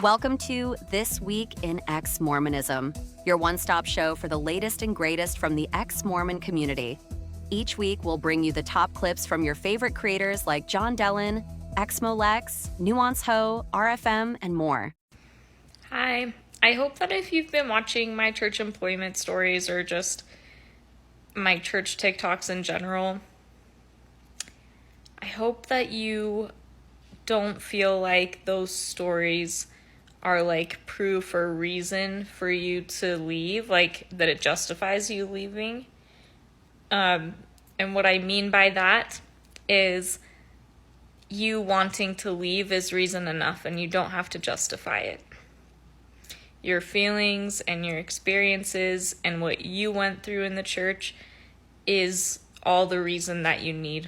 Welcome to This Week in ExMormonism, your one-stop show for the latest and greatest from the ex-Mormon community. Each week, we'll bring you the top clips from your favorite creators like John Dellin, ExMoLex, Nuance Ho, RFM, and more. Hi. I hope that if you've been watching my church employment stories or just my church TikToks in general, I hope that you don't feel like those stories are like proof or reason for you to leave, like that it justifies you leaving. And what I mean by that is you wanting to leave is reason enough and you don't have to justify it. Your feelings and your experiences and what you went through in the church is all the reason that you need.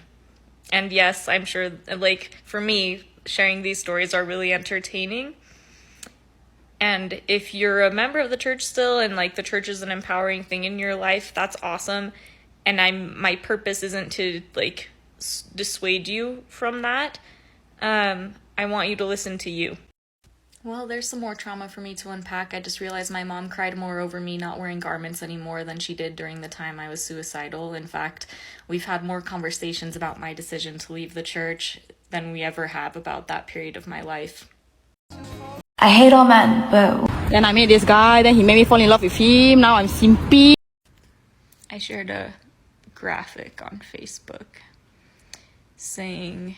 And yes, I'm sure, like, for me, sharing these stories are really entertaining. And if you're a member of the church still and like the church is an empowering thing in your life, that's awesome. And my purpose isn't to like dissuade you from that. I want you to listen to you. Well, there's some more trauma for me to unpack. I just realized my mom cried more over me not wearing garments anymore than she did during the time I was suicidal. In fact, we've had more conversations about my decision to leave the church than we ever have about that period of my life. I hate all men, but then I met this guy, then he made me fall in love with him. Now I'm simpy. I shared a graphic on Facebook saying,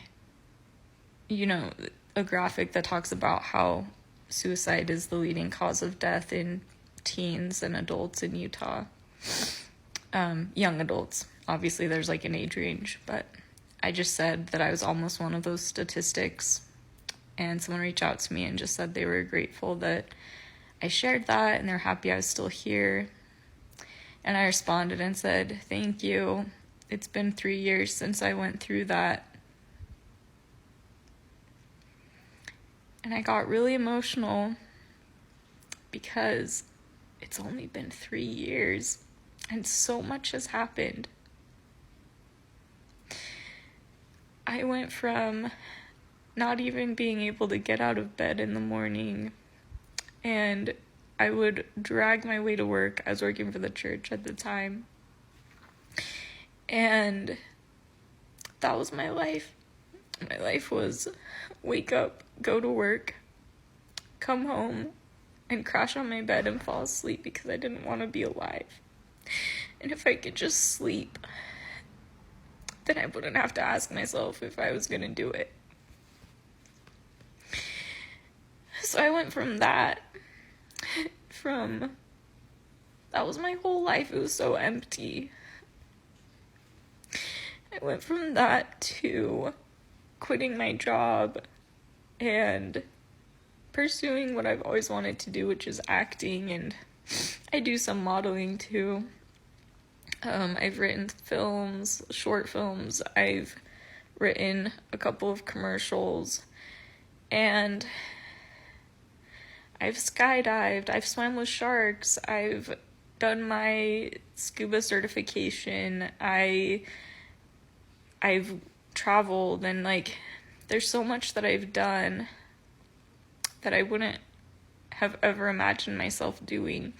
a graphic that talks about how suicide is the leading cause of death in teens and adults in Utah. Young adults. Obviously, there's like an age range, but I just said that I was almost one of those statistics. And someone reached out to me and just said they were grateful that I shared that and they're happy I was still here. And I responded and said, thank you. It's been 3 years since I went through that. And I got really emotional because it's only been 3 years and so much has happened. I went from not even being able to get out of bed in the morning, and I would drag my way to work. I was working for the church at the time, and that was my life. My life was wake up, go to work, come home, and crash on my bed and fall asleep because I didn't want to be alive. And if I could just sleep, then I wouldn't have to ask myself if I was going to do it. So I went from that was my whole life. It was so empty. I went from that to quitting my job and pursuing what I've always wanted to do, which is acting, and I do some modeling too. I've written films, short films, I've written a couple of commercials, and I've skydived, I've swam with sharks, I've done my scuba certification, I've traveled, and like there's so much that I've done that I wouldn't have ever imagined myself doing.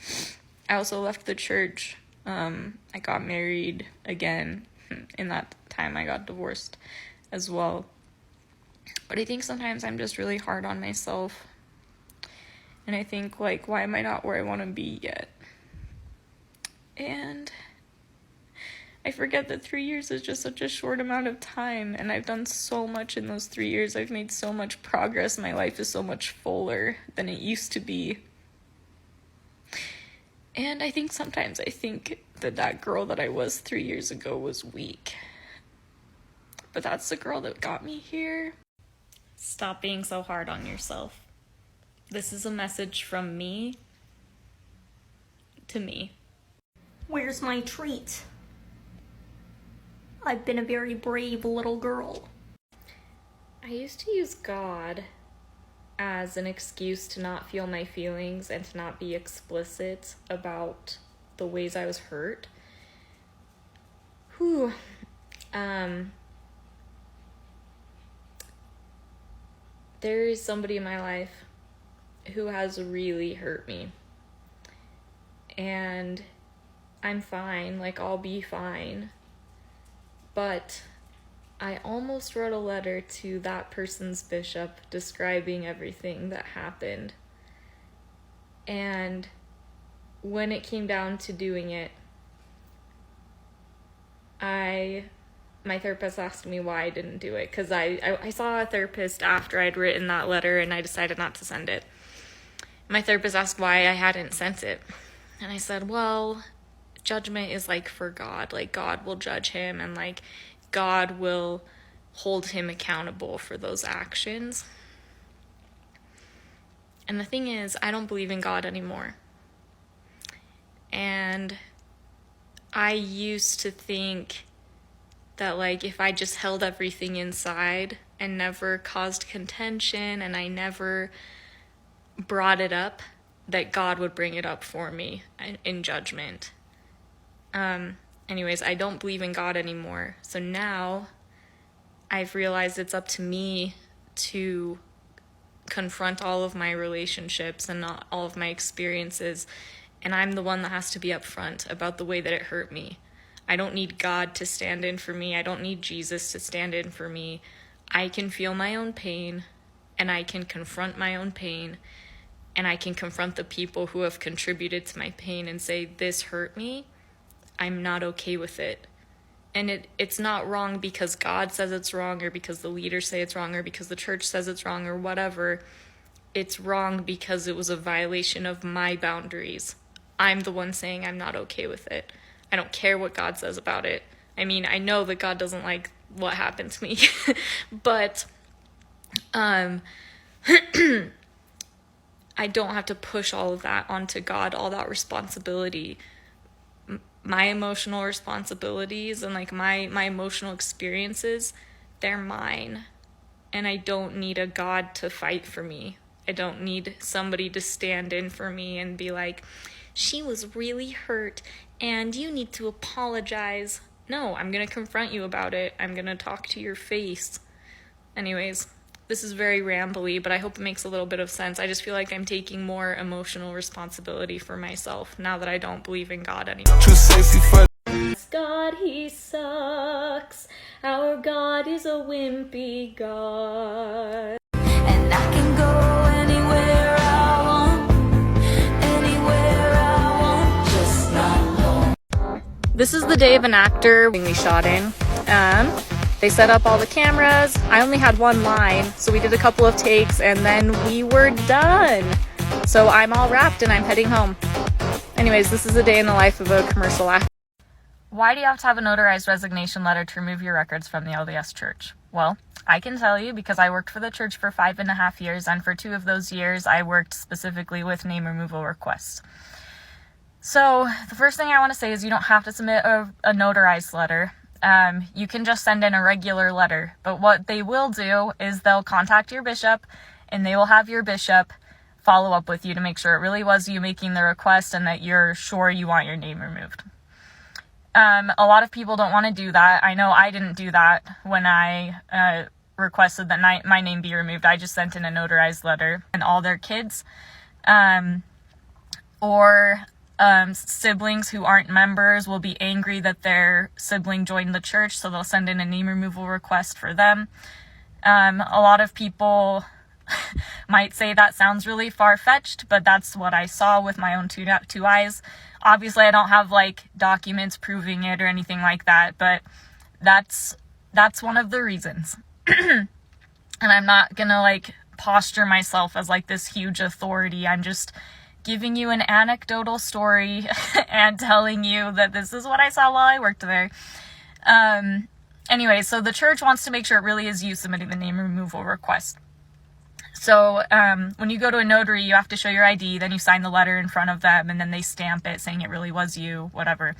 I also left the church. I got married again. In that time I got divorced as well. But I think sometimes I'm just really hard on myself. And I think, like, why am I not where I want to be yet? And I forget that 3 years is just such a short amount of time, and I've done so much in those 3 years. I've made so much progress. My life is so much fuller than it used to be. And I think sometimes I think that girl that I was 3 years ago was weak. But that's the girl that got me here. Stop being so hard on yourself. This is a message from me to me. Where's my treat? I've been a very brave little girl. I used to use God as an excuse to not feel my feelings and to not be explicit about the ways I was hurt. There is somebody in my life who has really hurt me. And I'm fine, like, I'll be fine. But I almost wrote a letter to that person's bishop describing everything that happened. And when it came down to doing it, my therapist asked me why I didn't do it, because I saw a therapist after I'd written that letter and I decided not to send it. My therapist asked why I hadn't sent it. And I said, well, judgment is like for God. Like, God will judge him, and like God will hold him accountable for those actions. And the thing is, I don't believe in God anymore. And I used to think that, like, if I just held everything inside and never caused contention and I never brought it up, that God would bring it up for me in judgment. Anyways, I don't believe in God anymore. So now I've realized it's up to me to confront all of my relationships and all of my experiences, and I'm the one that has to be upfront about the way that it hurt me. I don't need God to stand in for me. I don't need Jesus to stand in for me. I can feel my own pain, and I can confront my own pain, and I can confront the people who have contributed to my pain and say, this hurt me. I'm not okay with it. And it's not wrong because God says it's wrong, or because the leaders say it's wrong, or because the church says it's wrong, or whatever. It's wrong because it was a violation of my boundaries. I'm the one saying I'm not okay with it. I don't care what God says about it. I mean, I know that God doesn't like what happened to me, but I don't have to push all of that onto God, all that responsibility. My emotional responsibilities and like my emotional experiences, they're mine. And I don't need a God to fight for me. I don't need somebody to stand in for me and be like, she was really hurt and you need to apologize. No, I'm going to confront you about it. I'm going to talk to your face. Anyways, this is very rambly, but I hope it makes a little bit of sense. I just feel like I'm taking more emotional responsibility for myself now that I don't believe in God anymore. God, he sucks. Our God is a wimpy God. And I can go anywhere I want, just not home. This is the day of an actor we shot in. They set up all the cameras. I only had one line, so we did a couple of takes and then we were done. So I'm all wrapped and I'm heading home. Anyways, this is a day in the life of a commercial actor. Why do you have to have a notarized resignation letter to remove your records from the LDS Church? Well, I can tell you because I worked for the church for 5.5 years, and for 2 of those years I worked specifically with name removal requests. So the first thing I want to say is you don't have to submit a notarized letter. You can just send in a regular letter, but what they will do is they'll contact your bishop and they will have your bishop follow up with you to make sure it really was you making the request and that you're sure you want your name removed. A lot of people don't want to do that. I know I didn't do that when I requested that my name be removed. I just sent in a notarized letter, and all their kids or siblings who aren't members will be angry that their sibling joined the church, so they'll send in a name removal request for them. A lot of people might say that sounds really far-fetched, but that's what I saw with my own two eyes. Obviously, I don't have like documents proving it or anything like that, but that's one of the reasons. And I'm not gonna like posture myself as like this huge authority. I'm just giving you an anecdotal story and telling you that this is what I saw while I worked there. Anyway, so the church wants to make sure it really is you submitting the name removal request. So when you go to a notary, you have to show your ID, then you sign the letter in front of them, and then they stamp it saying it really was you, whatever.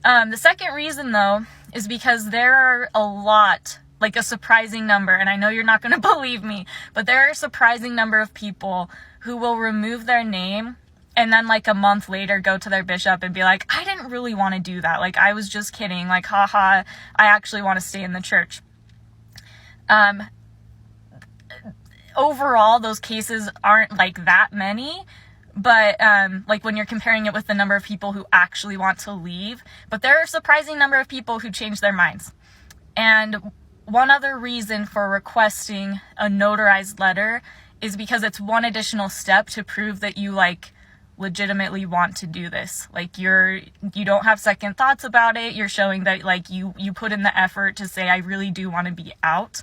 The second reason, though, is because there are a lot, like a surprising number, and I know you're not going to believe me, but there are a surprising number of people who will remove their name and then like a month later go to their bishop and be like, I didn't really want to do that. Like, I was just kidding. Like, haha, I actually want to stay in the church. overall, those cases aren't like that many, but like when you're comparing it with the number of people who actually want to leave, but there are a surprising number of people who change their minds. And one other reason for requesting a notarized letter is because it's one additional step to prove that you like legitimately want to do this. Like you don't have second thoughts about it. You're showing that like you put in the effort to say, I really do want to be out.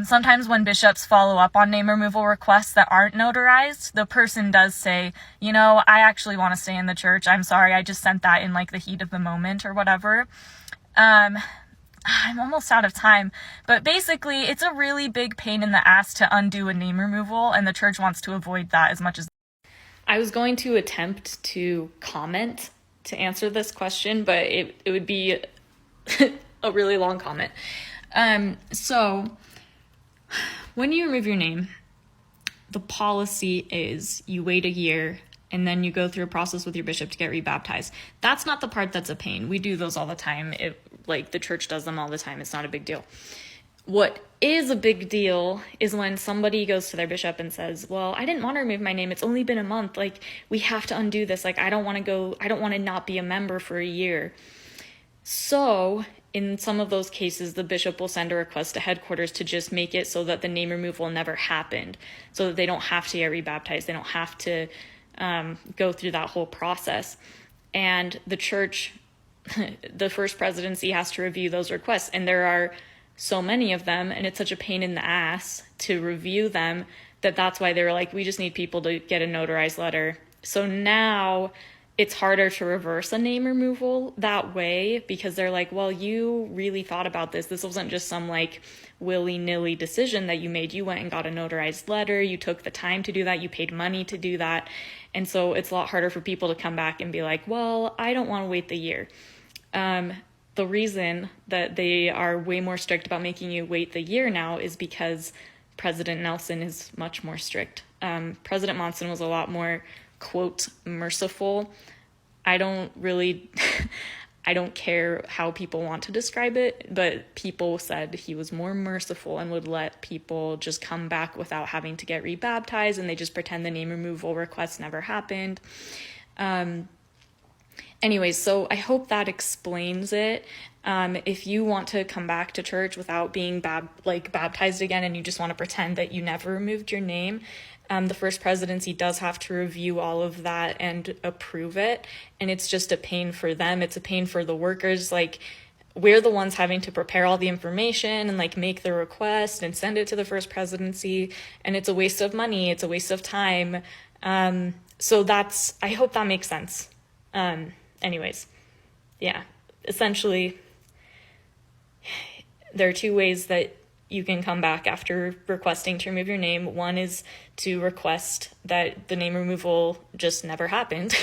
Sometimes when bishops follow up on name removal requests that aren't notarized, the person does say, you know, I actually want to stay in the church. I'm sorry, I just sent that in like the heat of the moment or whatever. I'm almost out of time, but basically it's a really big pain in the ass to undo a name removal, and the church wants to avoid that as much as. I was going to attempt to comment to answer this question, but it would be a really long comment. So when you remove your name, the policy is you wait a year and then you go through a process with your bishop to get rebaptized. That's not the part that's a pain. We do those all the time. Like the church does them all the time. It's not a big deal. What is a big deal is when somebody goes to their bishop and says, well, I didn't want to remove my name. It's only been a month. Like, we have to undo this. Like, I don't want to not be a member for a year. So in some of those cases, the bishop will send a request to headquarters to just make it so that the name removal never happened, so that they don't have to get rebaptized. They don't have to go through that whole process. And the church, the first presidency has to review those requests. And there are so many of them, and it's such a pain in the ass to review them that's why they were like, we just need people to get a notarized letter. So now it's harder to reverse a name removal that way, because they're like, well, you really thought about this. This wasn't just some like willy-nilly decision that you made. You went and got a notarized letter. You took the time to do that. You paid money to do that. And so it's a lot harder for people to come back and be like, well, I don't want to wait the year. The reason that they are way more strict about making you wait the year now is because President Nelson is much more strict. President Monson was a lot more, quote, merciful. I don't care how people want to describe it, but people said he was more merciful and would let people just come back without having to get rebaptized, and they just pretend the name removal request never happened. Anyways, so I hope that explains it. If you want to come back to church without being baptized again, and you just want to pretend that you never removed your name, the first presidency does have to review all of that and approve it. And it's just a pain for them. It's a pain for the workers. Like, we're the ones having to prepare all the information and like make the request and send it to the first presidency. And it's a waste of money. It's a waste of time. So I hope that makes sense. Anyways, yeah, essentially, there are two ways that you can come back after requesting to remove your name. One is to request that the name removal just never happened.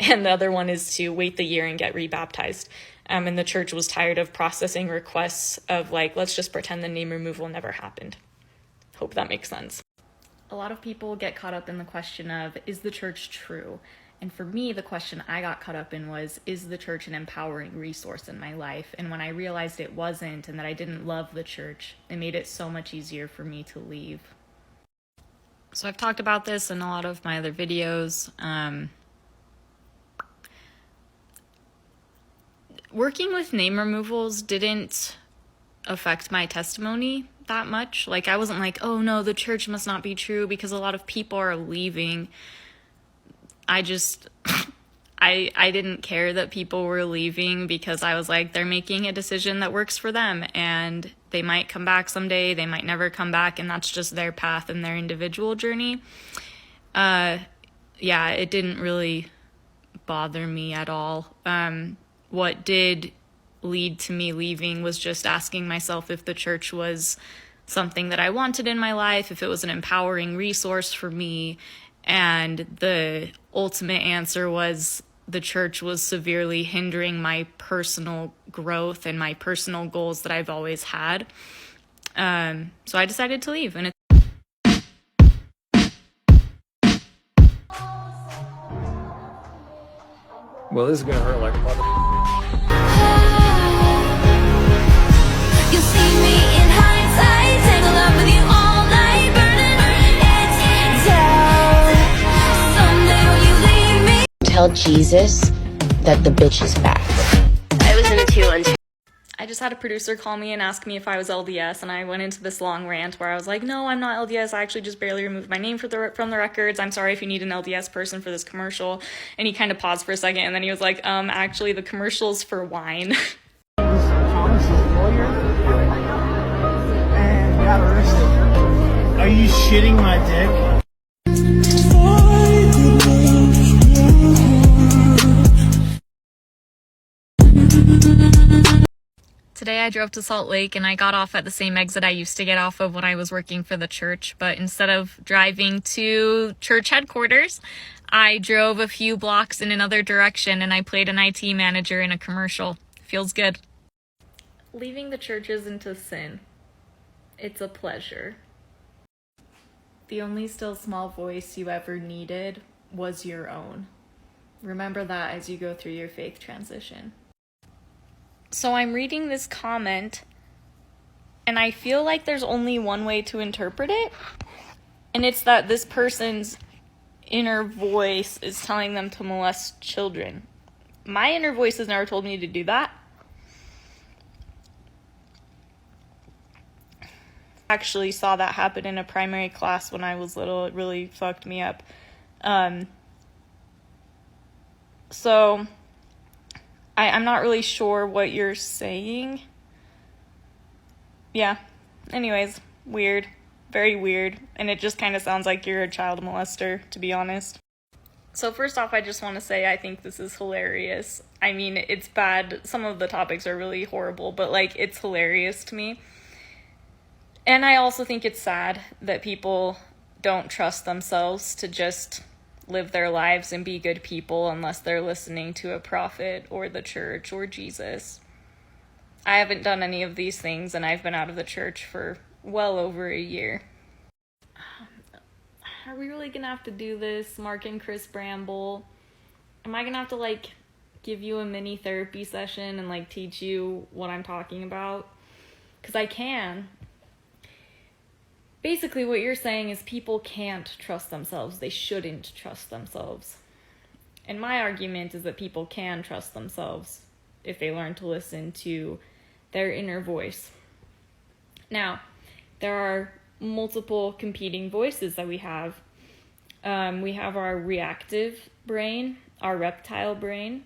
And the other one is to wait the year and get rebaptized. And the church was tired of processing requests of like, let's just pretend the name removal never happened. Hope that makes sense. A lot of people get caught up in the question of, is the church true? And for me, the question I got caught up in was, is the church an empowering resource in my life? And when I realized it wasn't, and that I didn't love the church, it made it so much easier for me to leave. So I've talked about this in a lot of my other videos. Working with name removals didn't affect my testimony that much. Like, I wasn't like, oh no, the church must not be true because a lot of people are leaving. I didn't care that people were leaving, because I was like, they're making a decision that works for them, and they might come back someday, they might never come back, and that's just their path and their individual journey. Yeah, it didn't really bother me at all. What did lead to me leaving was just asking myself if the church was something that I wanted in my life, if it was an empowering resource for me. And the ultimate answer was the church was severely hindering my personal growth and my personal goals that I've always had. So I decided to leave. And well, this is gonna hurt like a mother. You see me in hindsight, tangled up with you all night. tell Jesus that the bitch is back. I was in a 2-on-2. I just had a producer call me and ask me if I was LDS, and I went into this long rant where I was like, no, I'm not LDS. I actually just barely removed my name from the records. I'm sorry if you need an LDS person for this commercial. And he kind of paused for a second, and then he was like, actually, the commercial's for wine. Thomas is a lawyer and got arrested. Are you shitting my dick? Today I drove to Salt Lake and I got off at the same exit I used to get off of when I was working for the church, but instead of driving to church headquarters, I drove a few blocks in another direction and I played an IT manager in a commercial. Feels good. Leaving the church isn't a sin. It's a pleasure. The only still small voice you ever needed was your own. Remember that as you go through your faith transition. So I'm reading this comment, and I feel like there's only one way to interpret it, and it's that this person's inner voice is telling them to molest children. My inner voice has never told me to do that. I actually saw that happen in a primary class when I was little. It really fucked me up. So I'm not really sure what you're saying. Yeah. Anyways, weird. Very weird. And it just kind of sounds like you're a child molester, to be honest. So first off, I just want to say I think this is hilarious. I mean, it's bad. Some of the topics are really horrible, but, like, it's hilarious to me. And I also think it's sad that people don't trust themselves to just live their lives and be good people unless they're listening to a prophet or the church or Jesus. I haven't done any of these things, and I've been out of the church for well over a year. Are we really gonna have to do this, Mark and Chris Bramble? Am I gonna have to, like, give you a mini therapy session and, like, teach you what I'm talking about? Because I can. Basically, what you're saying is people can't trust themselves. They shouldn't trust themselves. And my argument is that people can trust themselves if they learn to listen to their inner voice. Now, there are multiple competing voices that we have. We have our reactive brain, our reptile brain,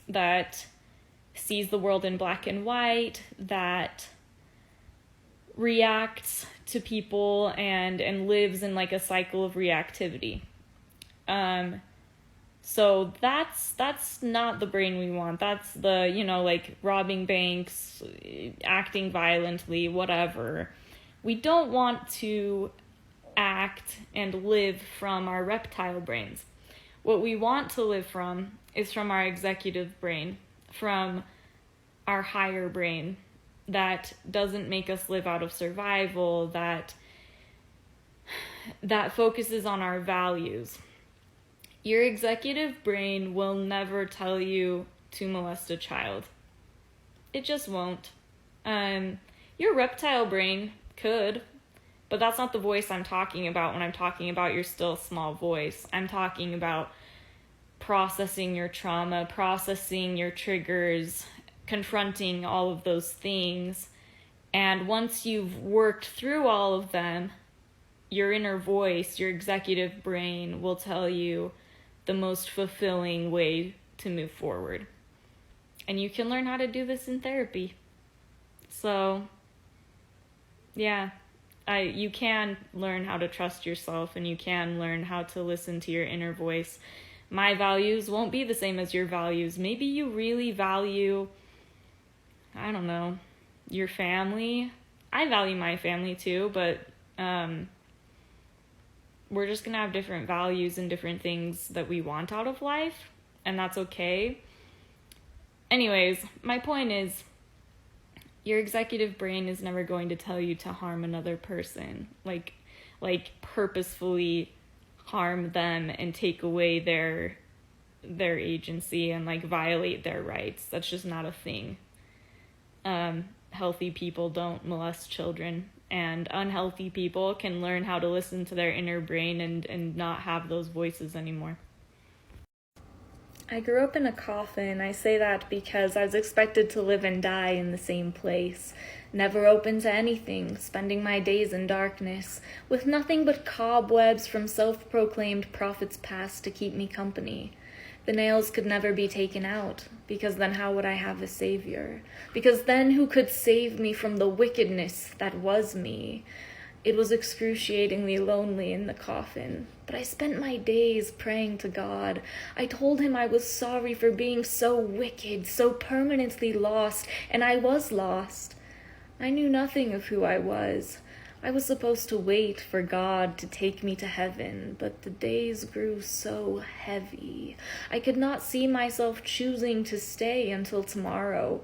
that sees the world in black and white, that reacts to people and lives in, like, a cycle of reactivity. So that's not the brain we want. That's the, you know, like, robbing banks, acting violently, whatever. We don't want to act and live from our reptile brains. What we want to live from is from our executive brain, from our higher brain, that doesn't make us live out of survival, that focuses on our values. Your executive brain will never tell you to molest a child. It just won't. Your reptile brain could, but that's not the voice I'm talking about when I'm talking about your still small voice. I'm talking about processing your trauma, processing your triggers, confronting all of those things. And once you've worked through all of them, your inner voice, your executive brain will tell you the most fulfilling way to move forward. And you can learn how to do this in therapy. So, yeah, you can learn how to trust yourself, and you can learn how to listen to your inner voice. My values won't be the same as your values. Maybe you really value, I don't know, your family. I value my family too, but we're just gonna have different values and different things that we want out of life, and that's okay. Anyways, my point is, your executive brain is never going to tell you to harm another person, like purposefully harm them and take away their agency and, like, violate their rights. That's just not a thing. Healthy people don't molest children, and unhealthy people can learn how to listen to their inner brain and not have those voices anymore. I grew up in a coffin. I say that because I was expected to live and die in the same place, never open to anything, spending my days in darkness, with nothing but cobwebs from self-proclaimed prophets past to keep me company. The nails could never be taken out, because then how would I have a savior? Because then who could save me from the wickedness that was me? It was excruciatingly lonely in the coffin, but I spent my days praying to God. I told him I was sorry for being so wicked, so permanently lost, and I was lost. I knew nothing of who I was. I was supposed to wait for God to take me to heaven, but the days grew so heavy. I could not see myself choosing to stay until tomorrow.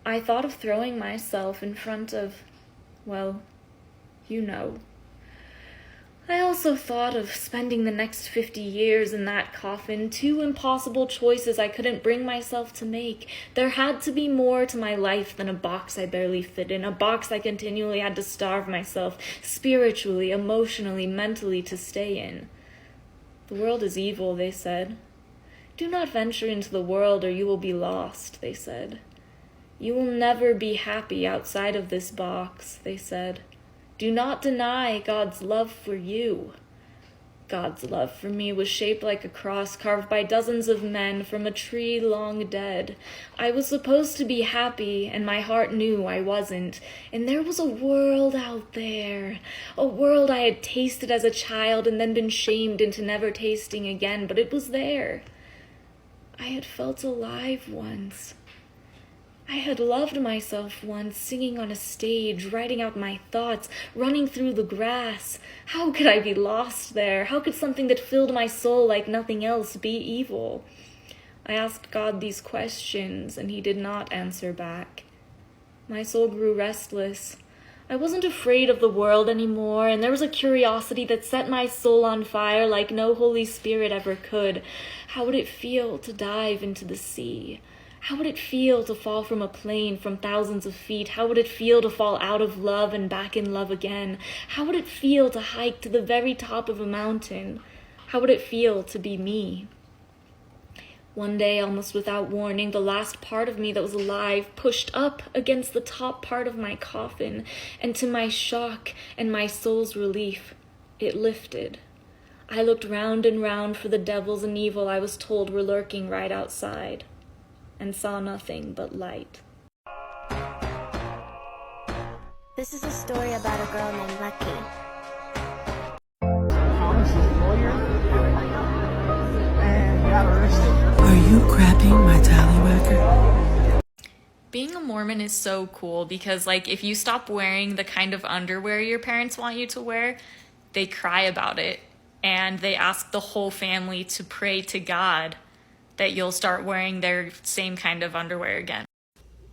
I thought of throwing myself in front of, well, you know. I also thought of spending the next 50 years in that coffin, 2 impossible choices I couldn't bring myself to make. There had to be more to my life than a box I barely fit in, a box I continually had to starve myself, spiritually, emotionally, mentally, to stay in. The world is evil, they said. Do not venture into the world or you will be lost, they said. You will never be happy outside of this box, they said. Do not deny God's love for you. God's love for me was shaped like a cross carved by dozens of men from a tree long dead. I was supposed to be happy, and my heart knew I wasn't. And there was a world out there, a world I had tasted as a child and then been shamed into never tasting again, but it was there. I had felt alive once. I had loved myself once, singing on a stage, writing out my thoughts, running through the grass. How could I be lost there? How could something that filled my soul like nothing else be evil? I asked God these questions, and he did not answer back. My soul grew restless. I wasn't afraid of the world anymore, and there was a curiosity that set my soul on fire like no Holy Spirit ever could. How would it feel to dive into the sea? How would it feel to fall from a plane from thousands of feet? How would it feel to fall out of love and back in love again? How would it feel to hike to the very top of a mountain? How would it feel to be me? One day, almost without warning, the last part of me that was alive pushed up against the top part of my coffin, and to my shock and my soul's relief, it lifted. I looked round and round for the devils and evil I was told were lurking right outside, and saw nothing but light. This is a story about a girl named Lucky. Are you crapping my tallywhacker? Being a Mormon is so cool because, like, if you stop wearing the kind of underwear your parents want you to wear, they cry about it. And they ask the whole family to pray to God that you'll start wearing their same kind of underwear again.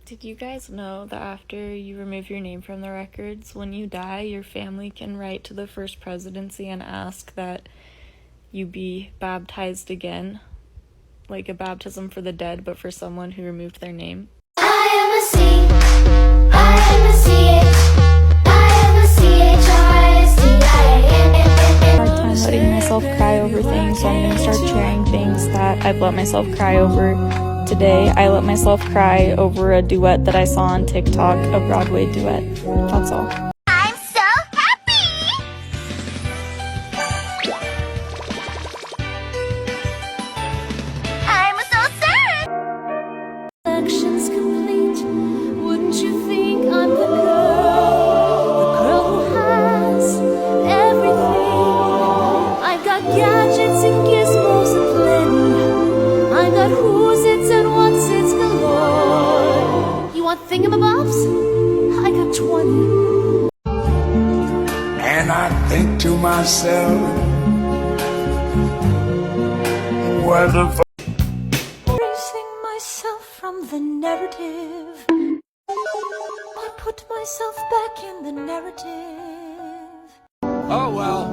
Did you guys know that after you remove your name from the records, when you die, your family can write to the first presidency and ask that you be baptized again? Like a baptism for the dead, but for someone who removed their name? I am a C, I am a CH, I am a CHRISTIAN. Hard time letting myself cry over things, so I'm gonna start sharing things that I've let myself cry over today. I let myself cry over a duet that I saw on TikTok, a Broadway duet. That's all. I'm so happy! I'm so sad! Actions complete. Wouldn't you think I'm the girl who has everything? I've got gadgets and gizmos aplenty. I got who's its and what's its galore. You want thingamabobs? I got 20. And I think to myself, what the fuck? Erasing myself from the narrative. I put myself back in the narrative. Oh well,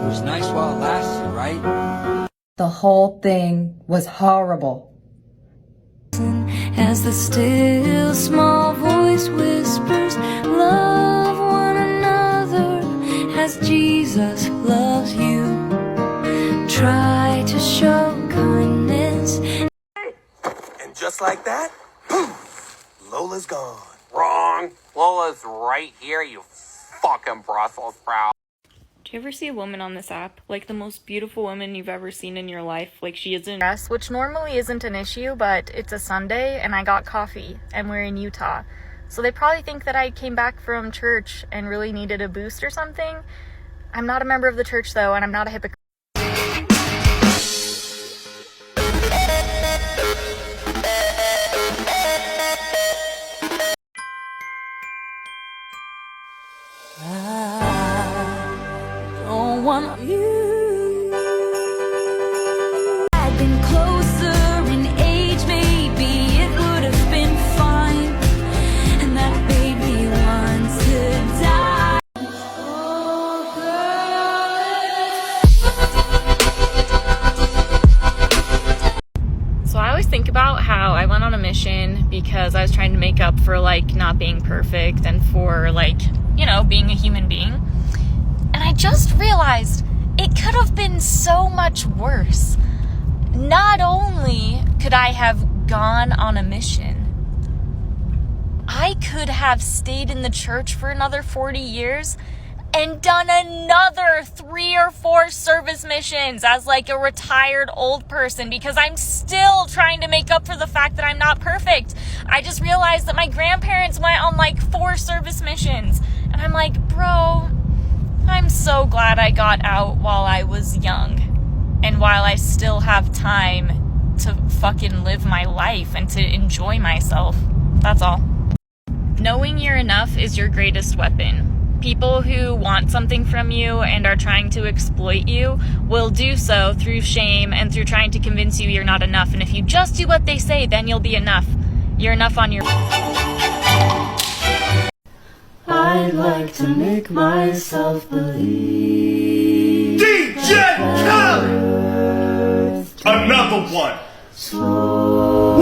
it was nice while it lasted, right? The whole thing was horrible. As the still small voice whispers, love one another as Jesus loves you. Try to show kindness. just like that, poof, Lola's gone. Wrong. Lola's right here, you fucking Brussels sprout. Do you ever see a woman on this app? Like the most beautiful woman you've ever seen in your life. Like she is in dress, which normally isn't an issue, but it's a Sunday and I got coffee and we're in Utah. So they probably think that I came back from church and really needed a boost or something. I'm not a member of the church though, and I'm not a hypocrite. Don't want you. I've been closer in age, maybe it would have been fine. And that baby wants to die. So I always think about how I went on a mission because I was trying to make up for like not being perfect and for like, you know, being a human being. And I just realized it could have been so much worse. Not only could I have gone on a mission, I could have stayed in the church for another 40 years and done another 3 or 4 service missions as like a retired old person because I'm still trying to make up for the fact that I'm not perfect. I just realized that my grandparents went on like 4 service missions. And I'm like, bro, I'm so glad I got out while I was young and while I still have time to fucking live my life and to enjoy myself. That's all. Knowing you're enough is your greatest weapon. People who want something from you and are trying to exploit you will do so through shame and through trying to convince you you're not enough. And if you just do what they say, then you'll be enough. You're enough on your own. I'd like to make myself believe. DJ Khaled! Another one!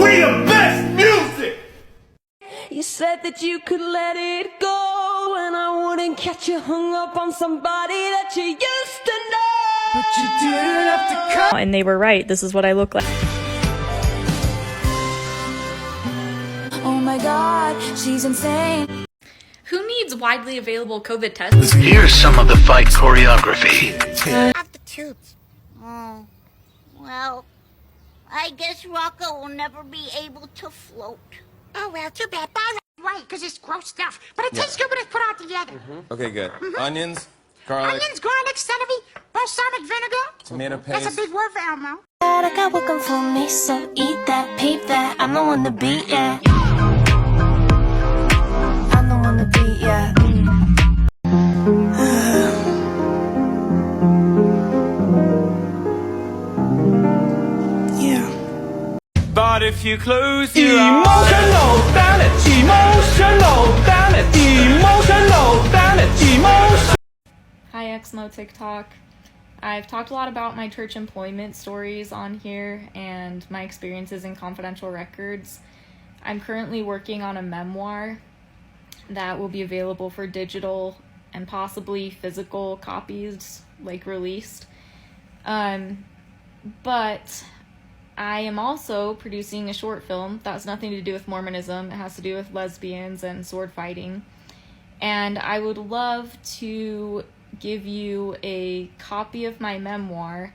We the best music! You said that you could let it go, and I wouldn't catch you hung up on somebody that you used to know. But you didn't have to come. And they were right. This is what I look like. Oh my god, she's insane. Who needs widely available COVID tests? Here's some of the fight choreography. Off the tubes. Oh, well, I guess Rocco will never be able to float. Oh, well, too bad. Bye. Right, because it's gross stuff. But it tastes good when it's put all together. Okay, good. Onions, garlic. Onions, garlic, celery, balsamic vinegar. Tomato paste. That's a big word for Elmo. I got working for me, so eat that, peep that. I'm the one to beat, yeah. I'm the one to beat, yeah. Yeah. But if you close your eyes. Damn it, emotional. Hi ExMo TikTok. I've talked a lot about my church employment stories on here and my experiences in confidential records. I'm currently working on a memoir that will be available for digital and possibly physical copies, like released. But I am also producing a short film that has nothing to do with Mormonism. It has to do with lesbians and sword fighting. And I would love to give you a copy of my memoir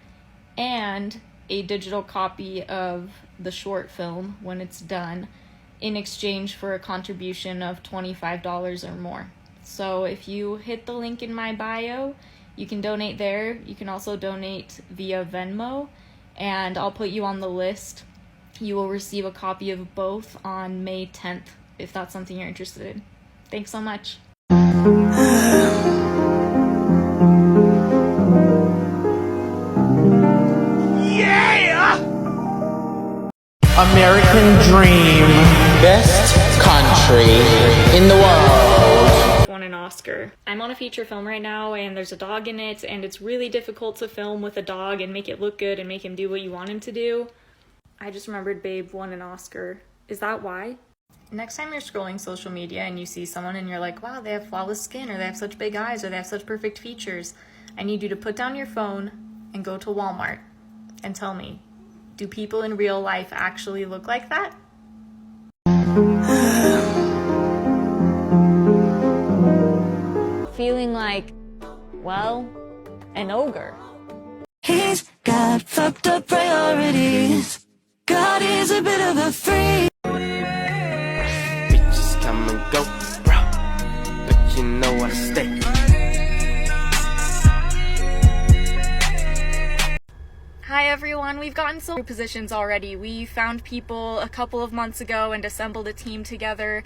and a digital copy of the short film when it's done in exchange for a contribution of $25 or more. So if you hit the link in my bio, you can donate there. You can also donate via Venmo, and I'll put you on the list. You will receive a copy of both on May 10th, if that's something you're interested in. Thanks so much. Yeah! American Dream. Best country in the world. Won an Oscar. I'm on a feature film right now and there's a dog in it, and it's really difficult to film with a dog and make it look good and make him do what you want him to do. I just remembered Babe won an Oscar. Is that why? Next time you're scrolling social media and you see someone and you're like, wow, they have flawless skin, or they have such big eyes, or they have such perfect features, I need you to put down your phone and go to Walmart and tell me, do people in real life actually look like that? feeling like, well, an ogre. He's got fucked up priorities. God is a bit of a freak. Bitches come and go, bro, but you know I stay. Hi everyone, we've gotten so many positions already. We found people a couple of months ago and assembled a team together.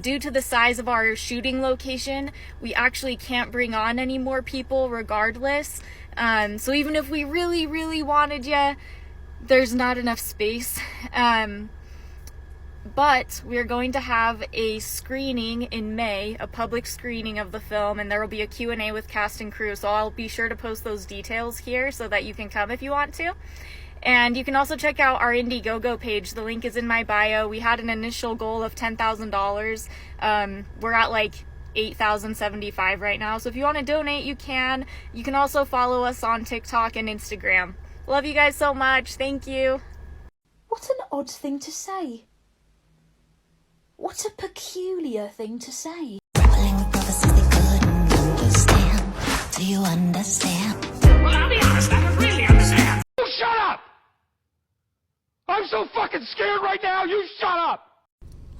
Due to the size of our shooting location, we actually can't bring on any more people regardless. So even if we really, really wanted you, there's not enough space. But we're going to have a screening in May, a public screening of the film, and there will be a Q&A with cast and crew, so I'll be sure to post those details here so that you can come if you want to. And you can also check out our Indiegogo page. The link is in my bio. We had an initial goal of $10,000. We're at like $8,075 right now, so if you want to donate, you can. You can also follow us on TikTok and Instagram. Love you guys so much. Thank you. What an odd thing to say. What a peculiar thing to say. Grappling with prophecies they couldn't understand. Do you understand? Well, I'll be honest, I don't really understand. You shut up! I'm so fucking scared right now, you shut up!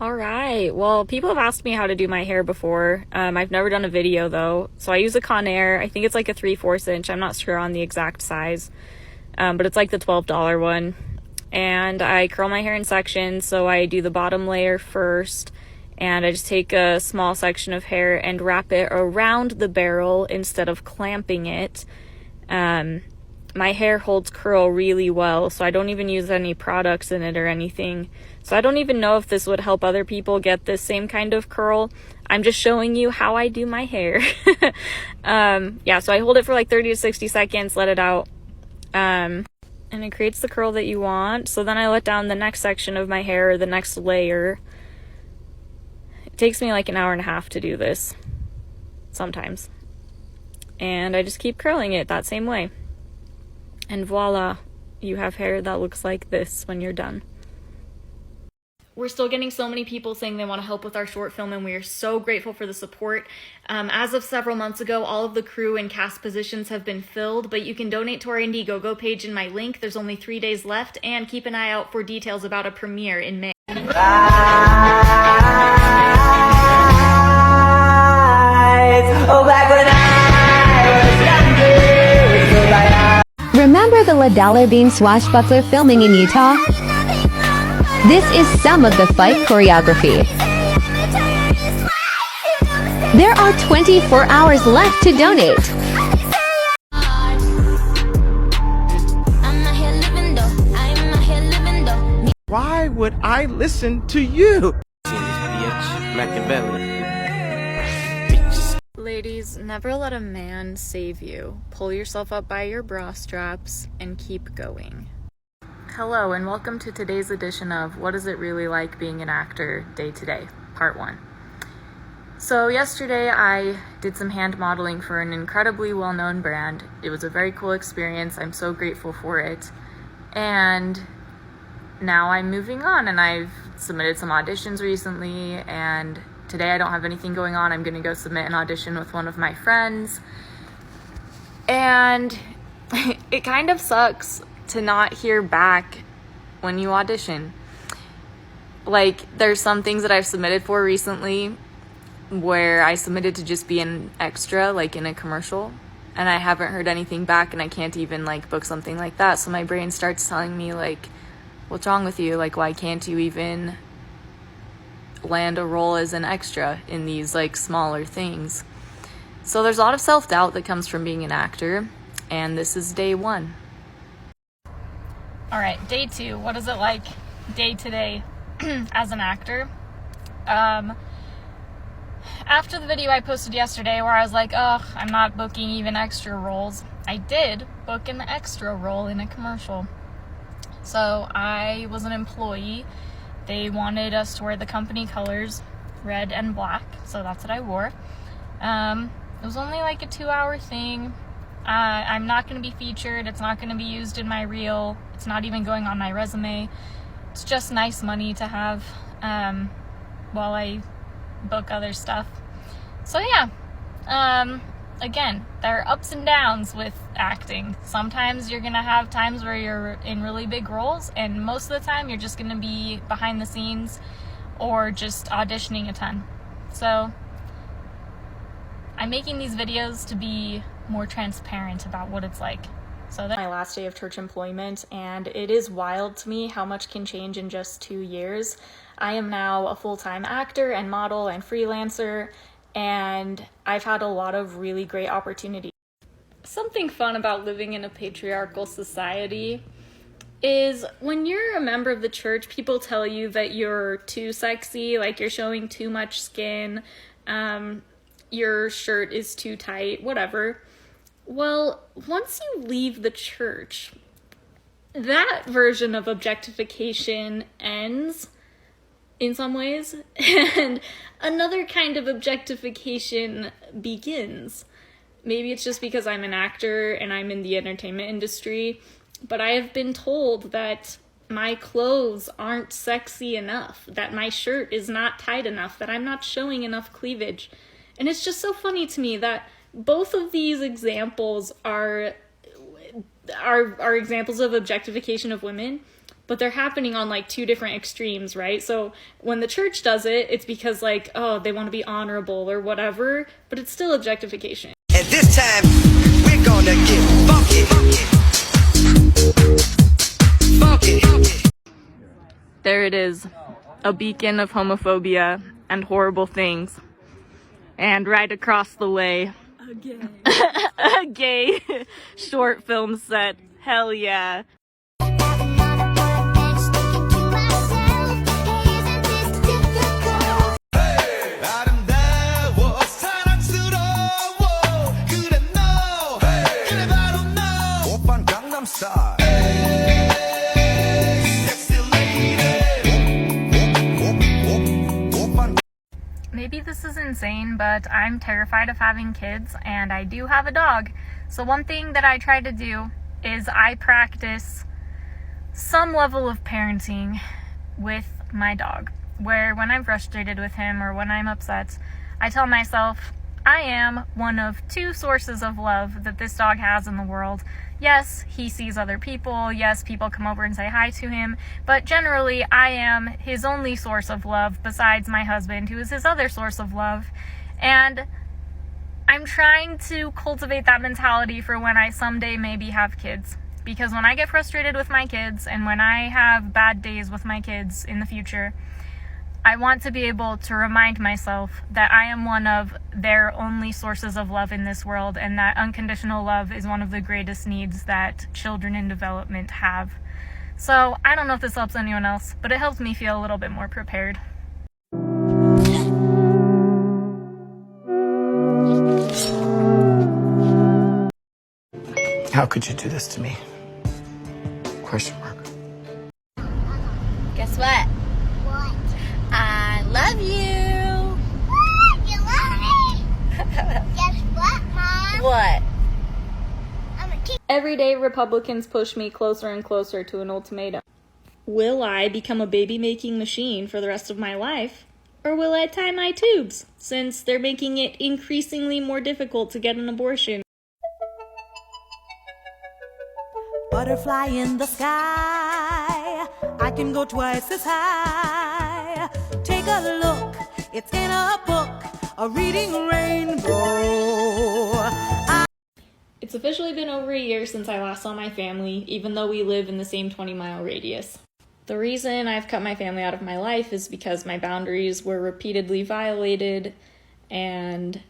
Alright, well, people have asked me how to do my hair before. I've never done a video though. So I use a Conair. I think it's like a 3/4 inch. I'm not sure on the exact size. But it's like the $12 one. And I curl my hair in sections, so I do the bottom layer first, and I just take a small section of hair and wrap it around the barrel instead of clamping it. My hair holds curl really well, so I don't even use any products in it or anything. So I don't even know if this would help other people get this same kind of curl. I'm just showing you how I do my hair. Yeah, so I hold it for like 30 to 60 seconds, let it out. And it creates the curl that you want. So then I let down the next section of my hair, or the next layer. It takes me like an hour and a half to do this, sometimes. And I just keep curling it that same way. And voila, you have hair that looks like this when you're done. We're still getting so many people saying they want to help with our short film, and we are so grateful for the support. As of several months ago, all of the crew and cast positions have been filled, but you can donate to our Indiegogo page in my link. There's only 3 days left, and keep an eye out for details about a premiere in May. Remember the $1 Bean swashbuckler filming in Utah? This is some of the fight choreography. There are 24 hours left to donate. Why would I listen to you? Machiavelli. Ladies, never let a man save you. Pull yourself up by your bra straps and keep going. Hello, and welcome to today's edition of What Is It Really Like Being an Actor Day to Day, Part 1. So yesterday I did some hand modeling for an incredibly well-known brand. It was a very cool experience. I'm so grateful for it. And now I'm moving on, and I've submitted some auditions recently, and today I don't have anything going on. I'm gonna go submit an audition with one of my friends. And it kind of sucks to not hear back when you audition. Like, there's some things that I've submitted for recently where I submitted to just be an extra, like in a commercial, and I haven't heard anything back, and I can't even like book something like that. So my brain starts telling me like, what's wrong with you? Like, why can't you even land a role as an extra in these like smaller things? So there's a lot of self-doubt that comes from being an actor, and this is day 1. All right, day 2. What is it like day to day as an actor? After the video I posted yesterday where I was like, ugh, I'm not booking even extra roles, I did book an extra role in a commercial. So I was an employee. They wanted us to wear the company colors, red and black, so that's what I wore. It was only like a 2-hour thing. I'm not going to be featured. It's not going to be used in my reel. It's not even going on my resume. It's just nice money to have while I book other stuff. So yeah, Again, there are ups and downs with acting. Sometimes you're gonna have times where you're in really big roles, and most of the time you're just gonna be behind the scenes or just auditioning a ton. So I'm making these videos to be more transparent about what it's like. So that's my last day of church employment, and it is wild to me how much can change in just 2 years. I am now a full-time actor and model and freelancer, and I've had a lot of really great opportunities. Something fun about living in a patriarchal society is when you're a member of the church, people tell you that you're too sexy, like you're showing too much skin, your shirt is too tight, whatever. Well, once you leave the church, that version of objectification ends in some ways, and another kind of objectification begins. Maybe it's just because I'm an actor and I'm in the entertainment industry, but I have been told that my clothes aren't sexy enough, that my shirt is not tight enough, that I'm not showing enough cleavage. And it's just so funny to me that both of these examples are examples of objectification of women, but they're happening on like two different extremes, right? So when the church does it, it's because like, oh, they want to be honorable or whatever, but it's still objectification. And this time, we're gonna get funky. Funky. There it is, a beacon of homophobia and horrible things. And right across the way, a gay short film set. Hell yeah. Maybe this is insane, but I'm terrified of having kids, and I do have a dog. So one thing that I try to do is I practice some level of parenting with my dog, where when I'm frustrated with him or when I'm upset, I tell myself, I am one of two sources of love that this dog has in the world. Yes, he sees other people. Yes, people come over and say hi to him. But generally, I am his only source of love besides my husband, who is his other source of love. And I'm trying to cultivate that mentality for when I someday maybe have kids. Because when I get frustrated with my kids and when I have bad days with my kids in the future, I want to be able to remind myself that I am one of their only sources of love in this world, and that unconditional love is one of the greatest needs that children in development have. So I don't know if this helps anyone else, but it helps me feel a little bit more prepared. How could you do this to me? Question mark. Guess what? What? I love you. What? You love me? Guess what, Mom? What? Every day, Republicans push me closer and closer to an ultimatum. Will I become a baby-making machine for the rest of my life? Or will I tie my tubes, since they're making it increasingly more difficult to get an abortion? Butterfly in the sky, I can go twice as high. Take a look, it's in a book, a reading rainbow. It's officially been over a year since I last saw my family, even though we live in the same 20-mile radius. The reason I've cut my family out of my life is because my boundaries were repeatedly violated, and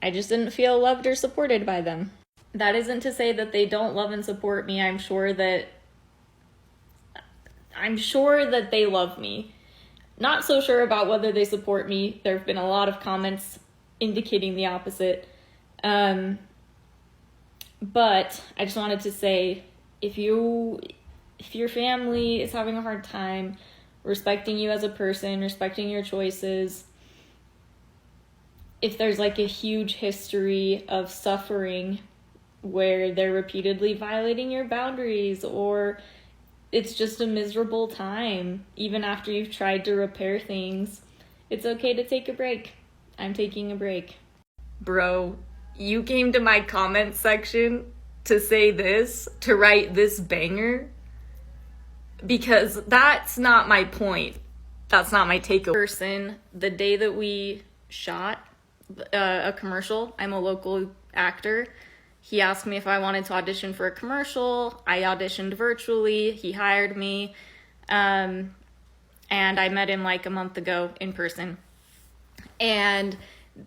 I just didn't feel loved or supported by them. That isn't to say that they don't love and support me. I'm sure that they love me. Not so sure about whether they support me. There have been a lot of comments indicating the opposite. But I just wanted to say, if your family is having a hard time respecting you as a person, respecting your choices, if there's like a huge history of suffering where they're repeatedly violating your boundaries, or it's just a miserable time, even after you've tried to repair things, it's okay to take a break. I'm taking a break. bro, you came to my comment section to say this, to write this banger, because that's not my point. That's not my takeaway. Person, the day that we shot a commercial, I'm a local actor. He asked me if I wanted to audition for a commercial. I auditioned virtually. He hired me. And I met him like a month ago in person. And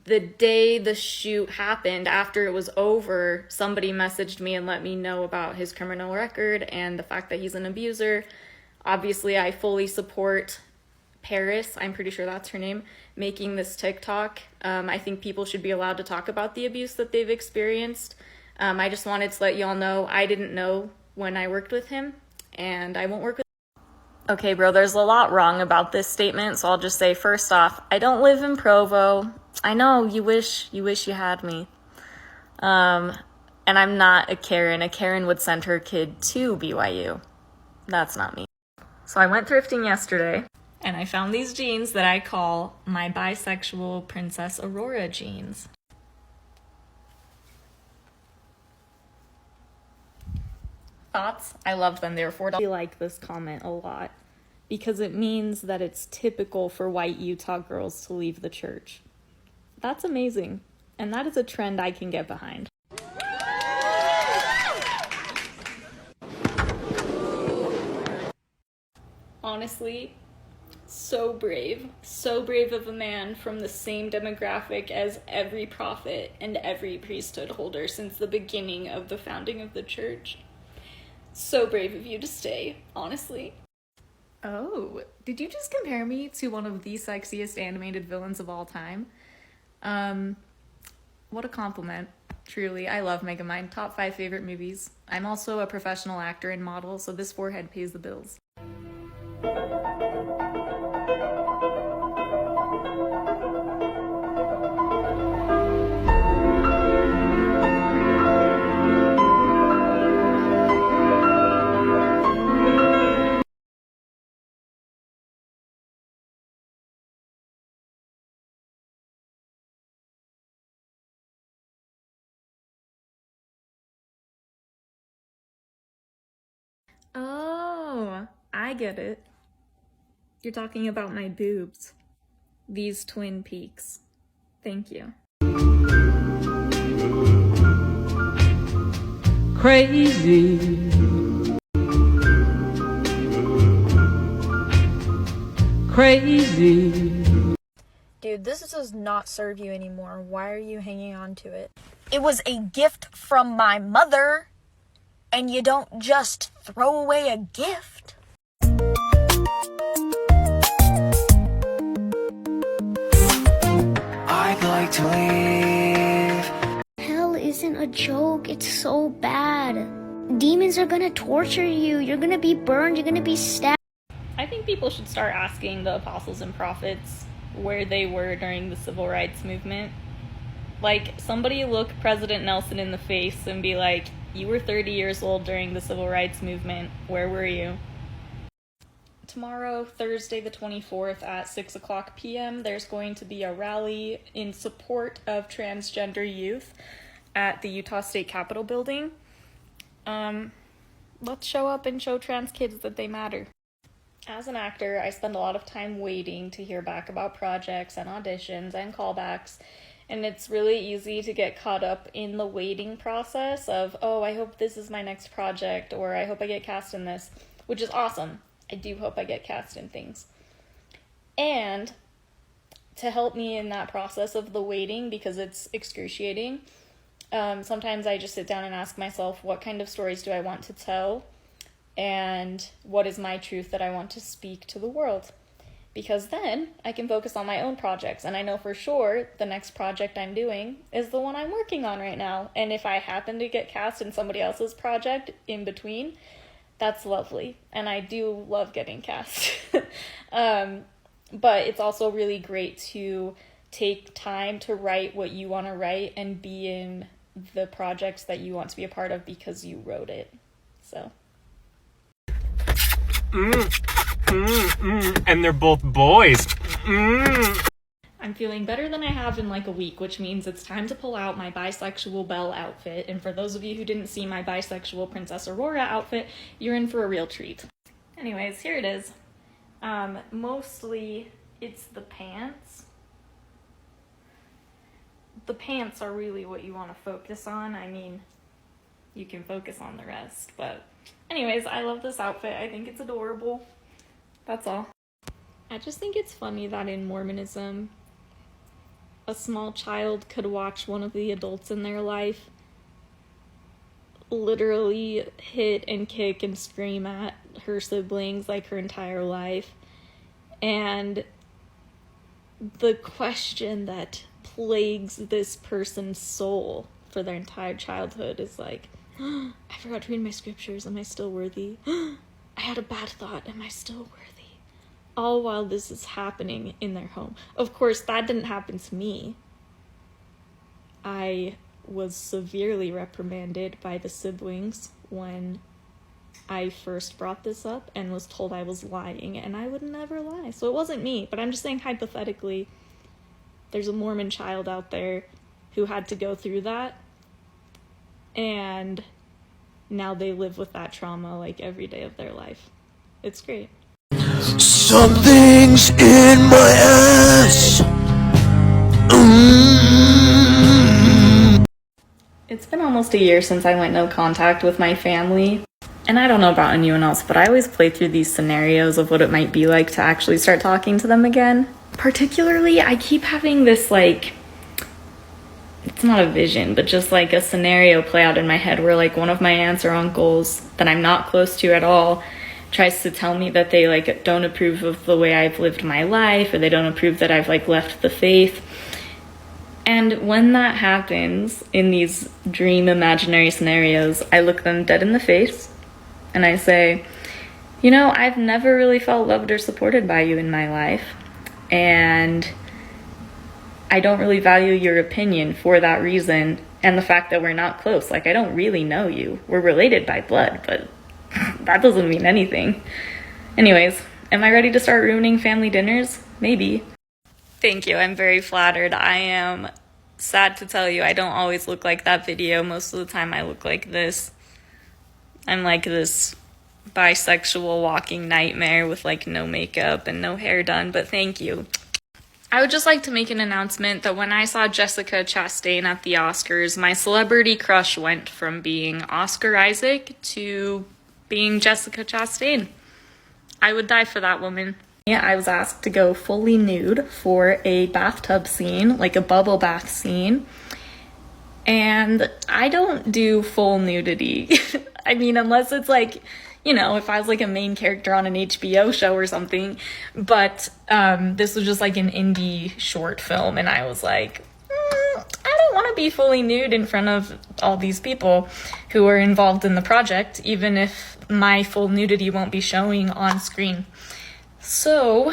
the day the shoot happened, after it was over, somebody messaged me and let me know about his criminal record and the fact that he's an abuser. Obviously, I fully support Paris, I'm pretty sure that's her name, making this TikTok. I think people should be allowed to talk about the abuse that they've experienced. I just wanted to let y'all know I didn't know when I worked with him, and I won't work with him. Okay, bro, there's a lot wrong about this statement, so I'll just say, first off, I don't live in Provo. I know you wish you had me. And I'm not a Karen. A Karen would send her kid to BYU. That's not me. So I went thrifting yesterday, and I found these jeans that I call my bisexual Princess Aurora jeans. Thoughts? I love them. They're $4. I like this comment a lot because it means that it's typical for white Utah girls to leave the church. That's amazing, and that is a trend I can get behind. Honestly, so brave of a man from the same demographic as every prophet and every priesthood holder since the beginning of the founding of the church. So brave of you to stay, honestly. Oh, did you just compare me to one of the sexiest animated villains of all time? What a compliment. Truly, I love Megamind. Top 5 favorite movies. I'm also a professional actor and model, so this forehead pays the bills. Oh, I get it. You're talking about my boobs. These twin peaks. Thank you. Crazy. Crazy. Dude, this does not serve you anymore. Why are you hanging on to it? It was a gift from my mother, and you don't just throw away a gift. I'd like to leave. Hell isn't a joke, it's so bad. Demons are gonna torture you, you're gonna be burned, you're gonna be stabbed. I think people should start asking the apostles and prophets where they were during the civil rights movement. Like, somebody look President Nelson in the face and be like, you were 30 years old during the civil rights movement. Where were you? Tomorrow, Thursday the 24th at 6:00 p.m., there's going to be a rally in support of transgender youth at the Utah State Capitol building. Let's show up and show trans kids that they matter. As an actor, I spend a lot of time waiting to hear back about projects and auditions and callbacks. And it's really easy to get caught up in the waiting process of, oh, I hope this is my next project, or I hope I get cast in this, which is awesome. I do hope I get cast in things. And to help me in that process of the waiting, because it's excruciating, sometimes I just sit down and ask myself, what kind of stories do I want to tell? And what is my truth that I want to speak to the world? Because then I can focus on my own projects. And I know for sure the next project I'm doing is the one I'm working on right now. And if I happen to get cast in somebody else's project in between, that's lovely. And I do love getting cast. But it's also really great to take time to write what you want to write and be in the projects that you want to be a part of because you wrote it. So. And they're both boys. I'm feeling better than I have in like a week, which means it's time to pull out my bisexual Belle outfit. And for those of you who didn't see my bisexual Princess Aurora outfit, you're in for a real treat. Anyways, here it is. Mostly it's the pants. The pants are really what you want to focus on. I mean, you can focus on the rest, but anyways, I love this outfit. I think it's adorable. That's all. I just think it's funny that in Mormonism, a small child could watch one of the adults in their life literally hit and kick and scream at her siblings like her entire life. And the question that plagues this person's soul for their entire childhood is like, I forgot to read my scriptures. Am I still worthy? I had a bad thought. Am I still worthy? All while this is happening in their home. Of course, that didn't happen to me. I was severely reprimanded by the siblings when I first brought this up and was told I was lying, and I would never lie. So it wasn't me, but I'm just saying hypothetically, there's a Mormon child out there who had to go through that, and now they live with that trauma like every day of their life. It's great. Something's in my ass. It's been almost a year since I went no contact with my family. And I don't know about anyone else, but I always play through these scenarios of what it might be like to actually start talking to them again. Particularly, I keep having this, like, it's not a vision, but just like a scenario play out in my head where like one of my aunts or uncles that I'm not close to at all tries to tell me that they like don't approve of the way I've lived my life, or they don't approve that I've like left the faith. And when that happens in these dream imaginary scenarios, I look them dead in the face and I say, you know, I've never really felt loved or supported by you in my life, and I don't really value your opinion for that reason, and the fact that we're not close. Like, I don't really know you. We're related by blood, but that doesn't mean anything. Anyways, am I ready to start ruining family dinners? Maybe. Thank you, I'm very flattered. I am sad to tell you I don't always look like that video. Most of the time I look like this. I'm like this bisexual walking nightmare with like no makeup and no hair done, but thank you. I would just like to make an announcement that when I saw Jessica Chastain at the Oscars, my celebrity crush went from being Oscar Isaac to being Jessica Chastain. I would die for that woman. Yeah, I was asked to go fully nude for a bathtub scene, like a bubble bath scene. And I don't do full nudity. I mean, unless it's like, you know, if I was like a main character on an HBO show or something. But this was just like an indie short film, and I was like, I don't want to be fully nude in front of all these people who are involved in the project, even if my full nudity won't be showing on screen. So,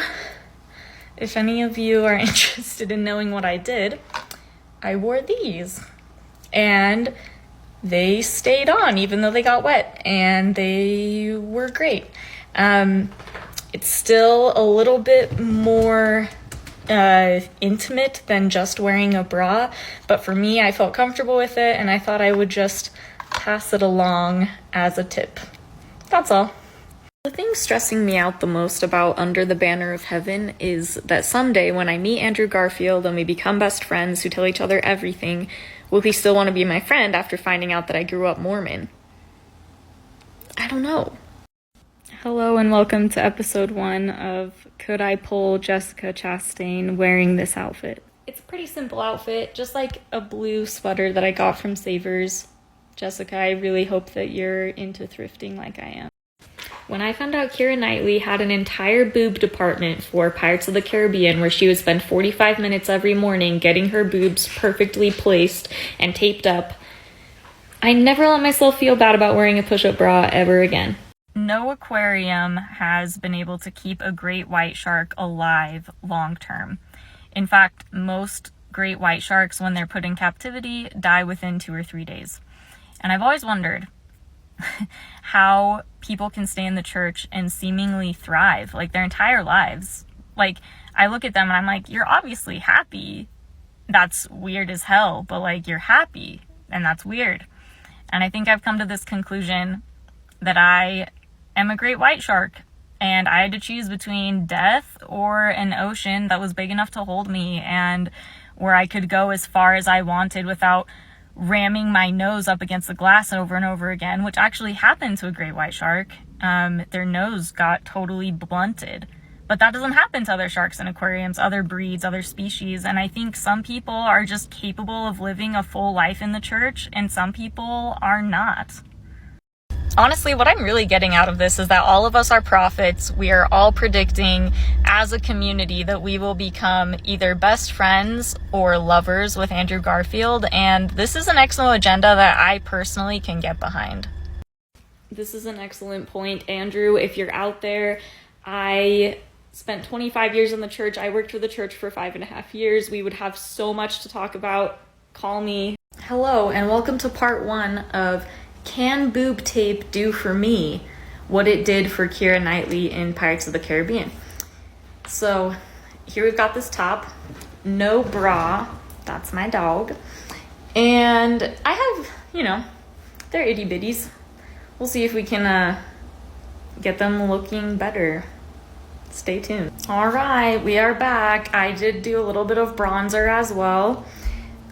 if any of you are interested in knowing what I did, I wore these. And they stayed on even though they got wet, and they were great. It's still a little bit more intimate than just wearing a bra, but for me, I felt comfortable with it, and I thought I would just pass it along as a tip. That's all. The thing stressing me out the most about Under the Banner of Heaven is that someday when I meet Andrew Garfield and we become best friends who tell each other everything, will he still want to be my friend after finding out that I grew up Mormon? I don't know. Hello and welcome to episode 1 of Could I Pull Jessica Chastain Wearing This Outfit? It's a pretty simple outfit, just like a blue sweater that I got from Savers. Jessica, I really hope that you're into thrifting like I am. When I found out Keira Knightley had an entire boob department for Pirates of the Caribbean where she would spend 45 minutes every morning getting her boobs perfectly placed and taped up, I never let myself feel bad about wearing a push-up bra ever again. No aquarium has been able to keep a great white shark alive long term. In fact, most great white sharks, when they're put in captivity, die within 2 or 3 days. And I've always wondered how people can stay in the church and seemingly thrive like their entire lives Like, I look at them and I'm like, you're obviously happy. That's weird as hell, but like, you're happy, and that's weird. And I think I've come to this conclusion that I am a great white shark, and I had to choose between death or an ocean that was big enough to hold me and where I could go as far as I wanted without ramming my nose up against the glass over and over again, which actually happened to a great white shark. Their nose got totally blunted. But that doesn't happen to other sharks in aquariums, other breeds, other species. And I think some people are just capable of living a full life in the church, and some people are not. Honestly, what I'm really getting out of this is that all of us are prophets. We are all predicting as a community that we will become either best friends or lovers with Andrew Garfield. And this is an excellent agenda that I personally can get behind. This is an excellent point, Andrew. If you're out there, I spent 25 years in the church. I worked for the church for 5.5 years. We would have so much to talk about. Call me. Hello, and welcome to part 1 of Can Boob Tape Do For Me? What it did for Keira Knightley in Pirates of the Caribbean. So here we've got this top, no bra, that's my dog. And I have, they're itty bitties. We'll see if we can get them looking better. Stay tuned. All right, we are back. I did do a little bit of bronzer as well.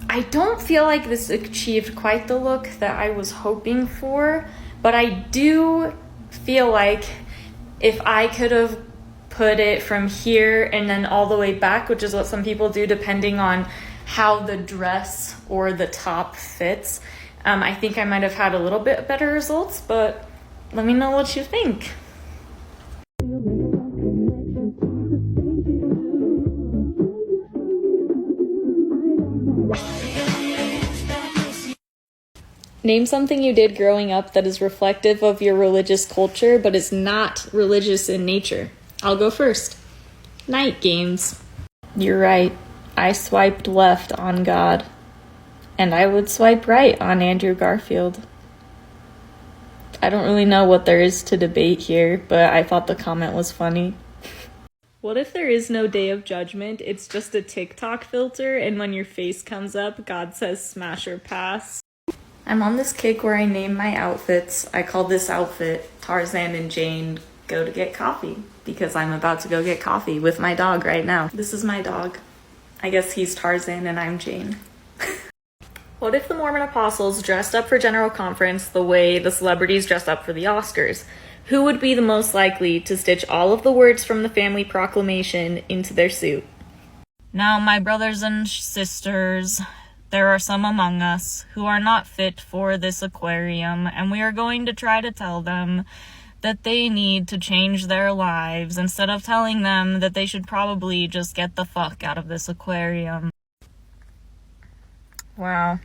I don't feel like this achieved quite the look that I was hoping for, but I do feel like if I could have put it from here and then all the way back, which is what some people do depending on how the dress or the top fits, I think I might have had a little bit better results, but let me know what you think. Name something you did growing up that is reflective of your religious culture, but is not religious in nature. I'll go first. Night games. You're right. I swiped left on God. And I would swipe right on Andrew Garfield. I don't really know what there is to debate here, but I thought the comment was funny. What if there is no day of judgment? It's just a TikTok filter, and when your face comes up, God says smash or pass. I'm on this kick where I name my outfits. I call this outfit Tarzan and Jane Go to Get Coffee, because I'm about to go get coffee with my dog right now. This is my dog. I guess he's Tarzan and I'm Jane. What if the Mormon apostles dressed up for General Conference the way the celebrities dressed up for the Oscars? Who would be the most likely to stitch all of the words from the family proclamation into their suit? Now, my brothers and sisters, there are some among us who are not fit for this aquarium, and we are going to try to tell them that they need to change their lives instead of telling them that they should probably just get the fuck out of this aquarium. Wow.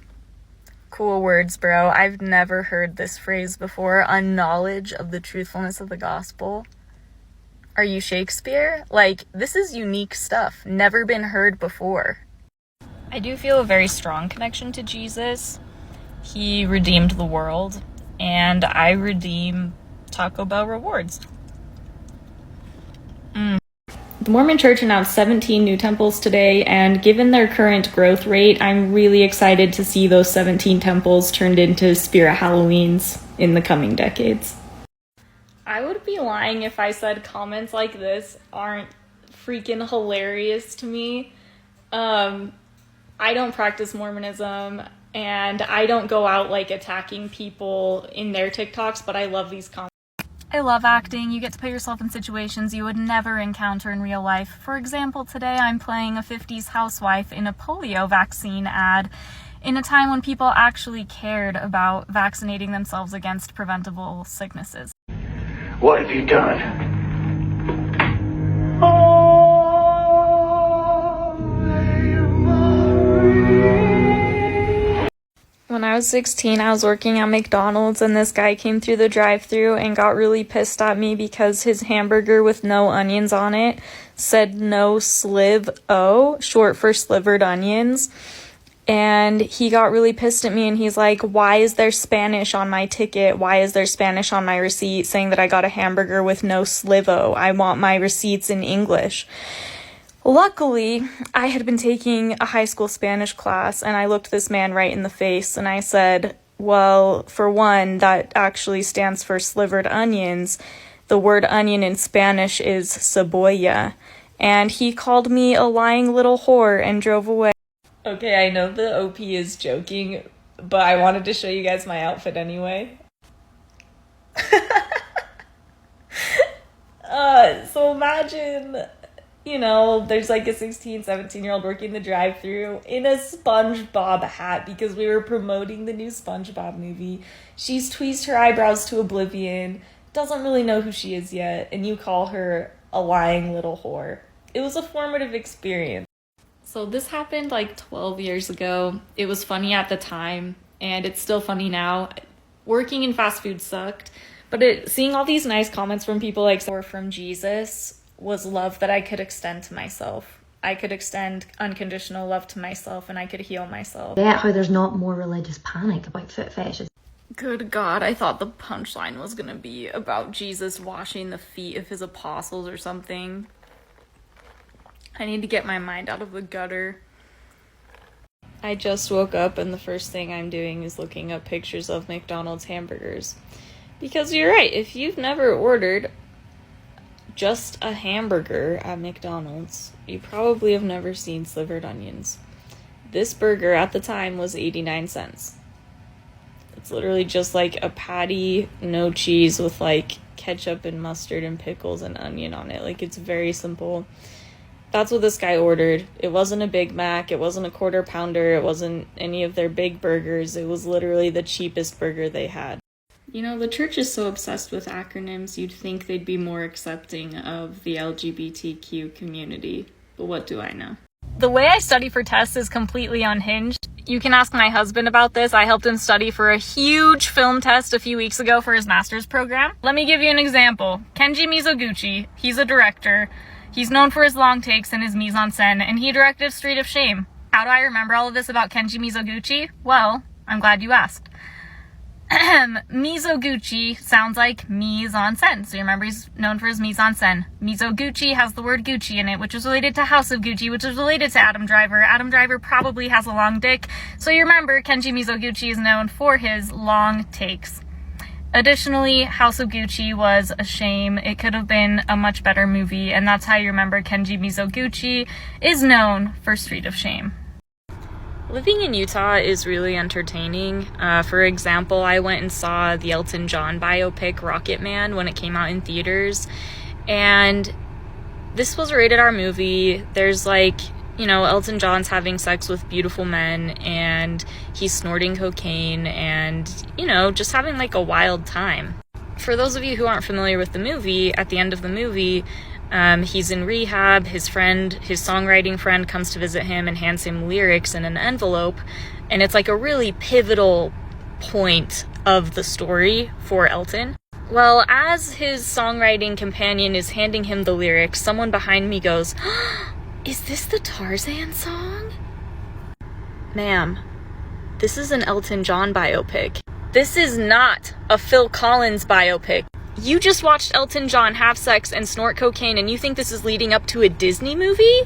Cool words, bro. I've never heard this phrase before. A knowledge of the truthfulness of the gospel. Are you Shakespeare? Like, this is unique stuff. Never been heard before. I do feel a very strong connection to Jesus. He redeemed the world, and I redeem Taco Bell rewards. The Mormon Church announced 17 new temples today, and given their current growth rate, I'm really excited to see those 17 temples turned into Spirit Halloweens in the coming decades. I would be lying if I said comments like this aren't freaking hilarious to me. I don't practice Mormonism, and I don't go out like attacking people in their TikToks, but I love these comments. I love acting. You get to put yourself in situations you would never encounter in real life. For example, today I'm playing a 50s housewife in a polio vaccine ad in a time when people actually cared about vaccinating themselves against preventable sicknesses. What have you done? When I was 16, I was working at McDonald's, and this guy came through the drive-thru and got really pissed at me because his hamburger with no onions on it said no sliv-o, short for slivered onions. And he got really pissed at me, and he's like, why is there Spanish on my ticket? Why is there Spanish on my receipt saying that I got a hamburger with no slivo? I want my receipts in English. Luckily, I had been taking a high school Spanish class, and I looked this man right in the face, and I said, well, for one, that actually stands for slivered onions. The word onion in Spanish is cebolla. And he called me a lying little whore and drove away. Okay, I know the OP is joking, but I wanted to show you guys my outfit anyway. So imagine, you know, there's like a 16, 17-year-old working the drive-thru in a SpongeBob hat because we were promoting the new SpongeBob movie. She's tweezed her eyebrows to oblivion, doesn't really know who she is yet, and you call her a lying little whore. It was a formative experience. So this happened like 12 years ago. It was funny at the time, and it's still funny now. Working in fast food sucked, but seeing all these nice comments from people like or from Jesus was love that I could extend to myself. I could extend unconditional love to myself, and I could heal myself. Yeah, how there's not more religious panic about foot fetishes. Good God, I thought the punchline was gonna be about Jesus washing the feet of his apostles or something. I need to get my mind out of the gutter. I just woke up and the first thing I'm doing is looking up pictures of McDonald's hamburgers. Because you're right, if you've never ordered just a hamburger at McDonald's, you probably have never seen slivered onions. This burger at the time was 89 cents. It's literally just like a patty, no cheese, with like ketchup and mustard and pickles and onion on it. Like, it's very simple. That's what this guy ordered. It wasn't a Big Mac. It wasn't a quarter pounder. It wasn't any of their big burgers. It was literally the cheapest burger they had. You know, the church is so obsessed with acronyms, you'd think they'd be more accepting of the LGBTQ community. But what do I know? The way I study for tests is completely unhinged. You can ask my husband about this. I helped him study for a huge film test a few weeks ago for his master's program. Let me give you an example. Kenji Mizoguchi, he's a director. He's known for his long takes and his mise-en-scène, and he directed Street of Shame. How do I remember all of this about Kenji Mizoguchi? Well, I'm glad you asked. Mizoguchi sounds like mise-en-scène, so you remember he's known for his mise-en-scène. Mizoguchi has the word Gucci in it, which is related to House of Gucci, which is related to Adam Driver. Adam Driver probably has a long dick, so you remember Kenji Mizoguchi is known for his long takes. Additionally, House of Gucci was a shame. It could have been a much better movie, and that's how you remember Kenji Mizoguchi is known for Street of Shame. Living in Utah is really entertaining. For example, I went and saw the Elton John biopic Rocket Man when it came out in theaters, and this was a rated R movie. There's like, you know, Elton John's having sex with beautiful men, and he's snorting cocaine, and, you know, just having like a wild time. For those of you who aren't familiar with the movie, at the end of the movie, he's in rehab. His songwriting friend comes to visit him and hands him lyrics in an envelope, and it's like a really pivotal point of the story for Elton. Well, as his songwriting companion is handing him the lyrics, someone behind me goes, "Is this the Tarzan song?" Ma'am, this is an Elton John biopic. This is not a Phil Collins biopic. You just watched Elton John have sex and snort cocaine, and you think this is leading up to a Disney movie?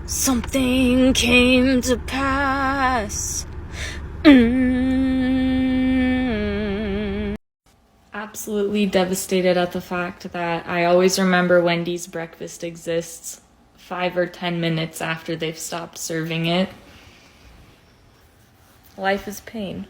Something came to pass. Absolutely devastated at the fact that I always remember Wendy's breakfast exists 5 or 10 minutes after they've stopped serving it. Life is pain.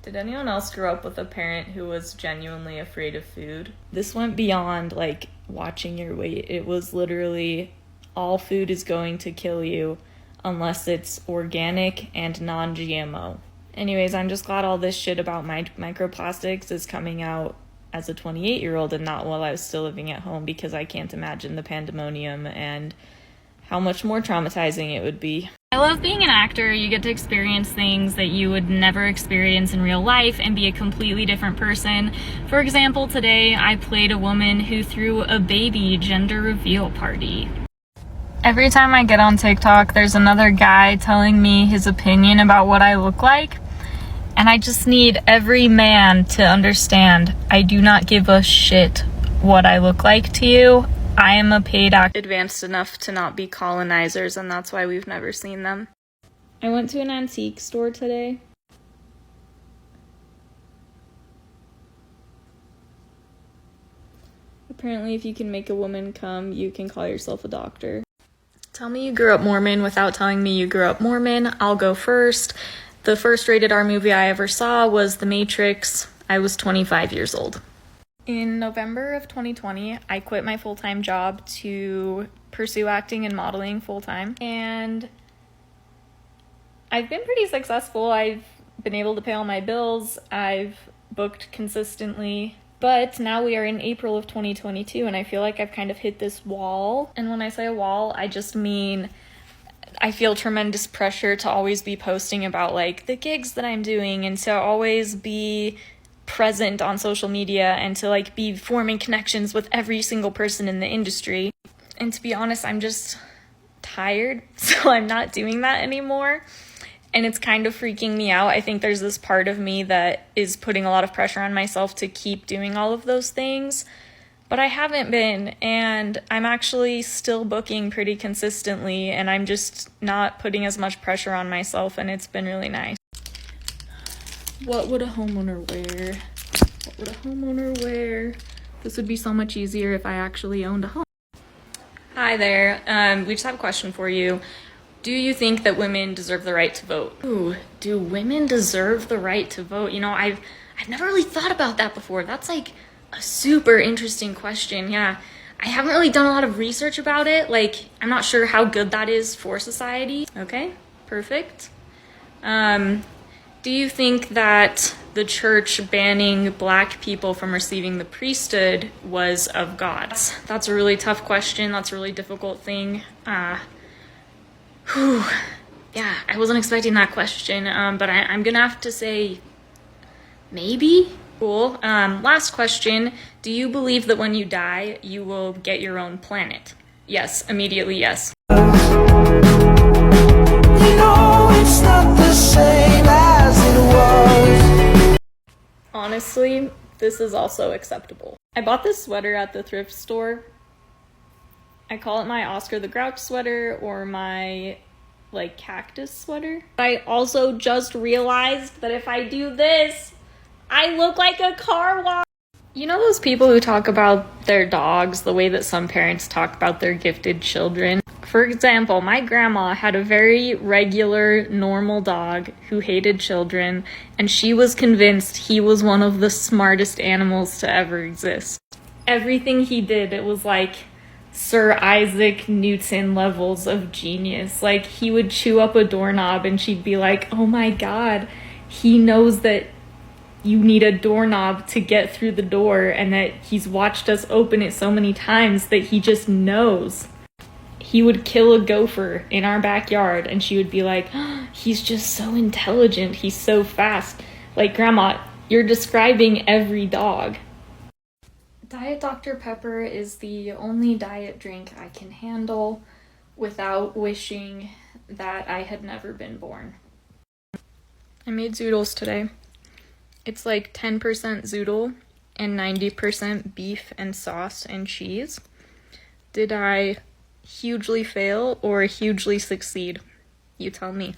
Did anyone else grow up with a parent who was genuinely afraid of food? This went beyond, like, watching your weight. It was literally, all food is going to kill you unless it's organic and non-GMO. Anyways, I'm just glad all this shit about microplastics is coming out as a 28-year-old and not while I was still living at home, because I can't imagine the pandemonium and how much more traumatizing it would be. I love being an actor. You get to experience things that you would never experience in real life and be a completely different person. For example, today I played a woman who threw a baby gender reveal party. Every time I get on TikTok, there's another guy telling me his opinion about what I look like. And I just need every man to understand, I do not give a shit what I look like to you. I am a paid actor. Advanced enough to not be colonizers, and that's why we've never seen them. I went to an antique store today. Apparently, if you can make a woman come, you can call yourself a doctor. Tell me you grew up Mormon without telling me you grew up Mormon. I'll go first. The first rated R movie I ever saw was The Matrix. I was 25 years old. In November of 2020, I quit my full-time job to pursue acting and modeling full-time. And I've been pretty successful. I've been able to pay all my bills. I've booked consistently. But now we are in April of 2022, and I feel like I've kind of hit this wall. And when I say a wall, I just mean I feel tremendous pressure to always be posting about like the gigs that I'm doing, and to always be present on social media, and to like be forming connections with every single person in the industry. And to be honest, I'm just tired, so I'm not doing that anymore. And it's kind of freaking me out. I think there's this part of me that is putting a lot of pressure on myself to keep doing all of those things. But I haven't been, and I'm actually still booking pretty consistently, and I'm just not putting as much pressure on myself, and it's been really nice. What would a homeowner wear? What would a homeowner wear? This would be so much easier if I actually owned a home. Hi there. We just have a question for you. Do you think that women deserve the right to vote? Ooh, do women deserve the right to vote? You know, I've never really thought about that before. That's like a super interesting question. Yeah, I haven't really done a lot of research about it. Like, I'm not sure how good that is for society. Okay, perfect. Do you think that the church banning Black people from receiving the priesthood was of God? That's a really tough question. That's a really difficult thing. Yeah, I wasn't expecting that question, but I'm gonna have to say maybe. Cool. Last question. Do you believe that when you die, you will get your own planet? Yes, immediately yes. You know it's not the same as it was. Honestly, this is also acceptable. I bought this sweater at the thrift store. I call it my Oscar the Grouch sweater, or my like cactus sweater. I also just realized that if I do this, I look like a car wash. You know those people who talk about their dogs the way that some parents talk about their gifted children? For example, my grandma had a very regular, normal dog who hated children, and she was convinced he was one of the smartest animals to ever exist. Everything he did, it was like Sir Isaac Newton levels of genius. Like, he would chew up a doorknob and she'd be like, oh my god, he knows that you need a doorknob to get through the door, and that he's watched us open it so many times that he just knows. He would kill a gopher in our backyard and she would be like, oh, he's just so intelligent, he's so fast. Like, Grandma, you're describing every dog. Diet Dr. Pepper is the only diet drink I can handle without wishing that I had never been born. I made zoodles today. It's like 10% zoodle and 90% beef and sauce and cheese. Did I hugely fail or hugely succeed? You tell me.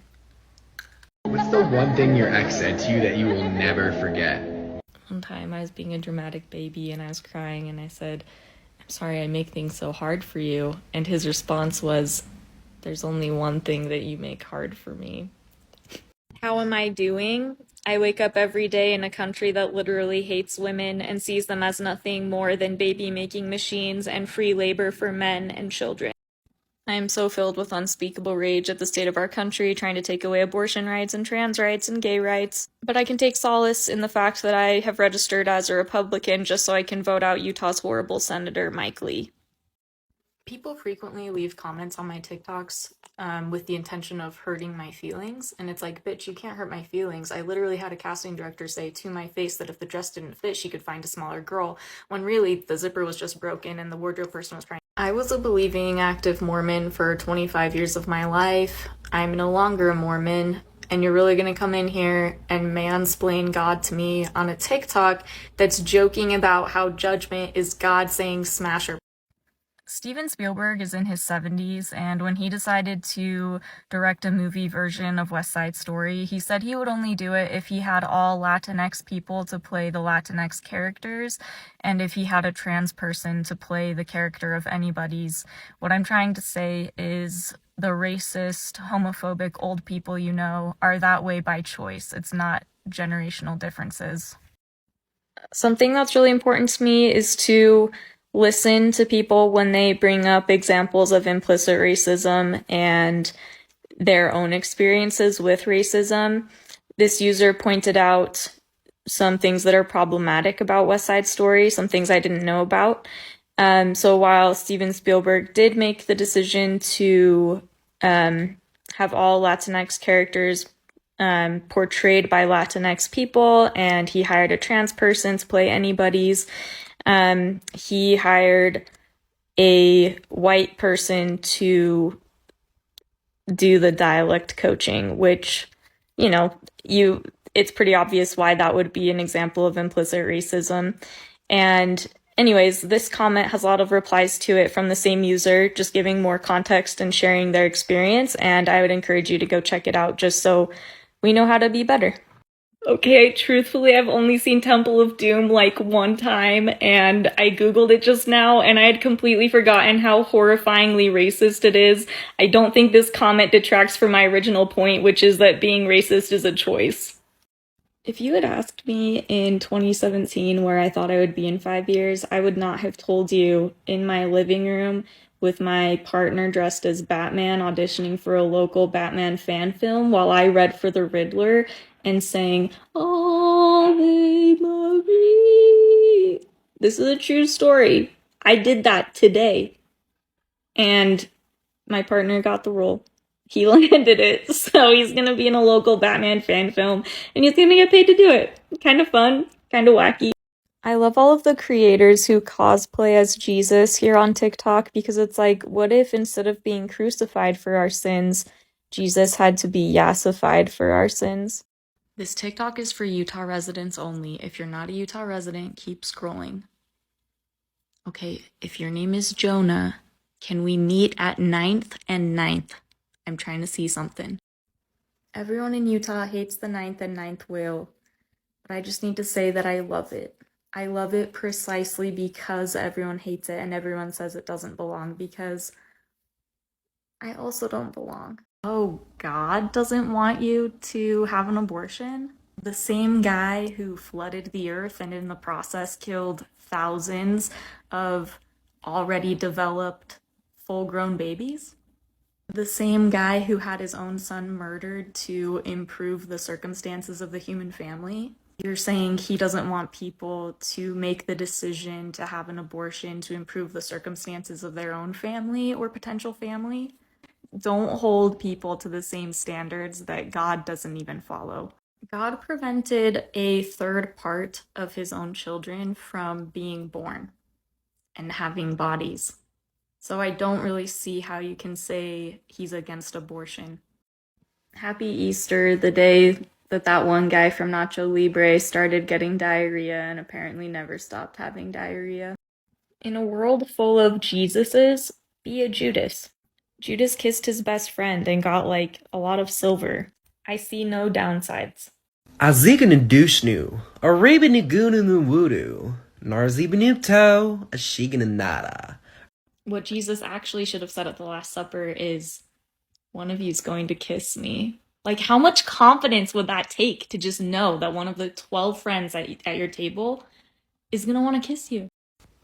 What's the one thing your ex said to you that you will never forget? One time I was being a dramatic baby and I was crying and I said, I'm sorry I make things so hard for you. And his response was, there's only one thing that you make hard for me. How am I doing? I wake up every day in a country that literally hates women and sees them as nothing more than baby-making machines and free labor for men and children. I am so filled with unspeakable rage at the state of our country trying to take away abortion rights and trans rights and gay rights. But I can take solace in the fact that I have registered as a Republican just so I can vote out Utah's horrible Senator Mike Lee. People frequently leave comments on my TikToks with the intention of hurting my feelings, and it's like, bitch, you can't hurt my feelings. I literally had a casting director say to my face that if the dress didn't fit, she could find a smaller girl, when really the zipper was just broken and the wardrobe person was trying I was a believing active Mormon for 25 years of my life. I'm no longer a Mormon, and you're really gonna come in here and mansplain God to me on a TikTok that's joking about how judgment is God saying smash or. Steven Spielberg is in his 70s, and when he decided to direct a movie version of West Side Story, he said he would only do it if he had all Latinx people to play the Latinx characters, and if he had a trans person to play the character of anybody's. What I'm trying to say is the racist, homophobic old people you know are that way by choice. It's not generational differences. Something that's really important to me is to listen to people when they bring up examples of implicit racism and their own experiences with racism. This user pointed out some things that are problematic about West Side Story, some things I didn't know about. So while Steven Spielberg did make the decision to have all Latinx characters portrayed by Latinx people, and he hired a trans person to play anybody's, he hired a white person to do the dialect coaching, which, you know, it's pretty obvious why that would be an example of implicit racism. And anyways, this comment has a lot of replies to it from the same user, just giving more context and sharing their experience, and I would encourage you to go check it out just so we know how to be better. Okay, truthfully, I've only seen Temple of Doom like one time, and I googled it just now, and I had completely forgotten how horrifyingly racist it is. I don't think this comment detracts from my original point, which is that being racist is a choice. If you had asked me in 2017 where I thought I would be in 5 years, I would not have told you in my living room with my partner dressed as Batman auditioning for a local Batman fan film while I read for the Riddler and sang, Ave Marie. This is a true story. I did that today. And my partner got the role. He landed it, so he's gonna be in a local Batman fan film, and he's gonna get paid to do it. Kind of fun, kind of wacky. I love all of the creators who cosplay as Jesus here on TikTok, because it's like, what if instead of being crucified for our sins, Jesus had to be yassified for our sins? This TikTok is for Utah residents only. If you're not a Utah resident, keep scrolling. Okay, if your name is Jonah, can we meet at 9th and 9th? I'm trying to see something. Everyone in Utah hates the 9th and 9th whale, but I just need to say that I love it. I love it precisely because everyone hates it and everyone says it doesn't belong, because I also don't belong. Oh, God doesn't want you to have an abortion? The same guy who flooded the earth and in the process killed thousands of already developed full-grown babies? The same guy who had his own son murdered to improve the circumstances of the human family? You're saying he doesn't want people to make the decision to have an abortion to improve the circumstances of their own family or potential family? Don't hold people to the same standards that God doesn't even follow. God prevented a third part of his own children from being born and having bodies. So I don't really see how you can say he's against abortion. Happy Easter, the day that one guy from Nacho Libre started getting diarrhea and apparently never stopped having diarrhea. In a world full of Jesuses, be a Judas. Judas kissed his best friend and got like a lot of silver. I see no downsides. Aziganadooshnu, Arabanagunu Narzibanupto, Ashigananada. What Jesus actually should have said at the Last Supper is, one of you's going to kiss me. Like, how much confidence would that take to just know that one of the 12 friends at your table is gonna want to kiss you?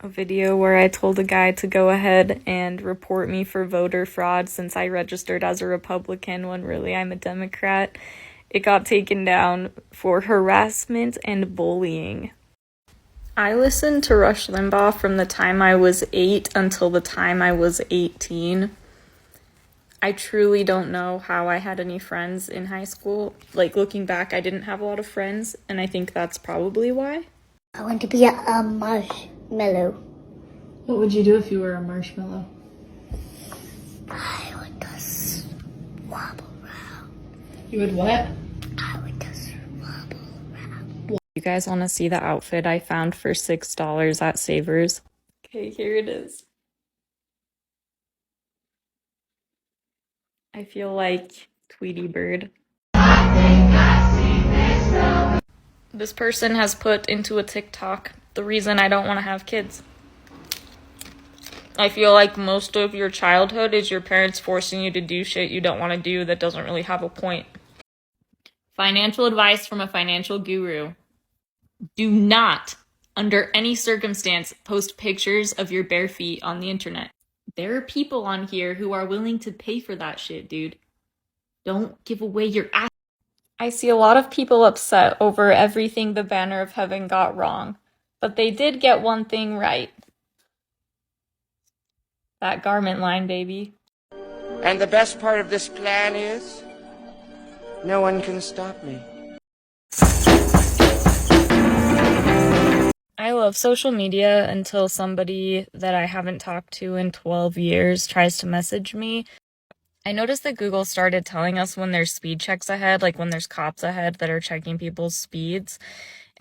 A video where I told a guy to go ahead and report me for voter fraud since I registered as a Republican when really I'm a Democrat. It got taken down for harassment and bullying. I listened to Rush Limbaugh from the time I was 8 until the time I was 18. I truly don't know how I had any friends in high school. Like, looking back, I didn't have a lot of friends, and I think that's probably why. I want to be a marshmallow. What would you do if you were a marshmallow? I would just wobble around. You would what? I would just wobble around. You guys want to see the outfit I found for $6 at Savers? Okay, here it is. I feel like Tweety Bird. This person has put into a TikTok the reason I don't want to have kids. I feel like most of your childhood is your parents forcing you to do shit you don't want to do that doesn't really have a point. Financial advice from a financial guru. Do not, under any circumstance, post pictures of your bare feet on the internet. There are people on here who are willing to pay for that shit, dude. Don't give away your ass. I see a lot of people upset over everything the Banner of Heaven got wrong, but they did get one thing right. That garment line, baby. And the best part of this plan is, no one can stop me. I love social media until somebody that I haven't talked to in 12 years tries to message me. I noticed that Google started telling us when there's speed checks ahead, like when there's cops ahead that are checking people's speeds.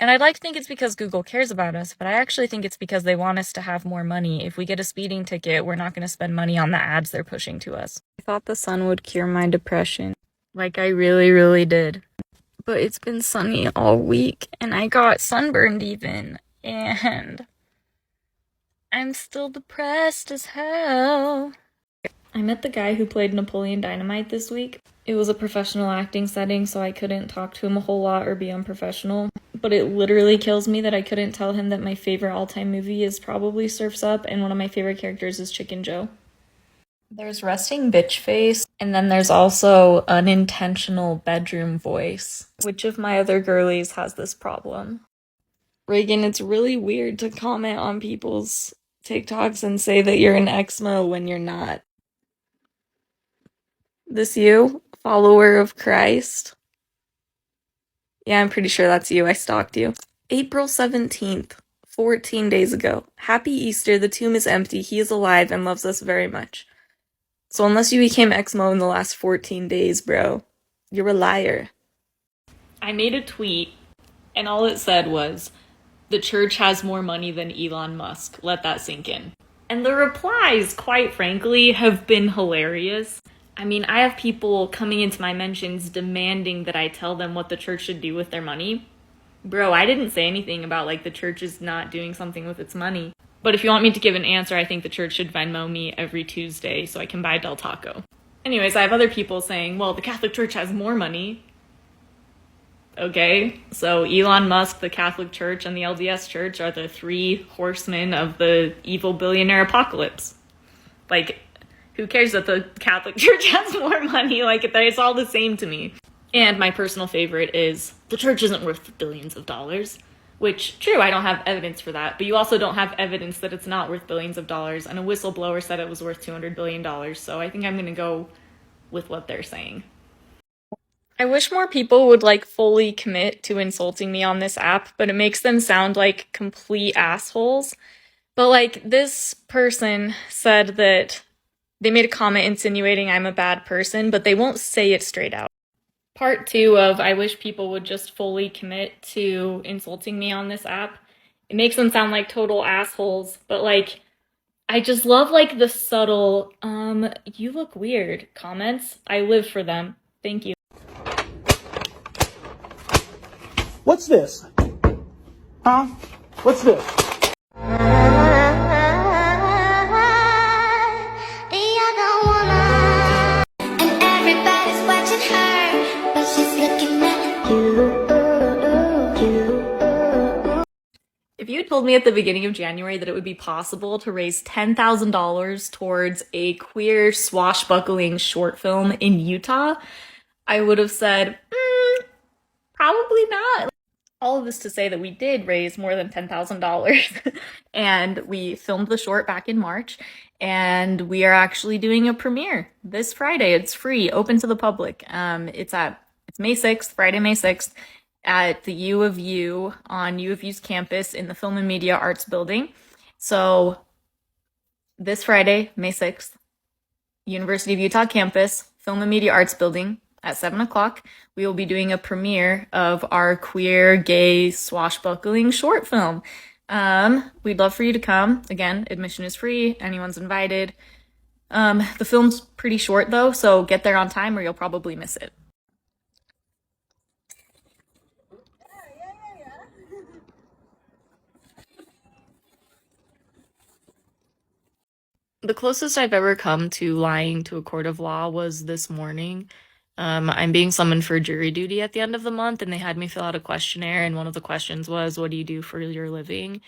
And I'd like to think it's because Google cares about us, but I actually think it's because they want us to have more money. If we get a speeding ticket, we're not going to spend money on the ads they're pushing to us. I thought the sun would cure my depression. Like I really, really did. But it's been sunny all week, and I got sunburned even. And I'm still depressed as hell. I met the guy who played Napoleon Dynamite this week. It was a professional acting setting, so I couldn't talk to him a whole lot or be unprofessional. But it literally kills me that I couldn't tell him that my favorite all-time movie is probably Surf's Up, and one of my favorite characters is Chicken Joe. There's resting bitch face, and then there's also unintentional bedroom voice. Which of my other girlies has this problem? Reagan, it's really weird to comment on people's TikToks and say that you're an exmo when you're not. This you? Follower of Christ? Yeah, I'm pretty sure that's you. I stalked you. April 17th, 14 days ago. Happy Easter, the tomb is empty, he is alive and loves us very much. So unless you became exmo in the last 14 days, bro, you're a liar. I made a tweet, and all it said was, the church has more money than Elon Musk. Let that sink in. And the replies, quite frankly, have been hilarious. I mean, I have people coming into my mentions demanding that I tell them what the church should do with their money. Bro, I didn't say anything about, like, the church is not doing something with its money. But if you want me to give an answer, I think the church should Venmo me every Tuesday so I can buy Del Taco. Anyways, I have other people saying, well, the Catholic Church has more money. Okay, so Elon Musk, the Catholic Church, and the LDS Church are the three horsemen of the evil billionaire apocalypse. Like, who cares that the Catholic Church has more money? Like, it's all the same to me. And my personal favorite is, the church isn't worth billions of dollars. Which, true, I don't have evidence for that, but you also don't have evidence that it's not worth billions of dollars, and a whistleblower said it was worth $200 billion, so I think I'm gonna go with what they're saying. I wish more people would, like, fully commit to insulting me on this app, but it makes them sound like complete assholes. But, like, this person said that they made a comment insinuating I'm a bad person, but they won't say it straight out. Part 2 of I wish people would just fully commit to insulting me on this app. It makes them sound like total assholes, but, like, I just love, like, the subtle, you look weird comments. I live for them. Thank you. What's this? Huh? What's this? If you had told me at the beginning of January that it would be possible to raise $10,000 towards a queer swashbuckling short film in Utah, I would have said, probably not. All of this to say that we did raise more than $10,000 and we filmed the short back in March, and we are actually doing a premiere this Friday. It's free, open to the public. It's May 6th, Friday, May 6th, at the U of U on U of U's campus in the Film and Media Arts Building. So this Friday, May 6th, University of Utah campus, Film and Media Arts Building at 7 o'clock. We will be doing a premiere of our queer, gay, swashbuckling short film. We'd love for you to come. Again, admission is free. Anyone's invited. The film's pretty short though, so get there on time or you'll probably miss it. The closest I've ever come to lying to a court of law was this morning. I'm being summoned for jury duty at the end of the month, and they had me fill out a questionnaire, and one of the questions was, what do you do for your living?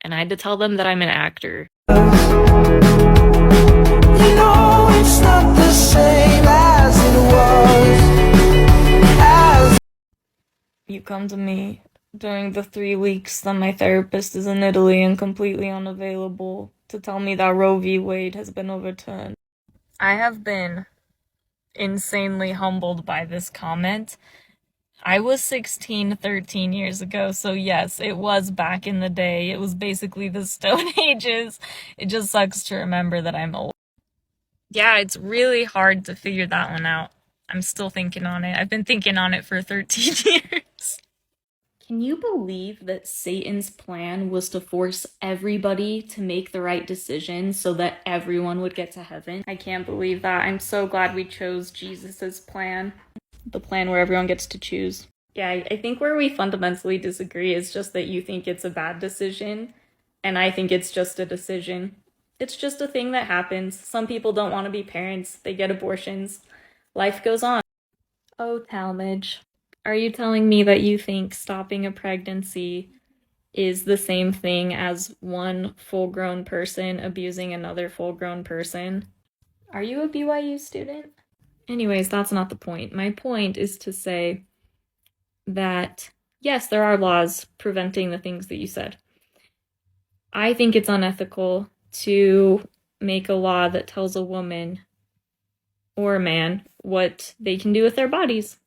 And I had to tell them that I'm an actor. You know it's not the same as it was. You come to me during the 3 weeks that my therapist is in Italy and completely unavailable to tell me that Roe v. Wade has been overturned. I have been insanely humbled by this comment. I was 16 13 years ago, so yes, it was back in the day. It was basically the Stone Ages. It just sucks to remember that I'm old. Yeah, it's really hard to figure that one out. I'm still thinking on it. I've been thinking on it for 13 years. Can you believe that Satan's plan was to force everybody to make the right decision so that everyone would get to heaven? I can't believe that. I'm so glad we chose Jesus's plan. The plan where everyone gets to choose. Yeah, I think where we fundamentally disagree is just that you think it's a bad decision, and I think it's just a decision. It's just a thing that happens. Some people don't want to be parents. They get abortions. Life goes on. Oh, Talmadge. Are you telling me that you think stopping a pregnancy is the same thing as one full-grown person abusing another full-grown person? Are you a BYU student? Anyways, that's not the point. My point is to say that, yes, there are laws preventing the things that you said. I think it's unethical to make a law that tells a woman or a man what they can do with their bodies.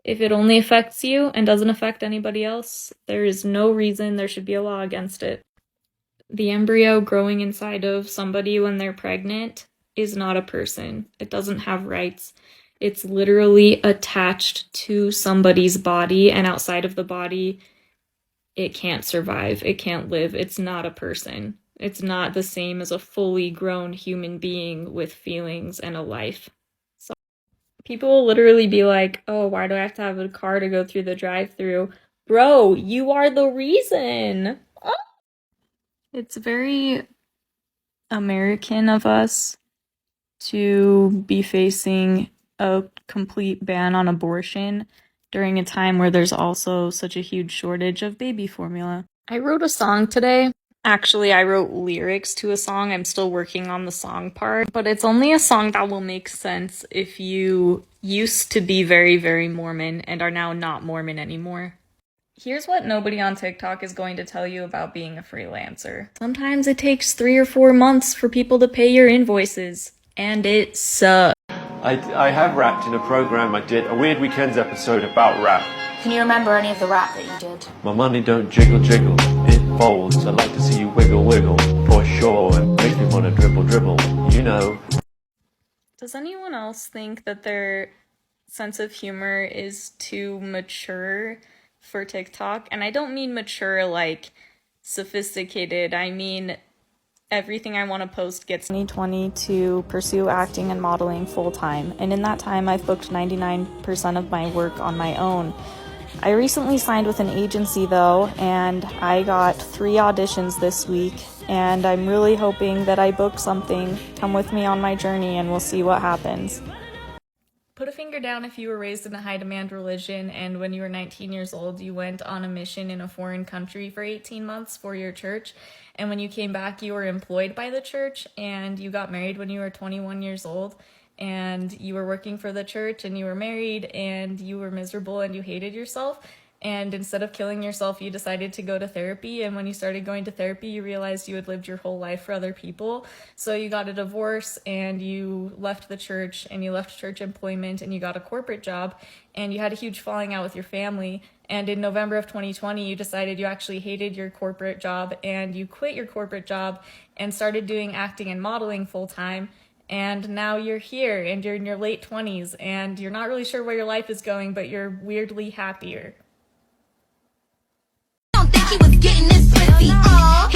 If it only affects you and doesn't affect anybody else, there is no reason there should be a law against it. The embryo growing inside of somebody when they're pregnant is not a person. It doesn't have rights. It's literally attached to somebody's body, and outside of the body, it can't survive. It can't live. It's not a person. It's not the same as a fully grown human being with feelings and a life. People will literally be like, oh, why do I have to have a car to go through the drive-thru? Bro, you are the reason. Oh. It's very American of us to be facing a complete ban on abortion during a time where there's also such a huge shortage of baby formula. I wrote a song today. Actually, I wrote lyrics to a song. I'm still working on the song part, but it's only a song that will make sense if you used to be very, very Mormon and are now not Mormon anymore. Here's what nobody on TikTok is going to tell you about being a freelancer. Sometimes it takes 3 or 4 months for people to pay your invoices, and it sucks. I have rapped in a program. I did a Weird Weekends episode about rap. Can you remember any of the rap that you did? My money don't jiggle jiggle, it folds. I like to see you wiggle wiggle, for sure. And make me wanna dribble dribble, you know. Does anyone else think that their sense of humor is too mature for TikTok? And I don't mean mature like sophisticated, I mean everything I want to post gets 2020 to pursue acting and modeling full-time, and in that time I've booked 99% of my work on my own. I recently signed with an agency though, and I got 3 auditions this week, and I'm really hoping that I book something. Come with me on my journey and we'll see what happens. Put a finger down if you were raised in a high-demand religion and when you were 19 years old you went on a mission in a foreign country for 18 months for your church, and when you came back you were employed by the church and you got married when you were 21 years old and you were working for the church and you were married and you were miserable and you hated yourself, And instead of killing yourself, you decided to go to therapy. And when you started going to therapy, you realized you had lived your whole life for other people. So you got a divorce and you left the church and you left church employment and you got a corporate job and you had a huge falling out with your family. And in November of 2020, you decided you actually hated your corporate job and you quit your corporate job and started doing acting and modeling full time. And now you're here and you're in your late 20s and you're not really sure where your life is going, but you're weirdly happier. He was getting this pussy. He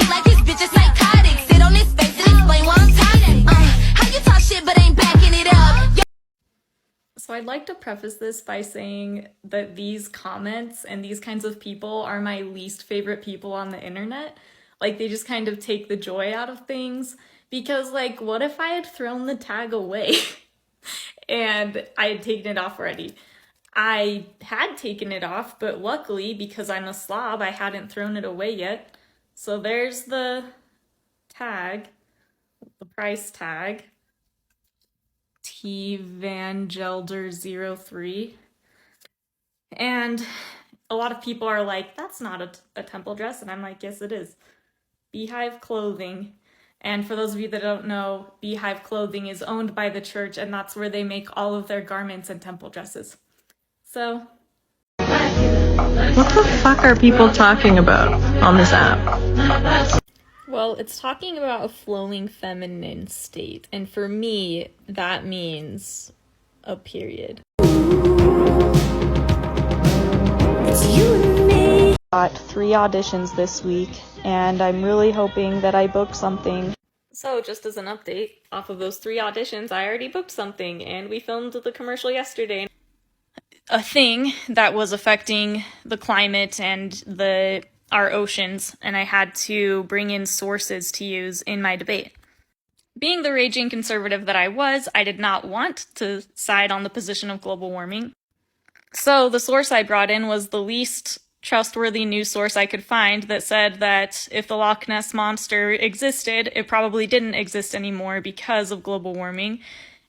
like his bitches psychotic. Sit on his face and explain why I'm toxic. How you talk shit but ain't backing it up? So I'd like to preface this by saying that these comments and these kinds of people are my least favorite people on the internet. Like, they just kind of take the joy out of things. Because, like, what if I had thrown the tag away and I had taken it off already? I had taken it off, but luckily, because I'm a slob, I hadn't thrown it away yet. So there's the tag, the price tag, T Vangelder03. And a lot of people are like, that's not a temple dress. And I'm like, yes, it is. Beehive Clothing. And for those of you that don't know, Beehive Clothing is owned by the church, and that's where they make all of their garments and temple dresses. So, what the fuck are people talking about on this app? Well, it's talking about a flowing feminine state, and for me, that means a period. It's you and me. Got 3 auditions this week, and I'm really hoping that I book something. So, just as an update, off of those 3 auditions, I already booked something, and we filmed the commercial yesterday. A thing that was affecting the climate and our oceans, and I had to bring in sources to use in my debate. Being the raging conservative that I was, I did not want to side on the position of global warming. So the source I brought in was the least trustworthy news source I could find that said that if the Loch Ness Monster existed, it probably didn't exist anymore because of global warming,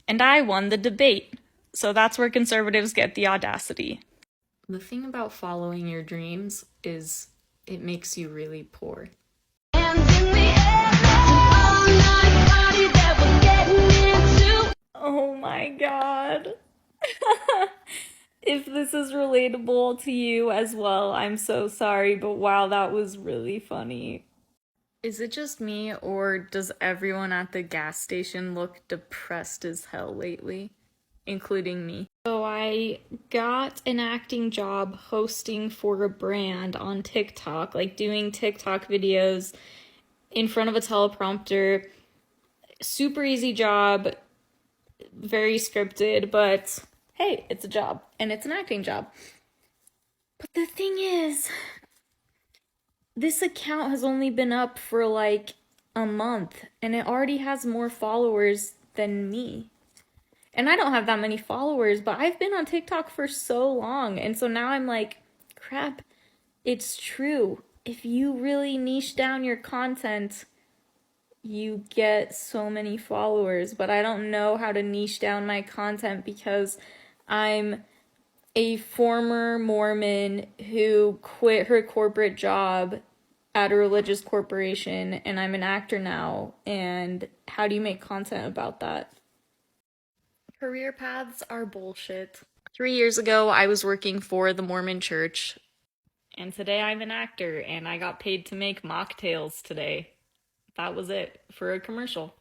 and I won the debate. So that's where conservatives get the audacity. The thing about following your dreams is it makes you really poor. Oh my god. If this is relatable to you as well, I'm so sorry, but wow, that was really funny. Is it just me, or does everyone at the gas station look depressed as hell lately? Including me. So I got an acting job hosting for a brand on TikTok, like doing TikTok videos in front of a teleprompter. Super easy job, very scripted, but hey, it's a job, and it's an acting job. But the thing is, this account has only been up for like a month, and it already has more followers than me. And I don't have that many followers, but I've been on TikTok for so long. And so now I'm like, crap, it's true. If you really niche down your content, you get so many followers. But I don't know how to niche down my content because I'm a former Mormon who quit her corporate job at a religious corporation, and I'm an actor now. And how do you make content about that? Career paths are bullshit. 3 years ago, I was working for the Mormon Church, and today I'm an actor, and I got paid to make mocktails today. That was it for a commercial.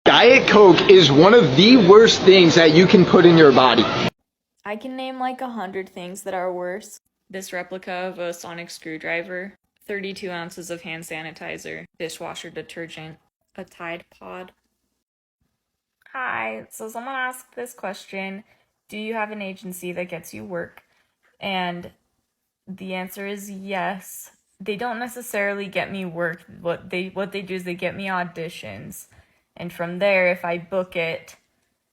Diet Coke is one of the worst things that you can put in your body. I can name like 100 things that are worse. This replica of a sonic screwdriver, 32 ounces of hand sanitizer, dishwasher detergent, a Tide Pod. Hi, so someone asked this question, do you have an agency that gets you work? And the answer is yes. They don't necessarily get me work. What they do is they get me auditions. And from there, if I book it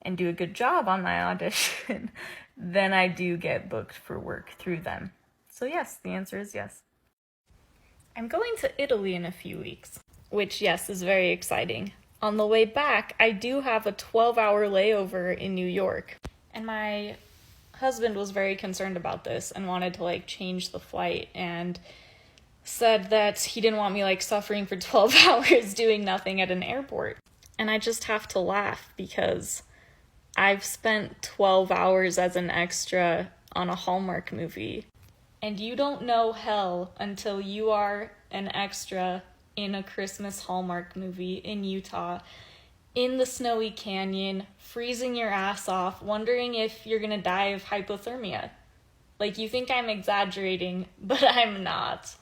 and do a good job on my audition, then I do get booked for work through them. So yes, the answer is yes. I'm going to Italy in a few weeks, which yes, is very exciting. On the way back, I do have a 12-hour layover in New York. And my husband was very concerned about this and wanted to like change the flight, and said that he didn't want me like suffering for 12 hours doing nothing at an airport. And I just have to laugh because I've spent 12 hours as an extra on a Hallmark movie. And you don't know hell until you are an extra in a Christmas Hallmark movie in Utah, in the snowy canyon, freezing your ass off, wondering if you're gonna die of hypothermia. Like, you think I'm exaggerating, but I'm not.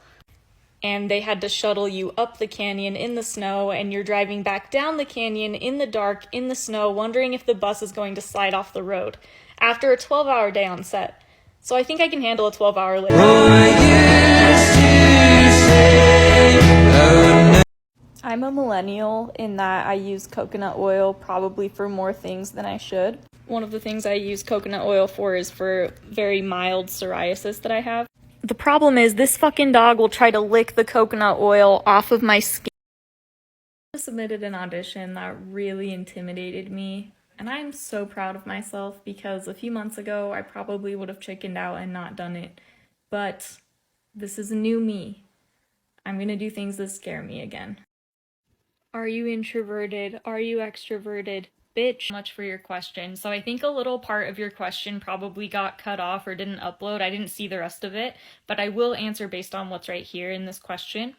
And they had to shuttle you up the canyon in the snow, and you're driving back down the canyon in the dark, in the snow, wondering if the bus is going to slide off the road after a 12-hour day on set. So I think I can handle a 12-hour lift. I'm a millennial in that I use coconut oil probably for more things than I should. One of the things I use coconut oil for is for very mild psoriasis that I have. The problem is this fucking dog will try to lick the coconut oil off of my skin. I submitted an audition that really intimidated me, and I'm so proud of myself because a few months ago I probably would have chickened out and not done it. But this is a new me. I'm gonna do things that scare me again. Are you introverted? Are you extroverted? Bitch. Much for your question. So I think a little part of your question probably got cut off or didn't upload. I didn't see the rest of it, but I will answer based on what's right here in this question.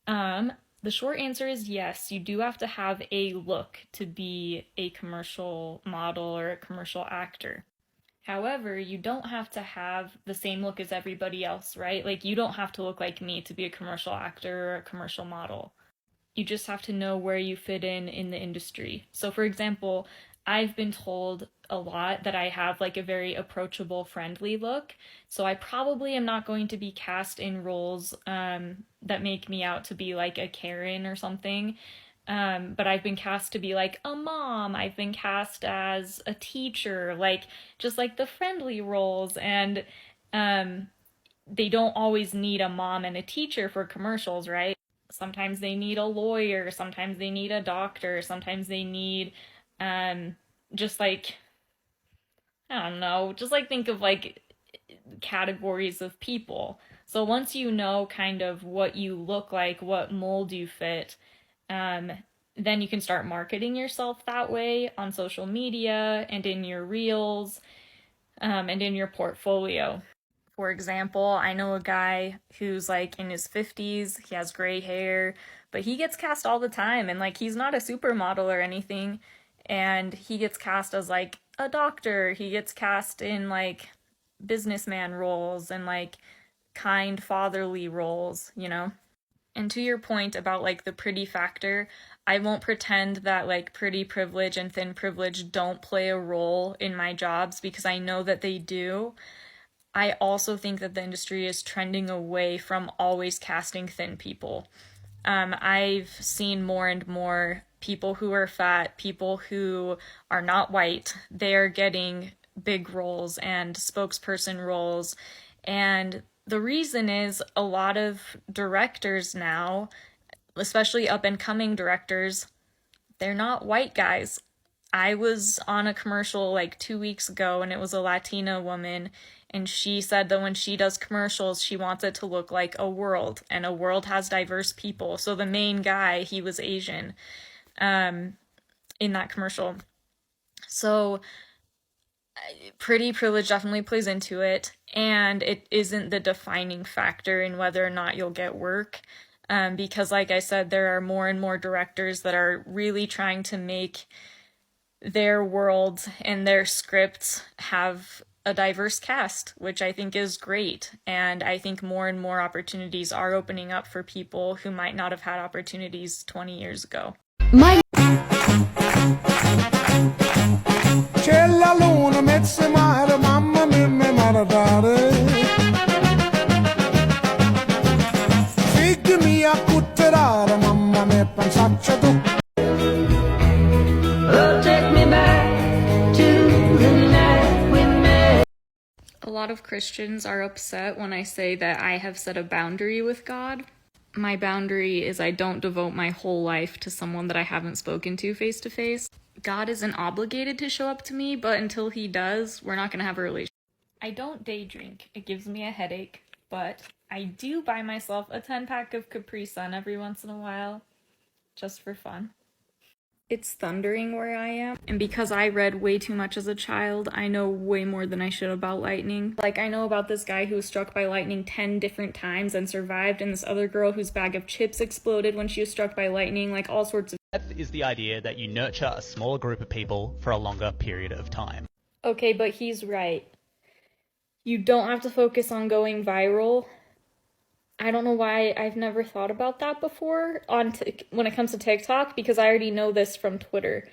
The short answer is yes, you do have to have a look to be a commercial model or a commercial actor. However, you don't have to have the same look as everybody else, right? Like, you don't have to look like me to be a commercial actor or a commercial model. You just have to know where you fit in the industry. So for example, I've been told a lot that I have like a very approachable, friendly look. So I probably am not going to be cast in roles that make me out to be like a Karen or something. But I've been cast to be like a mom. I've been cast as a teacher, like just like the friendly roles. And they don't always need a mom and a teacher for commercials, right? Sometimes they need a lawyer, sometimes they need a doctor, sometimes they need, just like, I don't know, just like think of like categories of people. So once you know kind of what you look like, what mold you fit, then you can start marketing yourself that way on social media and in your reels, and in your portfolio. For example, I know a guy who's like in his 50s, he has gray hair, but he gets cast all the time, and like he's not a supermodel or anything, and he gets cast as like a doctor, he gets cast in like businessman roles and like kind fatherly roles, you know? And to your point about like the pretty factor, I won't pretend that like pretty privilege and thin privilege don't play a role in my jobs, because I know that they do. I also think that the industry is trending away from always casting thin people. I've seen more and more people who are fat, people who are not white, they're getting big roles and spokesperson roles. And the reason is a lot of directors now, especially up-and-coming directors, they're not white guys. I was on a commercial like 2 weeks ago, and it was a Latina woman, and she said that when she does commercials, she wants it to look like a world, and a world has diverse people. So the main guy, he was Asian, in that commercial. So pretty privilege definitely plays into it, and it isn't the defining factor in whether or not you'll get work. Because like I said, there are more and more directors that are really trying to make their world and their scripts have a diverse cast, which I think is great. And I think more and more opportunities are opening up for people who might not have had opportunities 20 years ago. A lot of Christians are upset when I say that I have set a boundary with God. My boundary is I don't devote my whole life to someone that I haven't spoken to face to face. God isn't obligated to show up to me, but until he does, we're not going to have a relationship. I don't day drink. It gives me a headache, but I do buy myself a 10-pack of Capri Sun every once in a while, just for fun. It's thundering where I am, and because I read way too much as a child, I know way more than I should about lightning. Like, I know about this guy who was struck by lightning 10 different times and survived, and this other girl whose bag of chips exploded when she was struck by lightning, like all sorts of— Death is the idea that you nurture a smaller group of people for a longer period of time. Okay, but he's right. You don't have to focus on going viral. I don't know why I've never thought about that before when it comes to TikTok, because I already know this from Twitter.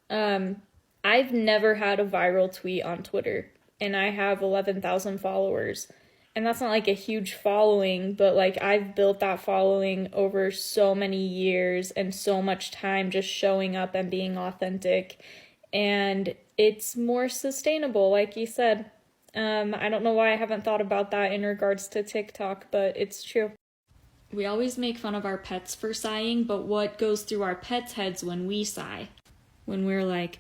I've never had a viral tweet on Twitter, and I have 11,000 followers. And that's not like a huge following, but like I've built that following over so many years and so much time just showing up and being authentic. And it's more sustainable, like you said. I don't know why I haven't thought about that in regards to TikTok, but it's true. We always make fun of our pets for sighing, but what goes through our pets' heads when we sigh? When we're like,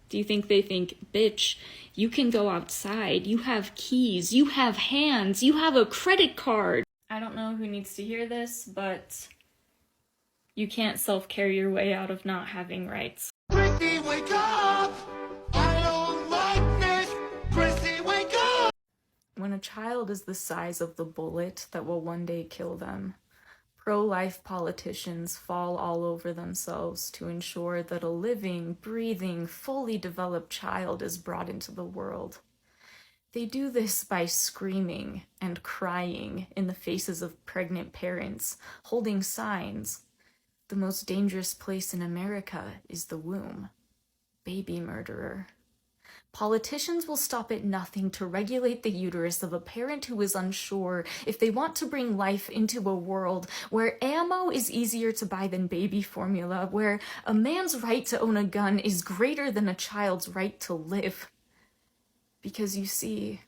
do you think they think, bitch, you can go outside, you have keys, you have hands, you have a credit card? I don't know who needs to hear this, but you can't self-care your way out of not having rights. Chrissy, wake up! I don't like this! Chrissy, wake up! When a child is the size of the bullet that will one day kill them, pro-life politicians fall all over themselves to ensure that a living, breathing, fully developed child is brought into the world. They do this by screaming and crying in the faces of pregnant parents, holding signs. The most dangerous place in America is the womb. Baby murderer. Politicians will stop at nothing to regulate the uterus of a parent who is unsure if they want to bring life into a world where ammo is easier to buy than baby formula, where a man's right to own a gun is greater than a child's right to live. Because you see,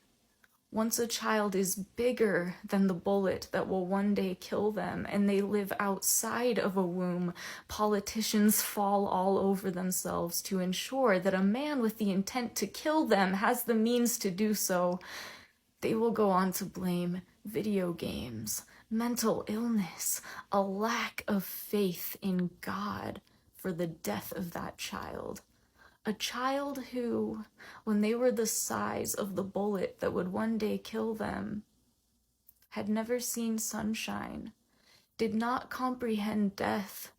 once a child is bigger than the bullet that will one day kill them and they live outside of a womb, politicians fall all over themselves to ensure that a man with the intent to kill them has the means to do so. They will go on to blame video games, mental illness, a lack of faith in God for the death of that child. A child who, when they were the size of the bullet that would one day kill them, had never seen sunshine, did not comprehend death,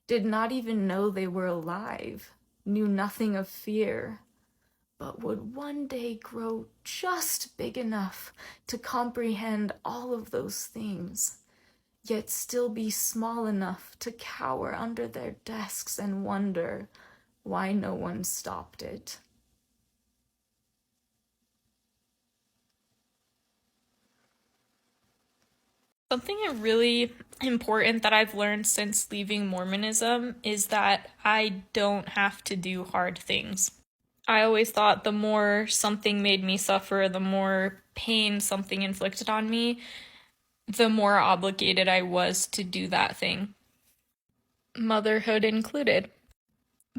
did not even know they were alive, knew nothing of fear, but would one day grow just big enough to comprehend all of those things, yet still be small enough to cower under their desks and wonder why no one stopped it. Something really important that I've learned since leaving Mormonism is that I don't have to do hard things. I always thought the more something made me suffer, the more pain something inflicted on me, the more obligated I was to do that thing. Motherhood included.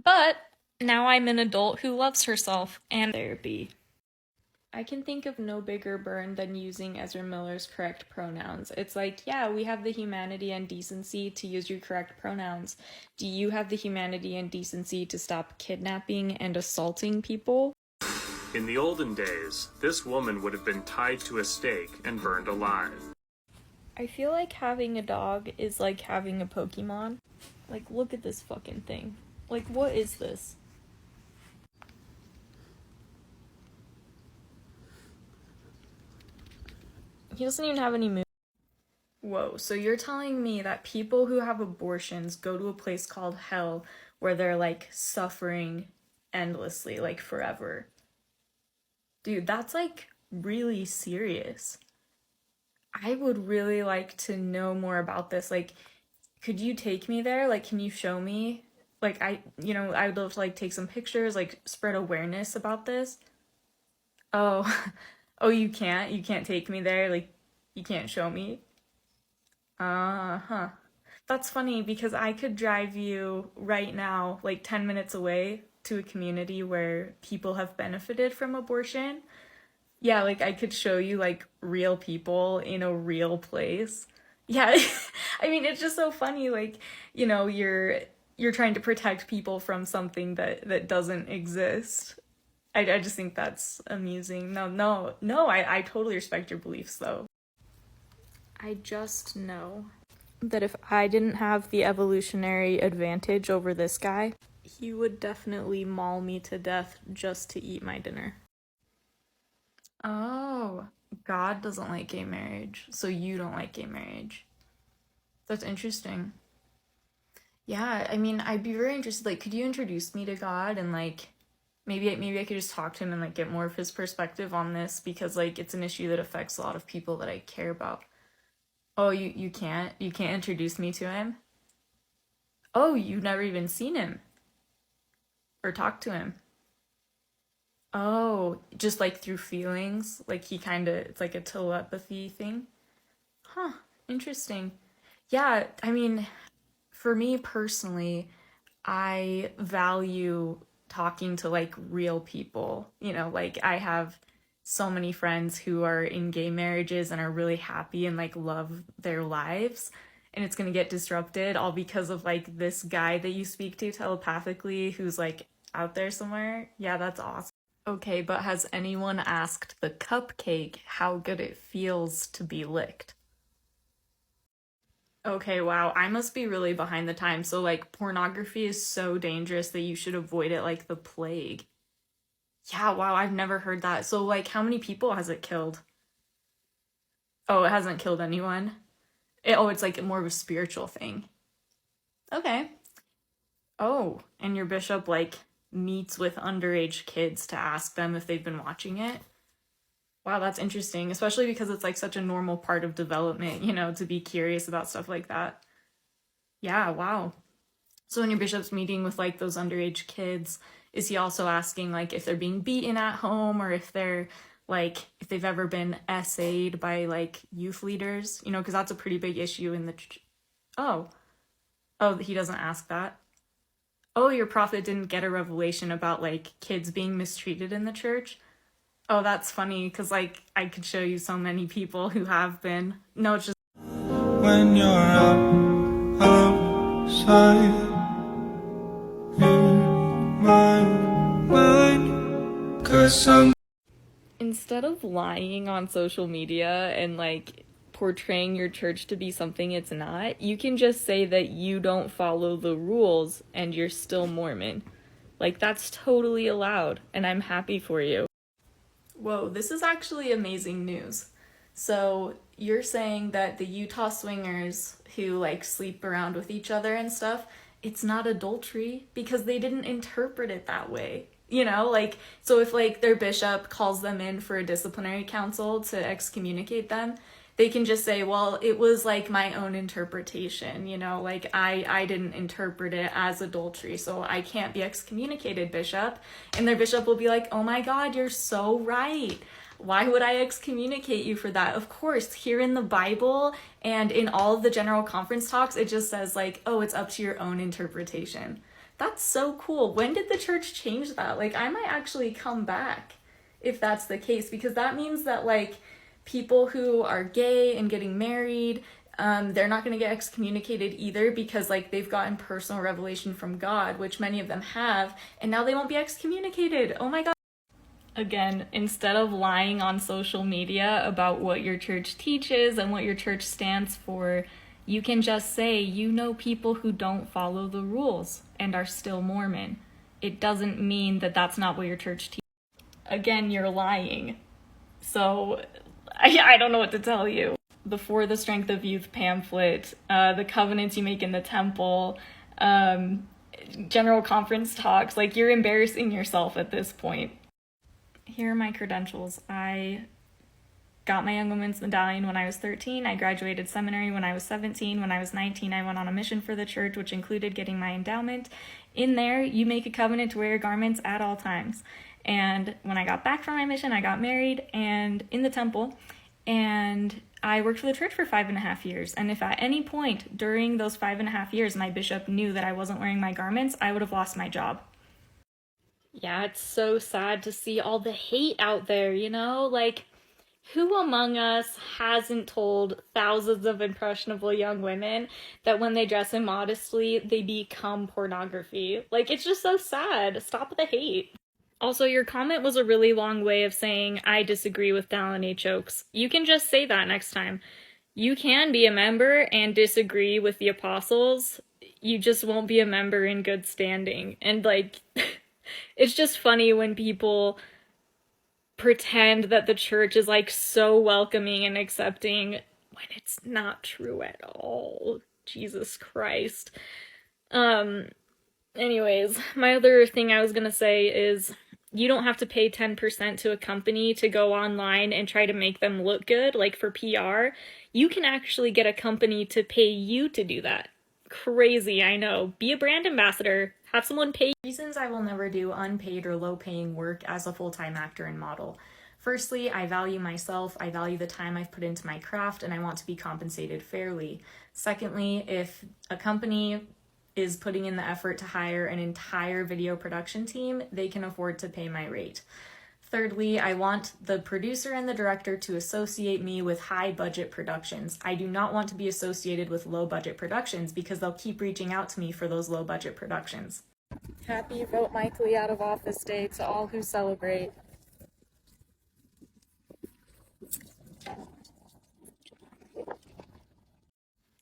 But now I'm an adult who loves herself and therapy. I can think of no bigger burn than using Ezra Miller's correct pronouns. It's like, yeah, we have the humanity and decency to use your correct pronouns. Do you have the humanity and decency to stop kidnapping and assaulting people? In the olden days, this woman would have been tied to a stake and burned alive. I feel like having a dog is like having a Pokemon. Like, look at this fucking thing. Like, what is this? He doesn't even have any moves. Whoa, so you're telling me that people who have abortions go to a place called hell where they're, like, suffering endlessly, like, forever. Dude, that's, like, really serious. I would really like to know more about this. Like, could you take me there? Like, can you show me? Like, I would love to, like, take some pictures, like, spread awareness about this. Oh, oh, you can't? You can't take me there? Like, you can't show me? Uh-huh. That's funny, because I could drive you right now, like, 10 minutes away to a community where people have benefited from abortion. Yeah, like I could show you like real people in a real place. Yeah, I mean, it's just so funny, like, you know, you're trying to protect people from something that doesn't exist. I just think that's amusing. No, I totally respect your beliefs, though. I just know that if I didn't have the evolutionary advantage over this guy, he would definitely maul me to death just to eat my dinner. Oh, God doesn't like gay marriage, so you don't like gay marriage. That's interesting. Yeah, I mean, I'd be very interested, like, could you introduce me to God and, like, maybe I could just talk to him and, like, get more of his perspective on this, because, like, it's an issue that affects a lot of people that I care about. Oh, you can't introduce me to him? Oh, you've never even seen him? Or talked to him? Oh, just, like, through feelings? Like, it's like a telepathy thing? Huh, interesting. Yeah, I mean, for me personally, I value talking to like real people. You know, like I have so many friends who are in gay marriages and are really happy and like love their lives, and it's going to get disrupted all because of like this guy that you speak to telepathically who's like out there somewhere. Yeah, that's awesome. Okay, but has anyone asked the cupcake how good it feels to be licked? Okay, wow, I must be really behind the times. So, like, pornography is so dangerous that you should avoid it like the plague. Yeah, wow, I've never heard that. So, like, how many people has it killed? Oh, it hasn't killed anyone? It's like more of a spiritual thing. Okay. Oh, and your bishop, like, meets with underage kids to ask them if they've been watching it? Wow, that's interesting, especially because it's like such a normal part of development, you know, to be curious about stuff like that. Yeah, wow. So when your bishop's meeting with like those underage kids, is he also asking like if they're being beaten at home or if they're like, if they've ever been essayed by like youth leaders, you know, because that's a pretty big issue in the Oh, he doesn't ask that. Oh, your prophet didn't get a revelation about like kids being mistreated in the church? Oh, that's funny, because, like, I could show you so many people who have been. No, it's just... When you're outside in my mind, 'cause Instead of lying on social media and, like, portraying your church to be something it's not, you can just say that you don't follow the rules and you're still Mormon. Like, that's totally allowed, and I'm happy for you. Whoa, this is actually amazing news. So you're saying that the Utah swingers who like sleep around with each other and stuff, it's not adultery because they didn't interpret it that way. You know, like, so if like their bishop calls them in for a disciplinary council to excommunicate them, they can just say, well, it was like my own interpretation, you know, like I didn't interpret it as adultery, so I can't be excommunicated, bishop. And their bishop will be like, oh my God, you're so right. Why would I excommunicate you for that? Of course, here in the Bible and in all of the general conference talks, it just says like, oh, it's up to your own interpretation. That's so cool. When did the church change that? Like, I might actually come back if that's the case, because that means that like, people who are gay and getting married, they're not going to get excommunicated either because like they've gotten personal revelation from God, which many of them have, and now they won't be excommunicated. Oh my God. Again, instead of lying on social media about what your church teaches and what your church stands for, you can just say you know people who don't follow the rules and are still Mormon. It doesn't mean that that's not what your church teaches. Again, you're lying. So I don't know what to tell you. The For the Strength of Youth pamphlet, the covenants you make in the temple, general conference talks, like you're embarrassing yourself at this point. Here are my credentials. I got my Young Women's Medallion when I was 13. I graduated seminary when I was 17. When I was 19, I went on a mission for the church, which included getting my endowment. In there, you make a covenant to wear your garments at all times. And when I got back from my mission, I got married and in the temple, and I worked for the church for 5.5 years. And if at any point during those 5.5 years my bishop knew that I wasn't wearing my garments, I would have lost my job. Yeah, it's so sad to see all the hate out there, you know? Like, who among us hasn't told thousands of impressionable young women that when they dress immodestly, they become pornography? Like, it's just so sad. Stop the hate. Also, your comment was a really long way of saying, I disagree with Dallin H. Oaks. You can just say that next time. You can be a member and disagree with the apostles. You just won't be a member in good standing. And, like, it's just funny when people pretend that the church is, like, so welcoming and accepting when it's not true at all. Jesus Christ. Anyways, my other thing I was gonna say is you don't have to pay 10% to a company to go online and try to make them look good, like for PR. You can actually get a company to pay you to do that. Crazy, I know. Be a brand ambassador. Have someone pay. Reasons I will never do unpaid or low-paying work as a full-time actor and model. Firstly, I value myself, I value the time I've put into my craft, and I want to be compensated fairly. Secondly, if a company is putting in the effort to hire an entire video production team, they can afford to pay my rate. Thirdly, I want the producer and the director to associate me with high-budget productions. I do not want to be associated with low-budget productions because they'll keep reaching out to me for those low-budget productions. Happy Vote Mike Lee Out of Office Day to all who celebrate.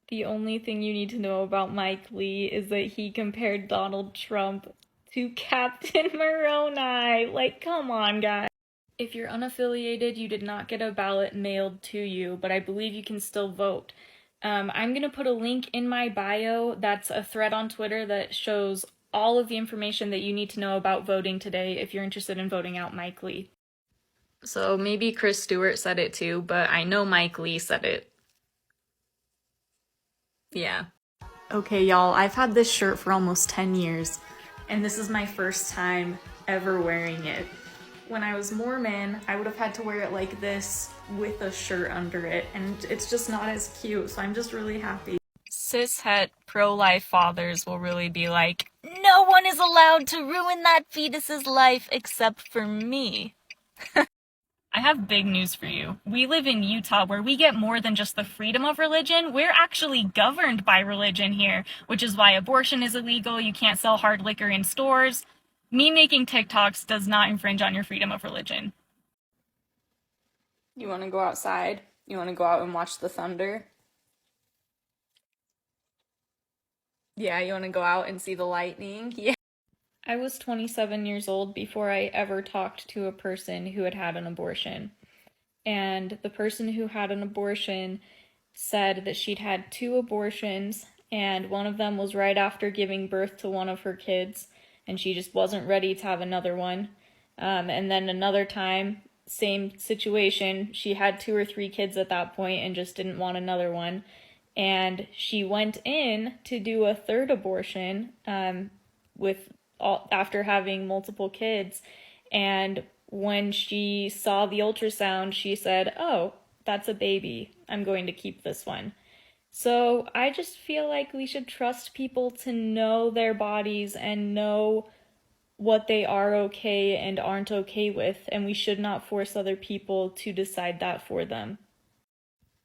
The only thing you need to know about Mike Lee is that he compared Donald Trump to Captain Moroni. Like, come on, guys. If you're unaffiliated, you did not get a ballot mailed to you, but I believe you can still vote. I'm going to put a link in my bio. That's a thread on Twitter that shows all of the information that you need to know about voting today if you're interested in voting out Mike Lee. So maybe Chris Stewart said it too, but I know Mike Lee said it. Yeah. Okay, y'all, I've had this shirt for almost 10 years, and this is my first time ever wearing it. When I was Mormon, I would have had to wear it like this with a shirt under it, and it's just not as cute, so I'm just really happy. Cishet pro-life fathers will really be like, no one is allowed to ruin that fetus's life except for me. I have big news for you. We live in Utah where we get more than just the freedom of religion. We're actually governed by religion here, which is why abortion is illegal. You can't sell hard liquor in stores. Me making TikToks does not infringe on your freedom of religion. You want to go outside? You want to go out and watch the thunder? Yeah, you want to go out and see the lightning? Yeah. I was 27 years old before I ever talked to a person who had had an abortion. And the person who had an abortion said that she'd had 2 abortions, and one of them was right after giving birth to one of her kids, and she just wasn't ready to have another one. And then another time, same situation, she had 2 or 3 kids at that point and just didn't want another one. And she went in to do a 3rd abortion after having multiple kids, and when she saw the ultrasound, she said, oh, that's a baby. I'm going to keep this one. So I just feel like we should trust people to know their bodies and know what they are okay and aren't okay with, and we should not force other people to decide that for them.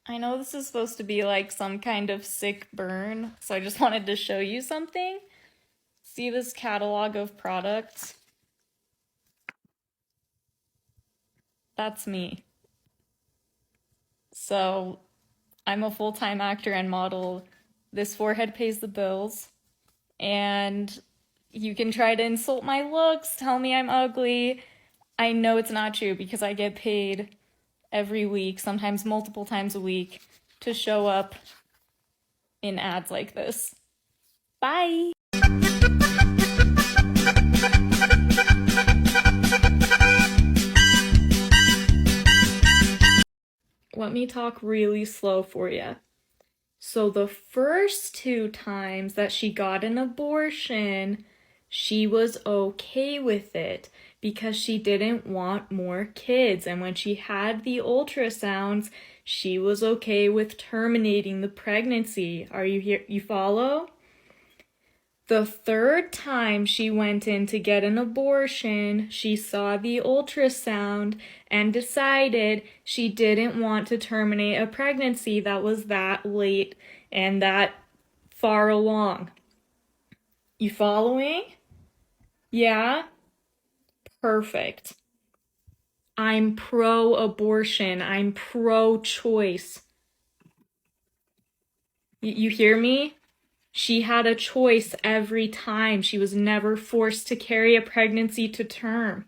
I know this is supposed to be like some kind of sick burn, so I just wanted to show you something. See this catalog of products? That's me. So, I'm a full-time actor and model. This forehead pays the bills. And you can try to insult my looks, tell me I'm ugly. I know it's not true because I get paid every week, sometimes multiple times a week, to show up in ads like this. Bye! Let me talk really slow for you. So the first 2 times that she got an abortion, she was okay with it because she didn't want more kids. And when she had the ultrasounds, she was okay with terminating the pregnancy. Are you here? You follow? The third time she went in to get an abortion, she saw the ultrasound and decided she didn't want to terminate a pregnancy that was that late and that far along. You following? Yeah? Perfect. I'm pro-abortion. I'm pro-choice. You hear me? She had a choice every time. She was never forced to carry a pregnancy to term.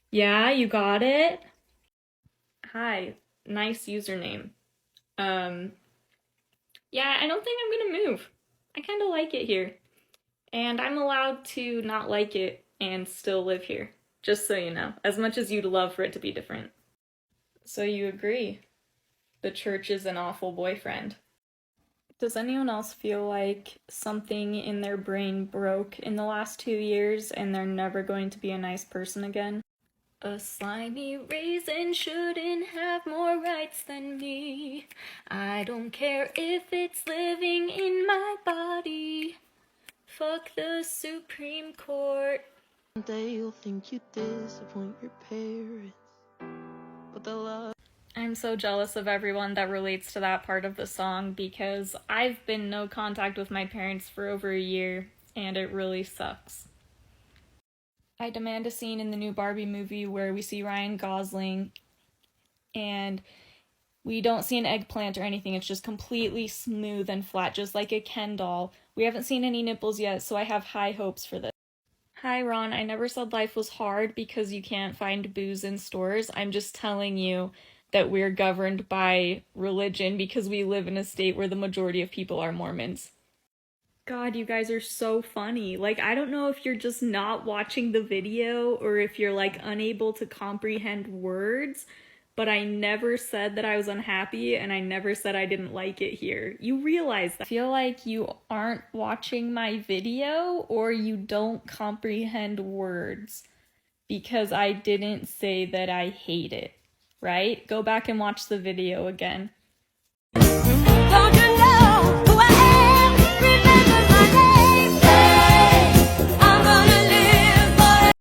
Yeah, you got it? Hi, nice username. Yeah, I don't think I'm gonna move. I kind of like it here. And I'm allowed to not like it and still live here. Just so you know, as much as you'd love for it to be different. So you agree? The church is an awful boyfriend. Does anyone else feel like something in their brain broke in the last 2 years and they're never going to be a nice person again? A slimy raisin shouldn't have more rights than me. I don't care if it's living in my body. Fuck the Supreme Court. One day you'll think you disappoint your parents, but they'll love. I'm so jealous of everyone that relates to that part of the song because I've been no contact with my parents for over a year and it really sucks. I demand a scene in the new Barbie movie where we see Ryan Gosling and we don't see an eggplant or anything. It's just completely smooth and flat, just like a Ken doll. We haven't seen any nipples yet, so I have high hopes for this. Hi, Ron. I never said life was hard because you can't find booze in stores. I'm just telling you that we're governed by religion because we live in a state where the majority of people are Mormons. God, you guys are so funny. Like, I don't know if you're just not watching the video or if you're, like, unable to comprehend words, but I never said that I was unhappy and I never said I didn't like it here. You realize that. I feel like you aren't watching my video or you don't comprehend words because I didn't say that I hate it. Right? Go back and watch the video again. Don't you know who I am? Remember my name. Say, I'm gonna live for.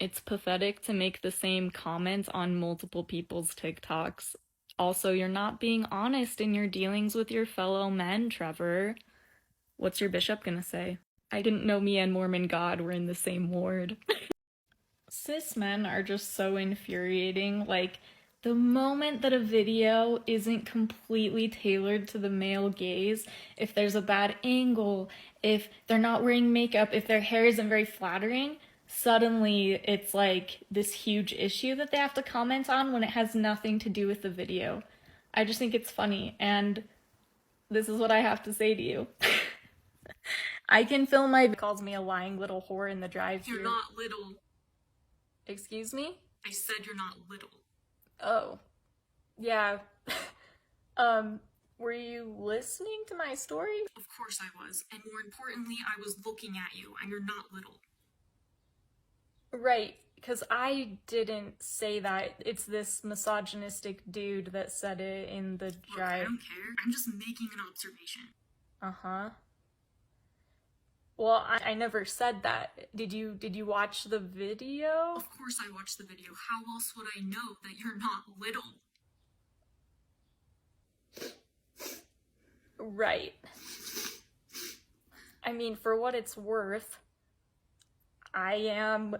It's pathetic to make the same comment on multiple people's TikToks. Also, you're not being honest in your dealings with your fellow men, Trevor. What's your bishop gonna say? I didn't know me and Mormon God were in the same ward. Cis men are just so infuriating. Like, the moment that a video isn't completely tailored to the male gaze, if there's a bad angle, if they're not wearing makeup, if their hair isn't very flattering, suddenly it's like this huge issue that they have to comment on when it has nothing to do with the video. I just think it's funny, and this is what I have to say to you. I can film my calls me a lying little whore in the drive-thru. You're not little. Excuse me? I said you're not little. Oh. Yeah. Were you listening to my story? Of course I was. And more importantly, I was looking at you, and you're not little. Right, because I didn't say that. It's this misogynistic dude that said it in the drive. Look, I don't care. I'm just making an observation. Uh-huh. Well, I never said that. Did you watch the video? Of course I watched the video. How else would I know that you're not little? Right. I mean, for what it's worth, I am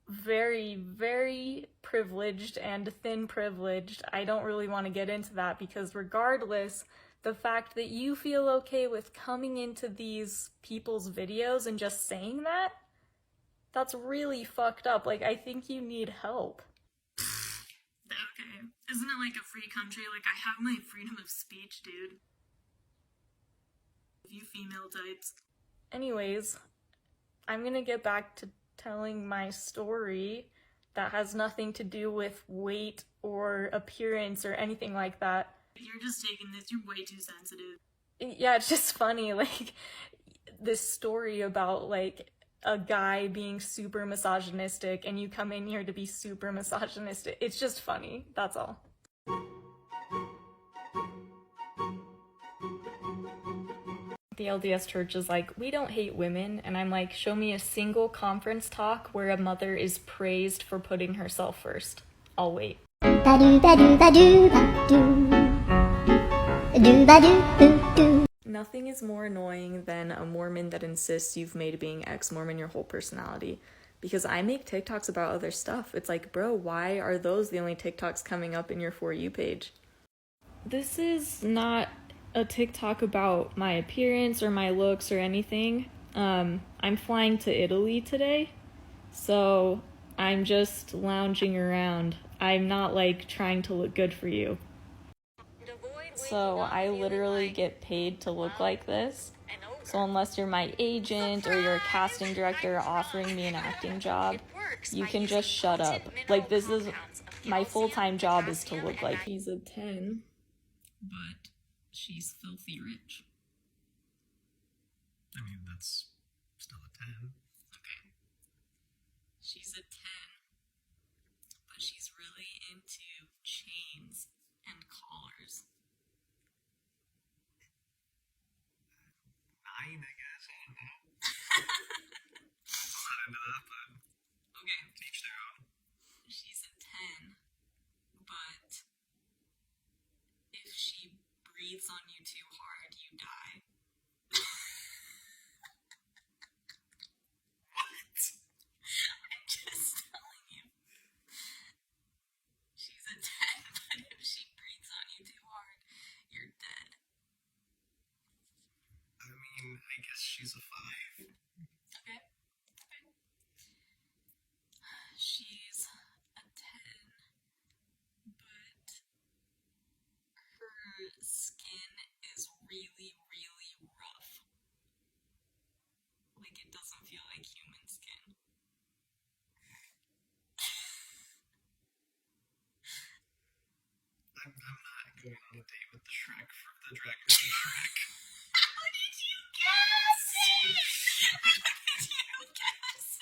very, very privileged and thin privileged. I don't really want to get into that because regardless, the fact that you feel okay with coming into these people's videos and just saying that, that's really fucked up. Like, I think you need help. Okay. Isn't it like a free country? Like, I have my freedom of speech, dude. You female types. Anyways, I'm gonna get back to telling my story that has nothing to do with weight or appearance or anything like that. You're just taking this, you're way too sensitive. Yeah, it's just funny, like, this story about, like, a guy being super misogynistic and you come in here to be super misogynistic. It's just funny, that's all. The LDS Church is like, we don't hate women. And I'm like, show me a single conference talk where a mother is praised for putting herself first. I'll wait. Nothing is more annoying than a Mormon that insists you've made being ex-Mormon your whole personality. Because I make TikToks about other stuff. It's like, bro, why are those the only TikToks coming up in your For You page? This is not a TikTok about my appearance or my looks or anything. I'm flying to Italy today, so I'm just lounging around. I'm not like trying to look good for you. So I literally get paid to look like this. So unless you're my agent or you're a casting director offering me an acting job, you can just shut up. Like, this is my full-time job is to look like. He's a 10, but she's filthy rich. I mean, that's still a 10. Okay. She's a 10, but she's really into chains and collars. 9, I guess. I don't know. I'm not into that, but okay, each their own. She's a 10, but if she breathes on you too hard, you die. What? I'm just telling you. She's a 10, but if she breathes on you too hard, you're dead. I mean, I guess she's a 5. Okay. She's a 10, but her skin is really, really rough. Like, it doesn't feel like human skin. I'm not going on a date with the Shrek for the drag race Shrek. How did you guess it? How did you guess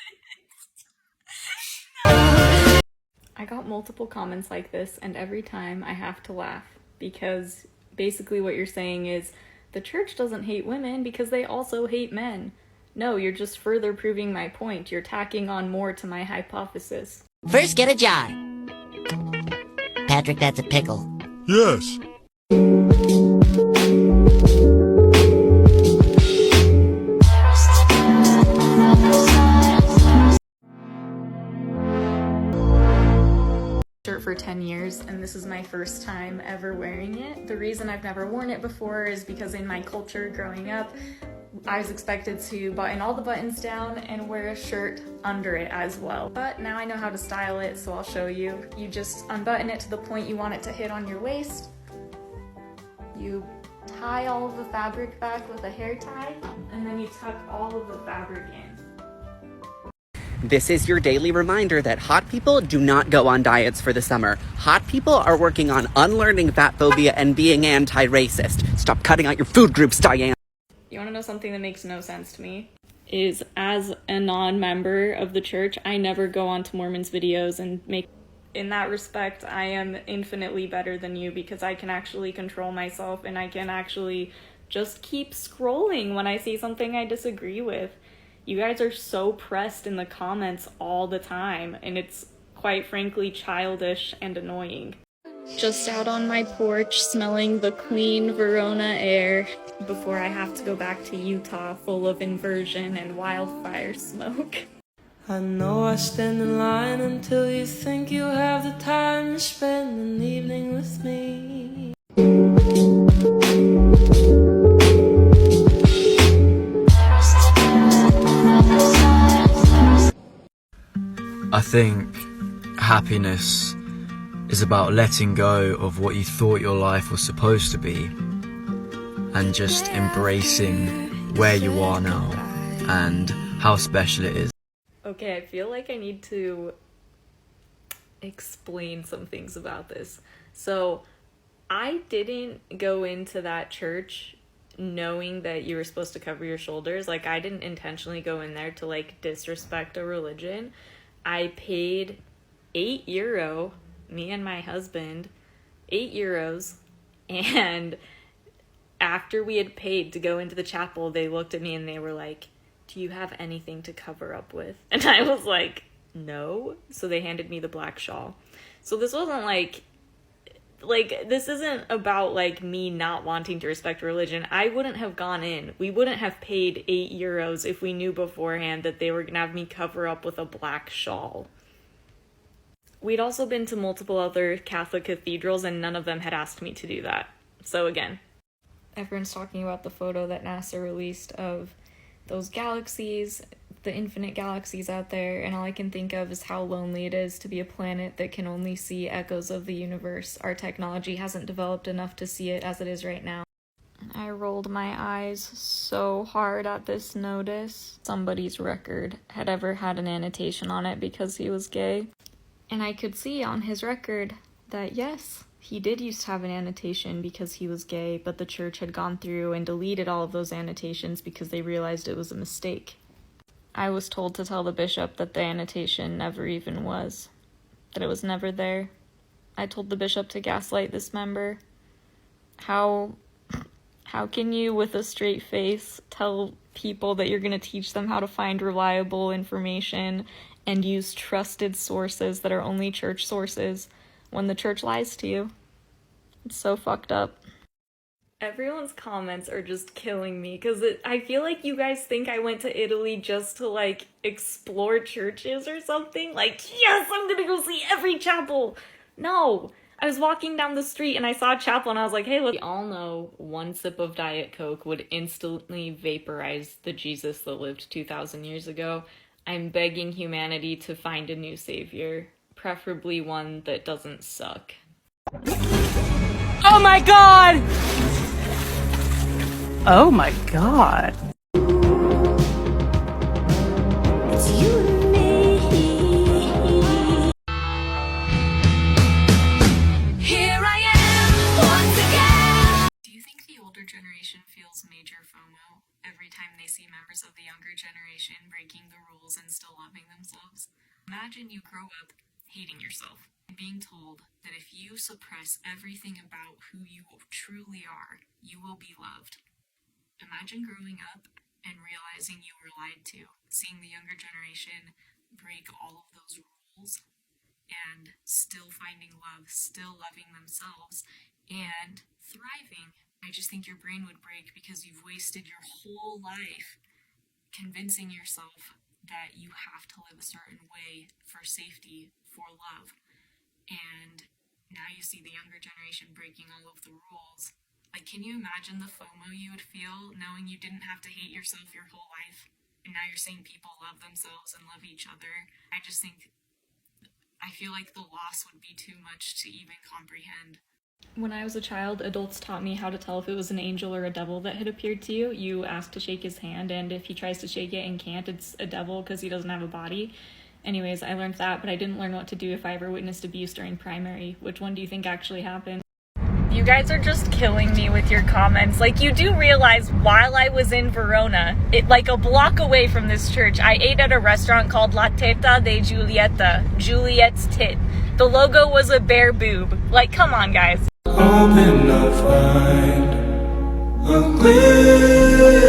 it? I got multiple comments like this, and every time I have to laugh, because basically what you're saying is the church doesn't hate women because they also hate men. No, you're just further proving my point. You're tacking on more to my hypothesis. First, get a jar. Patrick, that's a pickle. Yes. Shirt for 10 years, and this is my first time ever wearing it. The reason I've never worn it before is because in my culture growing up, I was expected to button all the buttons down and wear a shirt under it as well. But now I know how to style it, so I'll show you. You just unbutton it to the point you want it to hit on your waist. You tie all of the fabric back with a hair tie, and then you tuck all of the fabric in. This is your daily reminder that hot people do not go on diets for the summer. Hot people are working on unlearning fat phobia and being anti-racist. Stop cutting out your food groups, Diane. You want to know something that makes no sense to me? Is as a non-member of the church, I never go onto Mormons' videos and make... In that respect, I am infinitely better than you because I can actually control myself and I can actually just keep scrolling when I see something I disagree with. You guys are so pressed in the comments all the time, and it's quite frankly childish and annoying. Just out on my porch, smelling the clean Verona air before I have to go back to Utah full of inversion and wildfire smoke. I know I stand in line until you think you have the time to spend an evening with me. I think happiness is about letting go of what you thought your life was supposed to be and just embracing where you are now and how special it is. Okay, I feel like I need to explain some things about this. So, I didn't go into that church knowing that you were supposed to cover your shoulders. Like, I didn't intentionally go in there to, like, disrespect a religion. I paid €8, me and my husband, €8, and after we had paid to go into the chapel, they looked at me and they were like, do you have anything to cover up with? And I was like, no. So they handed me the black shawl. So this wasn't like this isn't about like me not wanting to respect religion. I wouldn't have gone in. We wouldn't have paid €8 if we knew beforehand that they were gonna have me cover up with a black shawl. We'd also been to multiple other Catholic cathedrals and none of them had asked me to do that. So again, everyone's talking about the photo that NASA released of those galaxies, the infinite galaxies out there, and all I can think of is how lonely it is to be a planet that can only see echoes of the universe. Our technology hasn't developed enough to see it as it is right now. I rolled my eyes so hard at this notice. Somebody's record had ever had an annotation on it because he was gay. And I could see on his record that yes, he did used to have an annotation because he was gay, but the church had gone through and deleted all of those annotations because they realized it was a mistake. I was told to tell the bishop that the annotation never even was, that it was never there. I told the bishop to gaslight this member. How can you, with a straight face, tell people that you're going to teach them how to find reliable information and use trusted sources that are only church sources when the church lies to you? It's so fucked up. Everyone's comments are just killing me because I feel like you guys think I went to Italy just to like explore churches or something. Like, yes, I'm gonna go see every chapel. No, I was walking down the street and I saw a chapel and I was like, hey, look. We all know one sip of Diet Coke would instantly vaporize the Jesus that lived 2,000 years ago. I'm begging humanity to find a new savior, preferably one that doesn't suck. Oh my god! Oh my god. It's you and me. Here I am once again. Do you think the older generation feels major FOMO every time they see members of the younger generation breaking the rules and still loving themselves? Imagine you grow up hating yourself and being told that if you suppress everything about who you truly are, you will be loved. Imagine growing up and realizing you were lied to, seeing the younger generation break all of those rules and still finding love, still loving themselves, and thriving. I just think your brain would break because you've wasted your whole life convincing yourself that you have to live a certain way for safety, for love. And now you see the younger generation breaking all of the rules. Like, can you imagine the FOMO you would feel knowing you didn't have to hate yourself your whole life? And now you're saying people love themselves and love each other. I feel like the loss would be too much to even comprehend. When I was a child, adults taught me how to tell if it was an angel or a devil that had appeared to you. You ask to shake his hand, and if he tries to shake it and can't, it's a devil because he doesn't have a body. Anyways, I learned that, but I didn't learn what to do if I ever witnessed abuse during primary. Which one do you think actually happened? You guys are just killing me with your comments. Like, you do realize while I was in Verona, like a block away from this church, I ate at a restaurant called La Teta de Giulietta, Juliet's tit. The logo was a bare boob. Like, come on, guys. Hoping to find a glimpse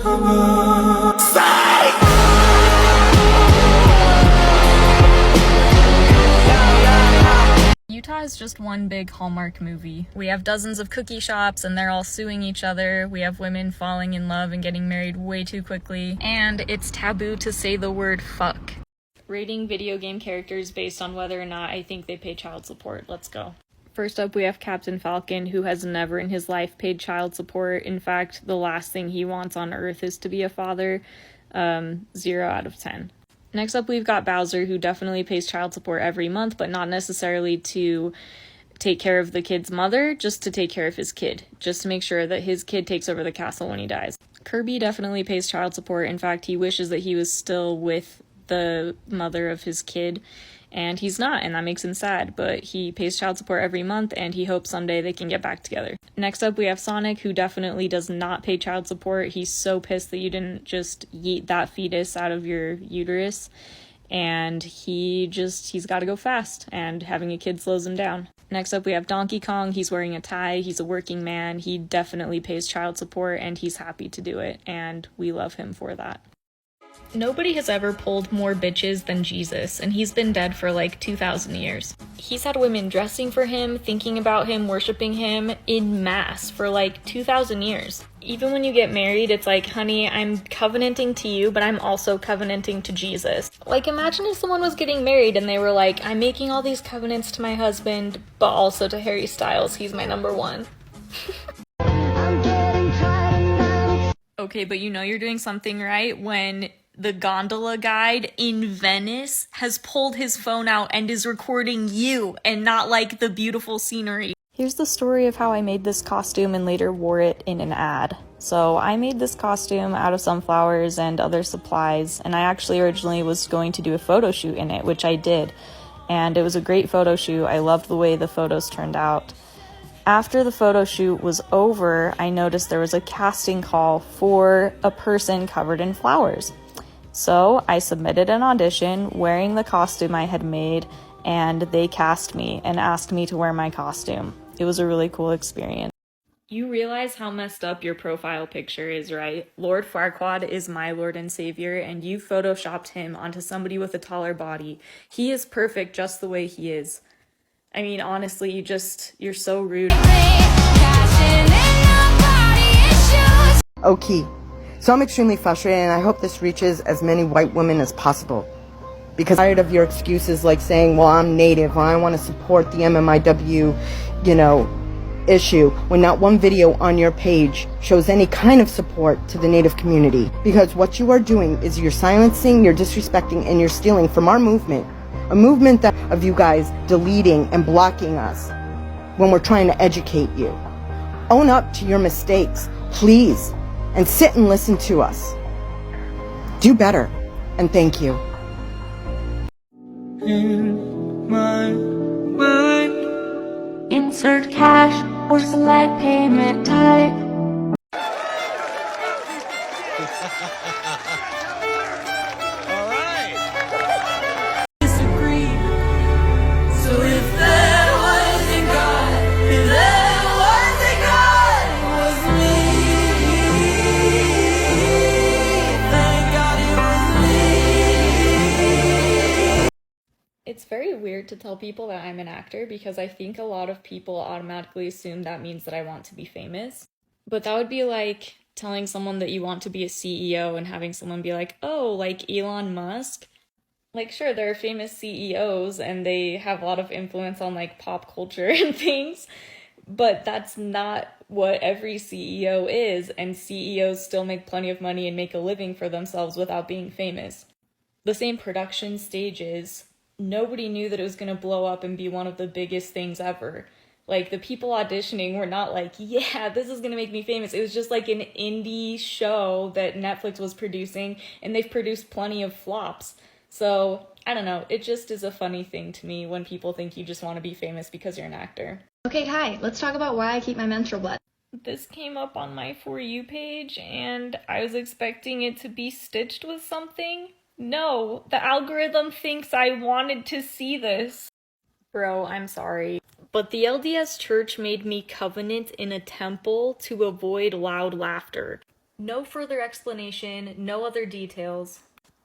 of a sight. Utah is just one big Hallmark movie. We have dozens of cookie shops and they're all suing each other. We have women falling in love and getting married way too quickly. And it's taboo to say the word fuck. Rating video game characters based on whether or not I think they pay child support. Let's go. First up, we have Captain Falcon, who has never in his life paid child support. In fact, the last thing he wants on Earth is to be a father. 0 out of 10. Next up, we've got Bowser, who definitely pays child support every month, but not necessarily to take care of the kid's mother, just to take care of his kid, just to make sure that his kid takes over the castle when he dies. Kirby definitely pays child support. In fact, he wishes that he was still with the mother of his kid, and he's not, and that makes him sad, but he pays child support every month, and he hopes someday they can get back together. Next up, we have Sonic, who definitely does not pay child support. He's so pissed that you didn't just yeet that fetus out of your uterus, and he's got to go fast, and having a kid slows him down. Next up, we have Donkey Kong. He's wearing a tie. He's a working man. He definitely pays child support, and he's happy to do it, and we love him for that. Nobody has ever pulled more bitches than Jesus, and he's been dead for like 2,000 years. He's had women dressing for him, thinking about him, worshiping him in mass for like 2,000 years. Even when you get married, it's like, honey, I'm covenanting to you, but I'm also covenanting to Jesus. Like, imagine if someone was getting married and they were like, I'm making all these covenants to my husband, but also to Harry Styles. He's my number one. Okay, but you know you're doing something right when the gondola guide in Venice has pulled his phone out and is recording you and not like the beautiful scenery. Here's the story of how I made this costume and later wore it in an ad. So I made this costume out of sunflowers and other supplies, and I actually originally was going to do a photo shoot in it, which I did. And it was a great photo shoot. I loved the way the photos turned out. After the photo shoot was over, I noticed there was a casting call for a person covered in flowers. So I submitted an audition wearing the costume I had made, and they cast me and asked me to wear my costume. It was a really cool experience. You realize how messed up your profile picture is, right? Lord Farquaad is my Lord and Savior, and you photoshopped him onto somebody with a taller body. He is perfect just the way he is. I mean, honestly, you're so rude. Okay, so I'm extremely frustrated, and I hope this reaches as many white women as possible. Because I'm tired of your excuses like saying, well, I'm Native, or I want to support the MMIW, issue, when not one video on your page shows any kind of support to the Native community. Because what you are doing is you're silencing, you're disrespecting, and you're stealing from our movement. A movement of you guys deleting and blocking us when we're trying to educate you. Own up to your mistakes, please, and sit and listen to us. Do better, and thank you. In my mind, insert cash or select payment type. It's very weird to tell people that I'm an actor because I think a lot of people automatically assume that means that I want to be famous. But that would be like telling someone that you want to be a CEO and having someone be like, oh, like Elon Musk? Like, sure, there are famous CEOs and they have a lot of influence on like pop culture and things, but that's not what every CEO is, and CEOs still make plenty of money and make a living for themselves without being famous. The same production stages, nobody knew that it was going to blow up and be one of the biggest things ever. Like, the people auditioning were not like, yeah, this is going to make me famous. It was just like an indie show that Netflix was producing, and they've produced plenty of flops. So, I don't know, it just is a funny thing to me when people think you just want to be famous because you're an actor. Okay, hi, let's talk about why I keep my menstrual blood. This came up on my For You page, and I was expecting it to be stitched with something. No, the algorithm thinks I wanted to see this. Bro, I'm sorry. But the LDS Church made me covenant in a temple to avoid loud laughter. No further explanation, no other details.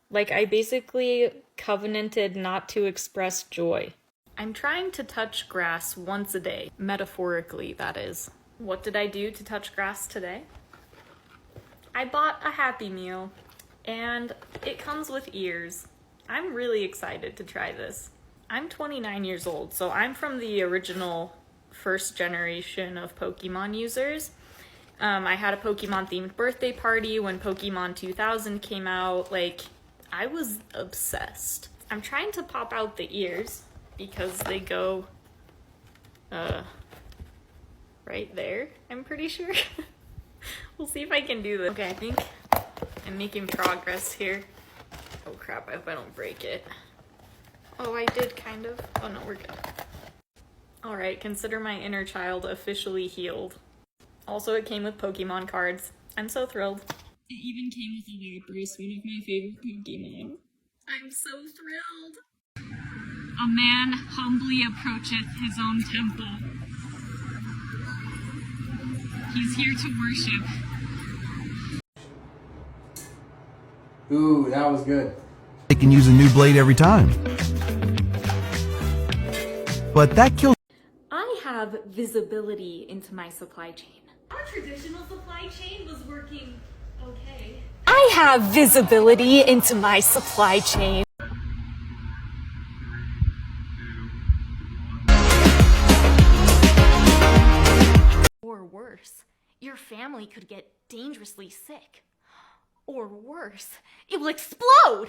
Like, I basically covenanted not to express joy. I'm trying to touch grass once a day. Metaphorically, that is. What did I do to touch grass today? I bought a Happy Meal. And it comes with ears. I'm really excited to try this. I'm 29 years old, so I'm from the original first generation of Pokemon users. I had a Pokemon-themed birthday party when Pokemon 2000 came out. Like, I was obsessed. I'm trying to pop out the ears because they go, right there, I'm pretty sure. We'll see if I can do this. Okay, I think I'm making progress here. Oh crap, I hope I don't break it. Oh, I did kind of. Oh no, we're good. Alright, consider my inner child officially healed. Also, it came with Pokemon cards. I'm so thrilled. It even came with a Lapras, one of my favorite Pokemon. I'm so thrilled. A man humbly approacheth his own temple. He's here to worship. Ooh, that was good. They can use a new blade every time. But that kills. I have visibility into my supply chain. Our traditional supply chain was working okay. I have visibility into my supply chain. Or worse, your family could get dangerously sick. Or worse, it will explode!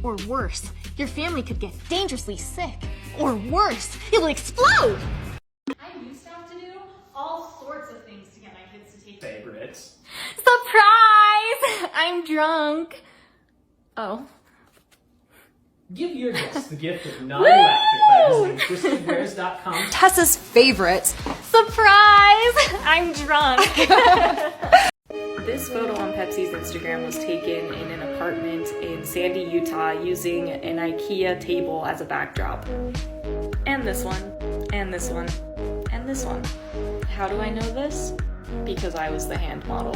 Or worse, your family could get dangerously sick. Or worse, it will explode! I used to have to do all sorts of things to get my kids to take favorites. Surprise! I'm drunk. Oh. Give your guests the gift of non-laughter by visiting TwistedWares.com. Tessa's favorite. Surprise! I'm drunk. This photo on Pepsi's Instagram was taken in an apartment in Sandy, Utah, using an IKEA table as a backdrop. And this one, and this one, and this one. How do I know this? Because I was the hand model.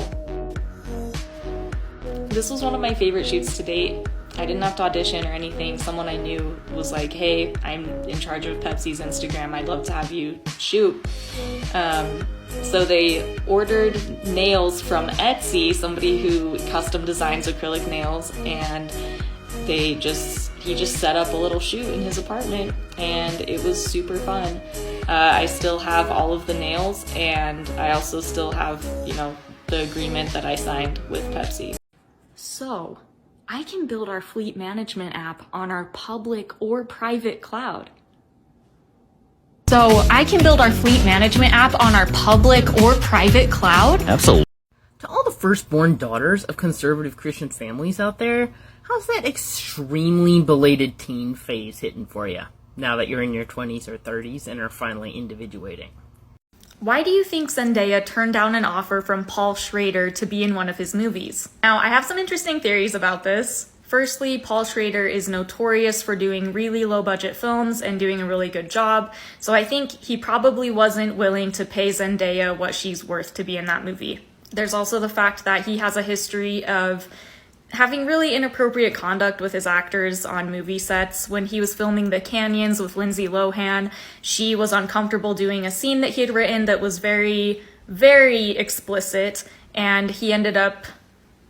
This was one of my favorite shoots to date. I didn't have to audition or anything. Someone I knew was like, hey, I'm in charge of Pepsi's Instagram. I'd love to have you shoot. So they ordered nails from Etsy, somebody who custom designs acrylic nails, and he just set up a little shoot in his apartment, and it was super fun. I still have all of the nails, and I also still have, the agreement that I signed with Pepsi. So, I can build our fleet management app on our public or private cloud. So, I can build our fleet management app on our public or private cloud? Absolutely. To all the firstborn daughters of conservative Christian families out there, how's that extremely belated teen phase hitting for you, now that you're in your 20s or 30s and are finally individuating? Why do you think Zendaya turned down an offer from Paul Schrader to be in one of his movies? Now, I have some interesting theories about this. Firstly, Paul Schrader is notorious for doing really low-budget films and doing a really good job, so I think he probably wasn't willing to pay Zendaya what she's worth to be in that movie. There's also the fact that he has a history of having really inappropriate conduct with his actors on movie sets. When he was filming The Canyons with Lindsay Lohan, she was uncomfortable doing a scene that he had written that was very, very explicit, and he ended up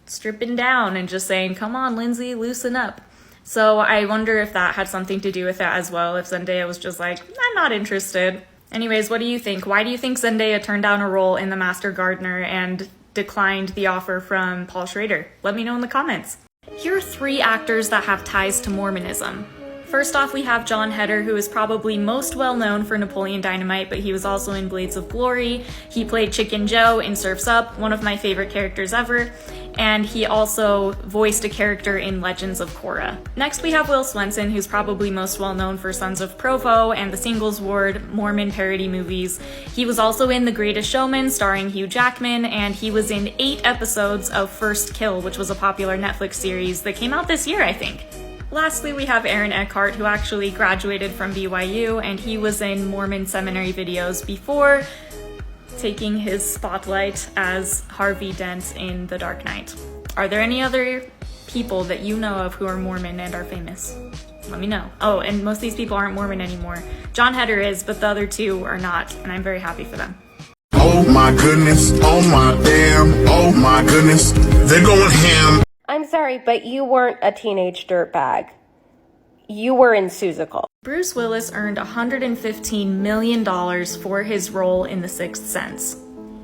stripping down and just saying, come on, Lindsay, loosen up. So I wonder if that had something to do with it as well, if Zendaya was just like, I'm not interested. Anyways, what do you think? Why do you think Zendaya turned down a role in The Master Gardener and declined the offer from Paul Schrader? Let me know in the comments. Here are 3 actors that have ties to Mormonism. First off, we have Jon Heder, who is probably most well known for Napoleon Dynamite, but he was also in Blades of Glory. He played Chicken Joe in Surf's Up, one of my favorite characters ever, and he also voiced a character in Legends of Korra. Next, we have Will Swenson, who's probably most well known for Sons of Provo and the Singles Ward Mormon parody movies. He was also in The Greatest Showman, starring Hugh Jackman, and he was in 8 episodes of First Kill, which was a popular Netflix series that came out this year, I think. Lastly, we have Aaron Eckhart, who actually graduated from BYU, and he was in Mormon seminary videos before taking his spotlight as Harvey Dent in The Dark Knight. Are there any other people that you know of who are Mormon and are famous? Let me know. Oh, and most of these people aren't Mormon anymore. Jon Heder is, but the other 2 are not, and I'm very happy for them. Oh my goodness, oh my damn, oh my goodness, they're going ham. I'm sorry, but you weren't a teenage dirtbag. You were in Seussical. Bruce Willis earned $115 million for his role in The Sixth Sense.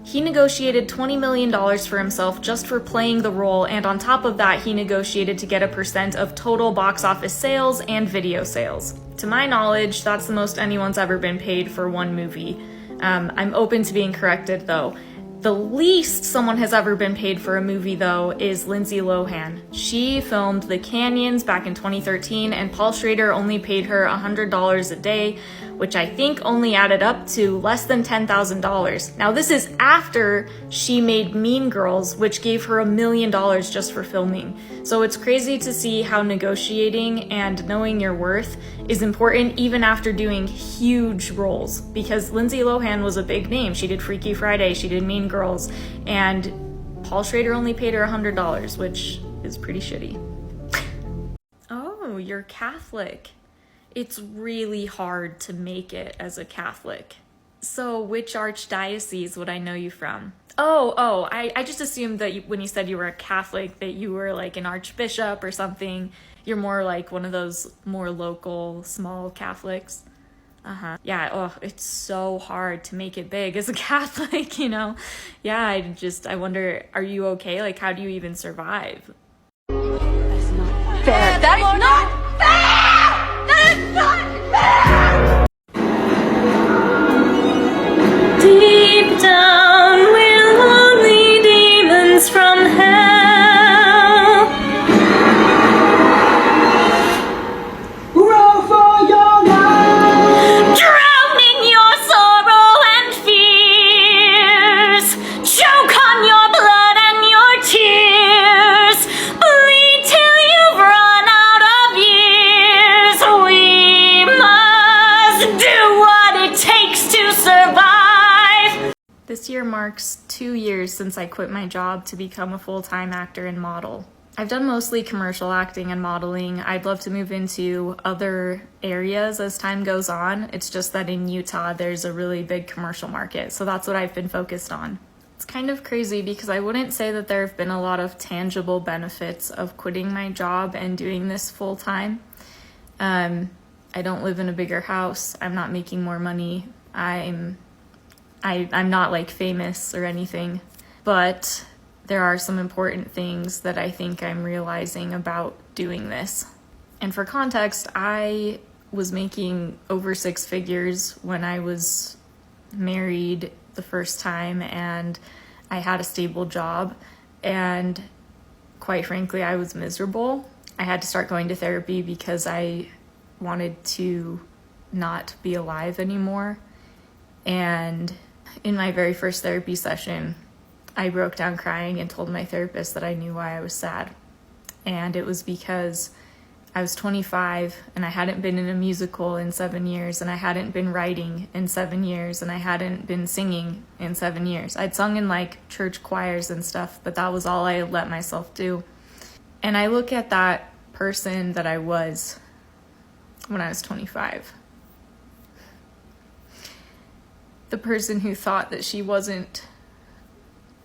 He negotiated $20 million for himself just for playing the role, and on top of that, he negotiated to get a % of total box office sales and video sales. To my knowledge, that's the most anyone's ever been paid for one movie. I'm open to being corrected, though. The least someone has ever been paid for a movie, though, is Lindsay Lohan. She filmed The Canyons back in 2013, and Paul Schrader only paid her $100 a day, which I think only added up to less than $10,000. Now this is after she made Mean Girls, which gave her $1 million just for filming. So it's crazy to see how negotiating and knowing your worth is important even after doing huge roles, because Lindsay Lohan was a big name. She did Freaky Friday, she did Mean Girls, and Paul Schrader only paid her $100, which is pretty shitty. Oh, you're Catholic. It's really hard to make it as a Catholic. So which archdiocese would I know you from? I just assumed that when you said you were a Catholic that you were like an archbishop or something. You're more like one of those more local, small Catholics. Yeah, it's so hard to make it big as a Catholic, you know? Yeah, I wonder, are you okay? Like, how do you even survive? That's not fair. That's not fair! That is not fair! Deep down, we're lonely demons from hell. Roll for your life! Drowning your sorrow and fears. Choke on your blood and your tears. Bleed till you've run out of years. We must do what it takes to survive. This year marks 2 years since I quit my job to become a full-time actor and model. I've done mostly commercial acting and modeling. I'd love to move into other areas as time goes on. It's just that in Utah, there's a really big commercial market, so that's what I've been focused on. It's kind of crazy because I wouldn't say that there have been a lot of tangible benefits of quitting my job and doing this full time. I don't live in a bigger house. I'm not making more money. I'm not like famous or anything, but there are some important things that I think I'm realizing about doing this. And for context, I was making over 6 figures when I was married the first time, and I had a stable job, and quite frankly, I was miserable. I had to start going to therapy because I wanted to not be alive anymore. And in my very first therapy session, I broke down crying and told my therapist that I knew why I was sad. And it was because I was 25 and I hadn't been in a musical in 7 years, and I hadn't been writing in 7 years, and I hadn't been singing in 7 years. I'd sung in like church choirs and stuff, but that was all I had let myself do. And I look at that person that I was when I was 25. The person who thought that she wasn't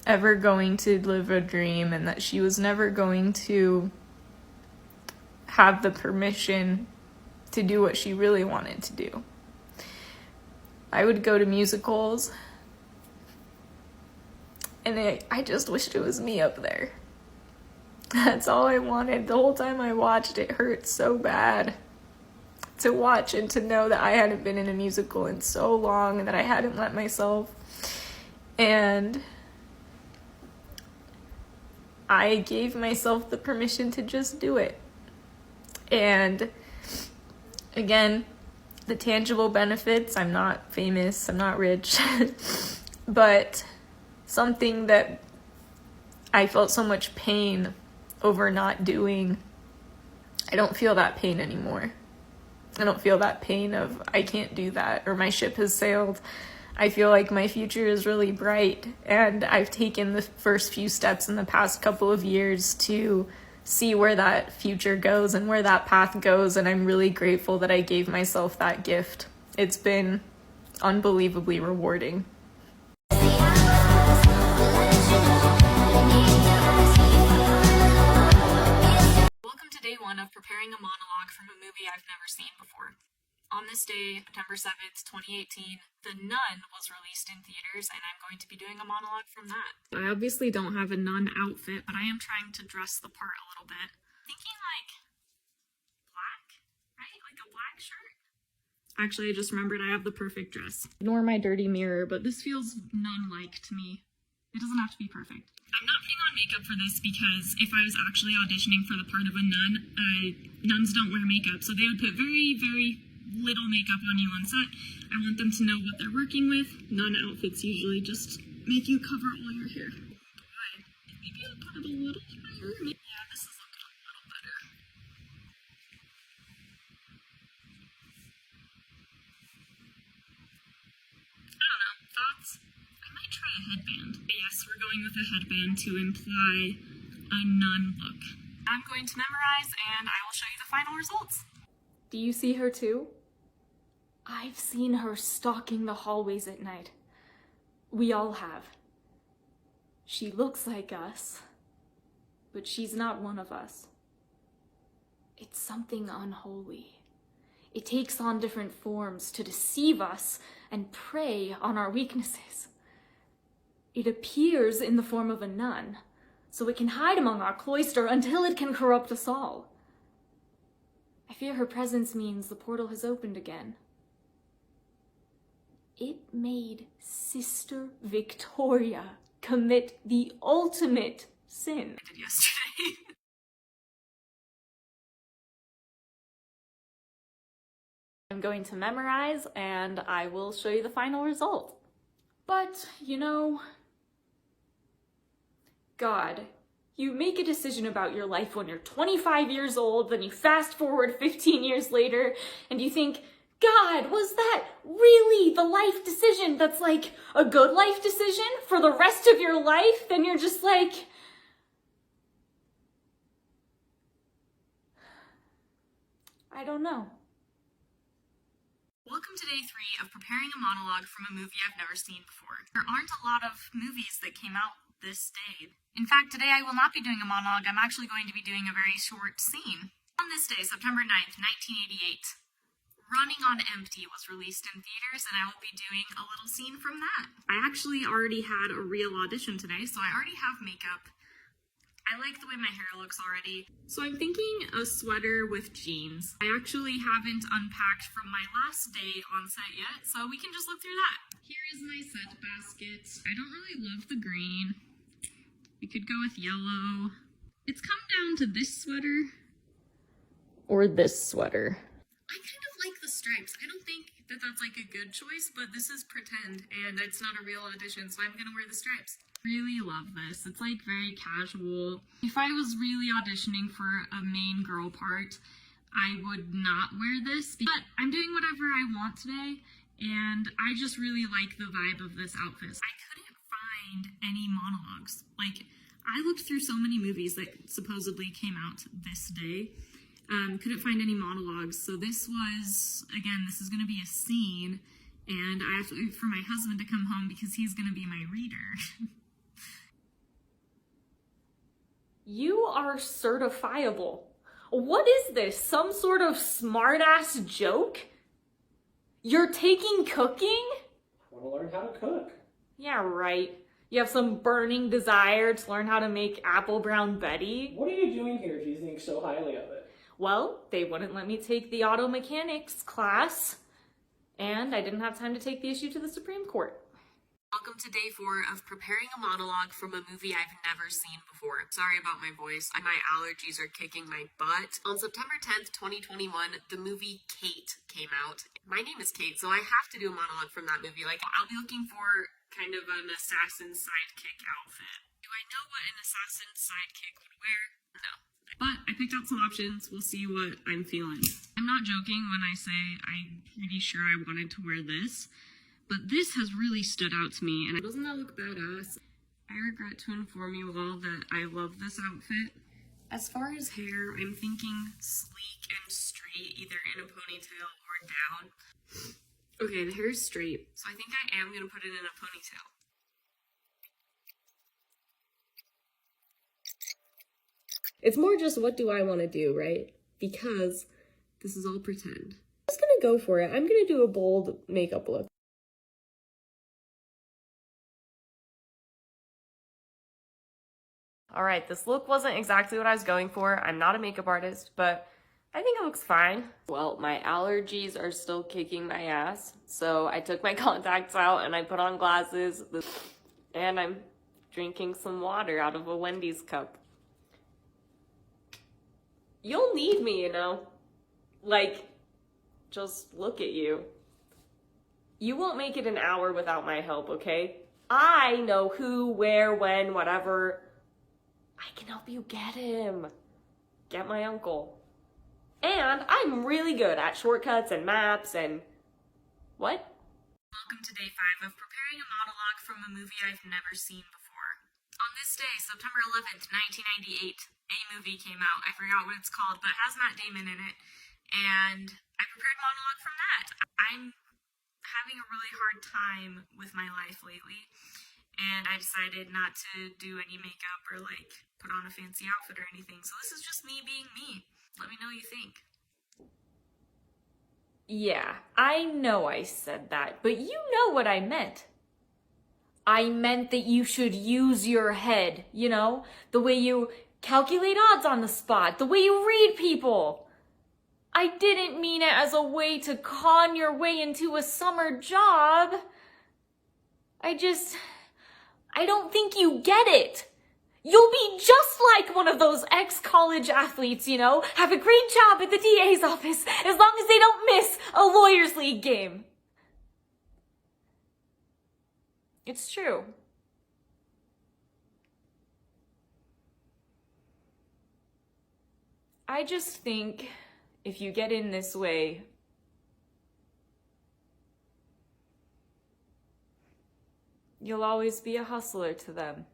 ever going to live a dream and that she was never going to have the permission to do what she really wanted to do. I would go to musicals and I just wished it was me up there. That's all I wanted. The whole time I watched, it hurt so bad to watch and to know that I hadn't been in a musical in so long and that I hadn't let myself. And I gave myself the permission to just do it. And again, the tangible benefits, I'm not famous, I'm not rich, but something that I felt so much pain over not doing, I don't feel that pain anymore. I don't feel that pain of I can't do that or my ship has sailed. I feel like my future is really bright, and I've taken the first few steps in the past couple of years to see where that future goes and where that path goes, and I'm really grateful that I gave myself that gift. It's been unbelievably rewarding. Welcome to day 1 of preparing a monologue from a movie I've never seen before. On this day, September 7th, 2018, The Nun was released in theaters, and I'm going to be doing a monologue from that. I obviously don't have a nun outfit, but I am trying to dress the part a little bit. Thinking like black, right? Like a black shirt. Actually, I just remembered I have the perfect dress. Ignore my dirty mirror, but this feels nun-like to me. It doesn't have to be perfect. I'm not putting on makeup for this because if I was actually auditioning for the part of a nun, nuns don't wear makeup, so they would put very, very little makeup on you on set. I want them to know what they're working with. Non-outfits usually just make you cover all your hair. Maybe I'll put it a little higher. Yeah, this is looking a little better. I don't know. Thoughts? I might try a headband. Yes, we're going with a headband to imply a nun look. I'm going to memorize and I will show you the final results. Do you see her too? I've seen her stalking the hallways at night. We all have. She looks like us, but she's not one of us. It's something unholy. It takes on different forms to deceive us and prey on our weaknesses. It appears in the form of a nun, so it can hide among our cloister until it can corrupt us all. I fear her presence means the portal has opened again. It made Sister Victoria commit the ultimate sin. I did yesterday. I'm going to memorize and I will show you the final result. But, you know, God, you make a decision about your life when you're 25 years old, then you fast forward 15 years later, and you think, God, was that really the life decision that's like a good life decision for the rest of your life? Then you're just like, I don't know. Welcome to day 3 of preparing a monologue from a movie I've never seen before. There aren't a lot of movies that came out this day. In fact, today I will not be doing a monologue. I'm actually going to be doing a very short scene. On this day, September 9th, 1988, Running on Empty was released in theaters, and I will be doing a little scene from that. I actually already had a real audition today, so I already have makeup. I like the way my hair looks already. So I'm thinking a sweater with jeans. I actually haven't unpacked from my last day on set yet, so we can just look through that. Here is my set basket. I don't really love the green. We could go with yellow. It's come down to this sweater. Or this sweater. I kind of like the stripes. I don't think that that's like a good choice, but this is pretend and it's not a real audition, so I'm gonna wear the stripes. Really love this. It's like very casual. If I was really auditioning for a main girl part, I would not wear this, but I'm doing whatever I want today, and I just really like the vibe of this outfit. I couldn't find any monologues. Like, I looked through so many movies that supposedly came out this day. Couldn't find any monologues, so this was, again, this is going to be a scene, and I have to wait for my husband to come home because he's going to be my reader. You are certifiable. What is this? Some sort of smart-ass joke? You're taking cooking? I want to learn how to cook. Yeah, right. You have some burning desire to learn how to make apple brown Betty? What are you doing here if you think so highly of it? Well, they wouldn't let me take the auto mechanics class, and I didn't have time to take the issue to the Supreme Court. Welcome to day 4 of preparing a monologue from a movie I've never seen before. Sorry about my voice. My allergies are kicking my butt. On September 10th, 2021, the movie Kate came out. My name is Kate, so I have to do a monologue from that movie. Like, I'll be looking for kind of an assassin sidekick outfit. Do I know what an assassin sidekick would wear? No. But I picked out some options. We'll see what I'm feeling. I'm not joking when I say I'm pretty sure I wanted to wear this. But this has really stood out to me, and doesn't that look badass? I regret to inform you all that I love this outfit. As far as hair, I'm thinking sleek and straight, either in a ponytail or down. Okay, the hair is straight, so I think I am going to put it in a ponytail. It's more just what do I want to do, right? Because this is all pretend. I'm just going to go for it. I'm going to do a bold makeup look. Alright, this look wasn't exactly what I was going for. I'm not a makeup artist, but I think it looks fine. Well, my allergies are still kicking my ass, so I took my contacts out and I put on glasses, and I'm drinking some water out of a Wendy's cup. You'll need me, you know? Like, just look at you. You won't make it an hour without my help, okay? I know who, where, when, whatever. I can help you get him. Get my uncle. And I'm really good at shortcuts and maps and... What? Welcome to day 5 of preparing a monologue from a movie I've never seen before. On this day, September 11th, 1998, a movie came out. I forgot what it's called, but it has Matt Damon in it. And I prepared a monologue from that. I'm having a really hard time with my life lately. And I decided not to do any makeup or like put on a fancy outfit or anything. So this is just me being me. Let me know what you think. Yeah, I know I said that, but you know what I meant. I meant that you should use your head, you know? The way you calculate odds on the spot, the way you read people. I didn't mean it as a way to con your way into a summer job. I don't think you get it. You'll be just like one of those ex-college athletes, you know? Have a great job at the DA's office as long as they don't miss a lawyer's league game. It's true. I just think if you get in this way, you'll always be a hustler to them.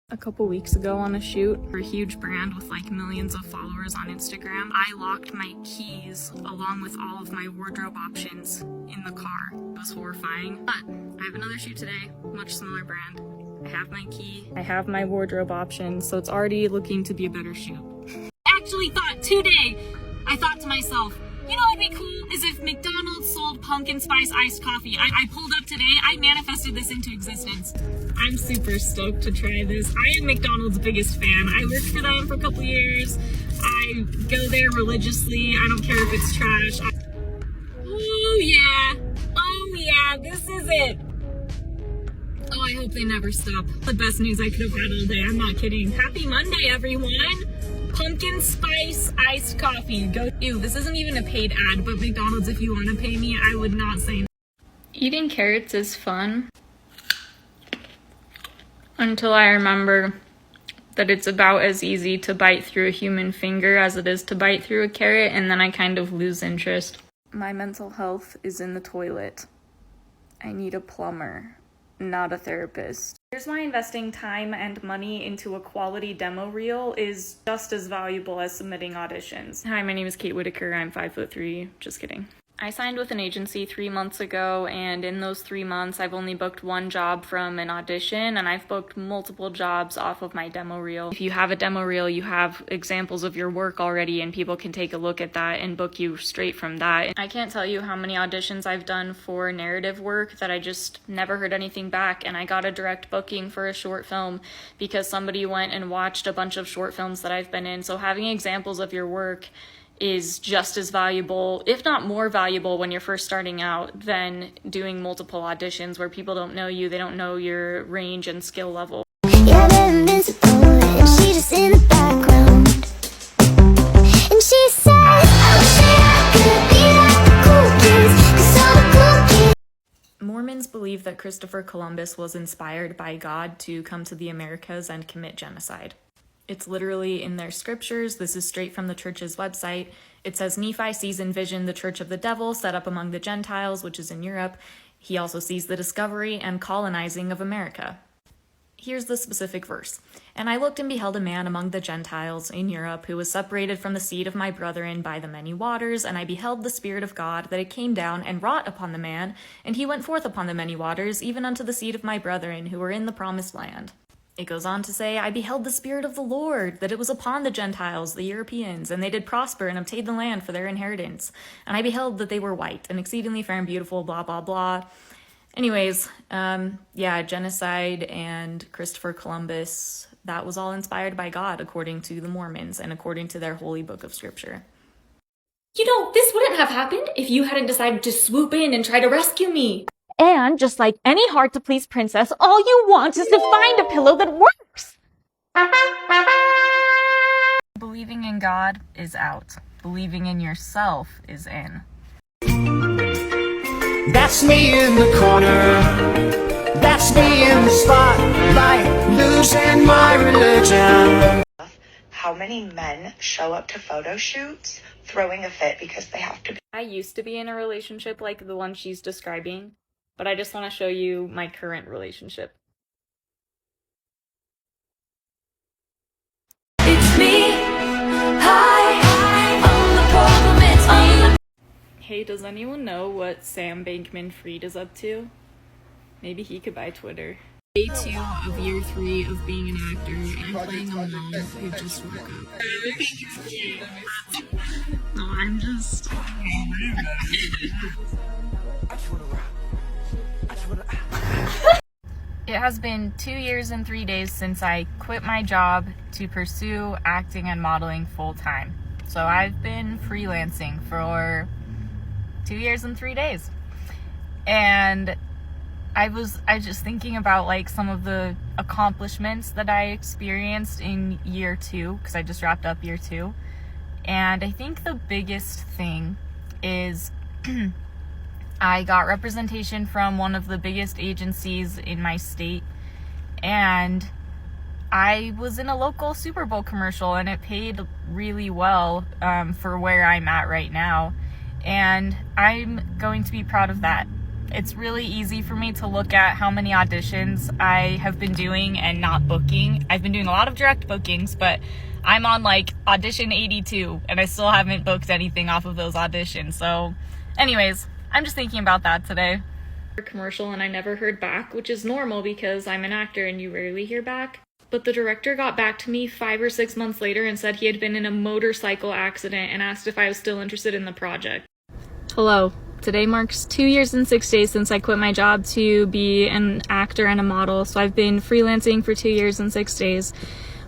A couple weeks ago on a shoot for a huge brand with like millions of followers on Instagram, I locked my keys along with all of my wardrobe options in the car. It was horrifying. But I have another shoot today, much smaller brand. I have my key, I have my wardrobe options, so it's already looking to be a better shoot. Actually thought today, I thought to myself, you know what would be cool is if McDonald's sold pumpkin spice iced coffee. I pulled up today, I manifested this into existence. I'm super stoked to try this. I am McDonald's biggest fan. I worked for them for a couple years. I go there religiously. I don't care if it's trash. Oh yeah, this is it. Oh, I hope they never stop. The best news I could have had all day, I'm not kidding. Happy Monday, everyone. Pumpkin spice iced coffee. Go. Ew, this isn't even a paid ad, but McDonald's, if you want to pay me, I would not say no. Eating carrots is fun. Until I remember that it's about as easy to bite through a human finger as it is to bite through a carrot, and then I kind of lose interest. My mental health is in the toilet. I need a plumber, not a therapist. Here's why investing time and money into a quality demo reel is just as valuable as submitting auditions. Hi, my name is Kate Whitaker. I'm 5'3". Just kidding. I signed with an agency 3 months ago, and in those 3 months, I've only booked one job from an audition, and I've booked multiple jobs off of my demo reel. If you have a demo reel, you have examples of your work already, and people can take a look at that and book you straight from that. I can't tell you how many auditions I've done for narrative work that I just never heard anything back, and I got a direct booking for a short film because somebody went and watched a bunch of short films that I've been in. So having examples of your work is just as valuable, if not more valuable, when you're first starting out than doing multiple auditions where people don't know you, they don't know your range and skill level. Yeah, they're invisible, and she just in the background. And she says, I wish that I could be like the cool kids, 'cause all the cool kids. Mormons believe that Christopher Columbus was inspired by God to come to the Americas and commit genocide. It's literally in their scriptures. This is straight from the church's website. It says Nephi sees in vision the church of the devil set up among the Gentiles, which is in Europe. He also sees the discovery and colonizing of America. Here's the specific verse. And I looked and beheld a man among the Gentiles in Europe who was separated from the seed of my brethren by the many waters, and I beheld the Spirit of God that it came down and wrought upon the man, and he went forth upon the many waters, even unto the seed of my brethren who were in the promised land. It goes on to say, I beheld the Spirit of the Lord, that it was upon the Gentiles, the Europeans, and they did prosper and obtain the land for their inheritance. And I beheld that they were white, and exceedingly fair and beautiful, blah, blah, blah. Anyways, genocide and Christopher Columbus, that was all inspired by God, according to the Mormons, and according to their holy book of scripture. You know, this wouldn't have happened if you hadn't decided to swoop in and try to rescue me. And just like any hard-to-please princess, all you want is to find a pillow that works. Believing in God is out. Believing in yourself is in. That's me in the corner. That's me in the spotlight, losing my religion. How many men show up to photo shoots throwing a fit because they have to be? I used to be in a relationship like the one she's describing, but I just want to show you my current relationship. It's me. Hi, I'm the problem. It's me. Hey, does anyone know what Sam Bankman-Fried is up to? Maybe he could buy Twitter. Day 2 of year 3 of being an actor, and I'm playing a mom who just woke up. No, I'm just... It has been 2 years and 3 days since I quit my job to pursue acting and modeling full-time. So I've been freelancing for 2 years and 3 days. And I was just thinking about like some of the accomplishments that I experienced in year 2, because I just wrapped up year 2. And I think the biggest thing is I got representation from one of the biggest agencies in my state, and I was in a local Super Bowl commercial, and it paid really well for where I'm at right now, and I'm going to be proud of that. It's really easy for me to look at how many auditions I have been doing and not booking. I've been doing a lot of direct bookings, but I'm on like audition 82 and I still haven't booked anything off of those auditions. So anyways, I'm just thinking about that today. Commercial, and I never heard back, which is normal because I'm an actor and you rarely hear back. But the director got back to me 5 or 6 months later and said he had been in a motorcycle accident and asked if I was still interested in the project. Hello. Today marks 2 years and 6 days since I quit my job to be an actor and a model, so I've been freelancing for 2 years and 6 days.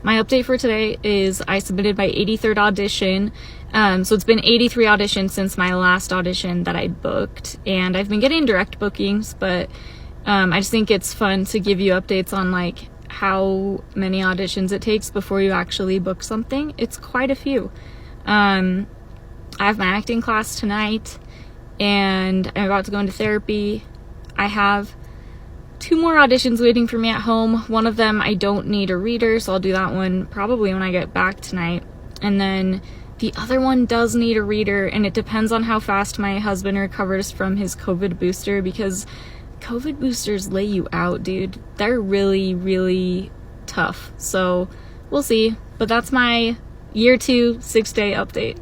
My update for today is I submitted my 83rd audition, so it's been 83 auditions since my last audition that I booked, and I've been getting direct bookings, but I just think it's fun to give you updates on like how many auditions it takes before you actually book something. It's quite a few. I have my acting class tonight, and I'm about to go into therapy. I have 2 more auditions waiting for me at home. One of them I don't need a reader, so I'll do that one probably when I get back tonight. And then the other one does need a reader, and it depends on how fast my husband recovers from his COVID booster, because COVID boosters lay you out, dude. They're really, really tough. So we'll see. But that's my year 2 6-day update.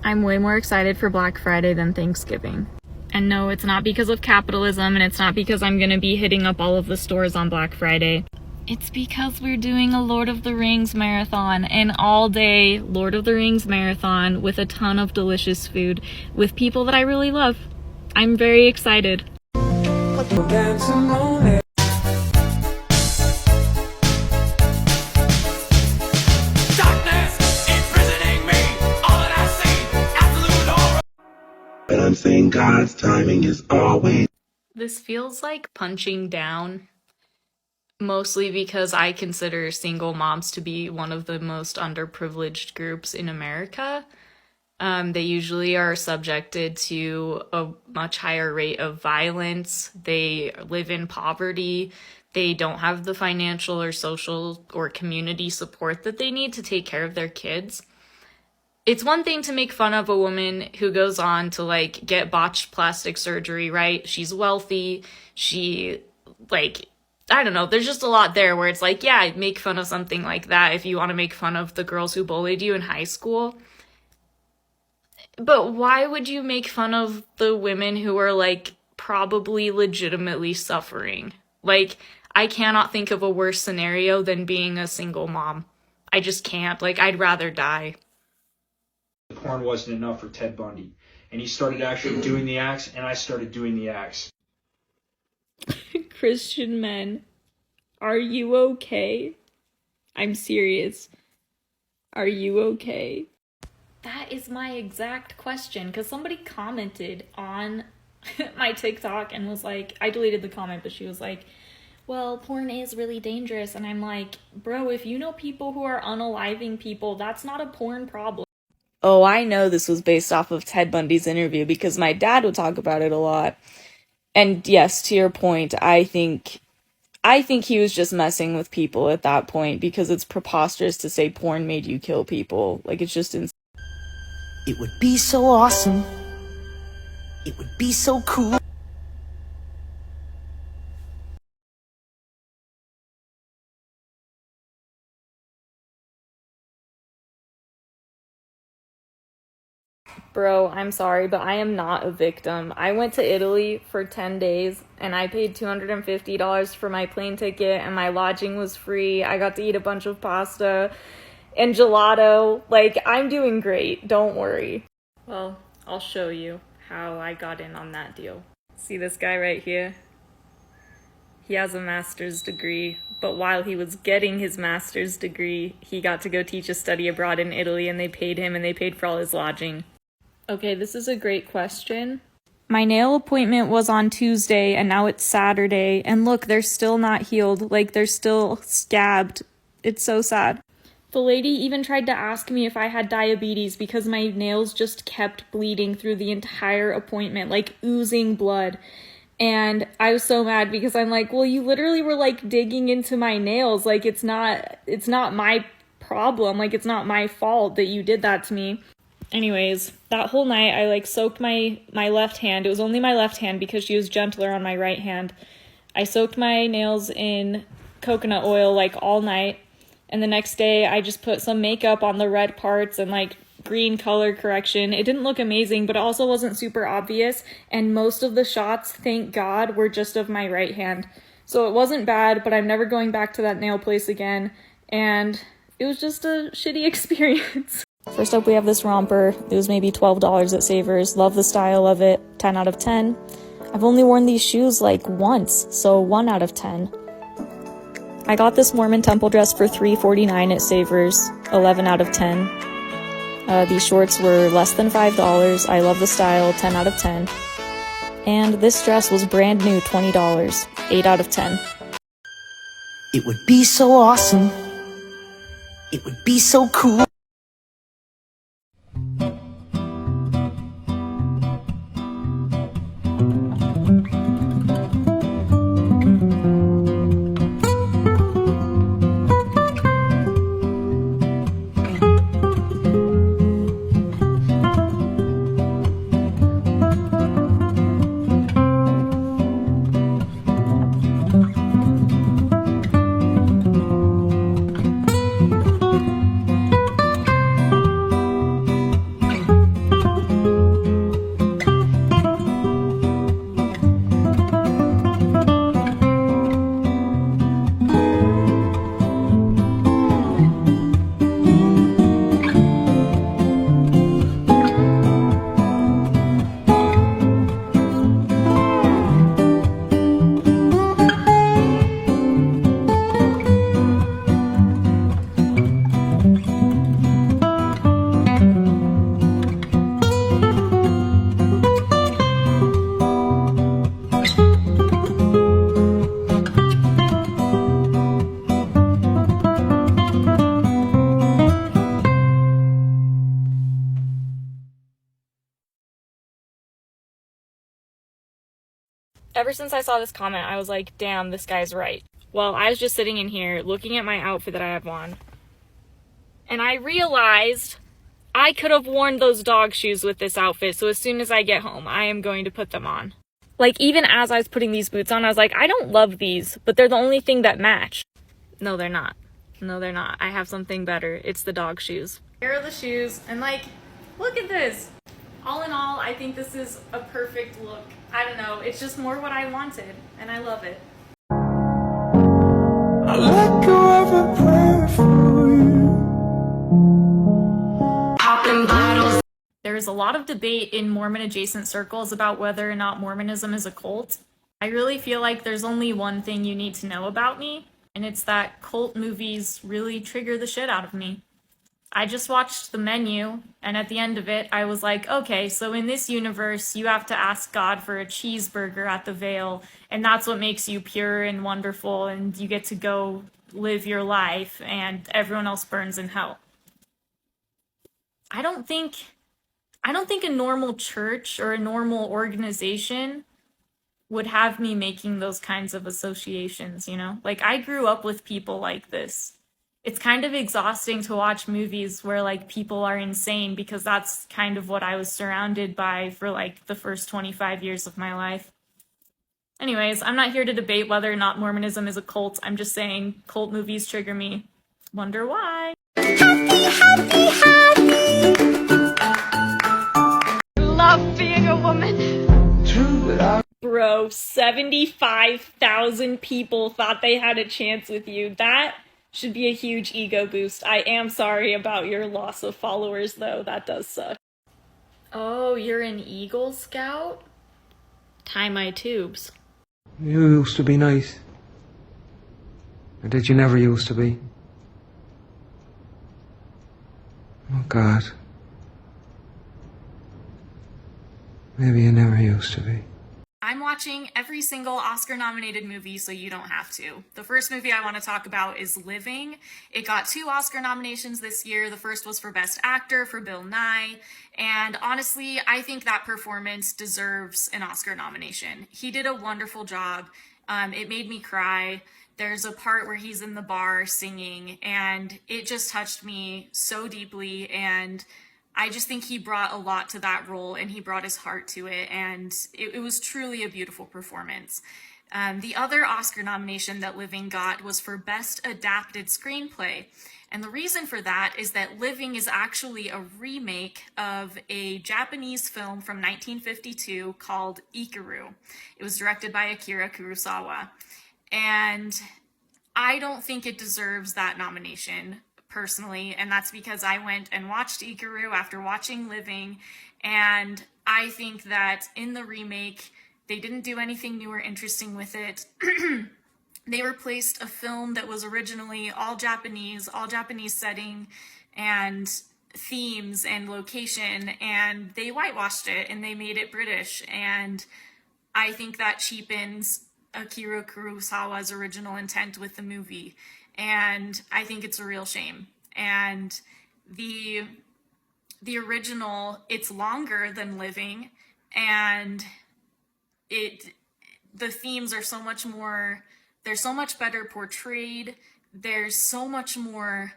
I'm way more excited for Black Friday than Thanksgiving. And no, it's not because of capitalism, and it's not because I'm gonna be hitting up all of the stores on Black Friday. It's because we're doing a Lord of the Rings marathon, an all-day Lord of the Rings marathon with a ton of delicious food with people that I really love. I'm very excited. But I'm saying God's timing is always. This feels like punching down, mostly because I consider single moms to be one of the most underprivileged groups in America. They usually are subjected to a much higher rate of violence. They live in poverty. They don't have the financial or social or community support that they need to take care of their kids. It's one thing to make fun of a woman who goes on to like get botched plastic surgery, right? She's wealthy. She like, I don't know. There's just a lot there where it's like, yeah, make fun of something like that if you want to make fun of the girls who bullied you in high school. But why would you make fun of the women who are like probably legitimately suffering? Like, I cannot think of a worse scenario than being a single mom. I just can't. Like, I'd rather die. Porn wasn't enough for Ted Bundy, and he started actually doing the acts, and I started doing the acts. Christian men, are you okay? I'm serious. Are you okay? That is my exact question, because somebody commented on my TikTok and was like, I deleted the comment, but she was like, well, porn is really dangerous. And I'm like, bro, if you know people who are unaliving people, that's not a porn problem. Oh, I know this was based off of Ted Bundy's interview because my dad would talk about it a lot. And yes, to your point, I think he was just messing with people at that point because it's preposterous to say porn made you kill people. Like, it's just insane. It would be so awesome. It would be so cool. Bro, I'm sorry, but I am not a victim. I went to Italy for 10 days, and I paid $250 for my plane ticket, and my lodging was free. I got to eat a bunch of pasta and gelato. Like, I'm doing great. Don't worry. Well, I'll show you how I got in on that deal. See this guy right here? He has a master's degree, but while he was getting his master's degree, he got to go teach a study abroad in Italy, and they paid him, and they paid for all his lodging. Okay, this is a great question. My nail appointment was on Tuesday, and now it's Saturday, and look, they're still not healed. Like, they're still scabbed. It's so sad. The lady even tried to ask me if I had diabetes because my nails just kept bleeding through the entire appointment, like oozing blood. And I was so mad because I'm like, well, you literally were like digging into my nails. Like, it's not my problem. Like, it's not my fault that you did that to me. Anyways, that whole night I like soaked my left hand. It was only my left hand because she was gentler on my right hand. I soaked my nails in coconut oil like all night. And the next day I just put some makeup on the red parts and like green color correction. It didn't look amazing, but it also wasn't super obvious. And most of the shots, thank God, were just of my right hand. So it wasn't bad, but I'm never going back to that nail place again. And it was just a shitty experience. First up, we have this romper. It was maybe $12 at Savers. Love the style of it. 10 out of 10. I've only worn these shoes like once, so 1 out of 10. I got this Mormon temple dress for $3.49 at Savers. 11 out of 10. These shorts were less than $5. I love the style. 10 out of 10. And this dress was brand new. $20. 8 out of 10. It would be so awesome. It would be so cool. Ever since I saw this comment, I was like, damn, this guy's right. Well, I was just sitting in here looking at my outfit that I have on, and I realized I could have worn those dog shoes with this outfit, so as soon as I get home, I am going to put them on. Like, even as I was putting these boots on, I was like, I don't love these, but they're the only thing that match. No, they're not. No, they're not. I have something better. It's the dog shoes. Here are the shoes, and like, look at this. All in all, I think this is a perfect look. I don't know, it's just more what I wanted, and I love it. I let go of a prayer for you. Popping bottles. There is a lot of debate in Mormon-adjacent circles about whether or not Mormonism is a cult. I really feel like there's only one thing you need to know about me, and it's that cult movies really trigger the shit out of me. I just watched the menu, and at the end of it, I was like, okay, so in this universe, you have to ask God for a cheeseburger at the Veil, and that's what makes you pure and wonderful, and you get to go live your life, and everyone else burns in hell. I don't think a normal church or a normal organization would have me making those kinds of associations, you know? Like, I grew up with people like this. It's kind of exhausting to watch movies where, like, people are insane, because that's kind of what I was surrounded by for, like, the first 25 years of my life. Anyways, I'm not here to debate whether or not Mormonism is a cult. I'm just saying cult movies trigger me. Wonder why? Love being a woman. Bro, 75,000 people thought they had a chance with you. That should be a huge ego boost. I am sorry about your loss of followers, though. That does suck. Oh, you're an Eagle Scout? Tie my tubes. You used to be nice. Or did you never used to be? Oh, God. Maybe you never used to be. I'm watching every single Oscar-nominated movie, so you don't have to. The first movie I want to talk about is Living. It got 2 Oscar nominations this year. The first was for Best Actor for Bill Nye, and honestly, I think that performance deserves an Oscar nomination. He did a wonderful job. It made me cry. There's a part where he's in the bar singing, and it just touched me so deeply, and I just think he brought a lot to that role, and he brought his heart to it, and it was truly a beautiful performance. The other Oscar nomination that Living got was for Best Adapted Screenplay, and the reason for that is that Living is actually a remake of a Japanese film from 1952 called Ikaru. It was directed by Akira Kurosawa, and I don't think it deserves that nomination personally, and that's because I went and watched Ikaru after watching Living, and I think that in the remake they didn't do anything new or interesting with it. They replaced a film that was originally all Japanese setting and themes and location, and they whitewashed it and they made it British, and I think that cheapens Akira Kurosawa's original intent with the movie. And I think it's a real shame. And the original, it's longer than Living, and the themes are so much more, they're so much better portrayed. There's so much more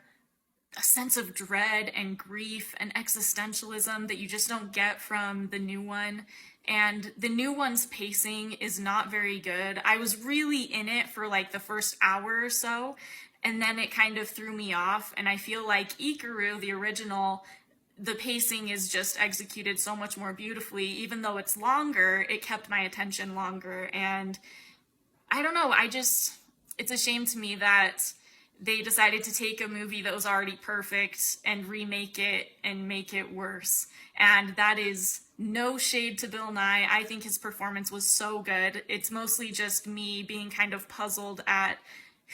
a sense of dread and grief and existentialism that you just don't get from the new one. And the new one's pacing is not very good. I was really in it for like the first hour or so, and then it kind of threw me off. And I feel like Ikaru, the original, the pacing is just executed so much more beautifully. Even though it's longer, it kept my attention longer. And I don't know, it's a shame to me that they decided to take a movie that was already perfect and remake it and make it worse. And that is no shade to Bill Nye. I think his performance was so good. It's mostly just me being kind of puzzled at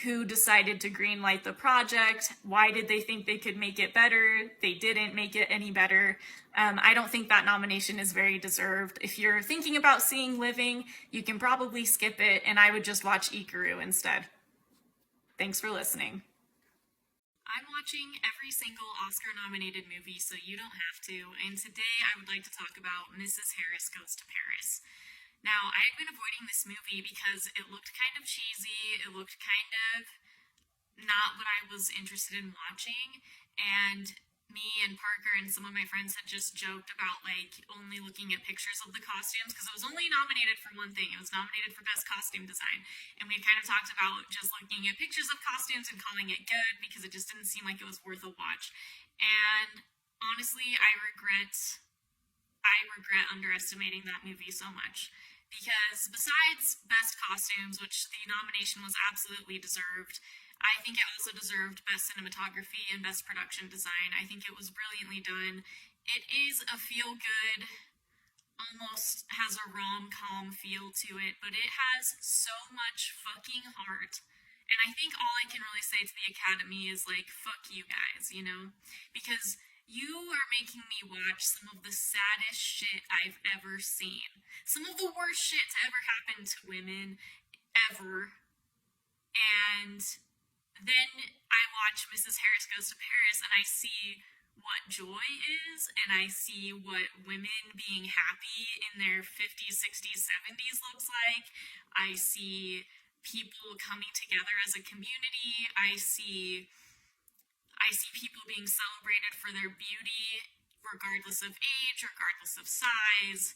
who decided to greenlight the project. Why did they think they could make it better? They didn't make it any better. I don't think that nomination is very deserved. If you're thinking about seeing Living, you can probably skip it, and I would just watch Ikaru instead. Thanks for listening. I'm watching every single Oscar-nominated movie, so you don't have to, and today I would like to talk about Mrs. Harris Goes to Paris. Now, I had been avoiding this movie because it looked kind of cheesy, it looked kind of not what I was interested in watching, and me and Parker and some of my friends had just joked about like only looking at pictures of the costumes, because it was only nominated for one thing. It was nominated for Best Costume Design, and we kind of talked about just looking at pictures of costumes and calling it good because it just didn't seem like it was worth a watch. And honestly, I regret underestimating that movie so much, because besides Best Costumes, which the nomination was absolutely deserved, I think it also deserved Best Cinematography and Best Production Design. I think it was brilliantly done. It is a feel-good, almost has a rom-com feel to it, but it has so much fucking heart. And I think all I can really say to the Academy is like, fuck you guys, you know? Because you are making me watch some of the saddest shit I've ever seen. Some of the worst shit to ever happen to women, ever. And then I watch Mrs. Harris Goes to Paris and I see what joy is, and I see what women being happy in their 50s, 60s, 70s looks like. I see people coming together as a community. I see people being celebrated for their beauty, regardless of age, regardless of size.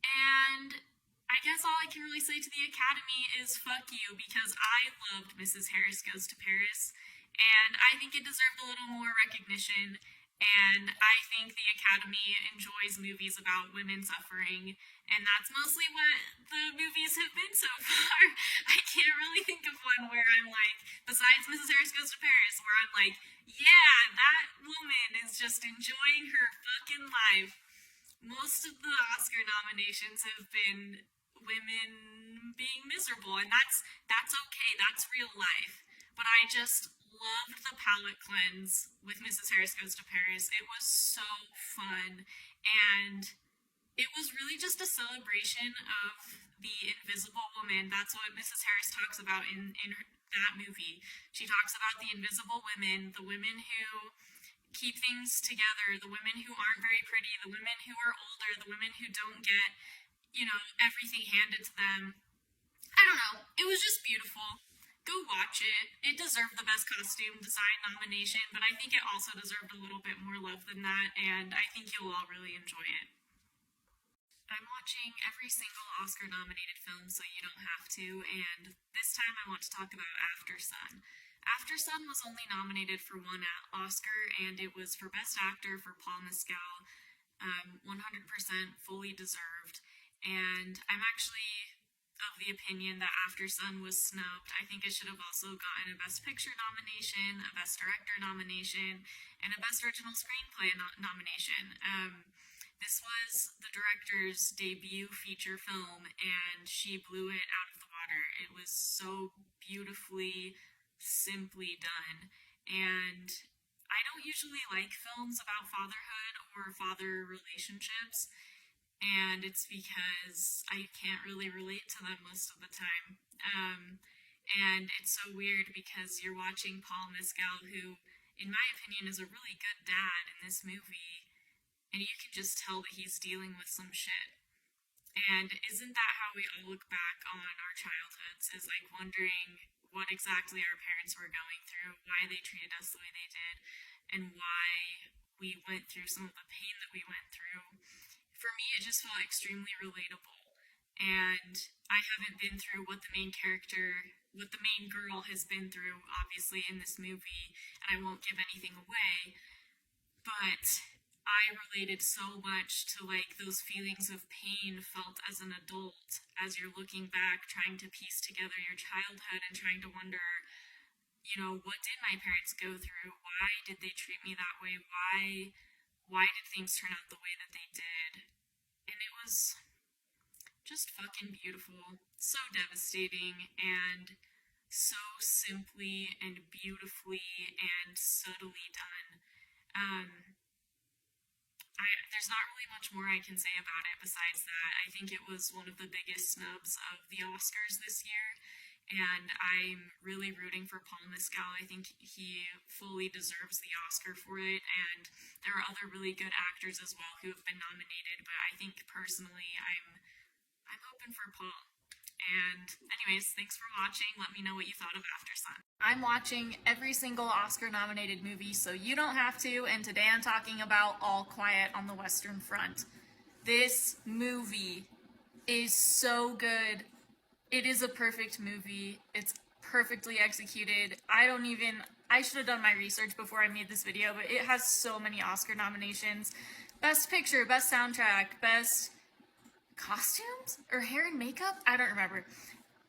And I guess all I can really say to the Academy is fuck you, because I loved Mrs. Harris Goes to Paris, and I think it deserved a little more recognition. And I think the Academy enjoys movies about women suffering, and that's mostly what the movies have been so far. I can't really think of one where I'm like, besides Mrs. Harris Goes to Paris, where I'm like, yeah, that woman is just enjoying her fucking life. Most of the Oscar nominations have been women being miserable, and that's okay, that's real life. But I just loved the palette cleanse with Mrs. Harris Goes to Paris. It was so fun, and it was really just a celebration of the invisible woman. That's what Mrs. Harris talks about in that movie. She talks about the invisible women, the women who keep things together, the women who aren't very pretty, the women who are older, the women who don't get, everything handed to them. I don't know. It was just beautiful. Go watch it. It deserved the best costume design nomination, but I think it also deserved a little bit more love than that, and I think you'll all really enjoy it. I'm watching every single Oscar-nominated film, so you don't have to, and this time I want to talk about After Sun. After Sun was only nominated for one Oscar, and it was for Best Actor for Paul Mescal, 100% fully deserved, and I'm actually of the opinion that After Sun was snubbed. I think it should have also gotten a Best Picture nomination, a Best Director nomination, and a Best Original Screenplay nomination. This was the director's debut feature film, and she blew it out of the water. It was so beautifully, simply done, and I don't usually like films about fatherhood or father relationships, and it's because I can't really relate to them most of the time. And it's so weird because you're watching Paul Mescal, who, in my opinion, is a really good dad in this movie, and you can just tell that he's dealing with some shit. And isn't that how we all look back on our childhoods, is like wondering what exactly our parents were going through, why they treated us the way they did, and why we went through some of the pain that we went through. For me, it just felt extremely relatable, and I haven't been through what the main girl has been through, obviously, in this movie, and I won't give anything away, but I related so much to, like, those feelings of pain felt as an adult, as you're looking back, trying to piece together your childhood and trying to wonder, what did my parents go through? Why did they treat me that way? Why did things turn out the way that they did? And it was just fucking beautiful. So devastating, and so simply and beautifully and subtly done. There's not really much more I can say about it besides that. I think it was one of the biggest snubs of the Oscars this year, and I'm really rooting for Paul Mescal. I think he fully deserves the Oscar for it, and there are other really good actors as well who have been nominated, but I think personally I'm hoping for Paul. And anyways, thanks for watching. Let me know what you thought of After Sun. I'm watching every single Oscar-nominated movie, so you don't have to, and today I'm talking about All Quiet on the Western Front. This movie is so good. It is a perfect movie. It's perfectly executed. I should have done my research before I made this video, but it has so many Oscar nominations. Best Picture, Best Soundtrack, Best Costumes? Or Hair and Makeup? I don't remember.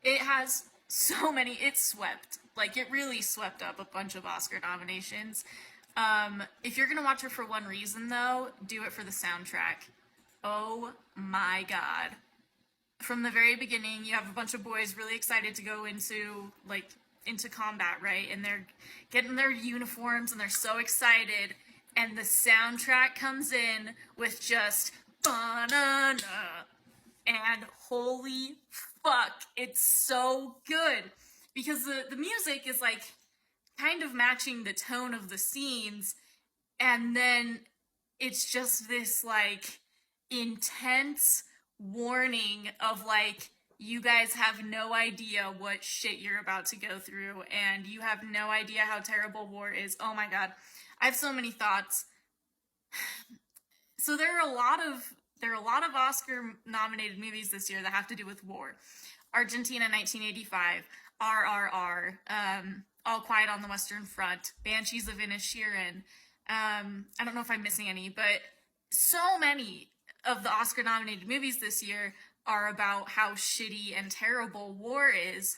It has so many. It swept. Like, it really swept up a bunch of Oscar nominations. If you're gonna watch it for one reason, though, do it for the soundtrack. Oh my god. From the very beginning, you have a bunch of boys really excited to go into combat, right? And they're getting their uniforms and they're so excited. And the soundtrack comes in with just banana. And holy fuck, it's so good. Because the music is like kind of matching the tone of the scenes. And then it's just this, like, intense warning of, like, you guys have no idea what shit you're about to go through, and you have no idea how terrible war is. Oh my god. I have so many thoughts. So there are a lot of Oscar-nominated movies this year that have to do with war. Argentina 1985, RRR, All Quiet on the Western Front, Banshees of Inisherin. I don't know if I'm missing any, but so many of the Oscar-nominated movies this year are about how shitty and terrible war is.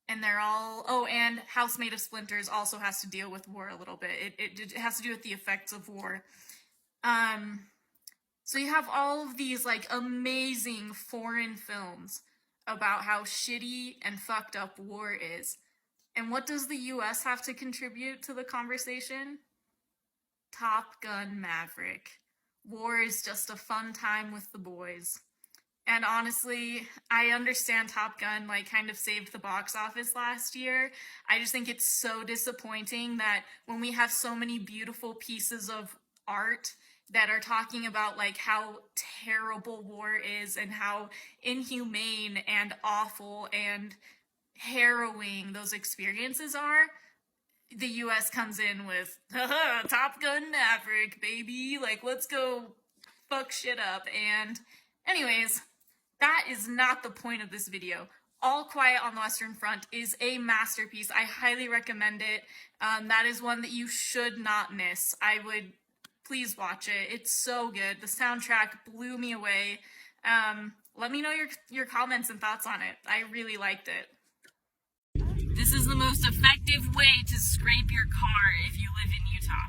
And they're all... Oh, and House Made of Splinters also has to deal with war a little bit. It has to do with the effects of war. So you have all of these, like, amazing foreign films about how shitty and fucked up war is. And what does the US have to contribute to the conversation? Top Gun Maverick. War is just a fun time with the boys. And honestly, I understand Top Gun, like, kind of saved the box office last year. I just think it's so disappointing that when we have so many beautiful pieces of art that are talking about, like, how terrible war is and how inhumane and awful and harrowing those experiences are, the US comes in with, haha, Top Gun Maverick, baby, like, let's go fuck shit up. And anyways, that is not the point of this video. All Quiet on the Western Front is a masterpiece. I highly recommend it. That is one that you should not miss. I would... Please watch it. It's so good. The soundtrack blew me away. Let me know your comments and thoughts on it. I really liked it. This is the most effective way to scrape your car if you live in Utah.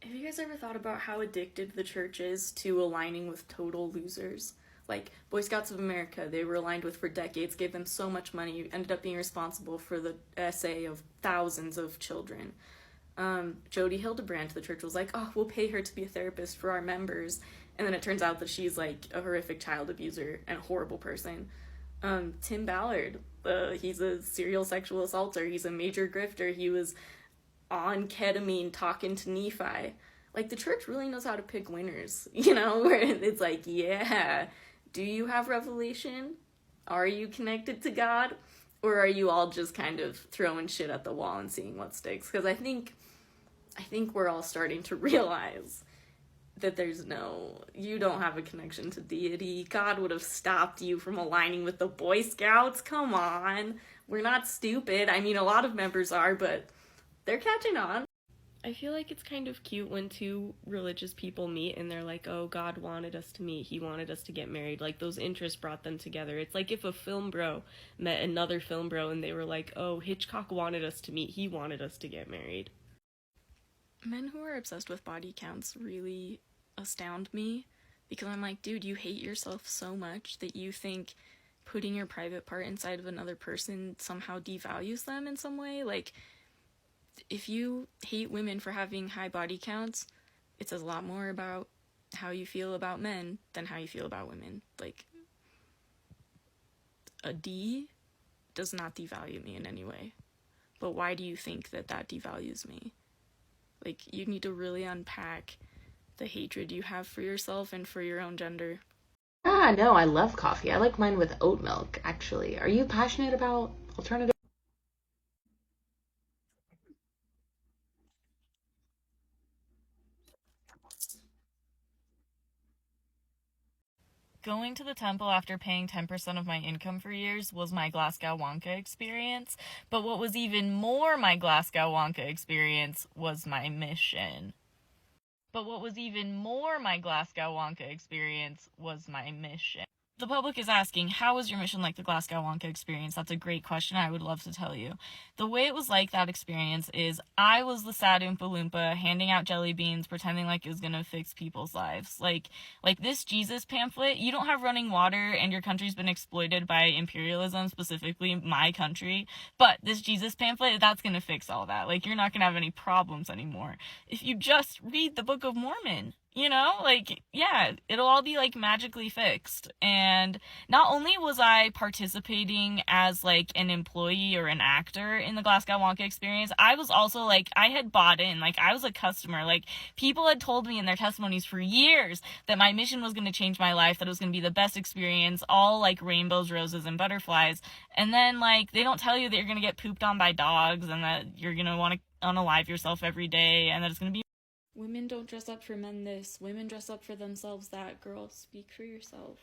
Have you guys ever thought about how addicted the church is to aligning with total losers? Like, Boy Scouts of America, they were aligned with for decades, gave them so much money, ended up being responsible for the essay of thousands of children. Jody Hildebrand, the church was like, oh, we'll pay her to be a therapist for our members. And then it turns out that she's, like, a horrific child abuser and a horrible person. Tim Ballard, he's a serial sexual assaulter. He's a major grifter. He was on ketamine talking to Nephi. Like, the church really knows how to pick winners, you know, where it's like, yeah, do you have revelation? Are you connected to God? Or are you all just kind of throwing shit at the wall and seeing what sticks? Because I think we're all starting to realize that you don't have a connection to deity. God would have stopped you from aligning with the Boy Scouts. Come on. We're not stupid. I mean, a lot of members are, but they're catching on. I feel like it's kind of cute when two religious people meet and they're like, oh, God wanted us to meet, he wanted us to get married. Like, those interests brought them together. It's like if a film bro met another film bro and they were like, oh, Hitchcock wanted us to meet, he wanted us to get married. Men who are obsessed with body counts really astound me, because I'm like, dude, you hate yourself so much that you think putting your private part inside of another person somehow devalues them in some way. Like, if you hate women for having high body counts, it says a lot more about how you feel about men than how you feel about women. Like, a D does not devalue me in any way. But why do you think that devalues me? Like, you need to really unpack the hatred you have for yourself and for your own gender. No, I love coffee. I like mine with oat milk, actually. Are you passionate about alternative? Going to the temple after paying 10% of my income for years was my Glasgow Wonka experience, but what was even more my Glasgow Wonka experience was my mission. The public is asking, how was your mission like the Glasgow Wonka experience? That's a great question. I would love to tell you. The way it was like that experience is I was the sad Oompa Loompa handing out jelly beans, pretending like it was gonna fix people's lives. Like this Jesus pamphlet, you don't have running water and your country's been exploited by imperialism, specifically my country, but this Jesus pamphlet, that's gonna fix all that. Like, you're not gonna have any problems anymore. If you just read the Book of Mormon, You know, like, yeah, it'll all be, like, magically fixed. And not only was I participating as, like, an employee or an actor in the Glasgow Wonka experience, I was also, like, I had bought in. Like, I was a customer. Like, people had told me in their testimonies for years that my mission was going to change my life, that it was going to be the best experience, all, like, rainbows, roses, and butterflies. And then, like, they don't tell you that you're going to get pooped on by dogs and that you're going to want to unalive yourself every day and that it's going to be Women don't dress up for men this. Women dress up for themselves that. Girl, speak for yourself.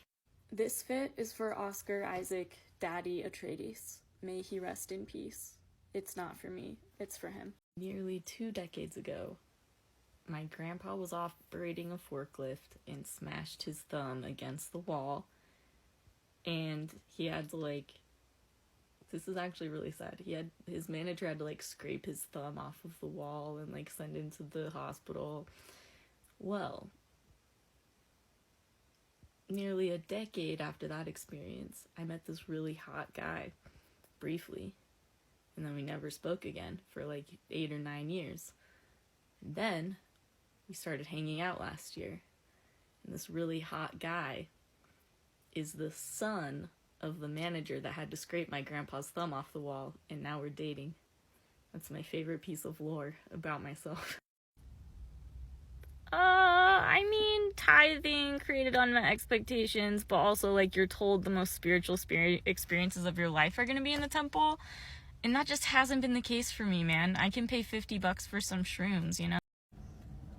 This fit is for Oscar Isaac Daddy Atreides. May he rest in peace. It's not for me. It's for him. Nearly 2 decades ago, my grandpa was operating a forklift and smashed his thumb against the wall. And he had to, like... This is actually really sad. His manager had to, like, scrape his thumb off of the wall and, like, send him to the hospital. Well, nearly a decade after that experience, I met this really hot guy, briefly. And then we never spoke again for, like, 8 or 9 years. And then we started hanging out last year. And this really hot guy is the son of the manager that had to scrape my grandpa's thumb off the wall, and now we're dating. That's my favorite piece of lore about myself. I mean, tithing created unmet expectations, but also, like, you're told the most spiritual experiences of your life are gonna be in the temple, and that just hasn't been the case for me, man. I can pay $50 for some shrooms, you know?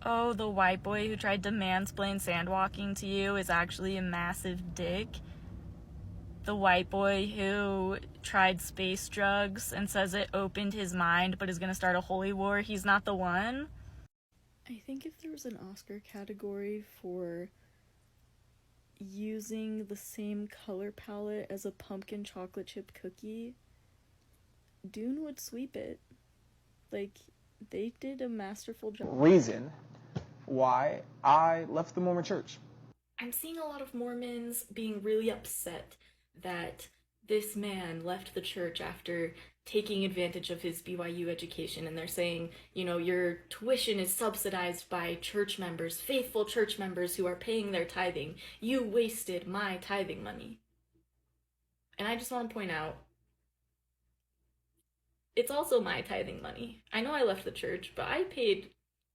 Oh, the white boy who tried to mansplain sandwalking to you is actually a massive dick. The white boy who tried space drugs and says it opened his mind but is gonna start a holy war, he's not the one? I think if there was an Oscar category for using the same color palette as a pumpkin chocolate chip cookie, Dune would sweep it. Like, they did a masterful job. Reason why I left the Mormon church. I'm seeing a lot of Mormons being really upset that this man left the church after taking advantage of his BYU education, and they're saying, you know, your tuition is subsidized by church members, faithful church members who are paying their tithing. You wasted my tithing money. And I just want to point out, it's also my tithing money. I know I left the church, but I paid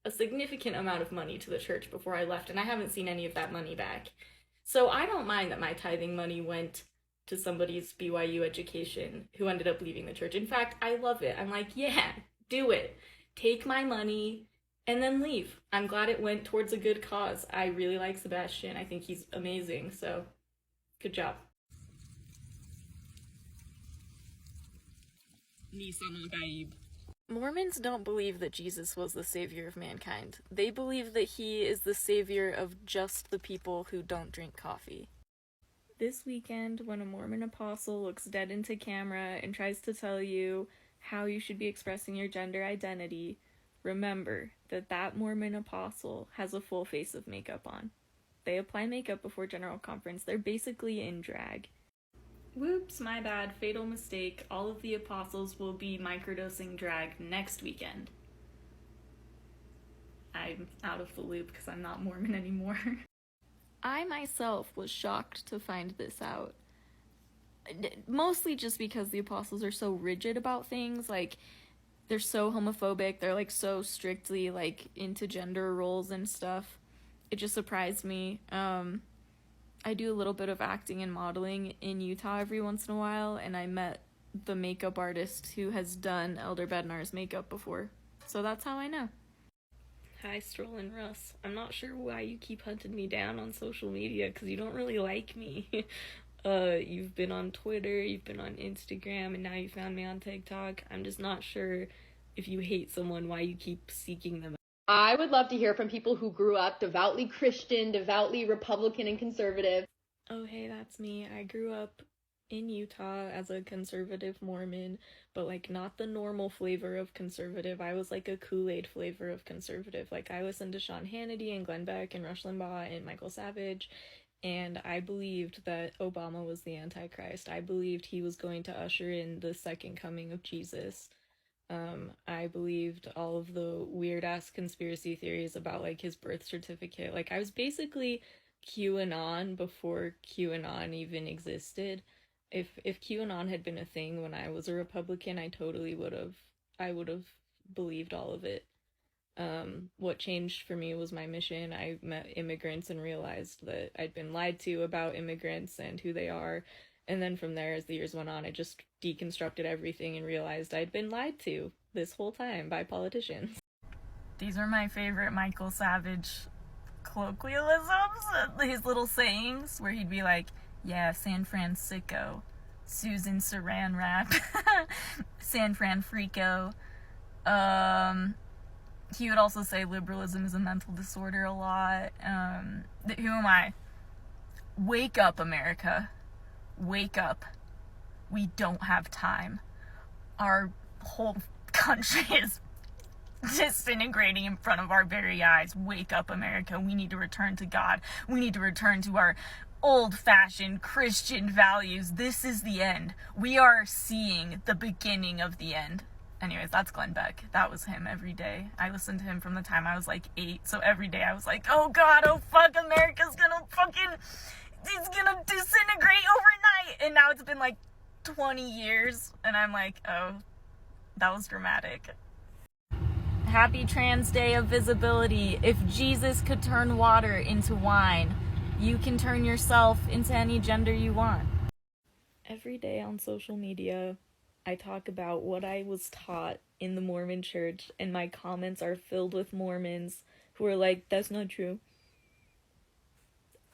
a significant amount of money to the church before I left, and I haven't seen any of that money back. So I don't mind that my tithing money went to somebody's BYU education who ended up leaving the church. In fact, I love it. I'm like, yeah, do it. Take my money and then leave. I'm glad it went towards a good cause. I really like Sebastian. I think he's amazing, so good job. Mormons don't believe that Jesus was the savior of mankind. They believe that he is the savior of just the people who don't drink coffee. This weekend, when a Mormon apostle looks dead into camera and tries to tell you how you should be expressing your gender identity, remember that that Mormon apostle has a full face of makeup on. They apply makeup before General Conference. They're basically in drag. Whoops, my bad, fatal mistake. All of the apostles will be microdosing drag next weekend. I'm out of the loop because I'm not Mormon anymore. I myself was shocked to find this out. Mostly just because the apostles are so rigid about things, like, they're so homophobic, they're, like, so strictly, like, into gender roles and stuff. It just surprised me. I do a little bit of acting and modeling in Utah every once in a while, and I met the makeup artist who has done Elder Bednar's makeup before. So that's how I know. Hi, Strollin' Russ. I'm not sure why you keep hunting me down on social media, because you don't really like me. You've been on Twitter, you've been on Instagram, and now you found me on TikTok. I'm just not sure if you hate someone, why you keep seeking them. I would love to hear from people who grew up devoutly Christian, devoutly Republican, and conservative. Oh, hey, that's me. I grew up in Utah as a conservative Mormon, but, like, not the normal flavor of conservative. I was, like, a Kool-Aid flavor of conservative. Like, I listened to Sean Hannity and Glenn Beck and Rush Limbaugh and Michael Savage, and I believed that Obama was the Antichrist. I believed he was going to usher in the second coming of Jesus. I believed all of the weird-ass conspiracy theories about, like, his birth certificate. Like, I was basically QAnon before QAnon even existed. If QAnon had been a thing when I was a Republican, I would have believed all of it. What changed for me was my mission. I met immigrants and realized that I'd been lied to about immigrants and who they are. And then from there, as the years went on, I just deconstructed everything and realized I'd been lied to this whole time by politicians. These are my favorite Michael Savage colloquialisms, his little sayings, where he'd be like, yeah, San Francisco, Susan Saran Wrap, San Fran Frico. He would also say liberalism is a mental disorder a lot. Who am I? Wake up, America. Wake up. We don't have time. Our whole country is disintegrating in front of our very eyes. Wake up, America. We need to return to God. We need to return to our old-fashioned Christian values. This is the end. We are seeing the beginning of the end. Anyways, that's Glenn Beck. That was him every day. I listened to him from the time I was like 8. So every day I was like, oh God, oh fuck, America's gonna it's gonna disintegrate overnight. And now it's been like 20 years. And I'm like, oh, that was dramatic. Happy Trans Day of Visibility. If Jesus could turn water into wine, you can turn yourself into any gender you want. Every day on social media, I talk about what I was taught in the Mormon church, and my comments are filled with Mormons who are like, that's not true.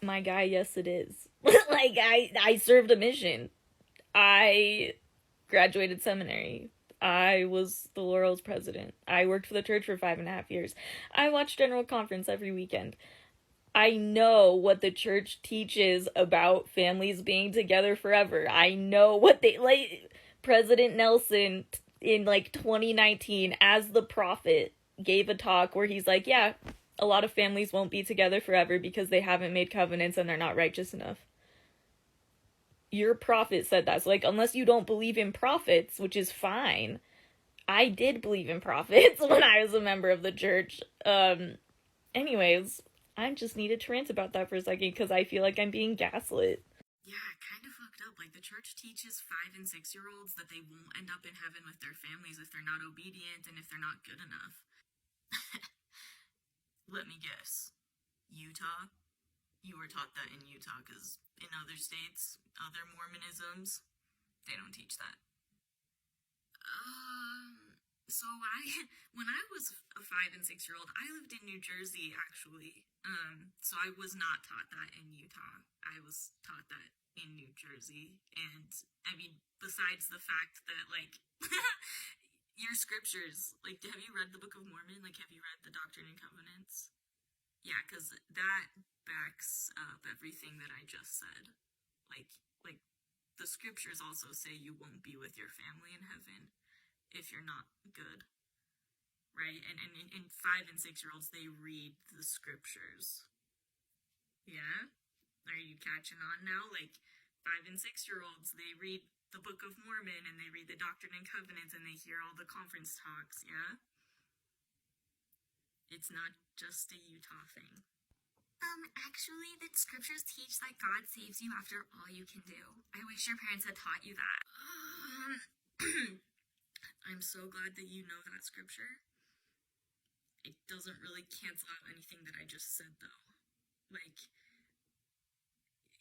My guy, yes it is. Like, I served a mission. I graduated seminary. I was the Laurel's president. I worked for the church for 5.5 years. I watched General Conference every weekend. I know what the church teaches about families being together forever. I know what they, like, President Nelson in, like, 2019, as the prophet, gave a talk where he's like, yeah, a lot of families won't be together forever because they haven't made covenants and they're not righteous enough. Your prophet said that. So, like, unless you don't believe in prophets, which is fine. I did believe in prophets when I was a member of the church. Anyways, I just needed to rant about that for a second because I feel like I'm being gaslit. Yeah, kind of fucked up. Like, the church teaches 5- and 6-year-olds that they won't end up in heaven with their families if they're not obedient and if they're not good enough. Let me guess. Utah? You were taught that in Utah, because in other states, other Mormonisms, they don't teach that. So when I was a 5- and 6-year-old, I lived in New Jersey, actually. So I was not taught that in Utah. I was taught that in New Jersey. And, I mean, besides the fact that, like, your scriptures, like, have you read the Book of Mormon? Like, have you read the Doctrine and Covenants? Yeah, because that backs up everything that I just said. Like, the scriptures also say you won't be with your family in heaven if you're not good, right? And in 5- and 6-year-olds, they read the scriptures. Yeah? Are you catching on now? Like, 5- and 6-year-olds, they read the Book of Mormon, and they read the Doctrine and Covenants, and they hear all the conference talks, yeah? It's not just a Utah thing. Actually, the scriptures teach that God saves you after all you can do. I wish your parents had taught you that. I'm so glad that you know that scripture. It doesn't really cancel out anything that I just said, though. Like,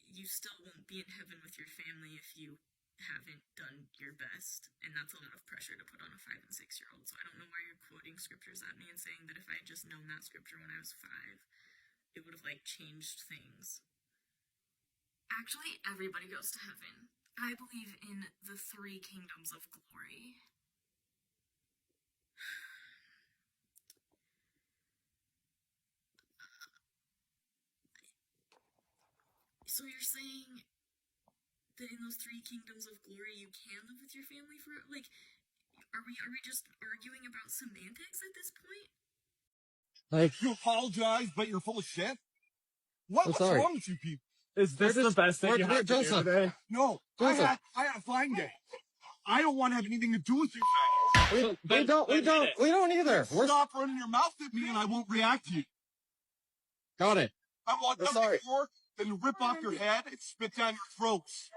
you still won't be in heaven with your family if you haven't done your best, and that's a lot of pressure to put on a 5- and 6-year-old, so I don't know why you're quoting scriptures at me and saying that if I had just known that scripture when I was 5, it would have, like, changed things. Actually, everybody goes to heaven. I believe in the 3 kingdoms of glory. So you're saying that in those 3 kingdoms of glory you can live with your family for, like, are we just arguing about semantics at this point? Like, you apologize, but you're full of shit? What's wrong with you people? Is this the best thing you have to do today? No, I had a fine day. I don't want to have anything to do with you guys. We don't either. Stop running your mouth at me and I won't react to you. Got it. I want nothing more than to rip off your head and spit down your throats.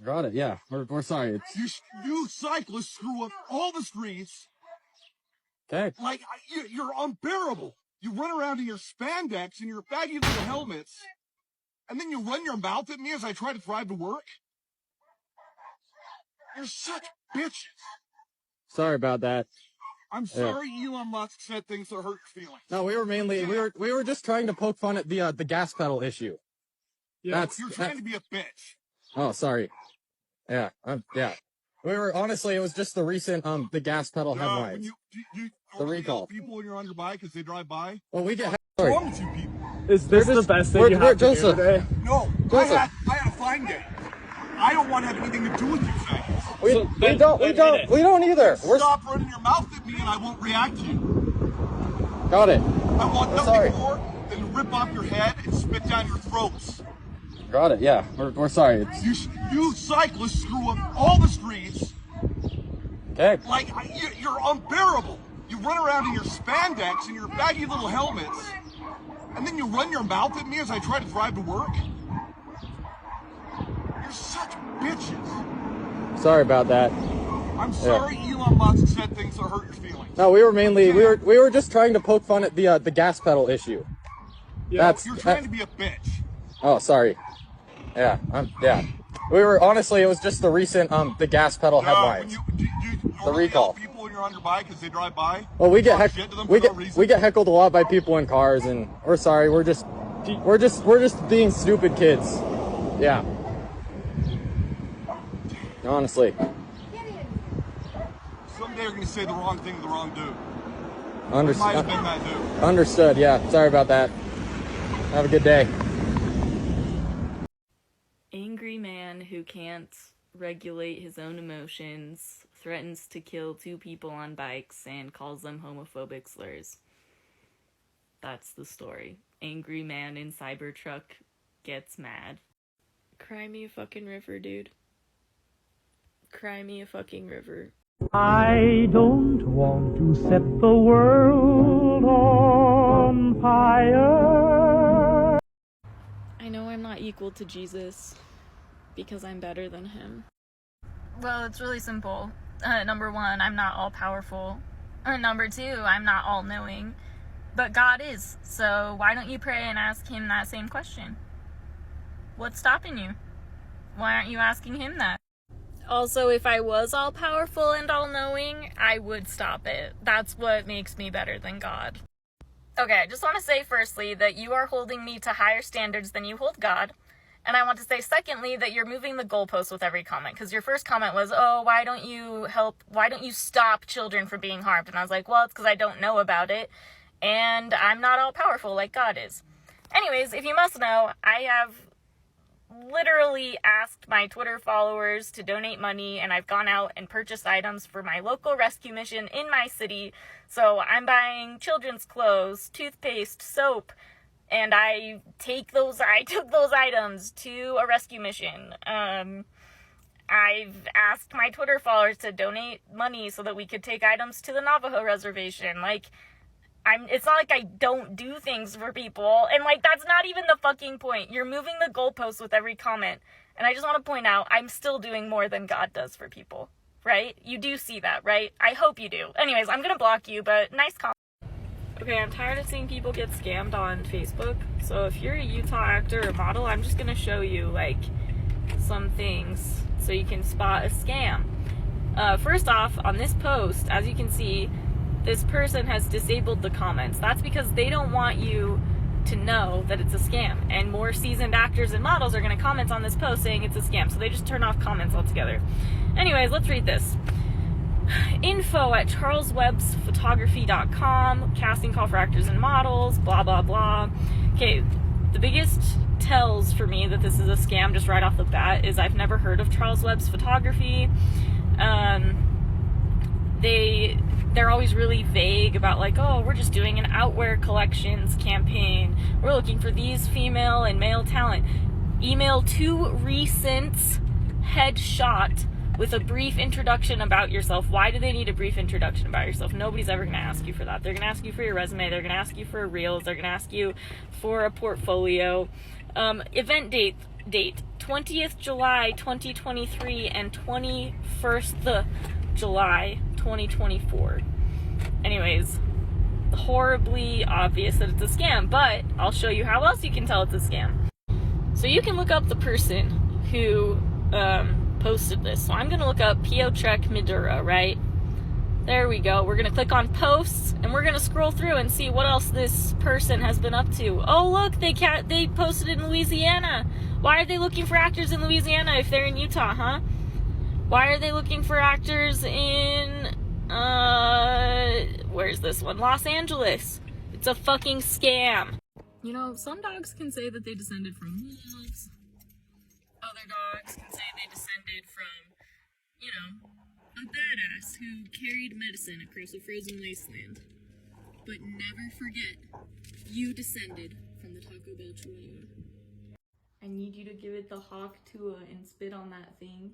Got it. Yeah, we're sorry. You cyclists screw up all the streets. Okay. Like, you're unbearable. You run around in your spandex and your baggy little helmets, and then you run your mouth at me as I try to drive to work. You're such bitches. Sorry about that. I'm sorry Elon Musk said things that hurt your feelings. No, we were just trying to poke fun at the gas pedal issue. Yeah, you're trying to be a bitch. Oh, sorry. Yeah, yeah. Honestly, it was just the recent the gas pedal headlights. The recall. People when you're on your bike as they drive by. Well, we get. What's wrong with you people? Is this the best thing you have to do today? No, I had a fine day. I don't want to have anything to do with you things. We don't either. Stop running your mouth at me and I won't react to you. Got it. I want nothing more than to rip off your head and spit down your throats. Got it. Yeah, we're sorry. You cyclists screw up all the streets. Okay. Like, you're unbearable. You run around in your spandex and your baggy little helmets, and then you run your mouth at me as I try to drive to work. You're such bitches. Sorry about that. I'm sorry Elon Musk said things that hurt your feelings. No, we were just trying to poke fun at the gas pedal issue. Yeah, you're trying to be a bitch. Oh, sorry. Yeah, yeah. Honestly, it was just the recent the gas pedal headlights. The recall. People when you're on your bike as they drive by. Well, we get heckled a lot by people in cars, and we're sorry. We're just being stupid kids. Yeah. Honestly. Someday you're gonna say the wrong thing to the wrong dude. Understood. Might have been that dude. Understood. Yeah. Sorry about that. Have a good day. Angry man who can't regulate his own emotions threatens to kill 2 people on bikes and calls them homophobic slurs. That's the story. Angry man in Cybertruck gets mad. Cry me a fucking river, dude. Cry me a fucking river. I don't want to set the world on fire. I know I'm not equal to Jesus because I'm better than him. Well, it's really simple. Number 1, I'm not all-powerful. Or number 2, I'm not all-knowing. But God is. So why don't you pray and ask him that same question? What's stopping you? Why aren't you asking him that? Also, if I was all-powerful and all-knowing, I would stop it. That's what makes me better than God. Okay, I just want to say firstly that you are holding me to higher standards than you hold God. And I want to say secondly that you're moving the goalposts with every comment. Because your first comment was, oh, why don't you stop children from being harmed? And I was like, well, it's because I don't know about it. And I'm not all-powerful like God is. Anyways, if you must know, I have literally asked my Twitter followers to donate money, and I've gone out and purchased items for my local rescue mission in my city. So I'm buying children's clothes, toothpaste, soap, and I took those items to a rescue mission. I've asked my Twitter followers to donate money so that we could take items to the Navajo reservation. It's not like I don't do things for people, and that's not even the fucking point. You're moving the goalposts with every comment, and I just want to point out, I'm still doing more than God does for people, right? You do see that, right? I hope you do. Anyways, I'm gonna block you, but nice comment. Okay, I'm tired of seeing people get scammed on Facebook, so if you're a Utah actor or model, I'm just gonna show you, some things so you can spot a scam. First off, on this post, as you can see, this person has disabled the comments. That's because they don't want you to know that it's a scam. And more seasoned actors and models are going to comment on this post saying it's a scam. So they just turn off comments altogether. Anyways, let's read this. info@charleswebbsphotography.com, casting call for actors and models, blah, blah, blah. Okay, the biggest tells for me that this is a scam just right off the bat is I've never heard of Charles Webb's Photography. They're always really vague about oh, we're just doing an outwear collections campaign. We're looking for these female and male talent. Email 2 recent headshot with a brief introduction about yourself. Why do they need a brief introduction about yourself? Nobody's ever going to ask you for that. They're going to ask you for your resume. They're going to ask you for reels. They're going to ask you for a portfolio. Event date 20th July 2023 and 21st July 2024. Anyways, horribly obvious that it's a scam, but I'll show you how else you can tell it's a scam. So you can look up the person who posted this. So I'm going to look up Piotrek Madura, right? There we go. We're going to click on posts, and we're going to scroll through and see what else this person has been up to. Oh, look, they posted in Louisiana. Why are they looking for actors in Louisiana if they're in Utah, huh? Why are they looking for actors in, where's this one? Los Angeles. It's a fucking scam. You know, some dogs can say that they descended from wolves. Other dogs can say they descended from, you know, a badass who carried medicine across a frozen wasteland. But never forget, you descended from the Taco Bell Chihuahua. I need you to give it the hawk tua and spit on that thing.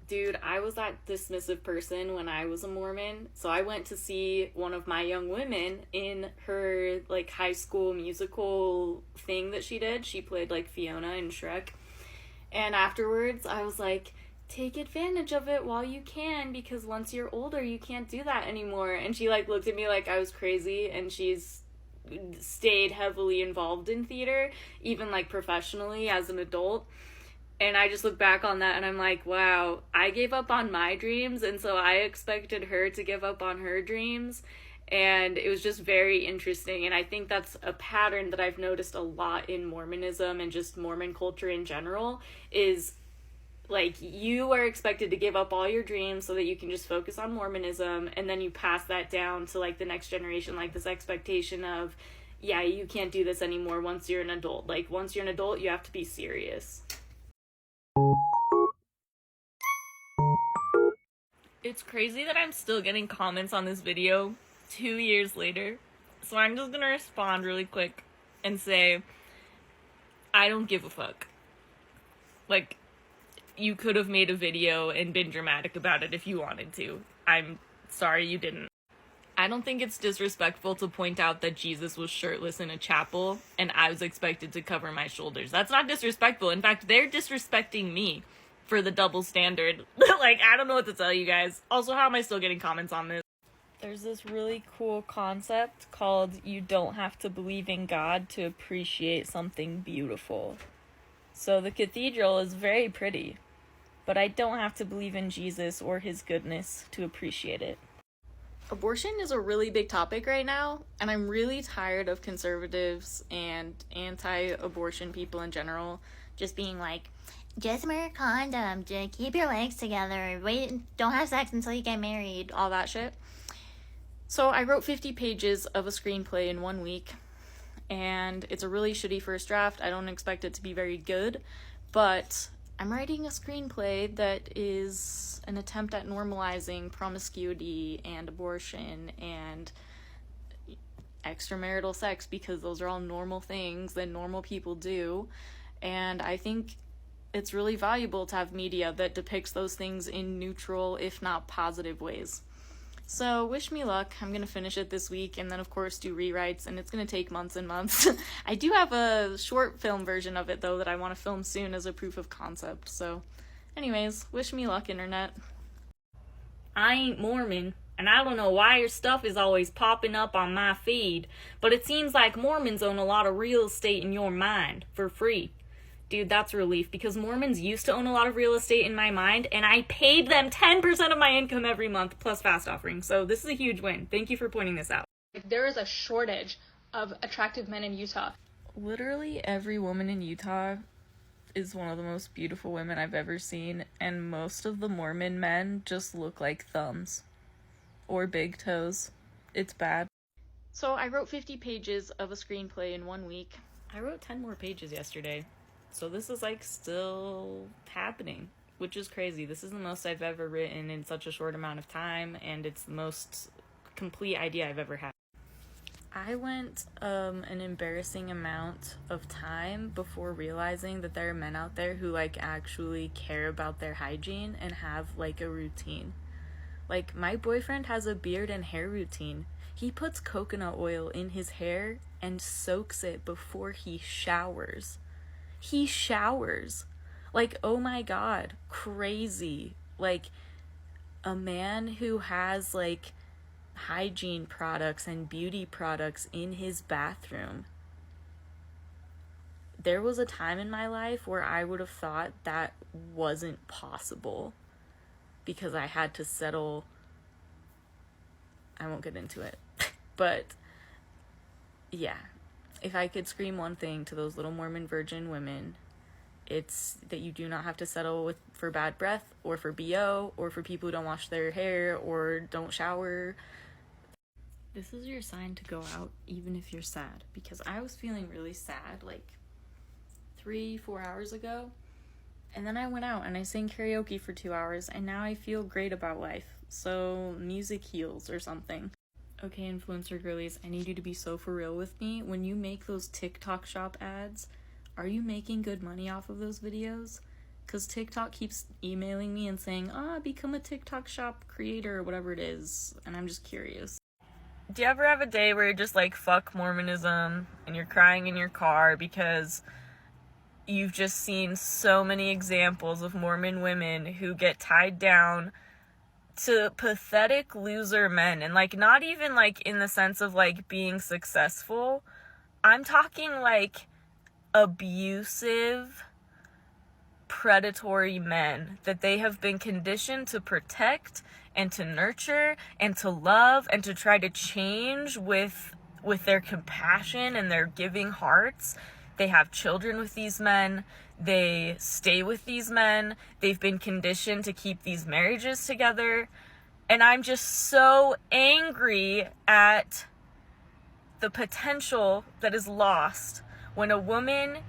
Dude, I was that dismissive person when I was a Mormon, so I went to see one of my young women in her, like, high school musical thing that she did. She played, like, Fiona in Shrek. And afterwards, I was like, take advantage of it while you can, because once you're older, you can't do that anymore. And she, like, looked at me like I was crazy, and she's stayed heavily involved in theater, even, like, professionally as an adult. And I just look back on that and I'm like, wow, I gave up on my dreams, and so I expected her to give up on her dreams. And it was just very interesting. And I think that's a pattern that I've noticed a lot in Mormonism and just Mormon culture in general, is like, you are expected to give up all your dreams so that you can just focus on Mormonism, and then you pass that down to, like, the next generation, like this expectation of, yeah, you can't do this anymore once you're an adult. Like, once you're an adult, you have to be serious. It's crazy that I'm still getting comments on this video 2 years later. So I'm just gonna respond really quick and say, I don't give a fuck. Like, you could have made a video and been dramatic about it if you wanted to. I'm sorry you didn't. I don't think it's disrespectful to point out that Jesus was shirtless in a chapel and I was expected to cover my shoulders. That's not disrespectful. In fact, they're disrespecting me for the double standard. Like, I don't know what to tell you guys. Also, how am I still getting comments on this? There's this really cool concept called you don't have to believe in God to appreciate something beautiful. So the cathedral is very pretty, but I don't have to believe in Jesus or his goodness to appreciate it. Abortion is a really big topic right now, and I'm really tired of conservatives and anti-abortion people in general just being like, just wear a condom, just keep your legs together, wait, don't have sex until you get married, all that shit. So I wrote 50 pages of a screenplay in 1 week, and it's a really shitty first draft. I don't expect it to be very good, but I'm writing a screenplay that is an attempt at normalizing promiscuity and abortion and extramarital sex, because those are all normal things that normal people do. And I think it's really valuable to have media that depicts those things in neutral, if not positive ways. So wish me luck. I'm going to finish it this week and then, of course, do rewrites, and it's going to take months and months. I do have a short film version of it, though, that I want to film soon as a proof of concept. So anyways, wish me luck, internet. I ain't Mormon, and I don't know why your stuff is always popping up on my feed, but it seems like Mormons own a lot of real estate in your mind for free. Dude, that's relief, because Mormons used to own a lot of real estate in my mind, and I paid them 10% of my income every month, plus fast offering. So this is a huge win. Thank you for pointing this out. If there is a shortage of attractive men in Utah. Literally every woman in Utah is one of the most beautiful women I've ever seen, and most of the Mormon men just look like thumbs. Or big toes. It's bad. So I wrote 50 pages of a screenplay in 1 week. I wrote 10 more pages yesterday. So this is, like, still happening, which is crazy. This is the most I've ever written in such a short amount of time, and it's the most complete idea I've ever had. I went an embarrassing amount of time before realizing that there are men out there who, like, actually care about their hygiene and have, like, a routine. Like, my boyfriend has a beard and hair routine. He puts coconut oil in his hair and soaks it before he showers. He showers. Like, oh my god, crazy. Like, a man who has, like, hygiene products and beauty products in his bathroom. There was a time in my life where I would have thought that wasn't possible because I had to settle. I won't get into it. But yeah, if I could scream one thing to those little Mormon virgin women, it's that you do not have to settle for bad breath or for BO or for people who don't wash their hair or don't shower. This is your sign to go out even if you're sad, because I was feeling really sad like 3-4 hours ago, and then I went out and I sang karaoke for 2 hours and now I feel great about life. So music heals or something. Okay, influencer girlies, I need you to be so for real with me. When you make those TikTok shop ads, are you making good money off of those videos? Because TikTok keeps emailing me and saying, become a TikTok shop creator or whatever it is, and I'm just curious. Do you ever have a day where you're just like, fuck Mormonism, and you're crying in your car because you've just seen so many examples of Mormon women who get tied down to pathetic loser men, and like not even like in the sense of like being successful. I'm talking like abusive, predatory men that they have been conditioned to protect and to nurture and to love and to try to change with their compassion and their giving hearts. They have children with these men. They stay with these men. They've been conditioned to keep these marriages together. And I'm just so angry at the potential that is lost when a woman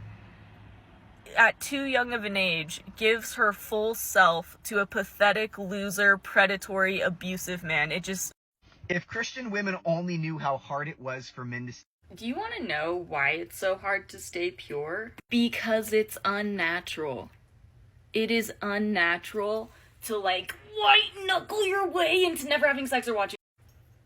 at too young of an age gives her full self to a pathetic, loser, predatory, abusive man. It just... If Christian women only knew how hard it was for men to... Do you want to know why it's so hard to stay pure? Because it's unnatural. It is unnatural to, like, white knuckle your way into never having sex or watching.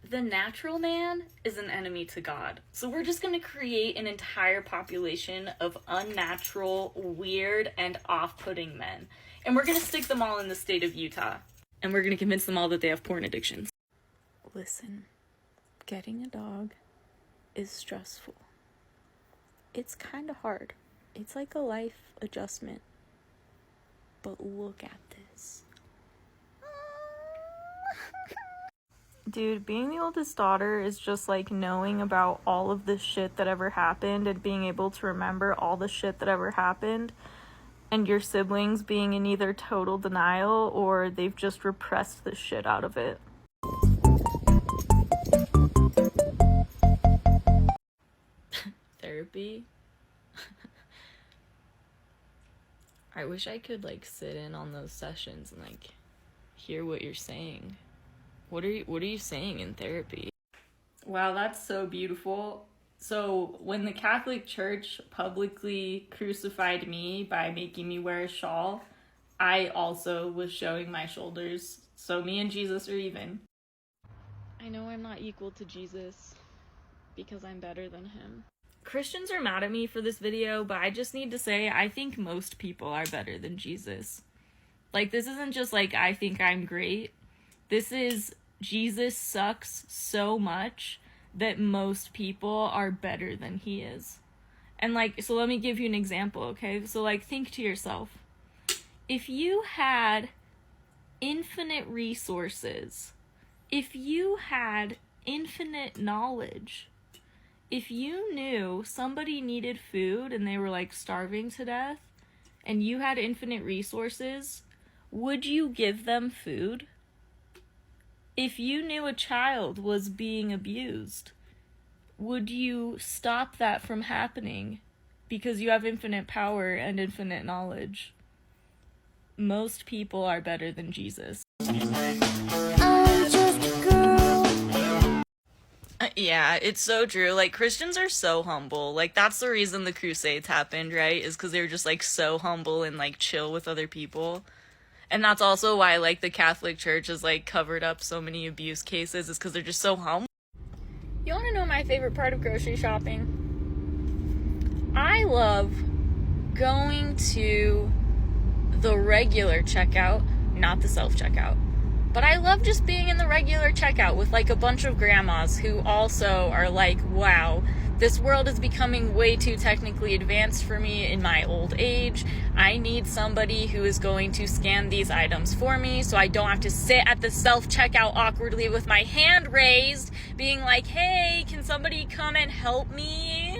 The natural man is an enemy to God. So we're just gonna create an entire population of unnatural, weird, and off-putting men. And we're gonna stick them all in the state of Utah. And we're gonna convince them all that they have porn addictions. Listen, getting a dog is stressful. It's kind of hard. It's like a life adjustment. But look at this. Dude, being the oldest daughter is just like knowing about all of the shit that ever happened and being able to remember all the shit that ever happened, and your siblings being in either total denial or they've just repressed the shit out of it. Therapy? I wish I could like sit in on those sessions and like hear what you're saying. What are you saying in therapy? Wow, that's so beautiful. So when the Catholic Church publicly crucified me by making me wear a shawl, I also was showing my shoulders. So me and Jesus are even. I know I'm not equal to Jesus because I'm better than him. Christians are mad at me for this video, but I just need to say I think most people are better than Jesus. Like, this isn't just like I think I'm great. This is Jesus sucks so much that most people are better than he is. And like, so let me give you an example, okay? So like, think to yourself, if you had infinite resources, if you had infinite knowledge, if you knew somebody needed food and they were like starving to death and you had infinite resources, would you give them food? If you knew a child was being abused, would you stop that from happening because you have infinite power and infinite knowledge? Most people are better than Jesus. I'm just a girl. Yeah, it's so true. Like, Christians are so humble. Like, that's the reason the Crusades happened, right? Is because they were just, like, so humble and, like, chill with other people. And that's also why, like, the Catholic Church has, like, covered up so many abuse cases, is because they're just so humble. You want to know my favorite part of grocery shopping? I love going to the regular checkout, not the self-checkout. But I love just being in the regular checkout with, like, a bunch of grandmas who also are like, wow, this world is becoming way too technically advanced for me in my old age. I need somebody who is going to scan these items for me so I don't have to sit at the self-checkout awkwardly with my hand raised, being like, hey, can somebody come and help me?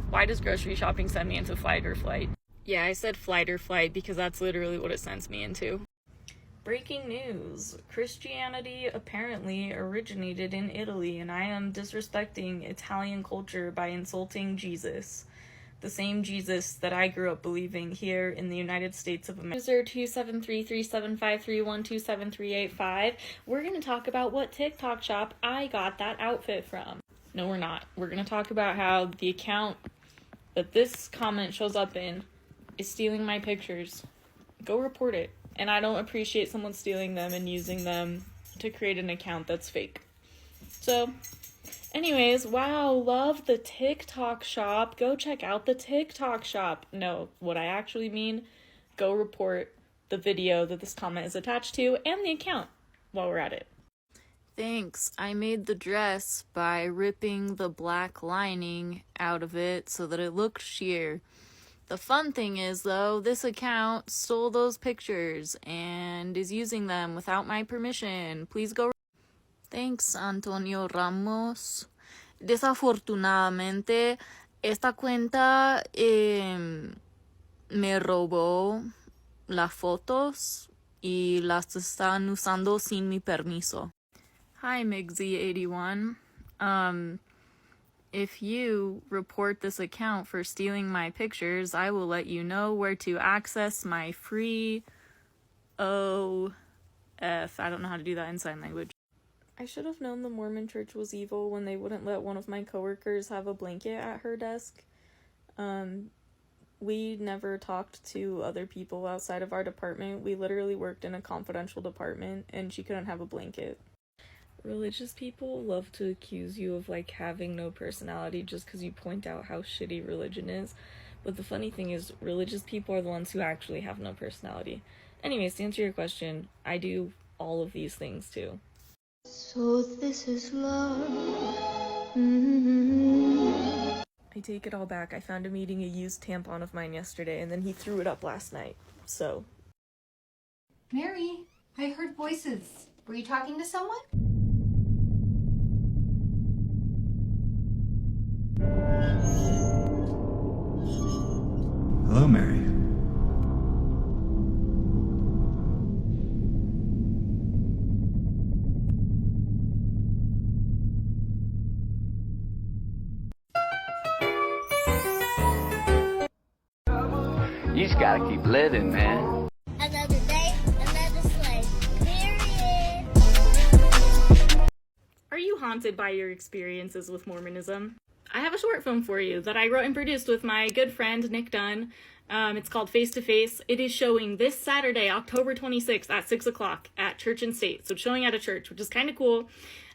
Why does grocery shopping send me into fight or flight? Yeah, I said flight or flight because that's literally what it sends me into. Breaking news. Christianity apparently originated in Italy, and I am disrespecting Italian culture by insulting Jesus. The same Jesus that I grew up believing here in the United States of America. User 2733753127385. We're going to talk about what TikTok shop I got that outfit from. No, we're not. We're going to talk about how the account that this comment shows up in is stealing my pictures. Go report it. And I don't appreciate someone stealing them and using them to create an account that's fake. So, anyways, wow, love the TikTok shop. Go check out the TikTok shop. No, what I actually mean, go report the video that this comment is attached to and the account while we're at it. Thanks. I made the dress by ripping the black lining out of it so that it looked sheer. The fun thing is, though, this account stole those pictures and is using them without my permission. Please go. Thanks, Antonio Ramos. Desafortunadamente, esta cuenta me robó las fotos y las están usando sin mi permiso. Hi, Migsy81. If you report this account for stealing my pictures, I will let you know where to access my free OF. I don't know how to do that in sign language. I should have known the Mormon church was evil when they wouldn't let one of my coworkers have a blanket at her desk. We never talked to other people outside of our department. We literally worked in a confidential department, and she couldn't have a blanket. Religious people love to accuse you of, like, having no personality just because you point out how shitty religion is. But the funny thing is, religious people are the ones who actually have no personality. Anyways, to answer your question, I do all of these things too. So this is love. I take it all back. I found him eating a used tampon of mine yesterday, and then he threw it up last night. So. Mary, I heard voices. Were you talking to someone? Hello, Mary. You just gotta keep living, man. Another day, another slave. Period. Are you haunted by your experiences with Mormonism? I have a short film for you that I wrote and produced with my good friend Nick Dunn. It's called Face to Face. It is showing this Saturday, October 26th at 6 o'clock at Church and State. So it's showing at a church, which is kind of cool.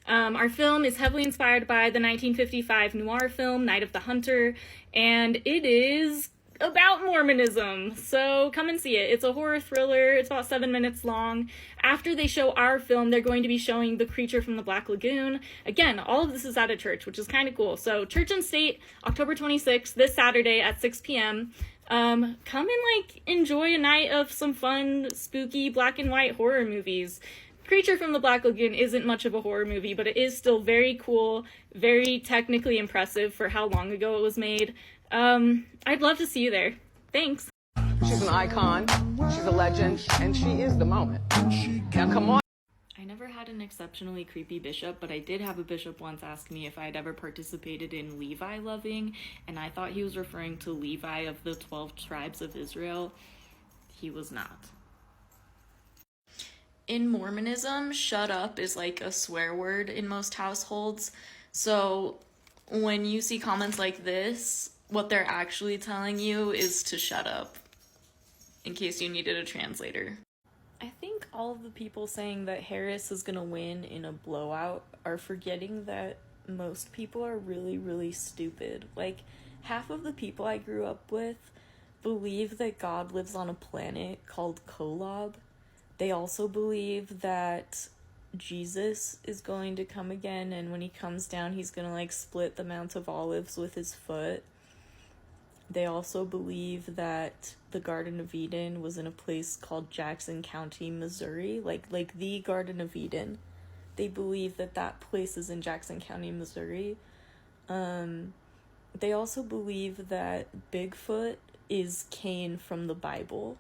Our film is heavily inspired by the 1955 noir film Night of the Hunter, and it is about Mormonism, so come and see it. It's a horror thriller. It's about 7 minutes long. After they show our film, they're going to be showing The Creature from the Black Lagoon. Again, all of this is at a church, which is kind of cool. So Church and State, October 26th, this Saturday at 6 p.m. Come and, like, enjoy a night of some fun, spooky, black and white horror movies. Creature from the Black Lagoon isn't much of a horror movie, but it is still very cool, very technically impressive for how long ago it was made. I'd love to see you there. Thanks. She's an icon, she's a legend, and she is the moment. Now come on. I never had an exceptionally creepy bishop, but I did have a bishop once ask me if I had ever participated in Levi loving, and I thought he was referring to Levi of the 12 tribes of Israel. He was not. In Mormonism, shut up is like a swear word in most households. So when you see comments like this, what they're actually telling you is to shut up, in case you needed a translator. I think all of the people saying that Harris is gonna win in a blowout are forgetting that most people are really, really stupid. Like, half of the people I grew up with believe that God lives on a planet called Kolob. They also believe that Jesus is going to come again, and when he comes down, he's gonna, like, split the Mount of Olives with his foot. They also believe that the Garden of Eden was in a place called Jackson County, Missouri, like the Garden of Eden. They believe that that place is in Jackson County, Missouri. They also believe that Bigfoot is Cain from the Bible.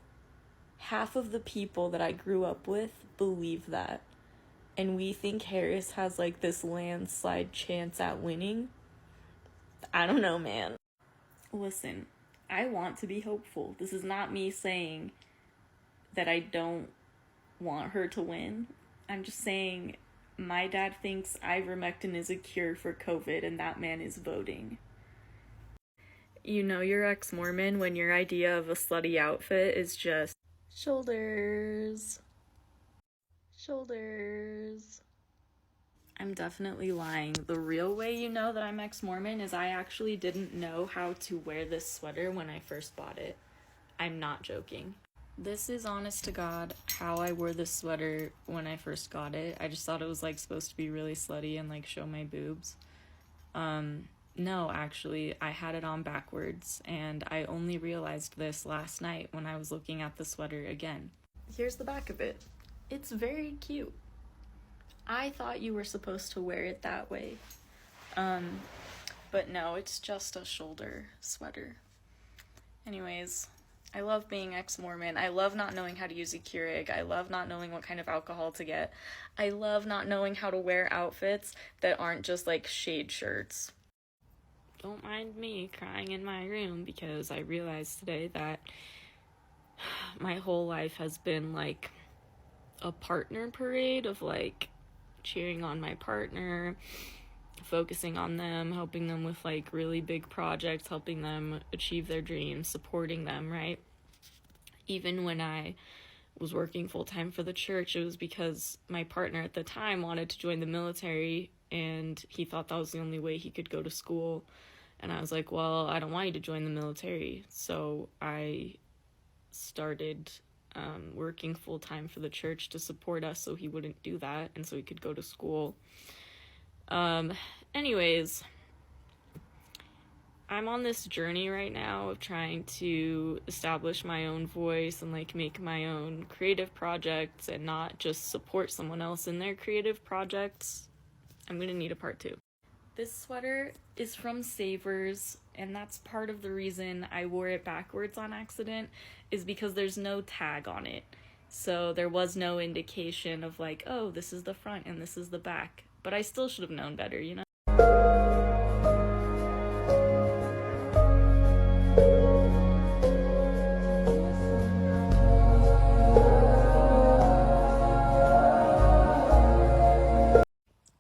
Half of the people that I grew up with believe that. And we think Harris has, like, this landslide chance at winning. I don't know, man. Listen, I want to be hopeful. This is not me saying that I don't want her to win. I'm just saying my dad thinks ivermectin is a cure for COVID, and that man is voting. You know you're ex-Mormon when your idea of a slutty outfit is just shoulders. Shoulders. I'm definitely lying. The real way you know that I'm ex-Mormon is I actually didn't know how to wear this sweater when I first bought it. I'm not joking. This is honest to God how I wore this sweater when I first got it. I just thought it was, like, supposed to be really slutty and, like, show my boobs. No, actually, I had it on backwards, and I only realized this last night when I was looking at the sweater again. Here's the back of it. It's very cute. I thought you were supposed to wear it that way. But no, it's just a shoulder sweater. Anyways, I love being ex-Mormon. I love not knowing how to use a Keurig. I love not knowing what kind of alcohol to get. I love not knowing how to wear outfits that aren't just, like, shade shirts. Don't mind me crying in my room because I realized today that my whole life has been, like, a partner parade of, like, cheering on my partner, focusing on them, helping them with, like, really big projects, helping them achieve their dreams, supporting them, right? Even when I was working full-time for the church, it was because my partner at the time wanted to join the military, and he thought that was the only way he could go to school. And I was like, well, I don't want you to join the military. So I started working full-time for the church to support us so he wouldn't do that and so he could go to school. Anyways, I'm on this journey right now of trying to establish my own voice and, like, make my own creative projects and not just support someone else in their creative projects. I'm gonna need a part 2. This sweater is from Savers, and that's part of the reason I wore it backwards on accident, is because there's no tag on it. So there was no indication of, like, oh, this is the front and this is the back. But I still should have known better, you know?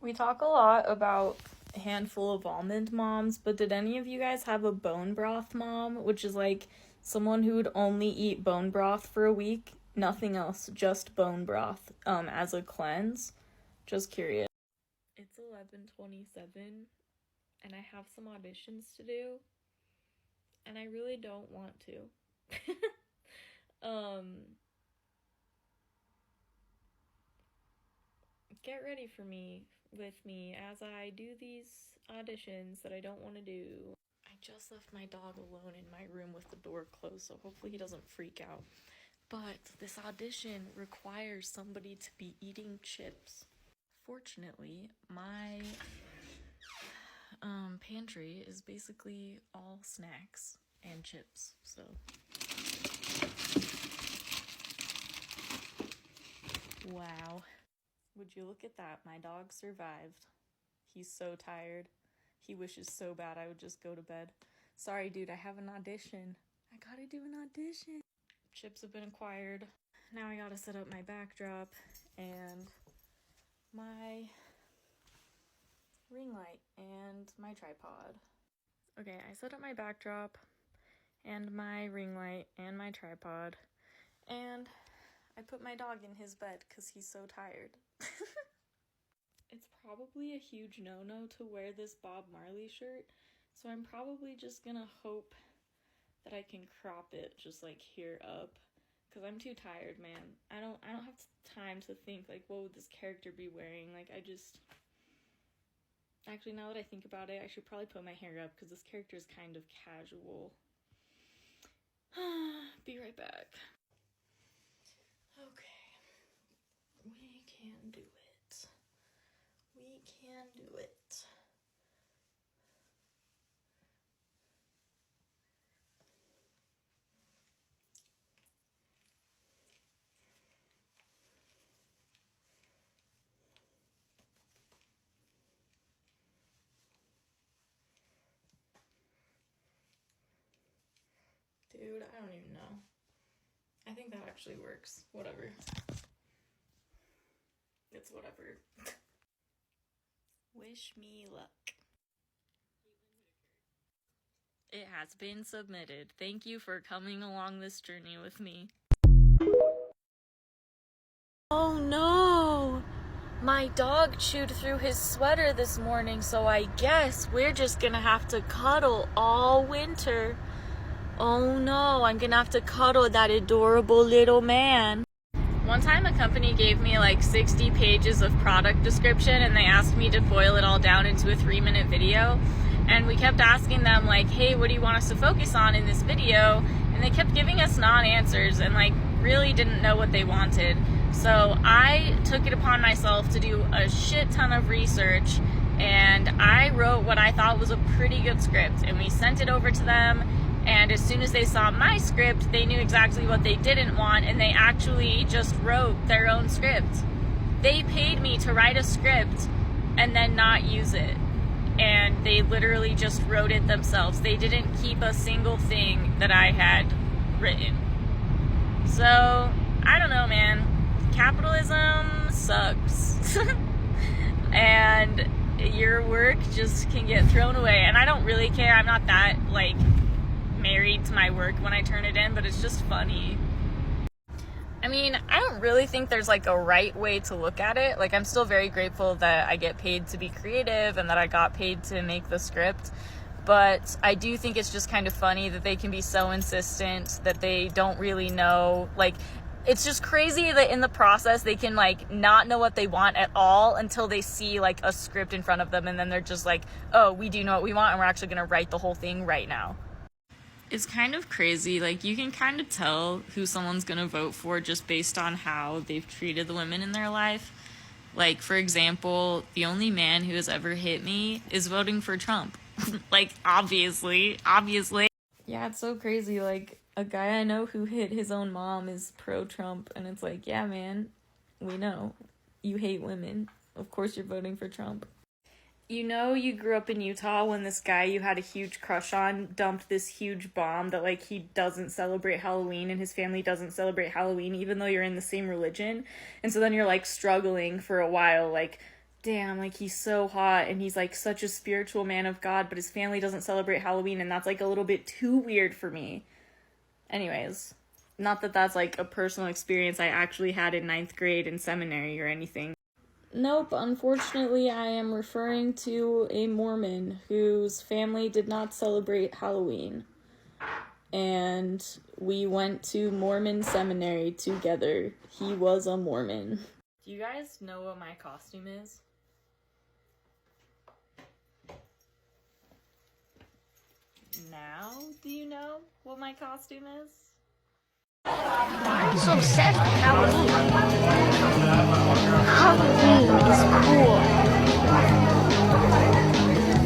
We talk a lot about a handful of almond moms, but did any of you guys have a bone broth mom, which is, like, someone who would only eat bone broth for a week, nothing else, just bone broth, as a cleanse? Just curious. It's 11:27, and I have some auditions to do, and I really don't want to. Get ready with me as I do these auditions that I don't want to do. I just left my dog alone in my room with the door closed, so hopefully he doesn't freak out. But this audition requires somebody to be eating chips. Fortunately, my pantry is basically all snacks and chips, so. Wow. Would you look at that? My dog survived. He's so tired. He wishes so bad I would just go to bed. Sorry, dude, I have an audition. I gotta do an audition. Chips have been acquired. Now I gotta set up my backdrop and my ring light and my tripod. Okay, I set up my backdrop and my ring light and my tripod, and I put my dog in his bed because he's so tired. It's probably a huge no-no to wear this Bob Marley shirt, so I'm probably just gonna hope that I can crop it just like here up, because I'm too tired, man. I don't have time to think like, what would this character be wearing? Like, actually, now that I think about it, I should probably put my hair up because this character is kind of casual. Be right back. Okay, we can do it. We can do it. Dude, I don't even know. I think that actually works. Whatever. It's whatever. Wish me luck. It has been submitted. Thank you for coming along this journey with me. Oh no! My dog chewed through his sweater this morning, so I guess we're just gonna have to cuddle all winter. Oh no, I'm gonna have to cuddle that adorable little man. One time a company gave me like 60 pages of product description and they asked me to boil it all down into a 3-minute video. And we kept asking them like, hey, what do you want us to focus on in this video? And they kept giving us non-answers and like really didn't know what they wanted. So I took it upon myself to do a shit ton of research, and I wrote what I thought was a pretty good script, and we sent it over to them. And as soon as they saw my script, they knew exactly what they didn't want, and they actually just wrote their own script. They paid me to write a script and then not use it. And they literally just wrote it themselves. They didn't keep a single thing that I had written. So, I don't know, man. Capitalism sucks. And your work just can get thrown away. And I don't really care. I'm not that, like, married to my work when I turn it in, but it's just funny. I mean, I don't really think there's like a right way to look at it. Like, I'm still very grateful that I get paid to be creative and that I got paid to make the script, but I do think it's just kind of funny that they can be so insistent that they don't really know. Like, it's just crazy that in the process they can like not know what they want at all until they see like a script in front of them, and then they're just like, oh, we do know what we want and we're actually gonna write the whole thing right now. It's kind of crazy. Like, you can kind of tell who someone's gonna vote for just based on how they've treated the women in their life. Like, for example, the only man who has ever hit me is voting for Trump. Like, obviously. Yeah, it's so crazy. Like, a guy I know who hit his own mom is pro-Trump, and it's like, yeah, man, we know. You hate women. Of course you're voting for Trump. You know, you grew up in Utah when this guy you had a huge crush on dumped this huge bomb that, like, he doesn't celebrate Halloween and his family doesn't celebrate Halloween even though you're in the same religion. And so then you're, like, struggling for a while, like, damn, like, he's so hot and he's, like, such a spiritual man of God, but his family doesn't celebrate Halloween, and that's, like, a little bit too weird for me. Anyways, not that that's, like, a personal experience I actually had in 9th grade in seminary or anything. Nope, unfortunately, I am referring to a Mormon whose family did not celebrate Halloween. And we went to Mormon seminary together. He was a Mormon. Do you guys know what my costume is? Now, do you know what my costume is? Why are you so obsessed with Halloween? Halloween is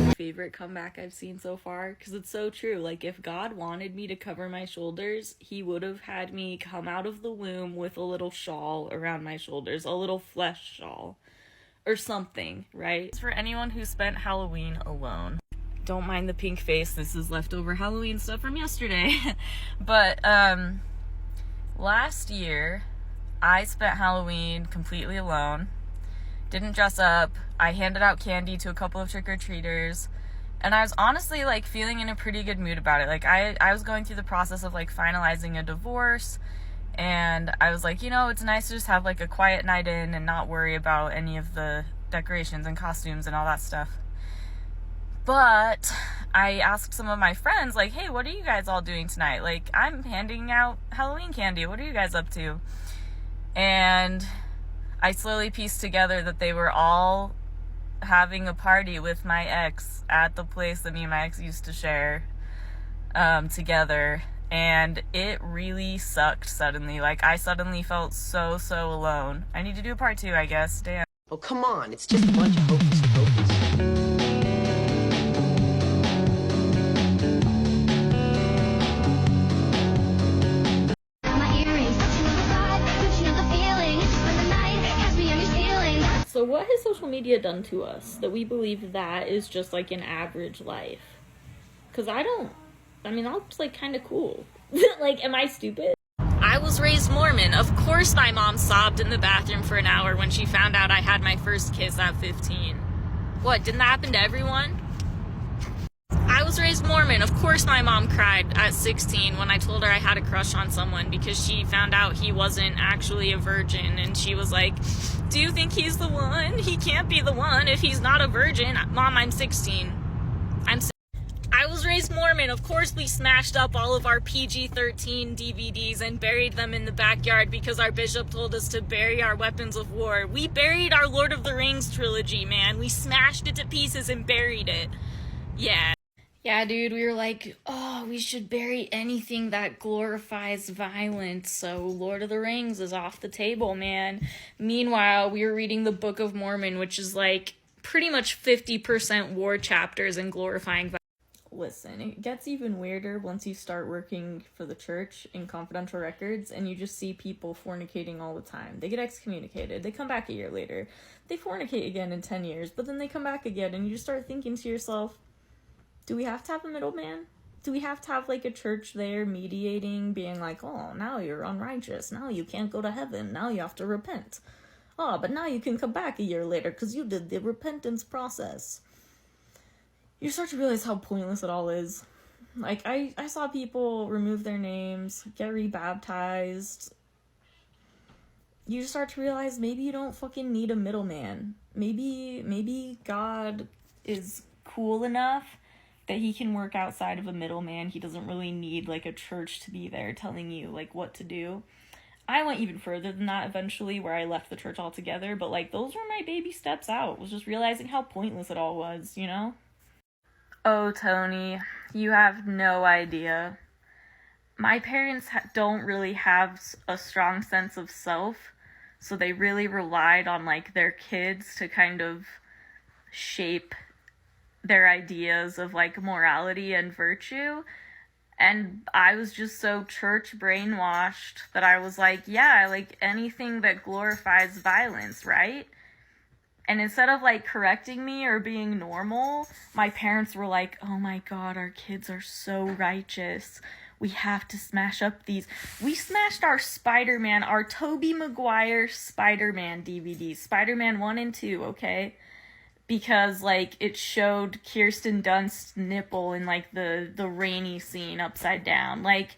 cool. Favorite comeback I've seen so far, because it's so true. Like, if God wanted me to cover my shoulders, he would have had me come out of the womb with a little shawl around my shoulders, a little flesh shawl or something, right? For anyone who spent Halloween alone, don't mind the pink face, this is leftover Halloween stuff from yesterday. But last year I spent Halloween completely alone, didn't dress up. I handed out candy to a couple of trick-or-treaters, and I was honestly, like, feeling in a pretty good mood about it. Like, I was going through the process of, like, finalizing a divorce, and I was like, you know, it's nice to just have, like, a quiet night in and not worry about any of the decorations and costumes and all that stuff. But I asked some of my friends, like, hey, what are you guys all doing tonight? Like, I'm handing out Halloween candy. What are you guys up to? And I slowly pieced together that they were all having a party with my ex at the place that me and my ex used to share together. And it really sucked suddenly. Like, I suddenly felt so alone. I need to do a part 2, I guess. Damn. Oh, come on. It's just a bunch of hocus pocus. So what has social media done to us that we believe that is just like an average life? Because I mean, that looks like kind of cool. Like, am I stupid? I was raised Mormon. Of course my mom sobbed in the bathroom for an hour when she found out I had my first kiss at 15. What, didn't that happen to everyone? I was raised Mormon. Of course my mom cried at 16 when I told her I had a crush on someone because she found out he wasn't actually a virgin, and she was like, do you think he's the one? He can't be the one if he's not a virgin. Mom, I'm 16. I was raised Mormon. Of course we smashed up all of our PG-13 DVDs and buried them in the backyard because our bishop told us to bury our weapons of war. We buried our Lord of the Rings trilogy, man. We smashed it to pieces and buried it. Yeah. Yeah, dude, we were like, oh, we should bury anything that glorifies violence, so Lord of the Rings is off the table, man. Meanwhile, we were reading the Book of Mormon, which is like pretty much 50% war chapters and glorifying violence. Listen, it gets even weirder once you start working for the church in confidential records and you just see people fornicating all the time. They get excommunicated, they come back a year later, they fornicate again in 10 years, but then they come back again, and you just start thinking to yourself, do we have to have a middleman? Do we have to have, like, a church there mediating, being like, oh, now you're unrighteous, now you can't go to heaven, now you have to repent. Oh, but now you can come back a year later because you did the repentance process. You start to realize how pointless it all is. Like, I saw people remove their names, get rebaptized. You just start to realize maybe you don't fucking need a middleman. Maybe God is cool enough that he can work outside of a middleman. He doesn't really need, like, a church to be there telling you, like, what to do. I went even further than that eventually, where I left the church altogether, but, like, those were my baby steps out, was just realizing how pointless it all was, you know? Oh, Tony, you have no idea. My parents don't really have a strong sense of self, so they really relied on, like, their kids to kind of shape their ideas of, like, morality and virtue. And I was just so church brainwashed that I was like, yeah, like, anything that glorifies violence, right? And instead of, like, correcting me or being normal, my parents were like, oh my god, our kids are so righteous. We have to smash up these. We smashed our Spider-Man, our Tobey Maguire Spider-Man DVDs. Spider-Man 1 and 2, okay? Because, like, it showed Kirsten Dunst's nipple in, like, the rainy scene upside down. Like,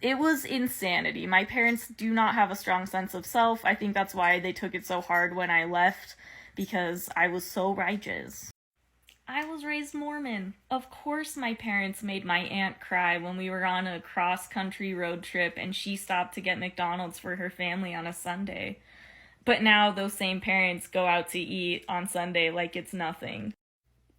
it was insanity. My parents do not have a strong sense of self. I think that's why they took it so hard when I left, because I was so righteous. I was raised Mormon. Of course my parents made my aunt cry when we were on a cross-country road trip and she stopped to get McDonald's for her family on a Sunday. But now those same parents go out to eat on Sunday like it's nothing.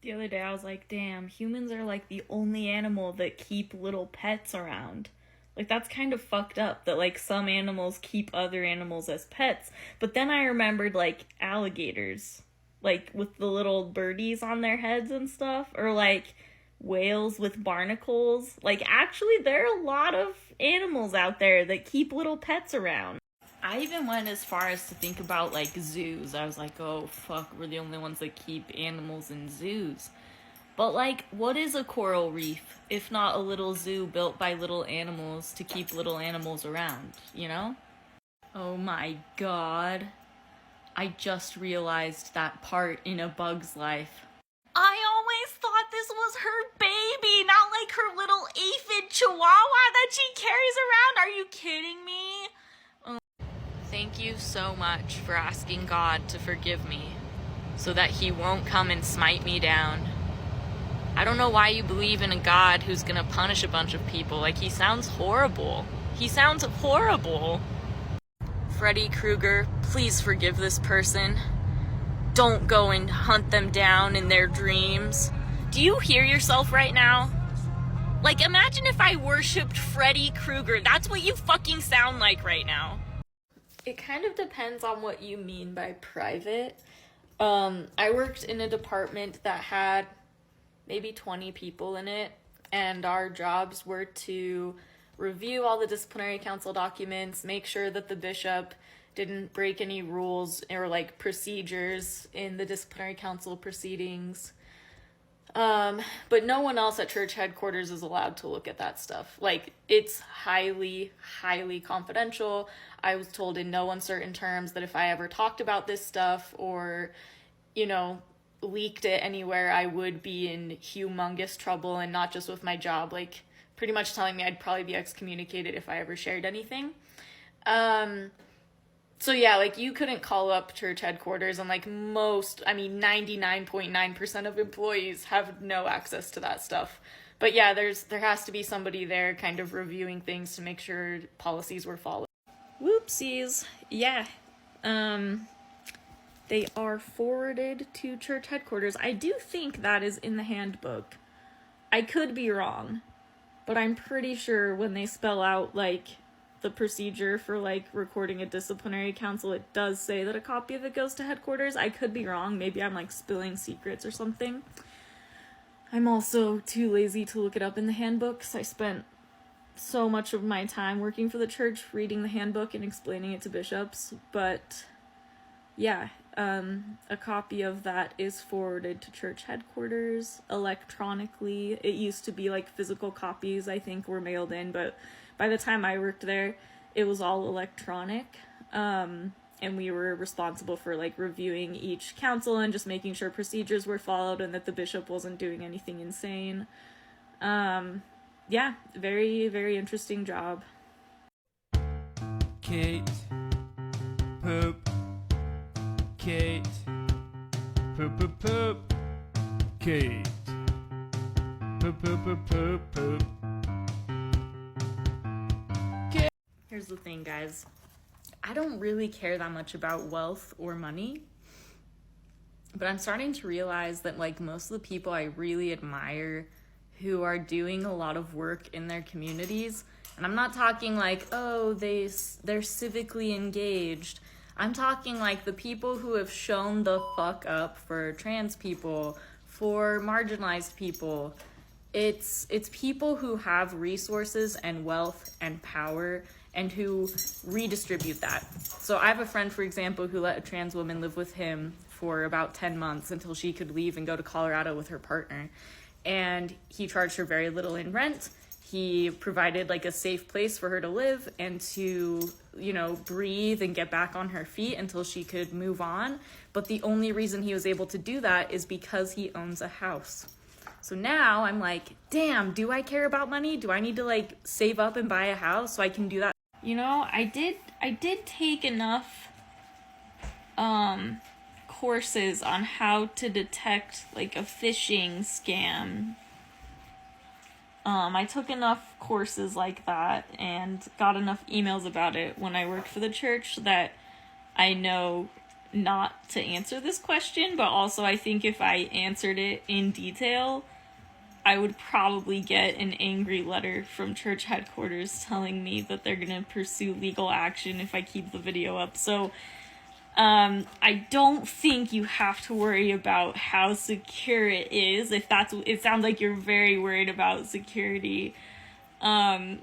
The other day I was like, damn, humans are like the only animal that keep little pets around. Like, that's kind of fucked up that, like, some animals keep other animals as pets. But then I remembered, like, alligators, like, with the little birdies on their heads and stuff. Or, like, whales with barnacles. Like, actually, there are a lot of animals out there that keep little pets around. I even went as far as to think about, like, zoos. I was like, oh, fuck, we're the only ones that keep animals in zoos. But, like, what is a coral reef if not a little zoo built by little animals to keep little animals around, you know? Oh my god. I just realized that part in A Bug's Life. I always thought this was her baby, not like her little aphid chihuahua that she carries around. Are you kidding me? Thank you so much for asking God to forgive me, so that he won't come and smite me down. I don't know why you believe in a God who's gonna punish a bunch of people. Like, he sounds horrible. He sounds horrible. Freddy Krueger, please forgive this person. Don't go and hunt them down in their dreams. Do you hear yourself right now? Like, imagine if I worshipped Freddy Krueger. That's what you fucking sound like right now. It kind of depends on what you mean by private. I worked in a department that had maybe 20 people in it, and our jobs were to review all the disciplinary council documents, make sure that the bishop didn't break any rules or like procedures in the disciplinary council proceedings. But no one else at church headquarters is allowed to look at that stuff. Like, it's highly, highly confidential. I was told in no uncertain terms that if I ever talked about this stuff or, you know, leaked it anywhere, I would be in humongous trouble, and not just with my job, like pretty much telling me I'd probably be excommunicated if I ever shared anything. So yeah, like, you couldn't call up church headquarters, and like 99.9% of employees have no access to that stuff. But yeah, there has to be somebody there kind of reviewing things to make sure policies were followed. Whoopsies. Yeah. They are forwarded to church headquarters. I do think that is in the handbook. I could be wrong, but I'm pretty sure when they spell out like the procedure for like recording a disciplinary council, it does say that a copy of it goes to headquarters. I could be wrong. Maybe I'm like spilling secrets or something. I'm also too lazy to look it up in the handbooks. I spent so much of my time working for the church reading the handbook and explaining it to bishops. But yeah, a copy of that is forwarded to church headquarters electronically. It used to be like physical copies, I think, were mailed in, but by the time I worked there, it was all electronic, and we were responsible for like reviewing each council and just making sure procedures were followed and that the bishop wasn't doing anything insane. Yeah, very, very interesting job. Kate, poop. Kate, poop poop poop. Kate, poop poop poop poop poop. Here's the thing, guys. I don't really care that much about wealth or money, but I'm starting to realize that like most of the people I really admire who are doing a lot of work in their communities, and I'm not talking like, oh, they're civically engaged. I'm talking like the people who have shown the fuck up for trans people, for marginalized people. It's people who have resources and wealth and power and who redistribute that. So I have a friend, for example, who let a trans woman live with him for about 10 months until she could leave and go to Colorado with her partner. And he charged her very little in rent. He provided like a safe place for her to live and to, you know, breathe and get back on her feet until she could move on. But the only reason he was able to do that is because he owns a house. So now I'm like, damn, do I care about money? Do I need to like save up and buy a house so I can do that? You know, I did take enough courses on how to detect like a phishing scam. I took enough courses like that and got enough emails about it when I worked for the church that I know not to answer this question, but also I think if I answered it in detail, I would probably get an angry letter from church headquarters telling me that they're gonna pursue legal action if I keep the video up. So I don't think you have to worry about how secure it is. If that's, it sounds like you're very worried about security. I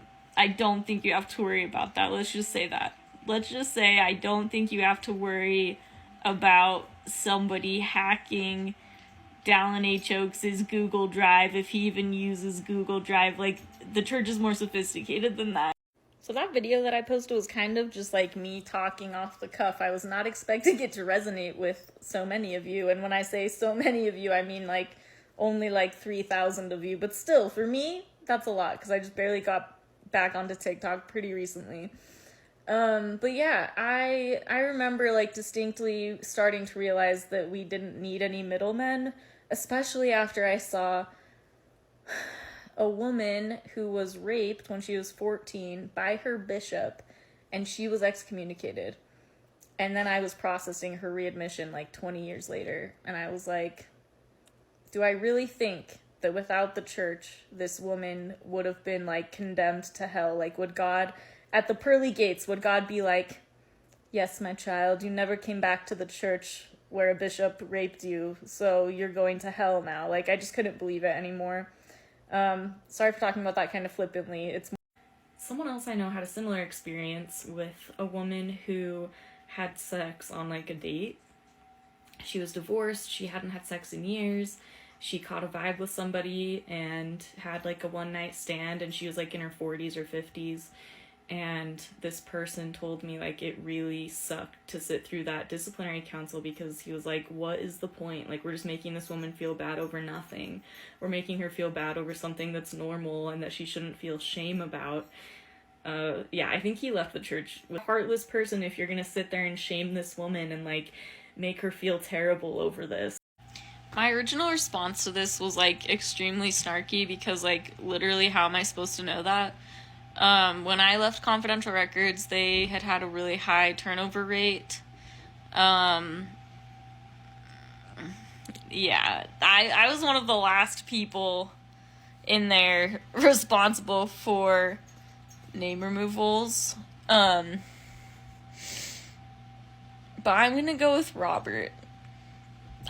don't think you have to worry about that. Let's just say that. Let's just say I don't think you have to worry about somebody hacking Dallin H. Oaks' Google Drive, if he even uses Google Drive. Like, the church is more sophisticated than that. So that video that I posted was kind of just like me talking off the cuff. I was not expecting it to resonate with so many of you. And when I say so many of you, I mean like only like 3,000 of you. But still, for me, that's a lot because I just barely got back onto TikTok pretty recently. But yeah, I remember like distinctly starting to realize that we didn't need any middlemen, especially after I saw a woman who was raped when she was 14 by her bishop, and she was excommunicated. And then I was processing her readmission like 20 years later, and I was like, do I really think that without the church, this woman would have been like condemned to hell? Like, would God, at the pearly gates, would God be like, yes, my child, you never came back to the church where a bishop raped you, so you're going to hell now? Like, I just couldn't believe it anymore. Sorry for talking about that kind of flippantly. It's someone else I know had a similar experience with a woman who had sex on like a date. She was divorced, she hadn't had sex in years, she caught a vibe with somebody and had like a one-night stand, and she was like in her 40s or 50s. And this person told me like it really sucked to sit through that disciplinary council, because he was like, what is the point? Like, we're just making this woman feel bad over nothing. We're making her feel bad over something that's normal and that she shouldn't feel shame about. Yeah, I think he left the church. With a heartless person, if you're gonna sit there and shame this woman and like make her feel terrible over this. My original response to this was like extremely snarky, because like literally how am I supposed to know that? When I left Confidential Records, they had a really high turnover rate. Yeah, I was one of the last people in there responsible for name removals. But I'm gonna go with Robert.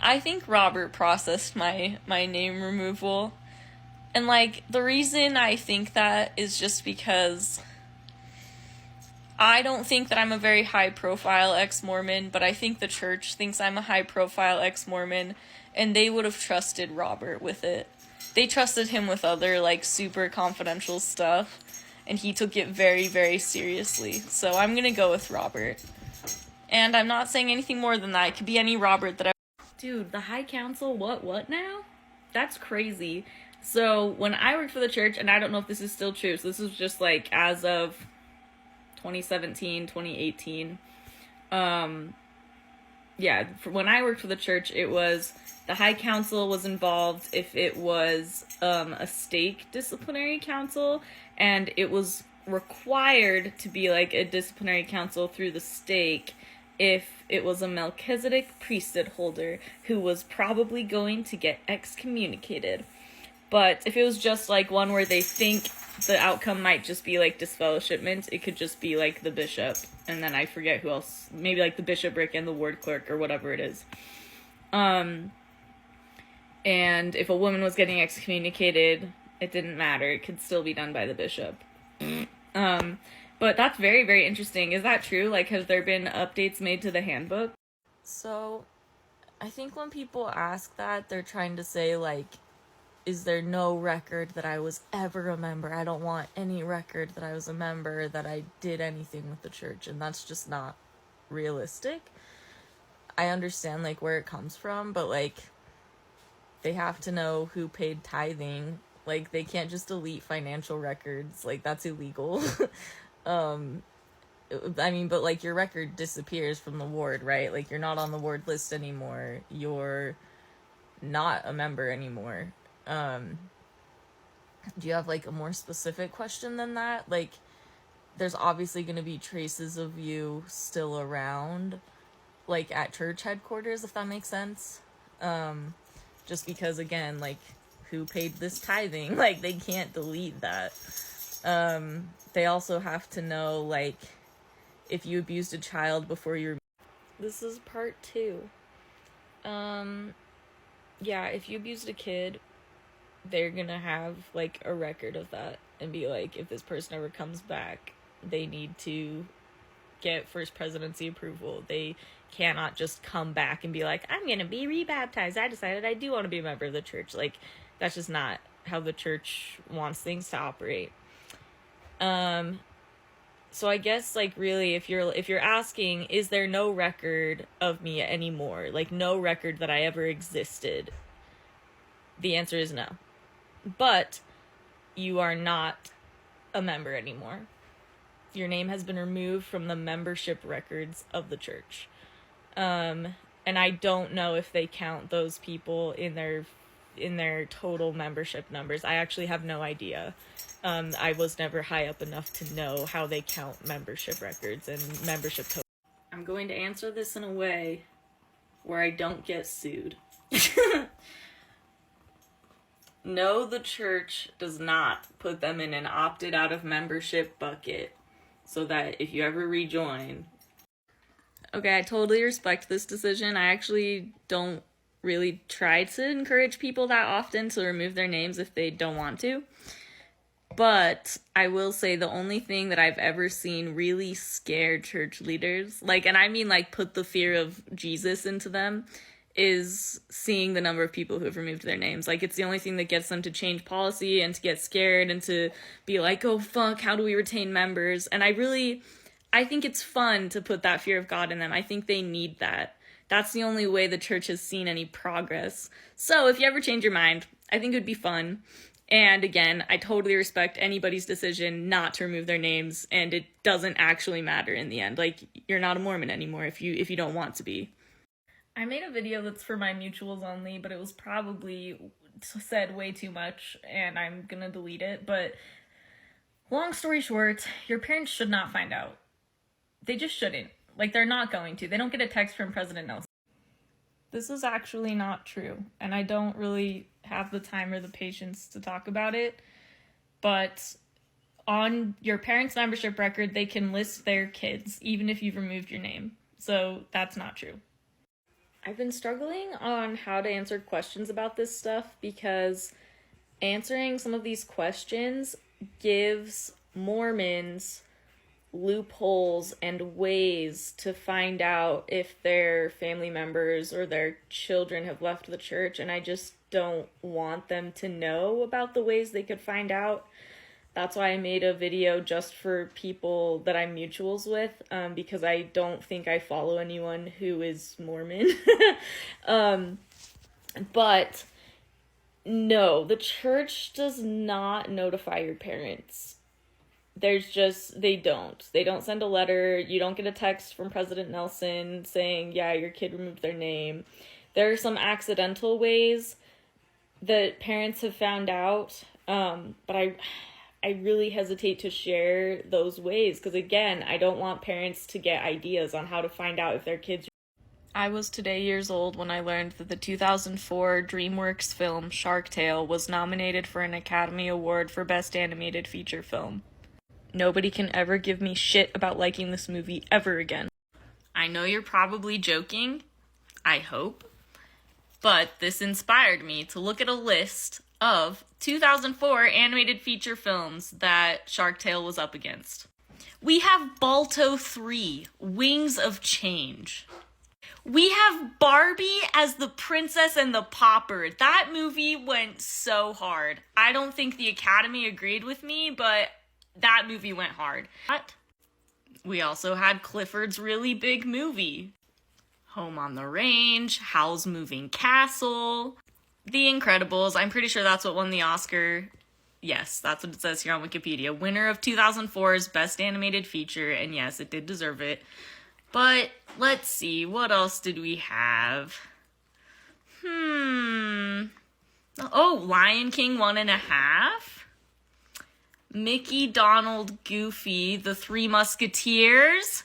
I think Robert processed my name removal. And, like, the reason I think that is just because I don't think that I'm a very high-profile ex-Mormon, but I think the church thinks I'm a high-profile ex-Mormon, and they would have trusted Robert with it. They trusted him with other, like, super confidential stuff, and he took it very, very seriously. So I'm gonna go with Robert. And I'm not saying anything more than that. It could be any Robert that I... Dude, the High Council, what now? That's crazy. So, when I worked for the church, and I don't know if this is still true, so this is just, like, as of 2017, 2018, yeah, when I worked for the church, it was, the High Council was involved if it was, a stake disciplinary council, and it was required to be, like, a disciplinary council through the stake if it was a Melchizedek priesthood holder who was probably going to get excommunicated. But if it was just, like, one where they think the outcome might just be, like, disfellowshipment, it could just be, like, the bishop. And then I forget who else. Maybe, like, the bishopric and the ward clerk or whatever it is. And if a woman was getting excommunicated, it didn't matter. It could still be done by the bishop. But that's very, very interesting. Is that true? Like, have there been updates made to the handbook? So, I think when people ask that, they're trying to say, like, is there no record that I was ever a member? I don't want any record that I was a member, that I did anything with the church, and that's just not realistic. I understand, like, where it comes from, but, like, they have to know who paid tithing. Like, they can't just delete financial records. Like, that's illegal. I mean, but, like, your record disappears from the ward, right? Like, you're not on the ward list anymore. You're not a member anymore. Do you have, like, a more specific question than that? Like, there's obviously going to be traces of you still around, like, at church headquarters, if that makes sense. Just because, again, like, who paid this tithing? Like, they can't delete that. They also have to know, like, if you abused a child before you were... This is part 2. Yeah, if you abused a kid, they're gonna have, like, a record of that and be like, if this person ever comes back, they need to get First Presidency approval. They cannot just come back and be like, I'm gonna be rebaptized. I decided I do want to be a member of the church. Like, that's just not how the church wants things to operate. So I guess, like, really, if you're asking, is there no record of me anymore? Like, no record that I ever existed? The answer is no. But you are not a member anymore. Your name has been removed from the membership records of the church. And I don't know if they count those people in their total membership numbers. I actually have no idea. I was never high up enough to know how they count membership records and membership totals. I'm going to answer this in a way where I don't get sued. No, the church does not put them in an opted out of membership bucket so that if you ever rejoin. Okay, I totally respect this decision. I actually don't really try to encourage people that often to remove their names if they don't want to. But I will say the only thing that I've ever seen really scare church leaders, like, and I mean like put the fear of Jesus into them, is seeing the number of people who have removed their names. Like, it's the only thing that gets them to change policy and to get scared and to be like, oh fuck, how do we retain members? And I think it's fun to put that fear of God in them. I think they need that. That's the only way the church has seen any progress. So if you ever change your mind, I think it would be fun. And again, I totally respect anybody's decision not to remove their names, and it doesn't actually matter in the end. Like, you're not a Mormon anymore if you don't want to be. I made a video that's for my mutuals only, but it was probably said way too much, and I'm gonna delete it. But long story short, your parents should not find out. They just shouldn't. Like, they're not going to. They don't get a text from President Nelson. This is actually not true, and I don't really have the time or the patience to talk about it, but on your parents' membership record, they can list their kids, even if you've removed your name. So that's not true. I've been struggling on how to answer questions about this stuff because answering some of these questions gives Mormons loopholes and ways to find out if their family members or their children have left the church, and I just don't want them to know about the ways they could find out. That's why I made a video just for people that I'm mutuals with, because I don't think I follow anyone who is Mormon. But no, the church does not notify your parents. They don't send a letter. You don't get a text from President Nelson saying, yeah, your kid removed their name. There are some accidental ways that parents have found out, but I really hesitate to share those ways because, again, I don't want parents to get ideas on how to find out if their kids. I was today years old when I learned that the 2004 DreamWorks film Shark Tale was nominated for an Academy Award for Best Animated Feature Film. Nobody can ever give me shit about liking this movie ever again. I know you're probably joking, I hope, but this inspired me to look at a list of 2004 animated feature films that Shark Tale was up against. We have Balto 3, Wings of Change. We have Barbie as the Princess and the Pauper. That movie went so hard. I don't think the Academy agreed with me, but that movie went hard. We also had Clifford's Really Big Movie, Home on the Range, Howl's Moving Castle, The Incredibles. I'm pretty sure that's what won the Oscar. Yes, that's what it says here on Wikipedia. Winner of 2004's Best Animated Feature, and yes, it did deserve it. But let's see, what else did we have? Oh, Lion King 1.5. Mickey, Donald, Goofy, The Three Musketeers.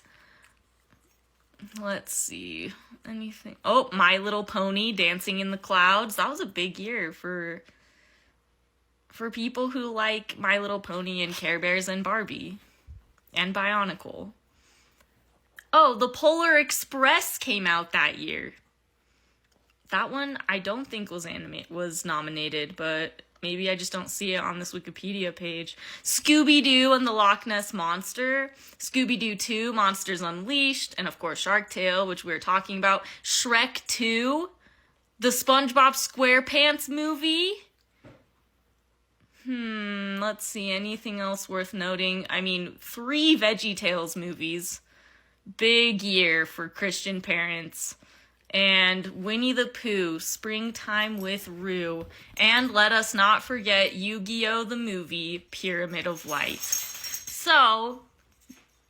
Let's see, anything. Oh, My Little Pony, Dancing in the Clouds. That was a big year for people who like My Little Pony and Care Bears and Barbie and Bionicle. Oh, The Polar Express came out that year. That one I don't think was nominated, but maybe I just don't see it on this Wikipedia page. Scooby-Doo and the Loch Ness Monster. Scooby-Doo 2, Monsters Unleashed. And of course, Shark Tale, which we were talking about. Shrek 2. The SpongeBob SquarePants movie. Let's see, anything else worth noting? I mean, 3 VeggieTales movies. Big year for Christian parents. And Winnie the Pooh, Springtime with Rue. And let us not forget Yu-Gi-Oh! The movie, Pyramid of Light. So,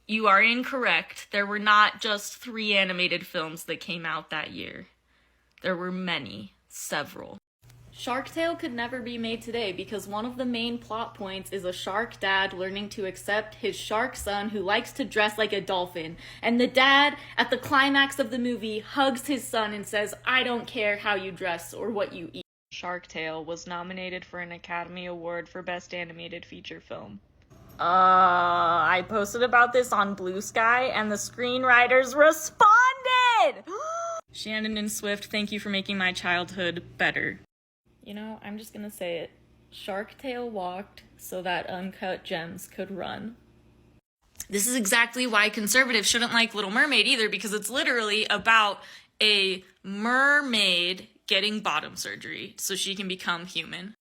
you are incorrect. There were not just 3 animated films that came out that year. There were many, several. Shark Tale could never be made today because one of the main plot points is a shark dad learning to accept his shark son who likes to dress like a dolphin. And the dad, at the climax of the movie, hugs his son and says, "I don't care how you dress or what you eat." Shark Tale was nominated for an Academy Award for Best Animated Feature Film. I posted about this on Blue Sky and the screenwriters responded! Shannon and Swift, thank you for making my childhood better. You know, I'm just gonna say it. Shark Tale walked so that Uncut Gems could run. This is exactly why conservatives shouldn't like Little Mermaid either, because it's literally about a mermaid getting bottom surgery so she can become human.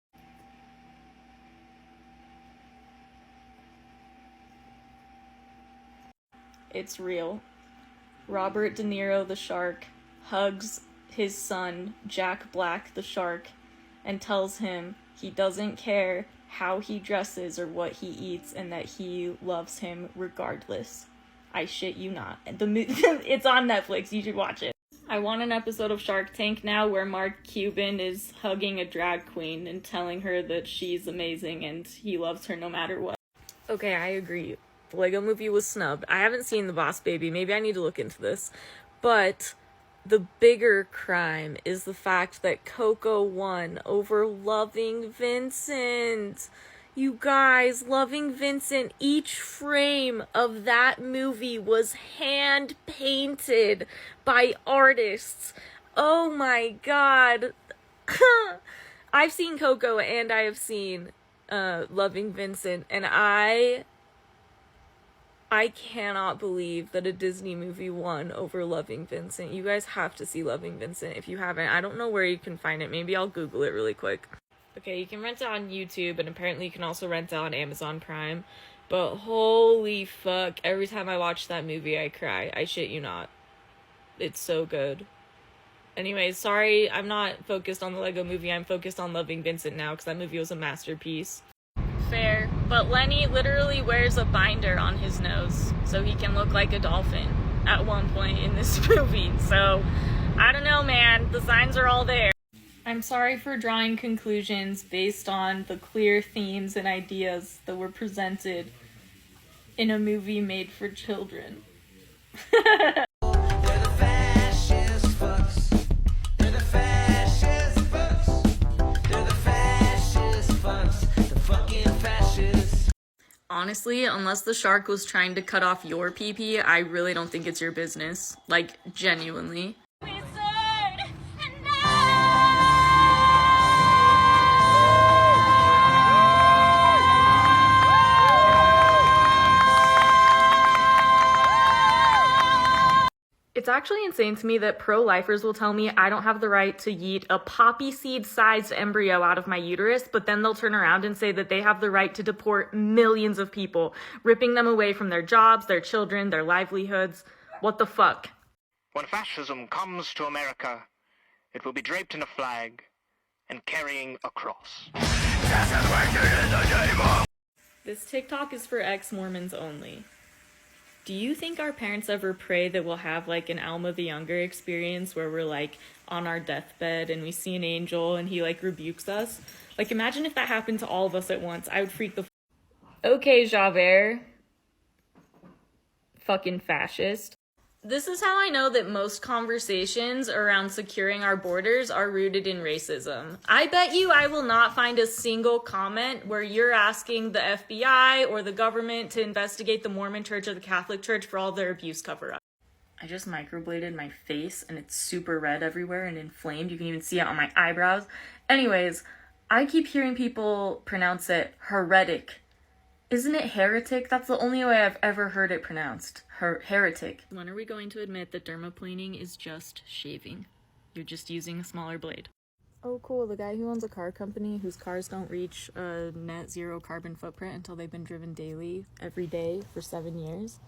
It's real. Robert De Niro, the shark, hugs his son, Jack Black, the shark, and tells him he doesn't care how he dresses or what he eats and that he loves him regardless. I shit you not. It's on Netflix. You should watch it. I want an episode of Shark Tank now where Mark Cuban is hugging a drag queen and telling her that she's amazing and he loves her no matter what. Okay, I agree. The Lego Movie was snubbed. I haven't seen The Boss Baby. Maybe I need to look into this. But the bigger crime is the fact that Coco won over Loving Vincent. You guys, Loving Vincent, each frame of that movie was hand painted by artists. Oh my god. I've seen Coco and I have seen Loving Vincent, and I cannot believe that a Disney movie won over Loving Vincent. You guys have to see Loving Vincent if you haven't. I don't know where you can find it. Maybe I'll Google it really quick. Okay, you can rent it on YouTube, and apparently you can also rent it on Amazon Prime. But holy fuck, every time I watch that movie, I cry. I shit you not. It's so good. Anyways, sorry, I'm not focused on the Lego Movie. I'm focused on Loving Vincent now, because that movie was a masterpiece. Fair, but Lenny literally wears a binder on his nose so he can look like a dolphin at one point in this movie. So, I don't know, man. The signs are all there. I'm sorry for drawing conclusions based on the clear themes and ideas that were presented in a movie made for children. Honestly, unless the shark was trying to cut off your pee-pee, I really don't think it's your business. Like, genuinely. It's actually insane to me that pro-lifers will tell me I don't have the right to yeet a poppy seed-sized embryo out of my uterus, but then they'll turn around and say that they have the right to deport millions of people, ripping them away from their jobs, their children, their livelihoods. What the fuck? When fascism comes to America, it will be draped in a flag and carrying a cross. This TikTok is for ex-Mormons only. Do you think our parents ever pray that we'll have like an Alma the Younger experience where we're like on our deathbed and we see an angel and he like rebukes us? Like, imagine if that happened to all of us at once. I would freak the Okay, Javert. Fucking fascist. This is how I know that most conversations around securing our borders are rooted in racism. I bet you I will not find a single comment where you're asking the FBI or the government to investigate the Mormon Church or the Catholic Church for all their abuse cover-up. I just microbladed my face and it's super red everywhere and inflamed. You can even see it on my eyebrows. Anyways, I keep hearing people pronounce it heretic. Isn't it heretic? That's the only way I've ever heard it pronounced. Heretic. When are we going to admit that dermaplaning is just shaving? You're just using a smaller blade. Oh, cool, the guy who owns a car company whose cars don't reach a net zero carbon footprint until they've been driven daily, every day, for 7 years.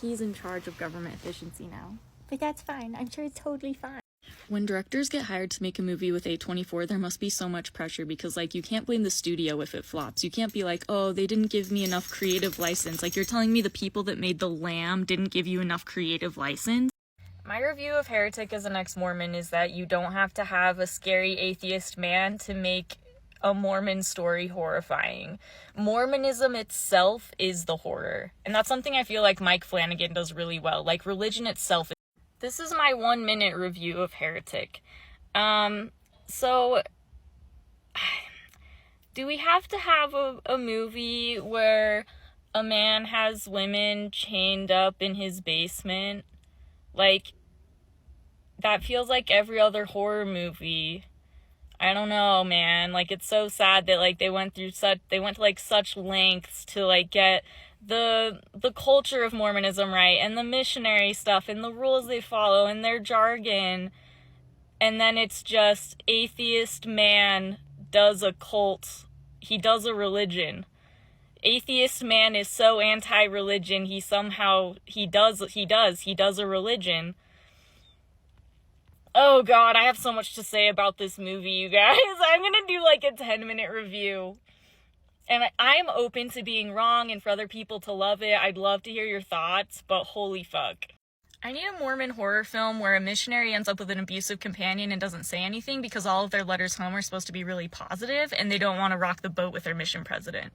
He's in charge of government efficiency now. But that's fine. I'm sure it's totally fine. When directors get hired to make a movie with A24, there must be so much pressure because, like, you can't blame the studio if it flops. You can't be like, oh, they didn't give me enough creative license. Like, you're telling me the people that made The Lamb didn't give you enough creative license? My review of Heretic as an ex-Mormon is that you don't have to have a scary atheist man to make a Mormon story horrifying. Mormonism itself is the horror. And that's something I feel like Mike Flanagan does really well. Like, religion itself. This is my 1-minute review of Heretic. So, do we have to have a movie where a man has women chained up in his basement? Like, that feels like every other horror movie. I don't know, man. Like, it's so sad that, like, they went to such lengths to, like, get the culture of Mormonism right, and the missionary stuff, and the rules they follow, and their jargon, and then it's just atheist man does a cult. He does a religion. Atheist man is so anti-religion, he does a religion. Oh god, I have so much to say about this movie, you guys. I'm gonna do like a 10-minute review. And I'm open to being wrong and for other people to love it. I'd love to hear your thoughts, but holy fuck. I need a Mormon horror film where a missionary ends up with an abusive companion and doesn't say anything because all of their letters home are supposed to be really positive and they don't want to rock the boat with their mission president.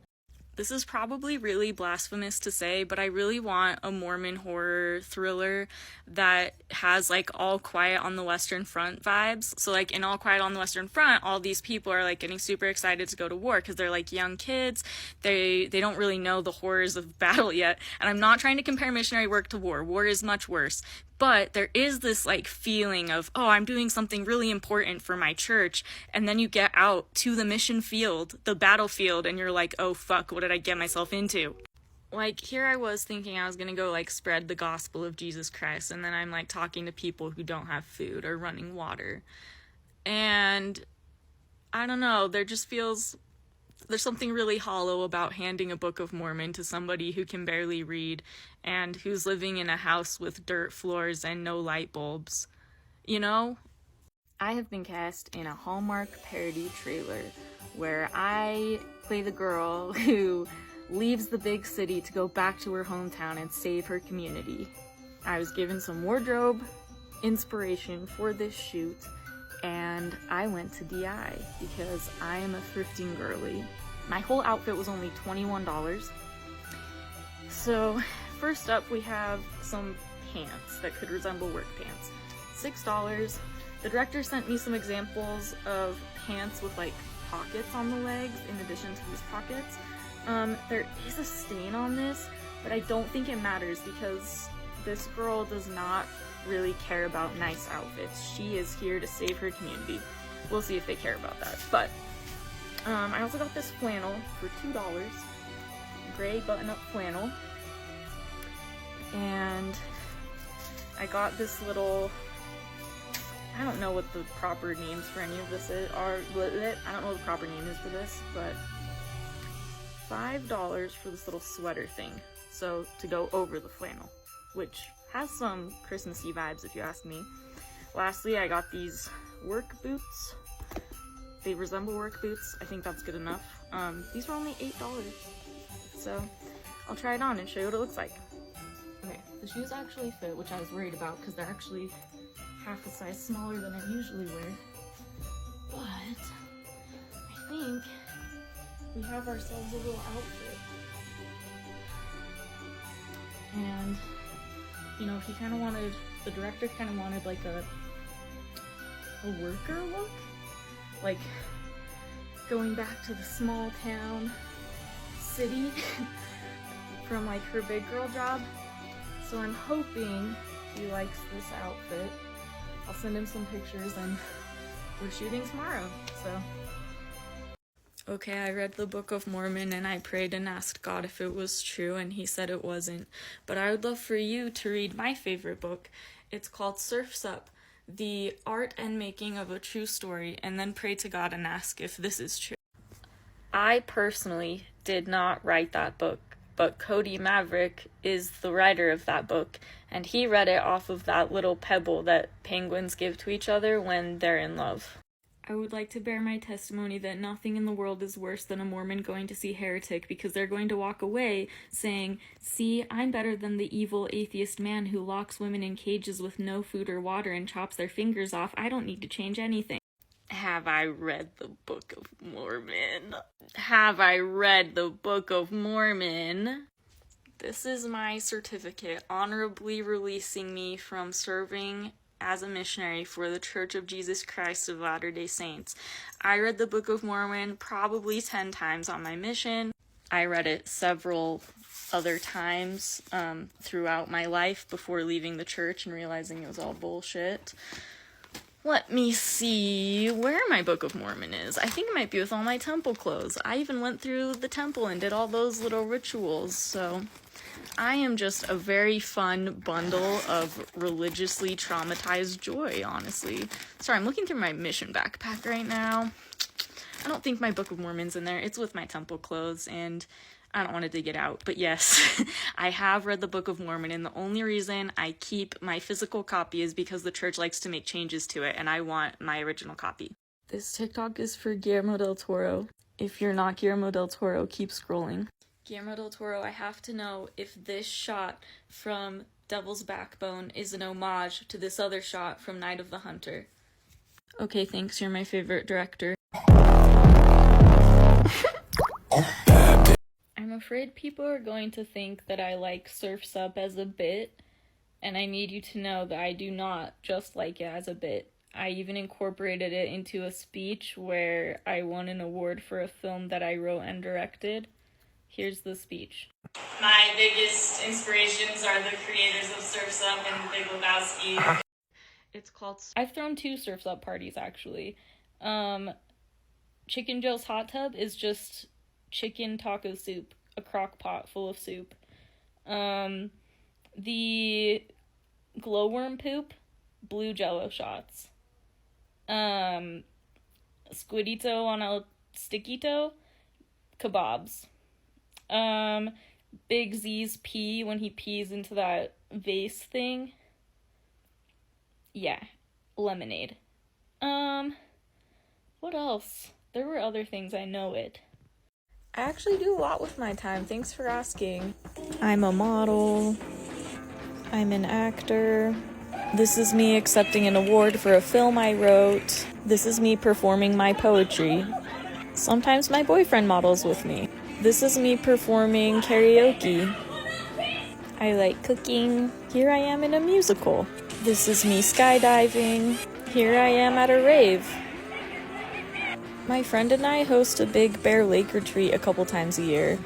This is probably really blasphemous to say, but I really want a Mormon horror thriller that has, like, All Quiet on the Western Front vibes. So, like, in All Quiet on the Western Front, all these people are, like, getting super excited to go to war because they're, like, young kids. They don't really know the horrors of battle yet. And I'm not trying to compare missionary work to war. War is much worse. But there is this, like, feeling of, oh, I'm doing something really important for my church. And then you get out to the mission field, the battlefield, and you're like, oh, fuck, what did I get myself into? Like, here I was thinking I was gonna go, like, spread the gospel of Jesus Christ, and then I'm, like, talking to people who don't have food or running water. And I don't know, there's something really hollow about handing a Book of Mormon to somebody who can barely read and who's living in a house with dirt floors and no light bulbs. You know? I have been cast in a Hallmark parody trailer where I play the girl who leaves the big city to go back to her hometown and save her community. I was given some wardrobe inspiration for this shoot, and I went to DI because I am a thrifting girly. My whole outfit was only $21. So first up we have some pants that could resemble work pants. $6. The director sent me some examples of pants with, like, pockets on the legs in addition to these pockets. There is a stain on this, but I don't think it matters because this girl does not really care about nice outfits. She is here to save her community. We'll see if they care about that. But I also got this flannel for $2, gray button-up flannel, and I got this little, I don't know what the proper names for any of this are. I don't know what the proper name is for this, but $5 for this little sweater thing, so to go over the flannel, which has some Christmassy vibes if you ask me. Lastly, I got these work boots. They resemble work boots. I think that's good enough. These were only $8, so I'll try it on and show you what it looks like. Okay, the shoes actually fit, which I was worried about because they're actually half a size smaller than I usually wear. But I think we have ourselves a little outfit. And, you know, the director kind of wanted like a worker look. Like, going back to the small town city from, like, her big girl job. So I'm hoping he likes this outfit. I'll send him some pictures and we're shooting tomorrow, so. Okay, I read the Book of Mormon and I prayed and asked God if it was true, and he said it wasn't. But I would love for you to read my favorite book. It's called Surf's Up, the art and making of a true story, and then pray to God and ask if this is true. I personally did not write that book, but Cody Maverick is the writer of that book, and he read it off of that little pebble that penguins give to each other when they're in love. I would like to bear my testimony that nothing in the world is worse than a Mormon going to see Heretic, because they're going to walk away saying, "See, I'm better than the evil atheist man who locks women in cages with no food or water and chops their fingers off. I don't need to change anything." Have I read the Book of Mormon? Have I read the Book of Mormon? This is my certificate honorably releasing me from serving as a missionary for the Church of Jesus Christ of Latter-day Saints. I read the Book of Mormon probably 10 times on my mission. I read it several other times throughout my life before leaving the church and realizing it was all bullshit. Let me see where my Book of Mormon is. I think it might be with all my temple clothes. I even went through the temple and did all those little rituals, so I am just a very fun bundle of religiously traumatized joy, honestly. Sorry, I'm looking through my mission backpack right now. I don't think my Book of Mormon's in there. It's with my temple clothes, and I don't want it to get out. But yes, I have read the Book of Mormon, and the only reason I keep my physical copy is because the church likes to make changes to it, and I want my original copy. This TikTok is for Guillermo del Toro. If you're not Guillermo del Toro, keep scrolling. Guillermo del Toro, I have to know if this shot from Devil's Backbone is an homage to this other shot from Night of the Hunter. Okay, thanks, you're my favorite director. I'm afraid people are going to think that I like Surf's Up as a bit, and I need you to know that I do not just like it as a bit. I even incorporated it into a speech where I won an award for a film that I wrote and directed. Here's the speech. My biggest inspirations are the creators of Surf's Up and Big Lebowski. It's called... I've thrown 2 Surf's Up parties, actually. Chicken Joe's Hot Tub is just chicken taco soup, a crock pot full of soup. The glowworm poop, blue Jello shots. Squidito on a stickito, kebabs. Big Z's pee when he pees into that vase thing. Yeah, lemonade. What else? There were other things, I know it. I actually do a lot with my time, thanks for asking. I'm a model. I'm an actor. This is me accepting an award for a film I wrote. This is me performing my poetry. Sometimes my boyfriend models with me. This is me performing karaoke. I like cooking. Here I am in a musical. This is me skydiving. Here I am at a rave. My friend and I host a big Bear Lake retreat a couple times a year.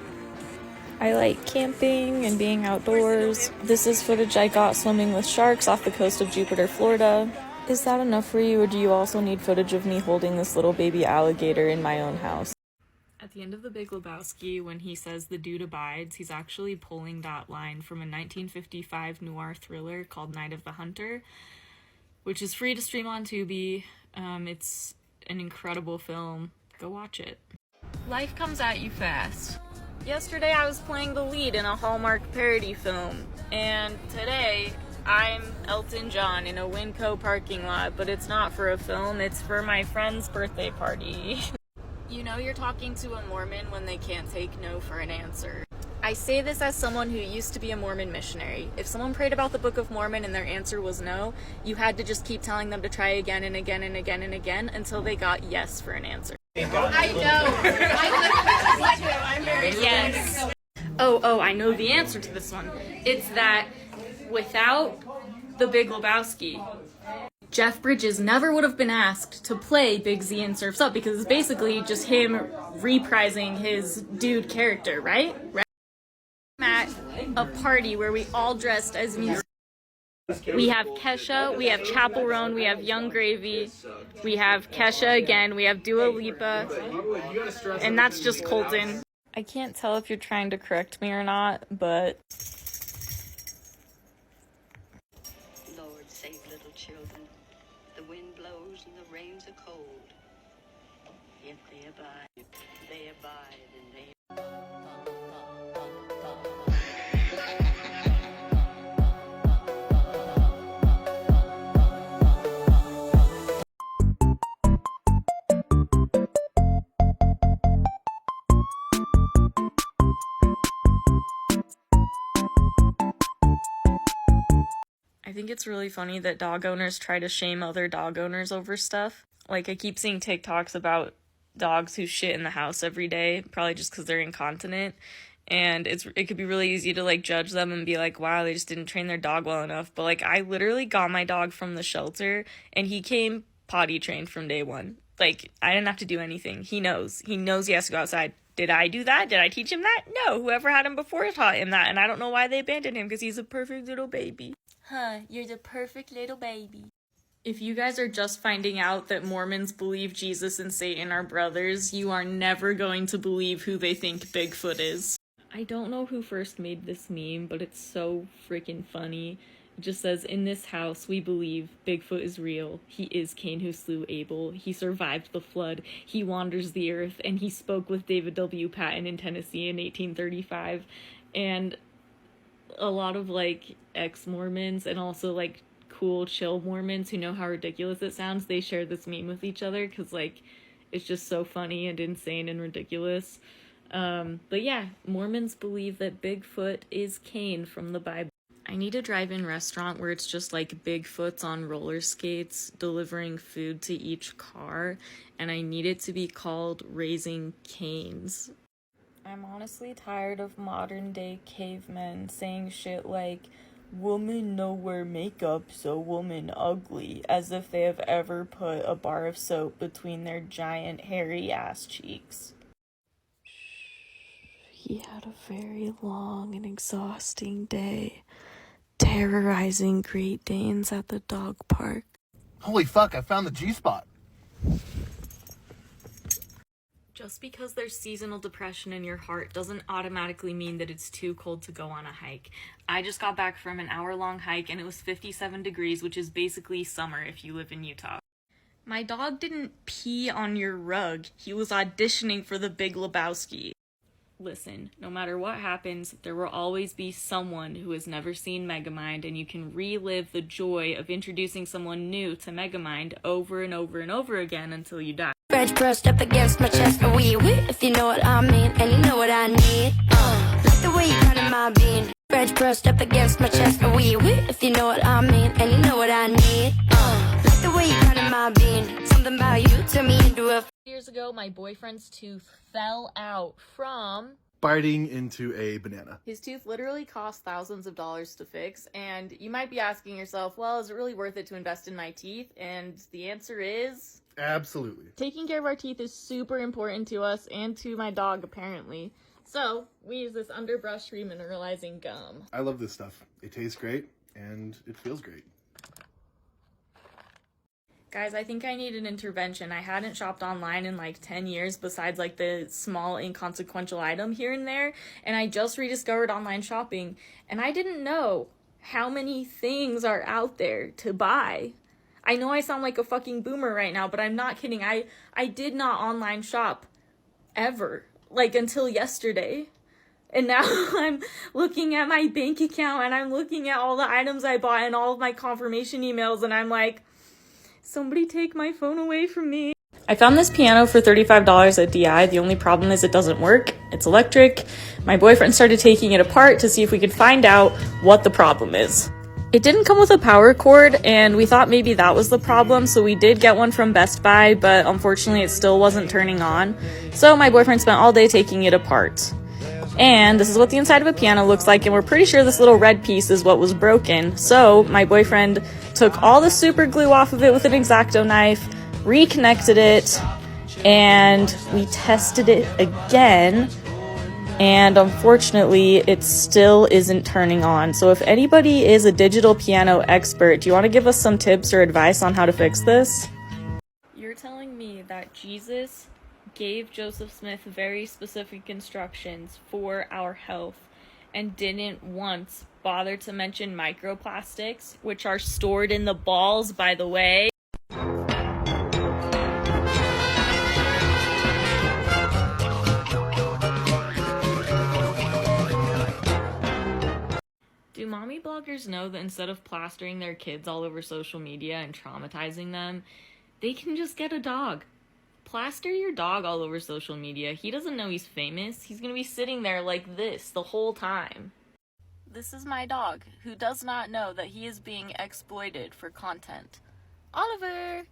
I like camping and being outdoors. This is footage I got swimming with sharks off the coast of Jupiter, Florida. Is that enough for you, or do you also need footage of me holding this little baby alligator in my own house? At the end of The Big Lebowski, when he says the dude abides, he's actually pulling that line from a 1955 noir thriller called Night of the Hunter, which is free to stream on Tubi. It's an incredible film. Go watch it. Life comes at you fast. Yesterday I was playing the lead in a Hallmark parody film, and today I'm Elton John in a Winco parking lot, but it's not for a film, it's for my friend's birthday party. You know you're talking to a Mormon when they can't take no for an answer. I say this as someone who used to be a Mormon missionary. If someone prayed about the Book of Mormon and their answer was no, you had to just keep telling them to try again and again and again and again until they got yes for an answer. I know. I'm very Yes. Oh, I know the answer to this one. It's that without The Big Lebowski, Jeff Bridges never would have been asked to play Big Z in Surf's Up, because it's basically just him reprising his dude character, right? At a party where we all dressed as musicians. We have Kesha, we have Chapel Roan, we have Young Gravy, we have Kesha again, we have Dua Lipa, and that's just Colton. I can't tell if you're trying to correct me or not, but... Lord, save little children. If they abide, and they I think it's really funny that dog owners try to shame other dog owners over stuff. Like, I keep seeing TikToks about dogs who shit in the house every day, probably just because they're incontinent. And it could be really easy to, like, judge them and be like, wow, they just didn't train their dog well enough. But, like, I literally got my dog from the shelter, and he came potty trained from day one. Like, I didn't have to do anything. He knows. He knows he has to go outside. Did I do that? Did I teach him that? No. Whoever had him before taught him that, and I don't know why they abandoned him, because he's a perfect little baby. Huh, you're the perfect little baby. If you guys are just finding out that Mormons believe Jesus and Satan are brothers, you are never going to believe who they think Bigfoot is. I don't know who first made this meme, but it's so freaking funny. It just says, in this house, we believe Bigfoot is real. He is Cain who slew Abel. He survived the flood. He wanders the earth, and he spoke with David W. Patton in Tennessee in 1835. And a lot of, like, ex-Mormons and also, like, cool, chill Mormons who know how ridiculous it sounds, they share this meme with each other because, like, it's just so funny and insane and ridiculous. But yeah, Mormons believe that Bigfoot is Cain from the Bible. I need a drive-in restaurant where it's just, like, Bigfoots on roller skates delivering food to each car, and I need it to be called Raising Canes. I'm honestly tired of modern-day cavemen saying shit like, woman no wear makeup, so woman ugly, as if they have ever put a bar of soap between their giant hairy ass cheeks. He had a very long and exhausting day, terrorizing Great Danes at the dog park. Holy fuck, I found the G-spot. Just because there's seasonal depression in your heart doesn't automatically mean that it's too cold to go on a hike. I just got back from an hour-long hike and it was 57 degrees, which is basically summer if you live in Utah. My dog didn't pee on your rug. He was auditioning for The Big Lebowski. Listen, no matter what happens, there will always be someone who has never seen Megamind, and you can relive the joy of introducing someone new to Megamind over and over and over again until you die. French pressed up against my chest, a wee wee, if you know what I mean, and you know what I need. Like the way you cut in my bean. French pressed up against my chest, a wee wee, if you know what I mean, and you know what I need. Like the way you cut in my bean. Something about you turned me into a. Years ago, my boyfriend's tooth fell out from biting into a banana. His tooth literally cost thousands of dollars to fix, and you might be asking yourself, well, is it really worth it to invest in my teeth? And the answer is absolutely. Taking care of our teeth is super important to us and to my dog, apparently. So we use this underbrush remineralizing gum. I love this stuff. It tastes great and it feels great. Guys, I think I need an intervention. I hadn't shopped online in like 10 years besides like the small inconsequential item here and there, and I just rediscovered online shopping, and I didn't know how many things are out there to buy. I know I sound like a fucking boomer right now, but I'm not kidding. I did not online shop ever, like until yesterday. And now I'm looking at my bank account and I'm looking at all the items I bought and all of my confirmation emails, and I'm like, somebody take my phone away from me. I found this piano for $35 at DI. The only problem is it doesn't work. It's electric. My boyfriend started taking it apart to see if we could find out what the problem is. It didn't come with a power cord, and we thought maybe that was the problem, so we did get one from Best Buy, but unfortunately it still wasn't turning on. So my boyfriend spent all day taking it apart. And this is what the inside of a piano looks like, and we're pretty sure this little red piece is what was broken. So my boyfriend took all the super glue off of it with an X-Acto knife, reconnected it, and we tested it again, and unfortunately it still isn't turning on. So if anybody is a digital piano expert, do you want to give us some tips or advice on how to fix this? You're telling me that Jesus gave Joseph Smith very specific instructions for our health and didn't once bother to mention microplastics, which are stored in the balls, by the way. mommy bloggers know that instead of plastering their kids all over social media and traumatizing them, they can just get a dog. Plaster your dog all over social media. He doesn't know he's famous. He's gonna be sitting there like this the whole time. This is my dog, who does not know that he is being exploited for content. Oliver!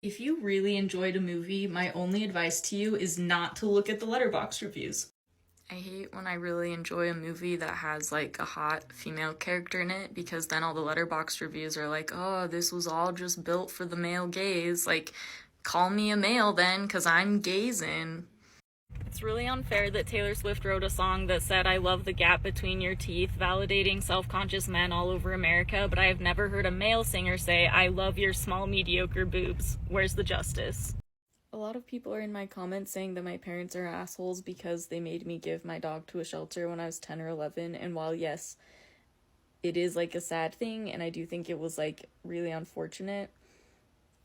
If you really enjoyed a movie, my only advice to you is not to look at the Letterboxd reviews. I hate when I really enjoy a movie that has, like, a hot female character in it, because then all the Letterboxd reviews are like, oh, this was all just built for the male gaze. Like, call me a male then, because I'm gazing. It's really unfair that Taylor Swift wrote a song that said, I love the gap between your teeth, validating self-conscious men all over America, but I have never heard a male singer say, I love your small, mediocre boobs. Where's the justice? A lot of people are in my comments saying that my parents are assholes because they made me give my dog to a shelter when I was 10 or 11, and while yes, it is, like, a sad thing, and I do think it was, like, really unfortunate,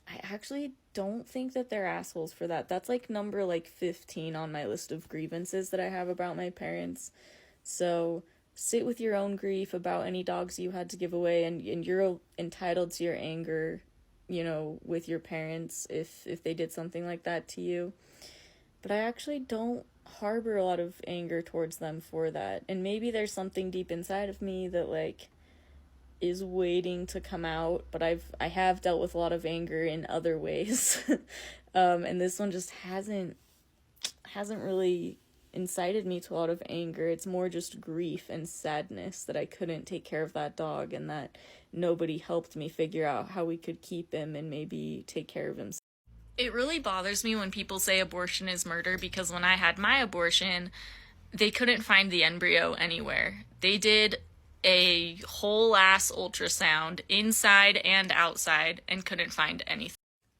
I actually don't think that they're assholes for that. That's, like, number, like, 15 on my list of grievances that I have about my parents. So sit with your own grief about any dogs you had to give away, and you're entitled to your anger, you know, with your parents if they did something like that to you. But I actually don't harbor a lot of anger towards them for that. And maybe there's something deep inside of me that, like, is waiting to come out, but I have dealt with a lot of anger in other ways. And this one just hasn't really incited me to a lot of anger. It's more just grief and sadness that I couldn't take care of that dog and that nobody helped me figure out how we could keep him and maybe take care of him. It really bothers me when people say abortion is murder, because when I had my abortion, they couldn't find the embryo anywhere. They did a whole ass ultrasound inside and outside and couldn't find anything.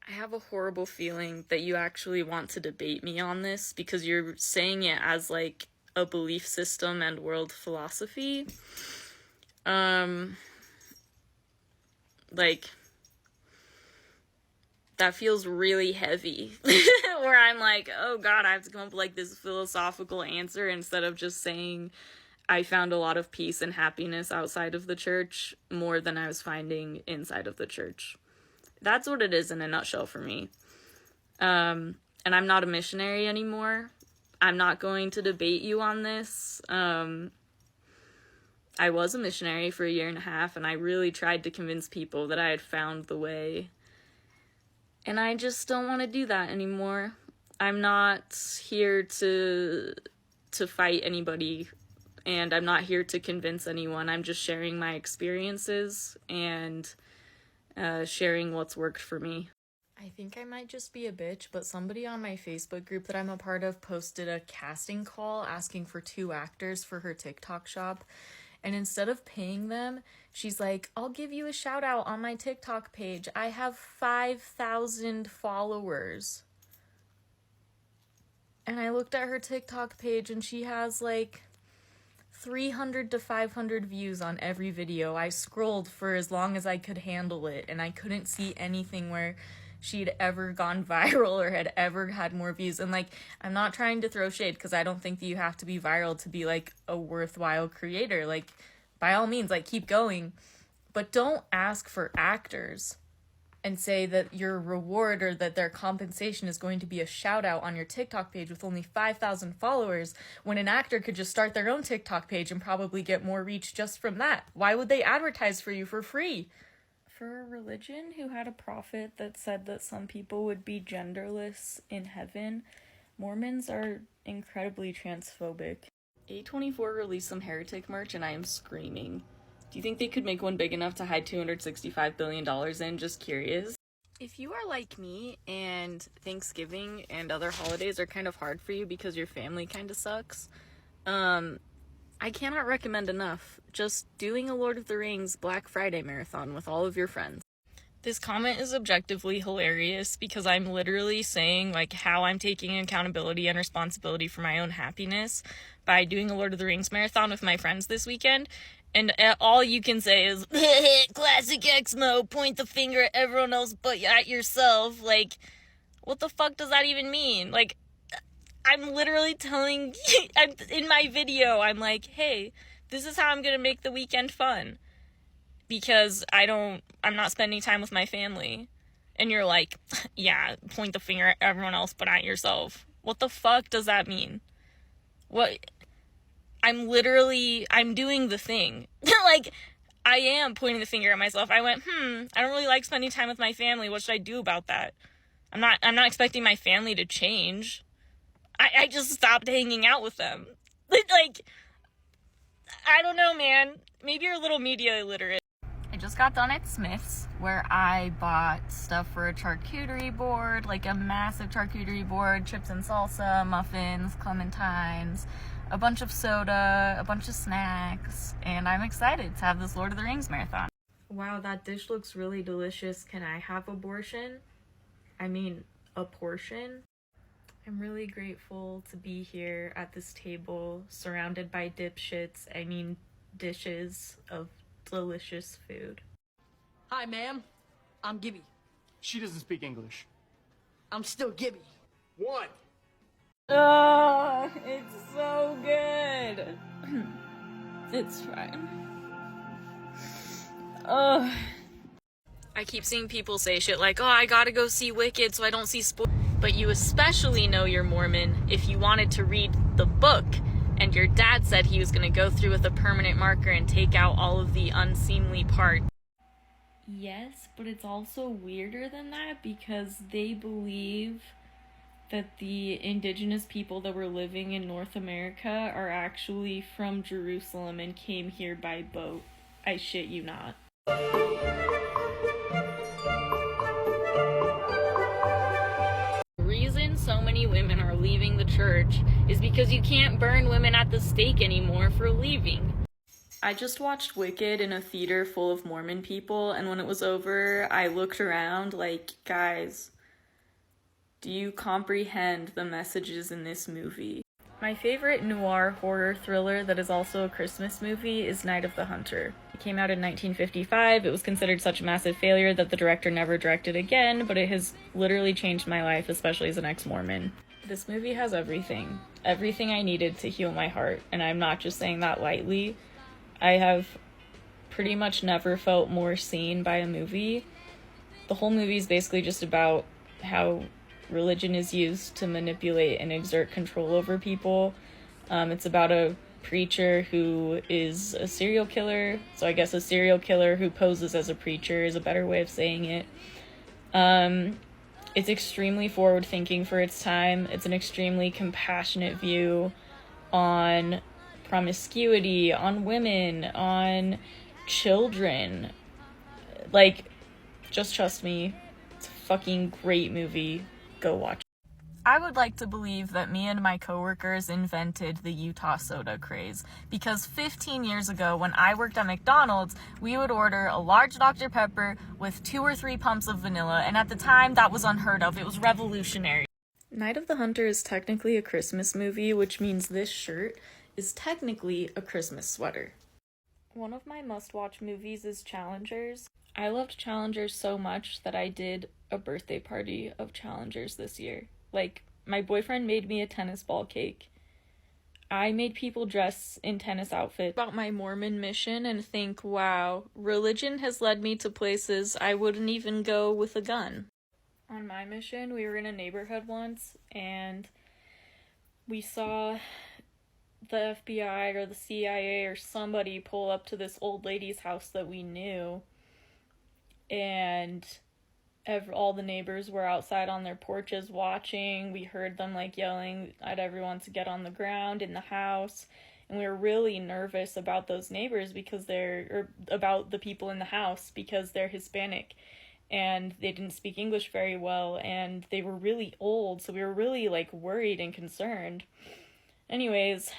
I have a horrible feeling that you actually want to debate me on this because you're saying it as, like, a belief system and world philosophy. Like, that feels really heavy. Where I'm like, oh god, I have to come up with, like, this philosophical answer instead of just saying I found a lot of peace and happiness outside of the church more than I was finding inside of the church. That's what it is in a nutshell for me. And I'm not a missionary anymore. I'm not going to debate you on this. I was a missionary for 1.5 years, and I really tried to convince people that I had found the way. And I just don't want to do that anymore. I'm not here to fight anybody, and I'm not here to convince anyone. I'm just sharing my experiences and sharing what's worked for me. I think I might just be a bitch, but somebody on my Facebook group that I'm a part of posted a casting call asking for 2 actors for her TikTok shop. And instead of paying them, she's like, I'll give you a shout out on my TikTok page. I have 5,000 followers. And I looked at her TikTok page and she has, like, 300 to 500 views on every video. I scrolled for as long as I could handle it, and I couldn't see anything where she'd ever gone viral or had ever had more views. And, like, I'm not trying to throw shade, because I don't think that you have to be viral to be, like, a worthwhile creator. Like, by all means, like, keep going. But don't ask for actors and say that your reward or that their compensation is going to be a shout out on your TikTok page with only 5,000 followers, when an actor could just start their own TikTok page and probably get more reach just from that. Why would they advertise for you for free? For a religion who had a prophet that said that some people would be genderless in heaven, Mormons are incredibly transphobic. A24 released some heretic merch and I am screaming. Do you think they could make one big enough to hide $265 billion in? Just curious. If you are like me and Thanksgiving and other holidays are kind of hard for you because your family kind of sucks, I cannot recommend enough just doing a Lord of the Rings Black Friday marathon with all of your friends. This comment is objectively hilarious because I'm literally saying, like, how I'm taking accountability and responsibility for my own happiness by doing a Lord of the Rings marathon with my friends this weekend. And all you can say is, classic Exmo, point the finger at everyone else but at yourself. Like, what the fuck does that even mean? Like, I'm literally telling, in my video, I'm like, hey, this is how I'm gonna make the weekend fun. because I'm not spending time with my family. And you're like, yeah, point the finger at everyone else but at yourself. What the fuck does that mean? What? I'm doing the thing. Like, I am pointing the finger at myself. I went, I don't really like spending time with my family. What should I do about that? I'm not expecting my family to change. I just stopped hanging out with them. Like, I don't know, man. Maybe you're a little media illiterate. I just got done at Smith's, where I bought stuff for a charcuterie board, like a massive charcuterie board, chips and salsa, muffins, clementines, a bunch of soda, a bunch of snacks, and I'm excited to have this Lord of the Rings marathon. Wow, that dish looks really delicious. Can I have abortion? I mean, a portion? I'm really grateful to be here at this table, surrounded by dishes of delicious food. Hi, ma'am. I'm Gibby. She doesn't speak English. I'm still Gibby. What? Oh, it's so good. It's fine. Oh. I keep seeing people say shit like, oh, I gotta go see Wicked so I don't see spoilers. But you especially know you're Mormon if you wanted to read the book and your dad said he was gonna go through with a permanent marker and take out all of the unseemly parts. Yes, but it's also weirder than that because they believe that the indigenous people that were living in North America are actually from Jerusalem and came here by boat. I shit you not. The reason so many women are leaving the church is because you can't burn women at the stake anymore for leaving. I just watched Wicked in a theater full of Mormon people, and when it was over, I looked around like, guys, do you comprehend the messages in this movie? My favorite noir horror thriller that is also a Christmas movie is Night of the Hunter. It came out in 1955. It was considered such a massive failure that the director never directed again, but it has literally changed my life, especially as an ex-Mormon. This movie has everything. Everything I needed to heal my heart, and I'm not just saying that lightly. I have pretty much never felt more seen by a movie. The whole movie is basically just about how religion is used to manipulate and exert control over people. It's about a preacher who is a serial killer, so I guess a serial killer who poses as a preacher is a better way of saying it. It's extremely forward-thinking for its time. It's an extremely compassionate view on promiscuity, on women, on children. Like, just trust me, it's a fucking great movie. Go watch. I would like to believe that me and my coworkers invented the Utah soda craze, because 15 years ago when I worked at McDonald's, we would order a large Dr. Pepper with 2 or 3 pumps of vanilla, and at the time that was unheard of. It was revolutionary. Night of the Hunter is technically a Christmas movie, which means this shirt is technically a Christmas sweater. One of my must-watch movies is Challengers. I loved Challengers so much that I did a birthday party of Challengers this year. Like, my boyfriend made me a tennis ball cake. I made people dress in tennis outfits about my Mormon mission and think, wow, religion has led me to places I wouldn't even go with a gun. On my mission, we were in a neighborhood once, and we saw the FBI or the CIA or somebody pull up to this old lady's house that we knew, and all the neighbors were outside on their porches watching. We heard them like yelling at everyone to get on the ground in the house, and we were really nervous about those neighbors about the people in the house because they're Hispanic and they didn't speak English very well and they were really old, so we were really like worried and concerned. Anyways,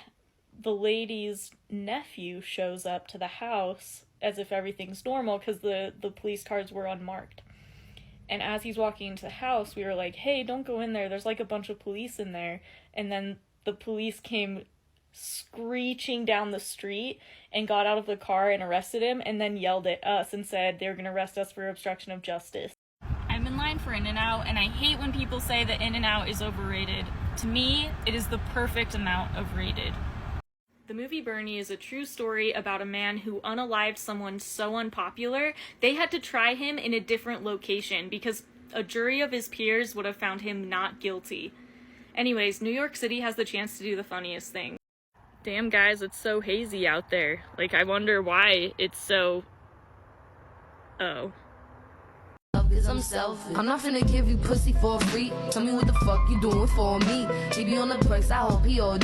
the lady's nephew shows up to the house as if everything's normal because the police cars were unmarked. And as he's walking into the house, we were like, hey, don't go in there. There's like a bunch of police in there. And then the police came screeching down the street and got out of the car and arrested him and then yelled at us and said they were going to arrest us for obstruction of justice. I'm in line for In-N-Out, and I hate when people say that In-N-Out is overrated. To me, it is the perfect amount of rated. The movie Bernie is a true story about a man who unalived someone so unpopular, they had to try him in a different location because a jury of his peers would have found him not guilty. Anyways, New York City has the chance to do the funniest thing. Damn, guys, it's so hazy out there. Like, I wonder why it's so... Oh. I'm selfish. I'm not finna give you pussy for free. Tell me what the fuck you doing for me. He be on the perks, I hope he OD.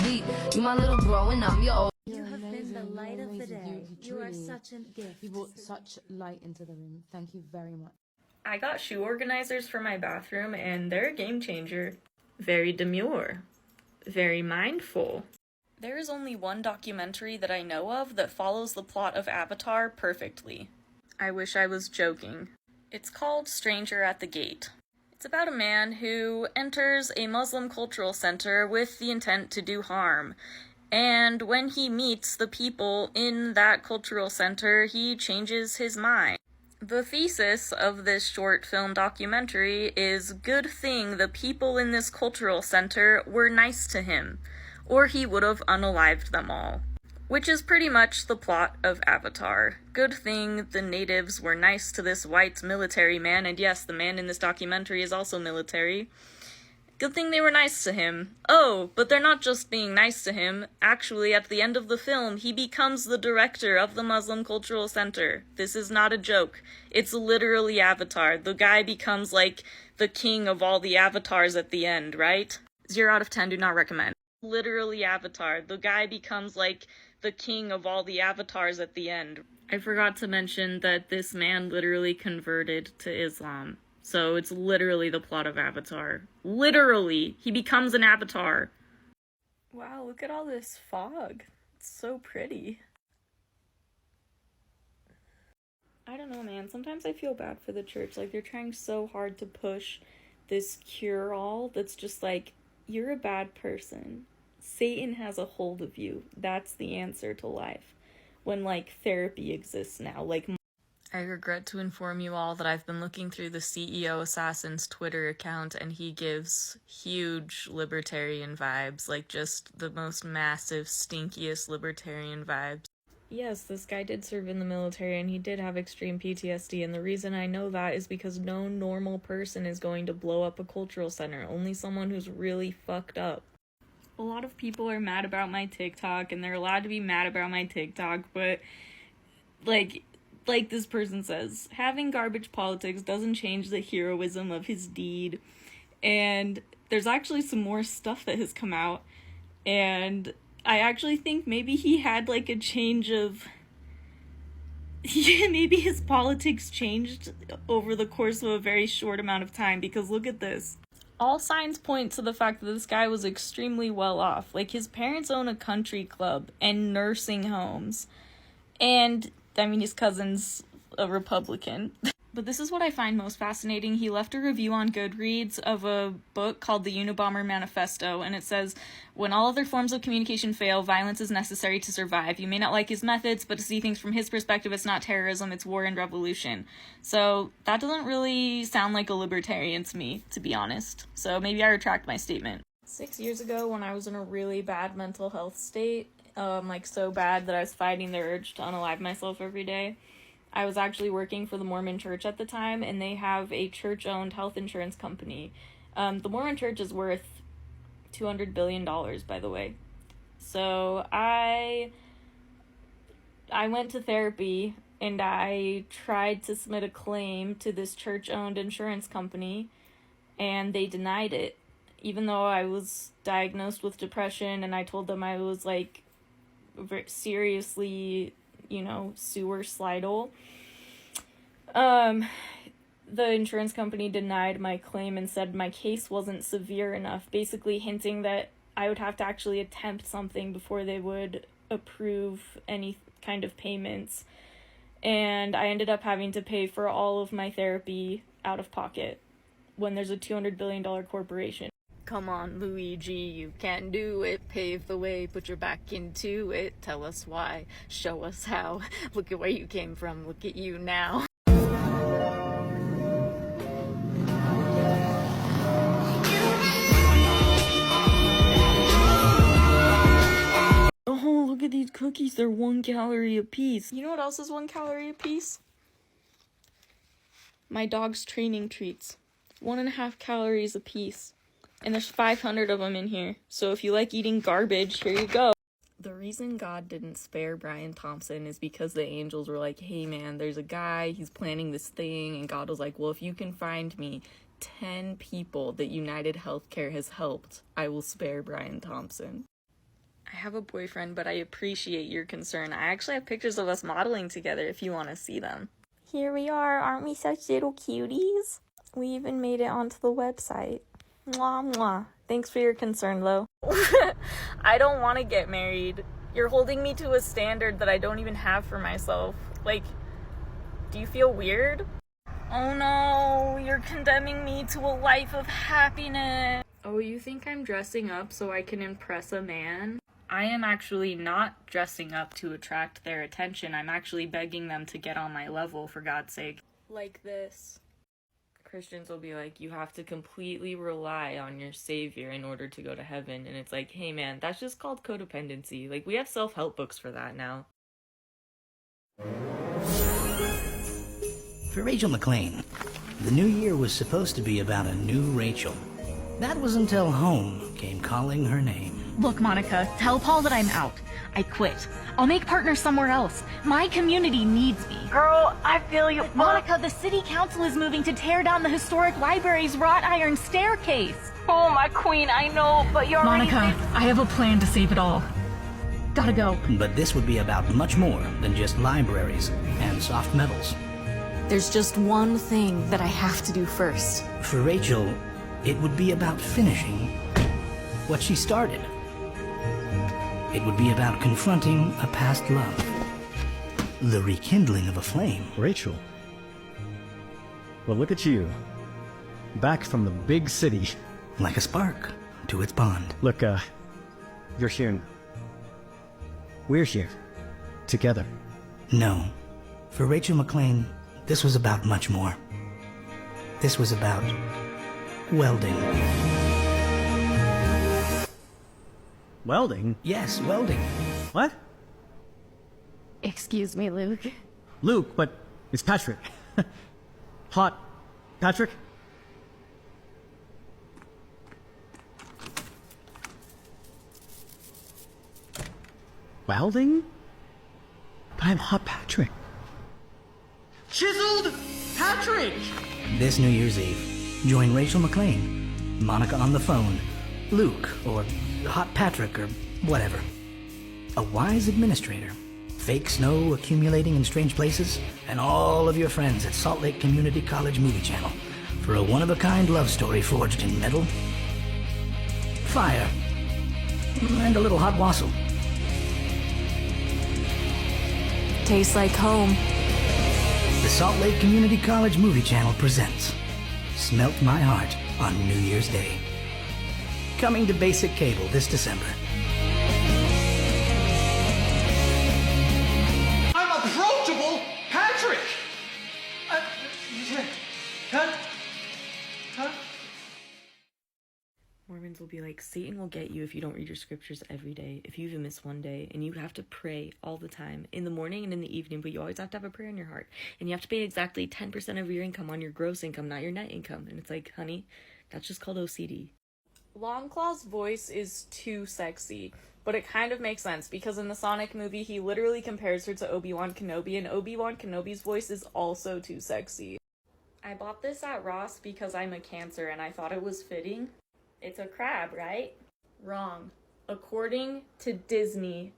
You my little bro and I'm your old. You have been the light of the day. You are such a gift. You brought such light into the room. Thank you very much. I got shoe organizers for my bathroom, and they're a game changer. Very demure. Very mindful. There is only one documentary that I know of that follows the plot of Avatar perfectly. I wish I was joking. It's called Stranger at the Gate. It's about a man who enters a Muslim cultural center with the intent to do harm. And when he meets the people in that cultural center, he changes his mind. The thesis of this short film documentary is good thing the people in this cultural center were nice to him, or he would have unalived them all. Which is pretty much the plot of Avatar. Good thing the natives were nice to this white military man, and yes, the man in this documentary is also military. Good thing they were nice to him. Oh, but they're not just being nice to him. Actually, at the end of the film, he becomes the director of the Muslim Cultural Center. This is not a joke. It's literally Avatar. The guy becomes, like, the king of all the avatars at the end, right? 0 out of 10, do not recommend. Literally Avatar. The guy becomes, like, the king of all the avatars at the end. I forgot to mention that this man literally converted to Islam. So it's literally the plot of Avatar. Literally! He becomes an avatar. Wow, look at all this fog. It's so pretty. I don't know, man. Sometimes I feel bad for the church. Like, they're trying so hard to push this cure-all that's just like, you're a bad person. Satan has a hold of you. That's the answer to life. When, like, therapy exists now. Like, I regret to inform you all that I've been looking through the CEO Assassin's Twitter account, and he gives huge libertarian vibes. Like, just the most massive, stinkiest libertarian vibes. Yes, this guy did serve in the military, and he did have extreme PTSD, and the reason I know that is because no normal person is going to blow up a cultural center. Only someone who's really fucked up. A lot of people are mad about my TikTok, and they're allowed to be mad about my TikTok, but, like this person says, having garbage politics doesn't change the heroism of his deed. And there's actually some more stuff that has come out, and I actually think maybe he had, like, a change of... maybe his politics changed over the course of a very short amount of time, because look at this. All signs point to the fact that this guy was extremely well off. Like, his parents own a country club and nursing homes. And, I mean, his cousin's a Republican. But this is what I find most fascinating. He left a review on Goodreads of a book called The Unabomber Manifesto, and it says, when all other forms of communication fail, violence is necessary to survive. You may not like his methods, but to see things from his perspective, it's not terrorism, it's war and revolution. So that doesn't really sound like a libertarian to me, to be honest. So maybe I retract my statement. 6 years ago, when I was in a really bad mental health state, like so bad that I was fighting the urge to unalive myself every day, I was actually working for the Mormon Church at the time, and they have a church-owned health insurance company. The Mormon Church is worth $200 billion, by the way. So I went to therapy, and I tried to submit a claim to this church-owned insurance company, and they denied it. Even though I was diagnosed with depression, and I told them I was, like, seriously, suicidal. The insurance company denied my claim and said my case wasn't severe enough, basically hinting that I would have to actually attempt something before they would approve any kind of payments. And I ended up having to pay for all of my therapy out of pocket when there's a $200 billion corporation. Come on, Luigi, you can do it. Pave the way, put your back into it. Tell us why, show us how. Look at where you came from, look at you now. Oh, look at these cookies, they're 1 calorie a piece. You know what else is 1 calorie a piece? My dog's training treats. 1.5 calories a piece. And there's 500 of them in here. So if you like eating garbage, here you go. The reason God didn't spare Brian Thompson is because the angels were like, hey man, there's a guy, he's planning this thing, and God was like, well, if you can find me 10 people that United Healthcare has helped, I will spare Brian Thompson. I have a boyfriend, but I appreciate your concern. I actually have pictures of us modeling together if you want to see them. Here we are, aren't we such little cuties? We even made it onto the website. Mwah mwah. Thanks for your concern, Lo. I don't want to get married. You're holding me to a standard that I don't even have for myself. Like, do you feel weird? Oh no, you're condemning me to a life of happiness. Oh, you think I'm dressing up so I can impress a man? I am actually not dressing up to attract their attention. I'm actually begging them to get on my level, for God's sake. Like this. Christians will be like, you have to completely rely on your savior in order to go to heaven. And it's like, hey man, that's just called codependency. Like, we have self-help books for that now. For Rachel McLean, the new year was supposed to be about a new Rachel. That was until home came calling her name. Look, Monica, tell Paul that I'm out. I quit. I'll make partners somewhere else. My community needs me. Girl, I feel you. Monica, the city council is moving to tear down the historic library's wrought iron staircase. Oh, my queen, I know, but you're Monica, I have a plan to save it all. Gotta go. But this would be about much more than just libraries and soft metals. There's just one thing that I have to do first. For Rachel, it would be about finishing what she started. It would be about confronting a past love. The rekindling of a flame. Rachel. Well, look at you. Back from the big city. Like a spark to its bond. Look, you're here. We're here. Together. No. For Rachel McLean, this was about much more. This was about welding. Welding? Yes, welding. What? Excuse me, Luke. Luke, but it's Patrick. Hot Patrick? Welding? But I'm Hot Patrick. Chiseled Patrick! This New Year's Eve, join Rachel McLean, Monica on the phone, Luke, or Hot Patrick, or whatever. A wise administrator, fake snow accumulating in strange places, and all of your friends at Salt Lake Community College Movie Channel for a one-of-a-kind love story forged in metal, fire, and a little hot wassail. Tastes like home. The Salt Lake Community College Movie Channel presents Smelt My Heart on New Year's Day. Coming to basic cable this December. I'm approachable, Patrick! Mormons will be like, Satan will get you if you don't read your scriptures every day, if you even miss one day, and you have to pray all the time, in the morning and in the evening, but you always have to have a prayer in your heart, and you have to pay exactly 10% of your income on your gross income, not your net income. And it's like, honey, that's just called OCD. Longclaw's voice is too sexy, but it kind of makes sense, because in the Sonic movie, he literally compares her to Obi-Wan Kenobi, and Obi-Wan Kenobi's voice is also too sexy. I bought this at Ross because I'm a Cancer, and I thought it was fitting. It's a crab, right? Wrong. According to Disney,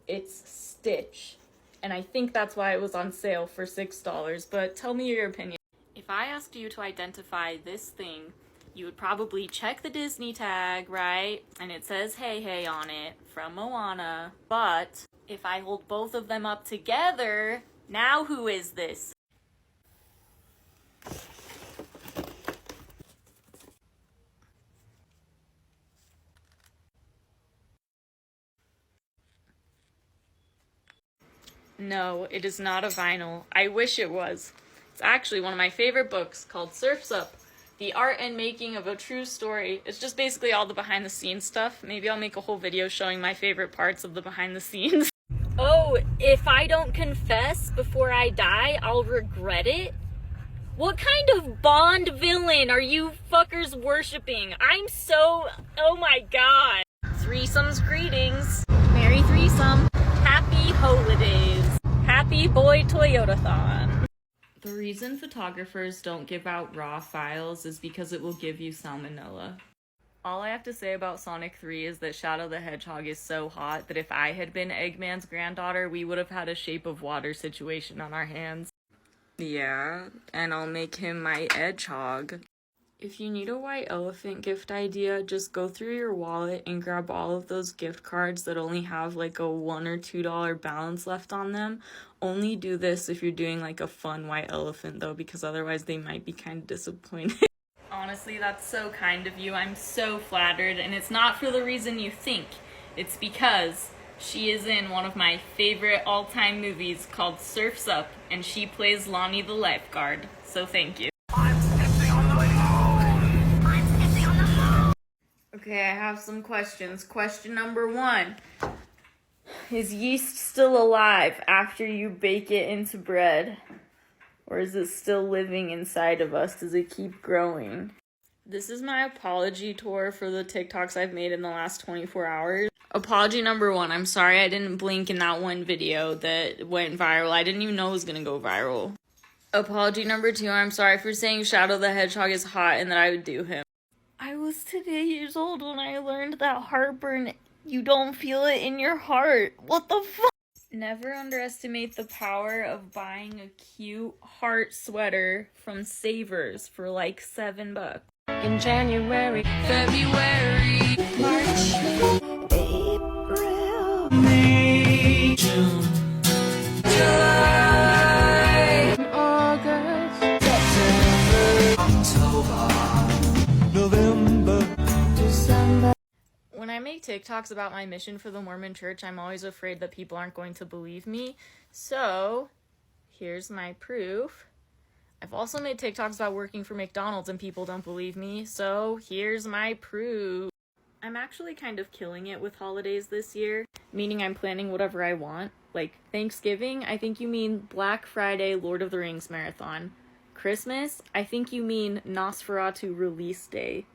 it's Stitch. And I think that's why it was on sale for $6, but tell me your opinion. If I asked you to identify this thing, you would probably check the Disney tag, right? And it says Hey Hey on it from Moana. But if I hold both of them up together, now who is this? No, it is not a vinyl. I wish it was. It's actually one of my favorite books called Surf's Up, The Art and Making of a True Story. It's just basically all the behind the scenes stuff. Maybe I'll make a whole video showing my favorite parts of the behind the scenes. Oh, if I don't confess before I die, I'll regret it? What kind of Bond villain are you fuckers worshipping? Oh my god. Threesomes greetings. Merry threesome. Happy holidays. Happy boy Toyotathon. The reason photographers don't give out raw files is because it will give you salmonella. All I have to say about Sonic 3 is that Shadow the Hedgehog is so hot that if I had been Eggman's granddaughter, we would have had a Shape of Water situation on our hands. Yeah, and I'll make him my Edgehog. If you need a white elephant gift idea, just go through your wallet and grab all of those gift cards that only have like a $1 or $2 balance left on them. Only do this if you're doing like a fun white elephant though, because otherwise they might be kind of disappointed. Honestly, that's so kind of you. I'm so flattered, and it's not for the reason you think. It's because she is in one of my favorite all-time movies called Surf's Up, and she plays Lonnie the lifeguard. So thank you. Okay, I have some questions. Question number 1. Is yeast still alive after you bake it into bread? Or is it still living inside of us? Does it keep growing? This is my apology tour for the TikToks I've made in the last 24 hours. Apology number 1. I'm sorry I didn't blink in that one video that went viral. I didn't even know it was gonna go viral. Apology number 2. I'm sorry for saying Shadow the Hedgehog is hot and that I would do him. I was 8 years old when I learned that heartburn, you don't feel it in your heart. What the fuck? Never underestimate the power of buying a cute heart sweater from Savers for like $7. In January, February, March, April, May, June, July, August, September, October, November, December. When I make TikToks about my mission for the Mormon Church, I'm always afraid that people aren't going to believe me. So, here's my proof. I've also made TikToks about working for McDonald's and people don't believe me. So, here's my proof. I'm actually kind of killing it with holidays this year, meaning I'm planning whatever I want. Like Thanksgiving, I think you mean Black Friday Lord of the Rings marathon. Christmas, I think you mean Nosferatu release day.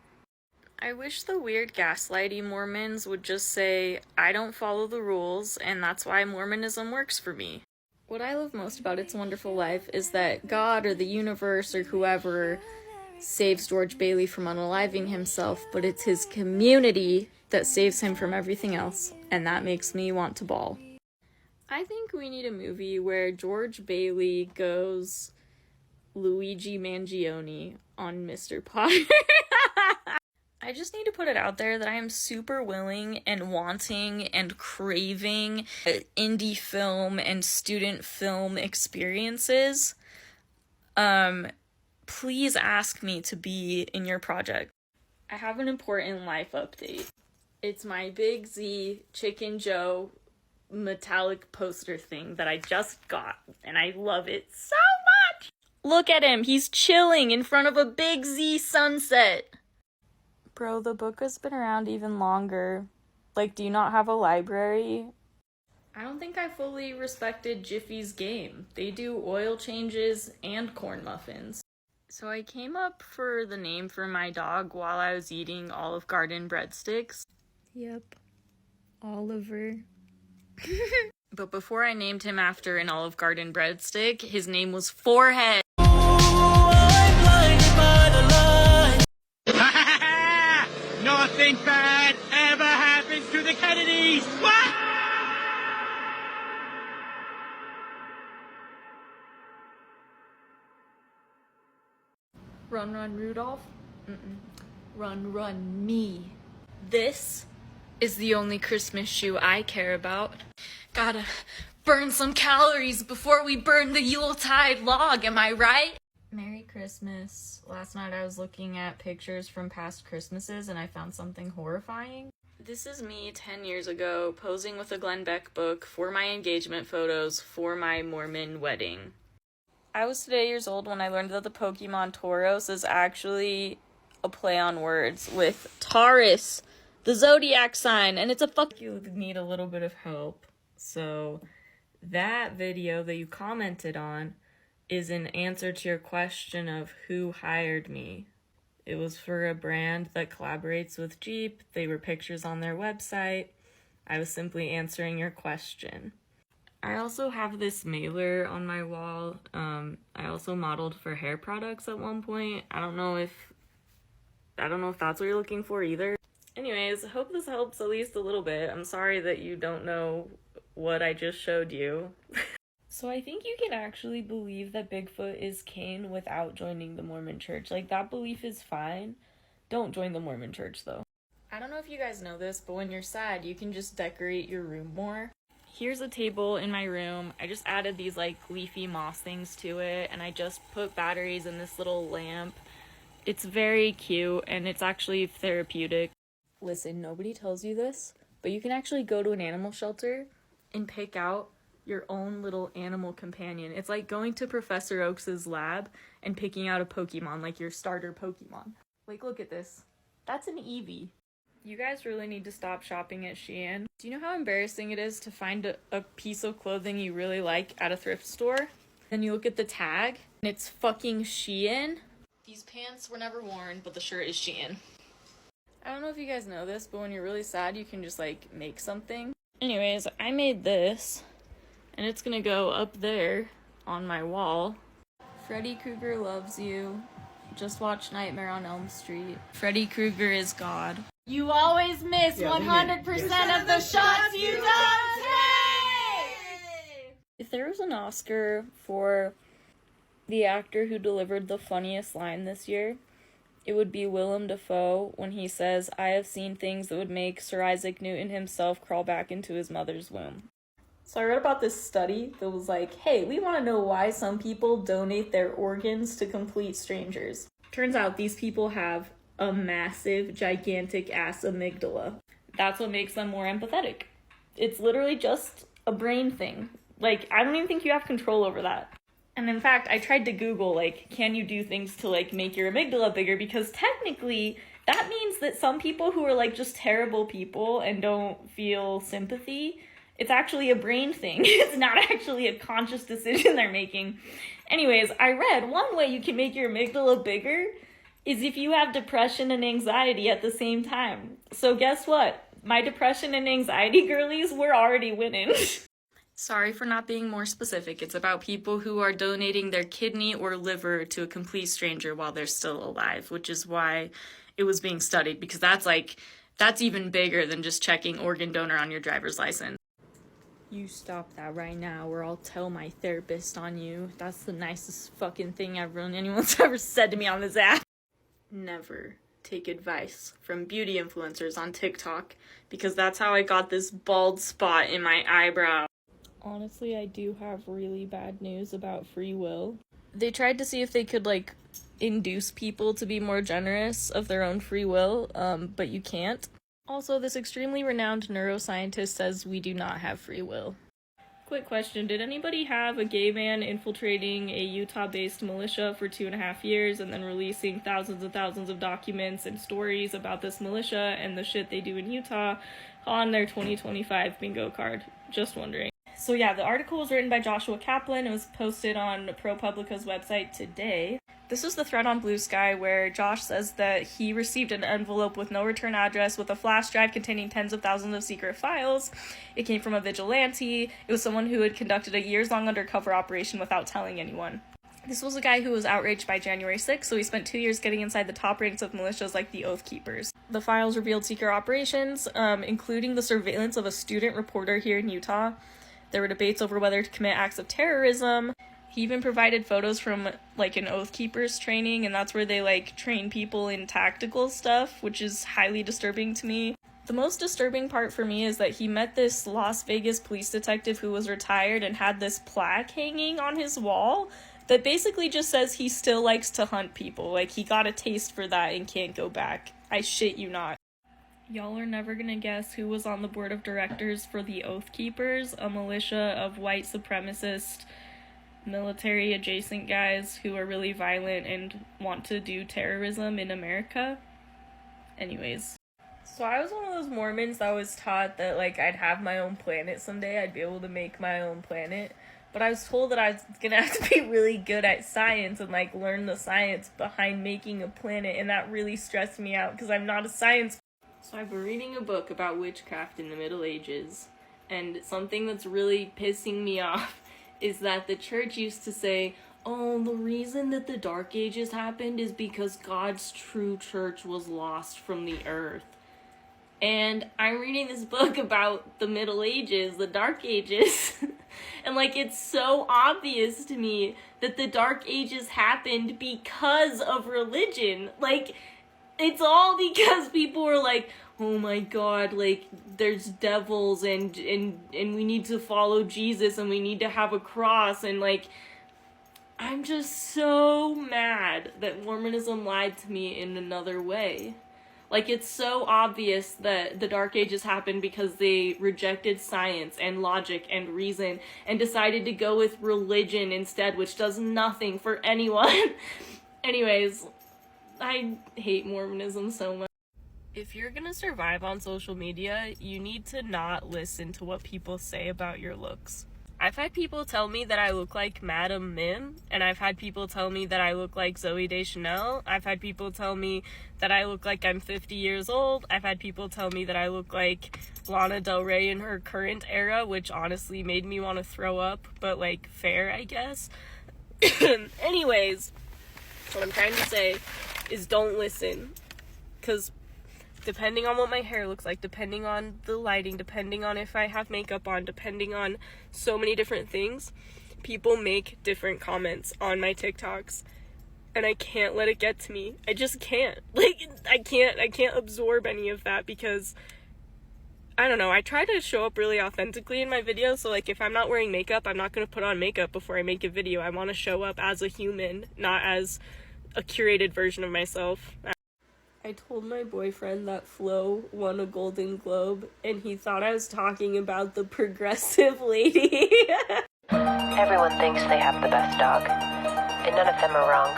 I wish the weird gaslighty Mormons would just say, I don't follow the rules, and that's why Mormonism works for me. What I love most about It's a Wonderful Life is that God or the universe or whoever saves George Bailey from unaliving himself, but it's his community that saves him from everything else, and that makes me want to bawl. I think we need a movie where George Bailey goes Luigi Mangione on Mr. Potter. I just need to put it out there that I am super willing and wanting and craving indie film and student film experiences. Please ask me to be in your project. I have an important life update. It's my Big Z Chicken Joe metallic poster thing that I just got, and I love it so much. Look at him, he's chilling in front of a Big Z sunset. Bro, the book has been around even longer. Like, do you not have a library? I don't think I fully respected Jiffy's game. They do oil changes and corn muffins. So I came up for the name for my dog while I was eating Olive Garden breadsticks. Yep. Oliver. But before I named him after an Olive Garden breadstick, his name was Forehead. Nothing bad ever happens to the Kennedys! What? Run, run, Rudolph. Run, run, me. This is the only Christmas shoe I care about. Gotta burn some calories before we burn the Yuletide log, am I right? Merry Christmas. Last night I was looking at pictures from past Christmases and I found something horrifying. This is me 10 years ago posing with a Glenn Beck book for my engagement photos for my Mormon wedding. I was 8 years old when I learned that the Pokemon Tauros is actually a play on words with Taurus, the zodiac sign, and it's a fuck. You need a little bit of help. So that video that you commented on is an answer to your question of who hired me. It was for a brand that collaborates with Jeep. They were pictures on their website. I was simply answering your question. I also have this mailer on my wall. I also modeled for hair products at one point. I don't know if that's what you're looking for either. Anyways, I hope this helps at least a little bit. I'm sorry that you don't know what I just showed you. So I think you can actually believe that Bigfoot is Cain without joining the Mormon Church. Like, that belief is fine. Don't join the Mormon Church, though. I don't know if you guys know this, but when you're sad, you can just decorate your room more. Here's a table in my room. I just added these, like, leafy moss things to it, and I just put batteries in this little lamp. It's very cute, and it's actually therapeutic. Listen, nobody tells you this, but you can actually go to an animal shelter and pick out your own little animal companion. It's like going to Professor Oaks's lab and picking out a Pokemon, like your starter Pokemon. Like, look at this. That's an Eevee. You guys really need to stop shopping at Shein. Do you know how embarrassing it is to find a piece of clothing you really like at a thrift store? Then you look at the tag, and it's fucking Shein. These pants were never worn, but the shirt is Shein. I don't know if you guys know this, but when you're really sad, you can just, like, make something. Anyways, I made this, and it's gonna go up there on my wall. Freddy Krueger loves you. Just watch Nightmare on Elm Street. Freddy Krueger is God. You always miss 100% of the shots you don't take! If there was an Oscar for the actor who delivered the funniest line this year, it would be Willem Dafoe when he says, "I have seen things that would make Sir Isaac Newton himself crawl back into his mother's womb." So I read about this study that was like, hey, we want to know why some people donate their organs to complete strangers. Turns out these people have a massive, gigantic ass amygdala. That's what makes them more empathetic. It's literally just a brain thing. Like, I don't even think you have control over that. And in fact, I tried to Google, like, can you do things to, like, make your amygdala bigger? Because technically, that means that some people who are, like, just terrible people and don't feel sympathy, it's actually a brain thing. It's not actually a conscious decision they're making. Anyways, I read one way you can make your amygdala bigger is if you have depression and anxiety at the same time. So guess what? My depression and anxiety girlies, we're already winning. Sorry for not being more specific. It's about people who are donating their kidney or liver to a complete stranger while they're still alive, which is why it was being studied, because that's even bigger than just checking organ donor on your driver's license. You stop that right now or I'll tell my therapist on you. That's the nicest fucking thing anyone's ever said to me on this app. Never take advice from beauty influencers on TikTok, because that's how I got this bald spot in my eyebrow. Honestly, I do have really bad news about free will. They tried to see if they could, like, induce people to be more generous of their own free will, but you can't. Also, this extremely renowned neuroscientist says we do not have free will. Quick question, did anybody have a gay man infiltrating a Utah-based militia for 2.5 years and then releasing thousands and thousands of documents and stories about this militia and the shit they do in Utah on their 2025 bingo card? Just wondering. So yeah, the article was written by Joshua Kaplan. It was posted on ProPublica's website today. This is the thread on Blue Sky where Josh says that he received an envelope with no return address with a flash drive containing tens of thousands of secret files. It came from a vigilante. It was someone who had conducted a years-long undercover operation without telling anyone. This was a guy who was outraged by January 6th, so he spent 2 years getting inside the top ranks of militias like the Oath Keepers. The files revealed secret operations, including the surveillance of a student reporter here in Utah. There were debates over whether to commit acts of terrorism. He even provided photos from, like, an Oath Keepers training, and that's where they, like, train people in tactical stuff, which is highly disturbing to me. The most disturbing part for me is that he met this Las Vegas police detective who was retired and had this plaque hanging on his wall that basically just says he still likes to hunt people. Like, he got a taste for that and can't go back. I shit you not. Y'all are never gonna guess who was on the board of directors for the Oath Keepers, a militia of white supremacist, military-adjacent guys who are really violent and want to do terrorism in America. Anyways, So I was one of those Mormons that was taught that, like, I'd have my own planet someday. I'd be able to make my own planet. But I was told that I was gonna have to be really good at science and, like, learn the science behind making a planet. And that really stressed me out because I'm not a science. So I've been reading a book about witchcraft in the Middle Ages. And something that's really pissing me off is that the church used to say, oh, the reason that the Dark Ages happened is because God's true church was lost from the earth. And I'm reading this book about the Middle Ages, the Dark Ages, and, like, it's so obvious to me that the Dark Ages happened because of religion. Like, it's all because people were like, oh my god, like, there's devils and we need to follow Jesus and we need to have a cross, and, like, I'm just so mad that Mormonism lied to me in another way. Like, it's so obvious that the Dark Ages happened because they rejected science and logic and reason and decided to go with religion instead, which does nothing for anyone. Anyways, I hate Mormonism so much. If you're gonna survive on social media, you need to not listen to what people say about your looks. I've had people tell me that I look like Madame Mim, and I've had people tell me that I look like Zooey Deschanel. I've had people tell me that I look like I'm 50 years old. I've had people tell me that I look like Lana Del Rey in her current era, which honestly made me want to throw up, but, like, fair, I guess. Anyways, what I'm trying to say is don't listen, because depending on what my hair looks like, depending on the lighting, depending on if I have makeup on, depending on so many different things, people make different comments on my TikToks, and I can't let it get to me. I just can't. Like, I can't absorb any of that because, I don't know, I try to show up really authentically in my videos, so, like, if I'm not wearing makeup, I'm not going to put on makeup before I make a video. I want to show up as a human, not as a curated version of myself. I told my boyfriend that Flo won a Golden Globe, and he thought I was talking about the progressive lady. Everyone thinks they have the best dog, and none of them are wrong.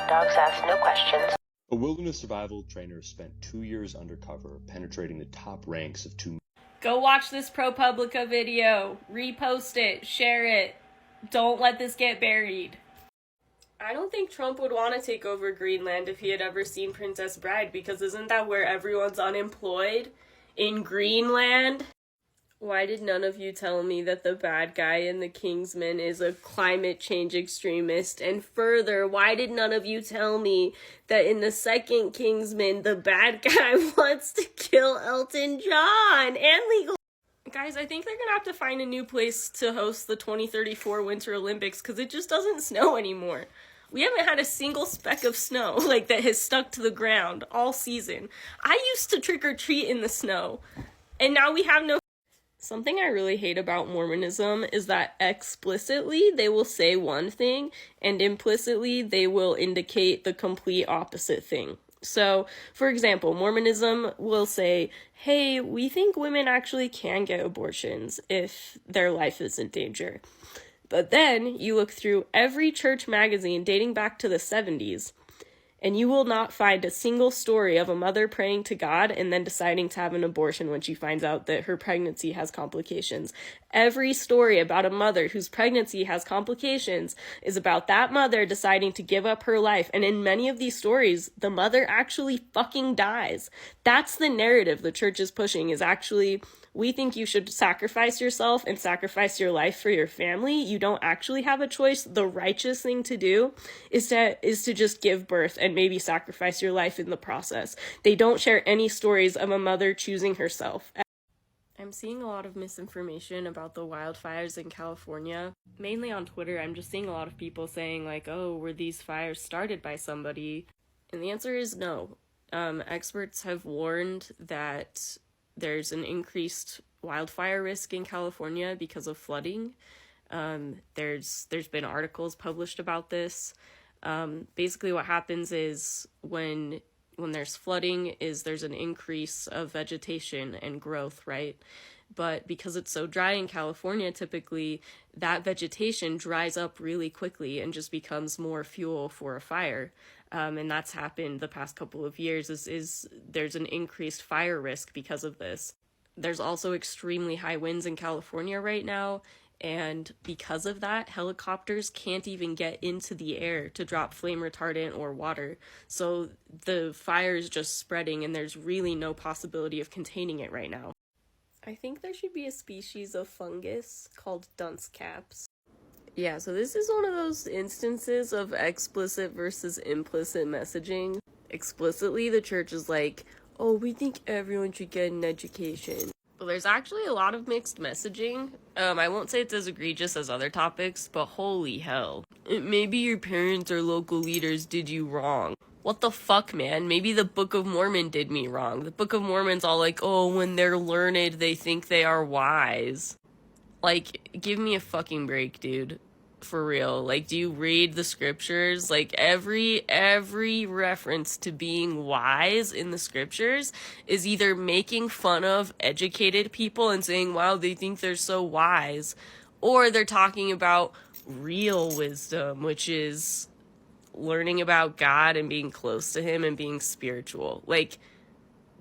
Dogs ask no questions. A wilderness survival trainer spent 2 years undercover, penetrating the top ranks of 2. Go watch this ProPublica video. Repost it. Share it. Don't let this get buried. I don't think Trump would want to take over Greenland if he had ever seen Princess Bride, because isn't that where everyone's unemployed? In Greenland? Why did none of you tell me that the bad guy in The Kingsman is a climate change extremist? And further, why did none of you tell me that in the second Kingsman, the bad guy wants to kill Elton John and legal... Guys, I think they're gonna have to find a new place to host the 2034 Winter Olympics because it just doesn't snow anymore. We haven't had a single speck of snow, like, that has stuck to the ground all season. I used to trick-or-treat in the snow, and now we have no... Something I really hate about Mormonism is that explicitly they will say one thing, and implicitly they will indicate the complete opposite thing. So, for example, Mormonism will say, hey, we think women actually can get abortions if their life is in danger. But then you look through every church magazine dating back to the 70s, and you will not find a single story of a mother praying to God and then deciding to have an abortion when she finds out that her pregnancy has complications. Every story about a mother whose pregnancy has complications is about that mother deciding to give up her life. And in many of these stories, the mother actually fucking dies. That's the narrative the church is pushing, is actually, we think you should sacrifice yourself and sacrifice your life for your family. You don't actually have a choice. The righteous thing to do is to just give birth and maybe sacrifice your life in the process. They don't share any stories of a mother choosing herself. I'm seeing a lot of misinformation about the wildfires in California. Mainly on Twitter, I'm just seeing a lot of people saying, like, oh, were these fires started by somebody? And the answer is no. Experts have warned that there's an increased wildfire risk in California because of flooding. There's been articles published about this. Basically what happens is when when there's flooding is there's an increase of vegetation and growth, right? But because it's so dry in California, typically that vegetation dries up really quickly and just becomes more fuel for a fire. And that's happened the past couple of years is there's an increased fire risk because of this. There's also extremely high winds in California right now. And because of that, helicopters can't even get into the air to drop flame retardant or water. So the fire is just spreading and there's really no possibility of containing it right now. I think there should be a species of fungus called dunce caps. Yeah, so this is one of those instances of explicit versus implicit messaging. Explicitly, the church is like, oh, we think everyone should get an education. But there's actually a lot of mixed messaging. I won't say it's as egregious as other topics, but holy hell. Maybe your parents or local leaders did you wrong. What the fuck, man? Maybe the Book of Mormon did me wrong. The Book of Mormon's all like, oh, when they're learned, they think they are wise. Like, give me a fucking break, dude. For real. Like, do you read the scriptures? Like, every reference to being wise in the scriptures is either making fun of educated people and saying, wow, they think they're so wise, or they're talking about real wisdom, which is learning about God and being close to him and being spiritual. Like,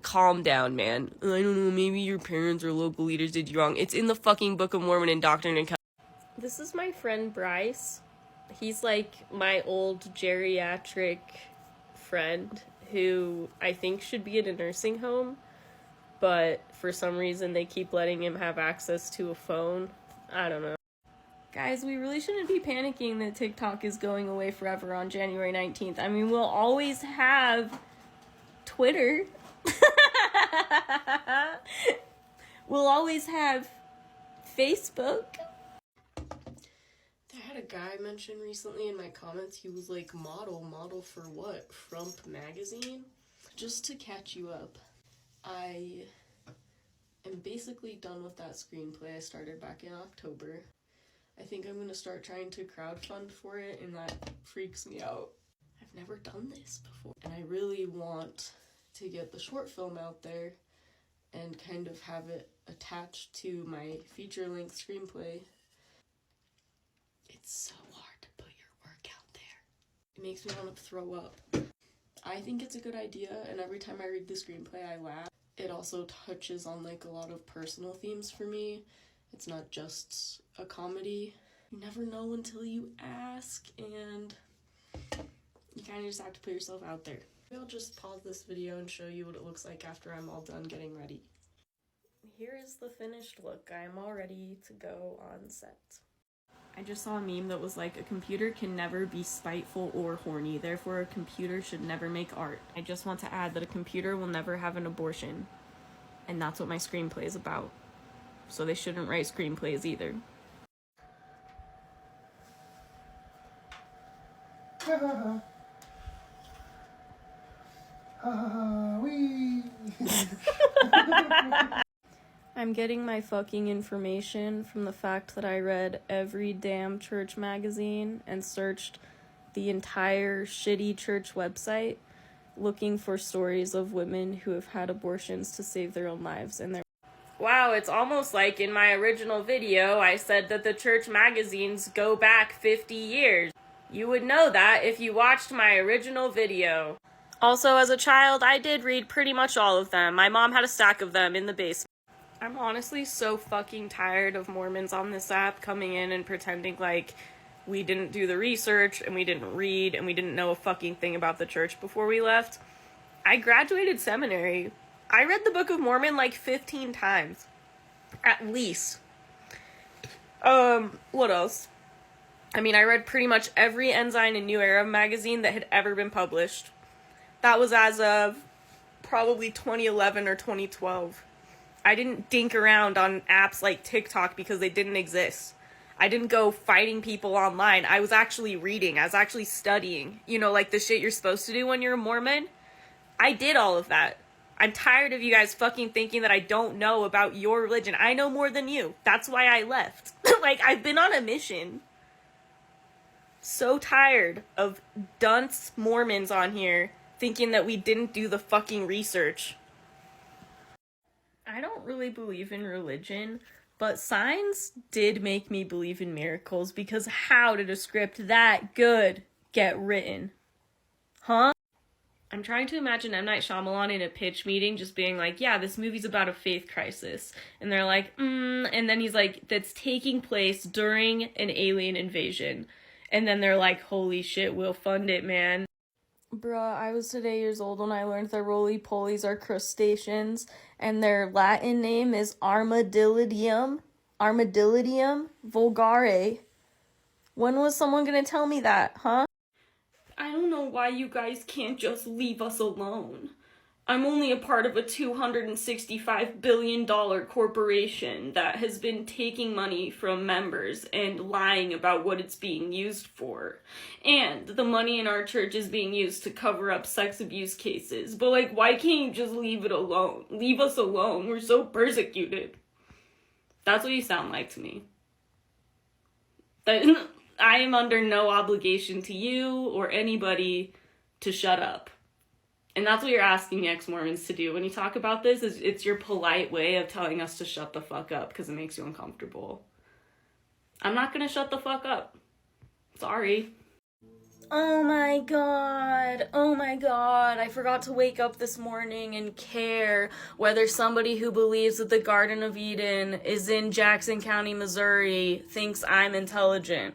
calm down, man. I don't know, maybe your parents or local leaders did you wrong. It's in the fucking Book of Mormon and Doctrine and Covenants. This is my friend Bryce. He's like my old geriatric friend who I think should be in a nursing home, but for some reason they keep letting him have access to a phone. I don't know. Guys, we really shouldn't be panicking that TikTok is going away forever on January 19th. I mean, we'll always have Twitter. We'll always have Facebook. I had a guy mention recently in my comments, he was like, model for what? Frump magazine? Just to catch you up, I am basically done with that screenplay I started back in October. I think I'm gonna start trying to crowdfund for it, and that freaks me out. I've never done this before, and I really want to get the short film out there and kind of have it attached to my feature-length screenplay. It's so hard to put your work out there. It makes me want to throw up. I think it's a good idea, and every time I read the screenplay, I laugh. It also touches on like a lot of personal themes for me. It's not just a comedy. You never know until you ask, and you kind of just have to put yourself out there. Maybe I'll just pause this video and show you what it looks like after I'm all done getting ready. Here is the finished look. I'm all ready to go on set. I just saw a meme that was like, a computer can never be spiteful or horny, therefore a computer should never make art. I just want to add that a computer will never have an abortion, and that's what my screenplay is about. So they shouldn't write screenplays either. I'm getting my fucking information from the fact that I read every damn church magazine and searched the entire shitty church website looking for stories of women who have had abortions to save their own lives and their— Wow, it's almost like in my original video I said that the church magazines go back 50 years. You would know that if you watched my original video. Also, as a child, I did read pretty much all of them. My mom had a stack of them in the basement. I'm honestly so fucking tired of Mormons on this app coming in and pretending like we didn't do the research and we didn't read and we didn't know a fucking thing about the church before we left. I graduated seminary. I read the Book of Mormon like 15 times. At least. What else? I mean, I read pretty much every Ensign and New Era magazine that had ever been published. That was as of probably 2011 or 2012. I didn't dink around on apps like TikTok because they didn't exist. I didn't go fighting people online. I was actually reading. I was actually studying. You know, like the shit you're supposed to do when you're a Mormon. I did all of that. I'm tired of you guys fucking thinking that I don't know about your religion. I know more than you. That's why I left. Like, I've been on a mission. So tired of dunce Mormons on here thinking that we didn't do the fucking research. I don't really believe in religion, but signs did make me believe in miracles, because how did a script that good get written? Huh? I'm trying to imagine M. Night Shyamalan in a pitch meeting just being like, yeah, this movie's about a faith crisis. And they're like, and then he's like, that's taking place during an alien invasion. And then they're like, holy shit, we'll fund it, man. Bruh, I was today years old when I learned that roly-polies are crustaceans, and their Latin name is Armadillidium vulgare. When was someone gonna tell me that, huh? I don't know why you guys can't just leave us alone. I'm only a part of a $265 billion corporation that has been taking money from members and lying about what it's being used for. And the money in our church is being used to cover up sex abuse cases. But like, why can't you just leave it alone? Leave us alone. We're so persecuted. That's what you sound like to me. I am under no obligation to you or anybody to shut up. And that's what you're asking the ex-Mormons to do when you talk about this. It's your polite way of telling us to shut the fuck up because it makes you uncomfortable. I'm not gonna shut the fuck up. Sorry. Oh my god, I forgot to wake up this morning and care whether somebody who believes that the Garden of Eden is in Jackson County, Missouri thinks I'm intelligent.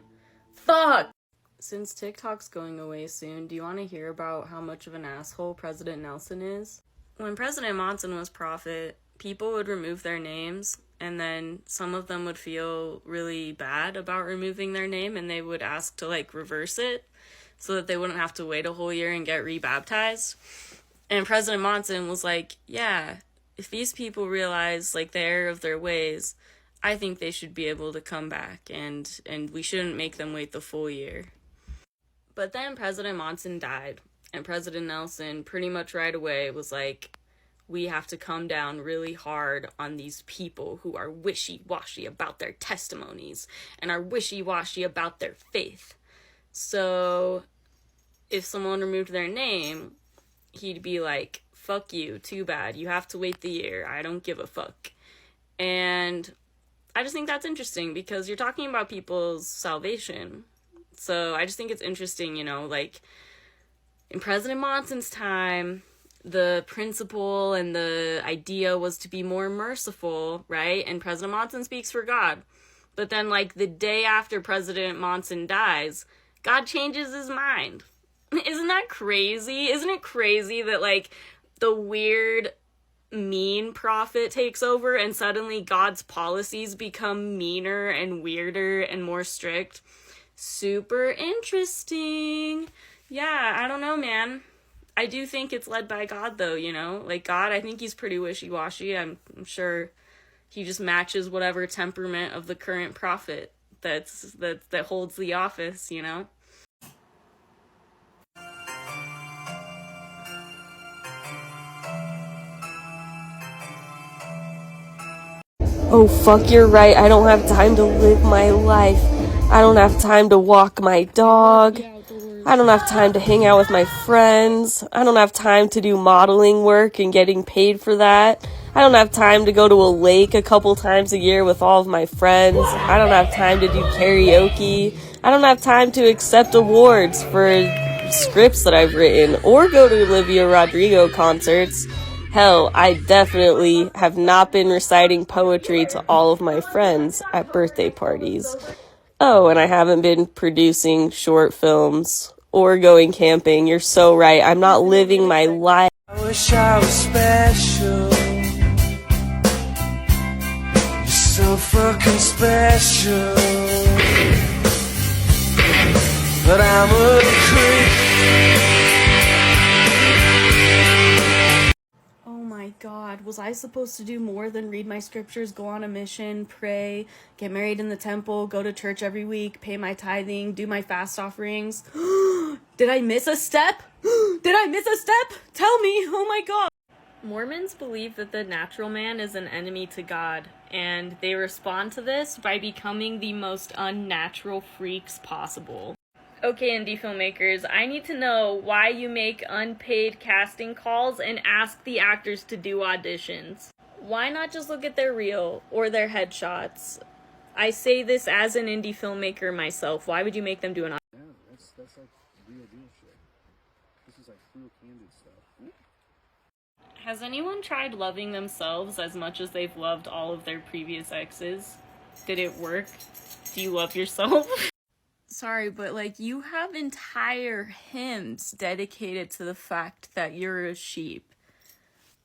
Fuck! Since TikTok's going away soon, do you want to hear about how much of an asshole President Nelson is? When President Monson was prophet, people would remove their names, and then some of them would feel really bad about removing their name, and they would ask to, like, reverse it, so that they wouldn't have to wait a whole year and get rebaptized. And President Monson was like, yeah, if these people realize, like, the error of their ways, I think they should be able to come back, and we shouldn't make them wait the full year. But then President Monson died, and President Nelson pretty much right away was like, we have to come down really hard on these people who are wishy-washy about their testimonies and are wishy-washy about their faith. So if someone removed their name, he'd be like, fuck you, too bad, you have to wait the year, I don't give a fuck. And I just think that's interesting because you're talking about people's salvation. So I just think it's interesting, you know, like in President Monson's time, the principle and the idea was to be more merciful, right? And President Monson speaks for God. But then, like, the day after President Monson dies, God changes his mind. Isn't that crazy? Isn't it crazy that, like, the weird, mean prophet takes over and suddenly God's policies become meaner and weirder and more strict? Super interesting. Yeah, I don't know, man. I do think it's led by God, though, you know? Like, God, I think he's pretty wishy-washy. I'm sure he just matches whatever temperament of the current prophet that holds the office, you know? Oh, fuck, you're right. I don't have time to live my life. I don't have time to walk my dog. I don't have time to hang out with my friends. I don't have time to do modeling work and getting paid for that. I don't have time to go to a lake a couple times a year with all of my friends. I don't have time to do karaoke. I don't have time to accept awards for scripts that I've written or go to Olivia Rodrigo concerts. Hell, I definitely have not been reciting poetry to all of my friends at birthday parties. Oh, and I haven't been producing short films or going camping. You're so right. I'm not living my life. I wish I was special. You're so fucking special. But I'm a creep. Oh my god, was I supposed to do more than read my scriptures, go on a mission, pray, get married in the temple, go to church every week, pay my tithing, do my fast offerings? Did I miss a step? Did I miss a step? Tell me, oh my god. Mormons believe that the natural man is an enemy to God, and they respond to this by becoming the most unnatural freaks possible. Okay, indie filmmakers, I need to know why you make unpaid casting calls and ask the actors to do auditions. Why not just look at their reel or their headshots? I say this as an indie filmmaker myself. Why would you make them do an audition? Yeah, that's like real deal shit. This is like real candid stuff. Has anyone tried loving themselves as much as they've loved all of their previous exes? Did it work? Do you love yourself? Sorry, but like you have entire hymns dedicated to the fact that you're a sheep.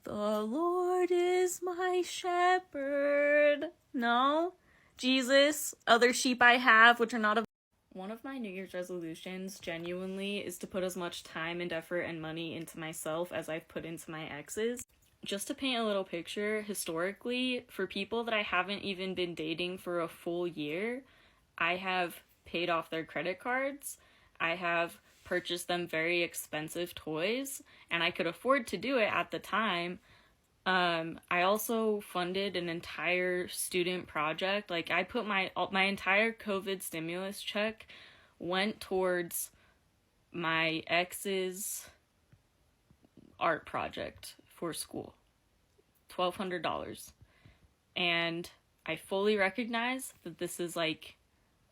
The Lord is my shepherd. No? Jesus, other sheep I have, which are not of. One of my New Year's resolutions, genuinely, is to put as much time and effort and money into myself as I've put into my exes. Just to paint a little picture, historically, for people that I haven't even been dating for a full year, I have paid off their credit cards, I have purchased them very expensive toys, and I could afford to do it at the time. I also funded an entire student project. Like, I put my entire COVID stimulus check went towards my ex's art project for school. $1,200. And I fully recognize that this is like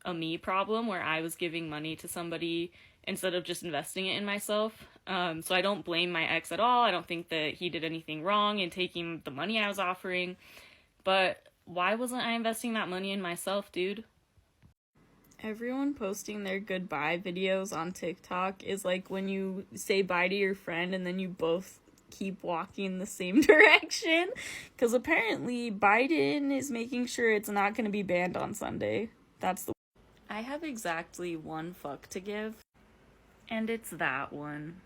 a me problem where I was giving money to somebody instead of just investing it in myself. So I don't blame my ex at all. I don't think that he did anything wrong in taking the money I was offering. But why wasn't I investing that money in myself, dude? Everyone posting their goodbye videos on TikTok is like when you say bye to your friend and then you both keep walking the same direction. Because apparently Biden is making sure it's not going to be banned on Sunday. That's the. I have exactly one fuck to give, and it's that one.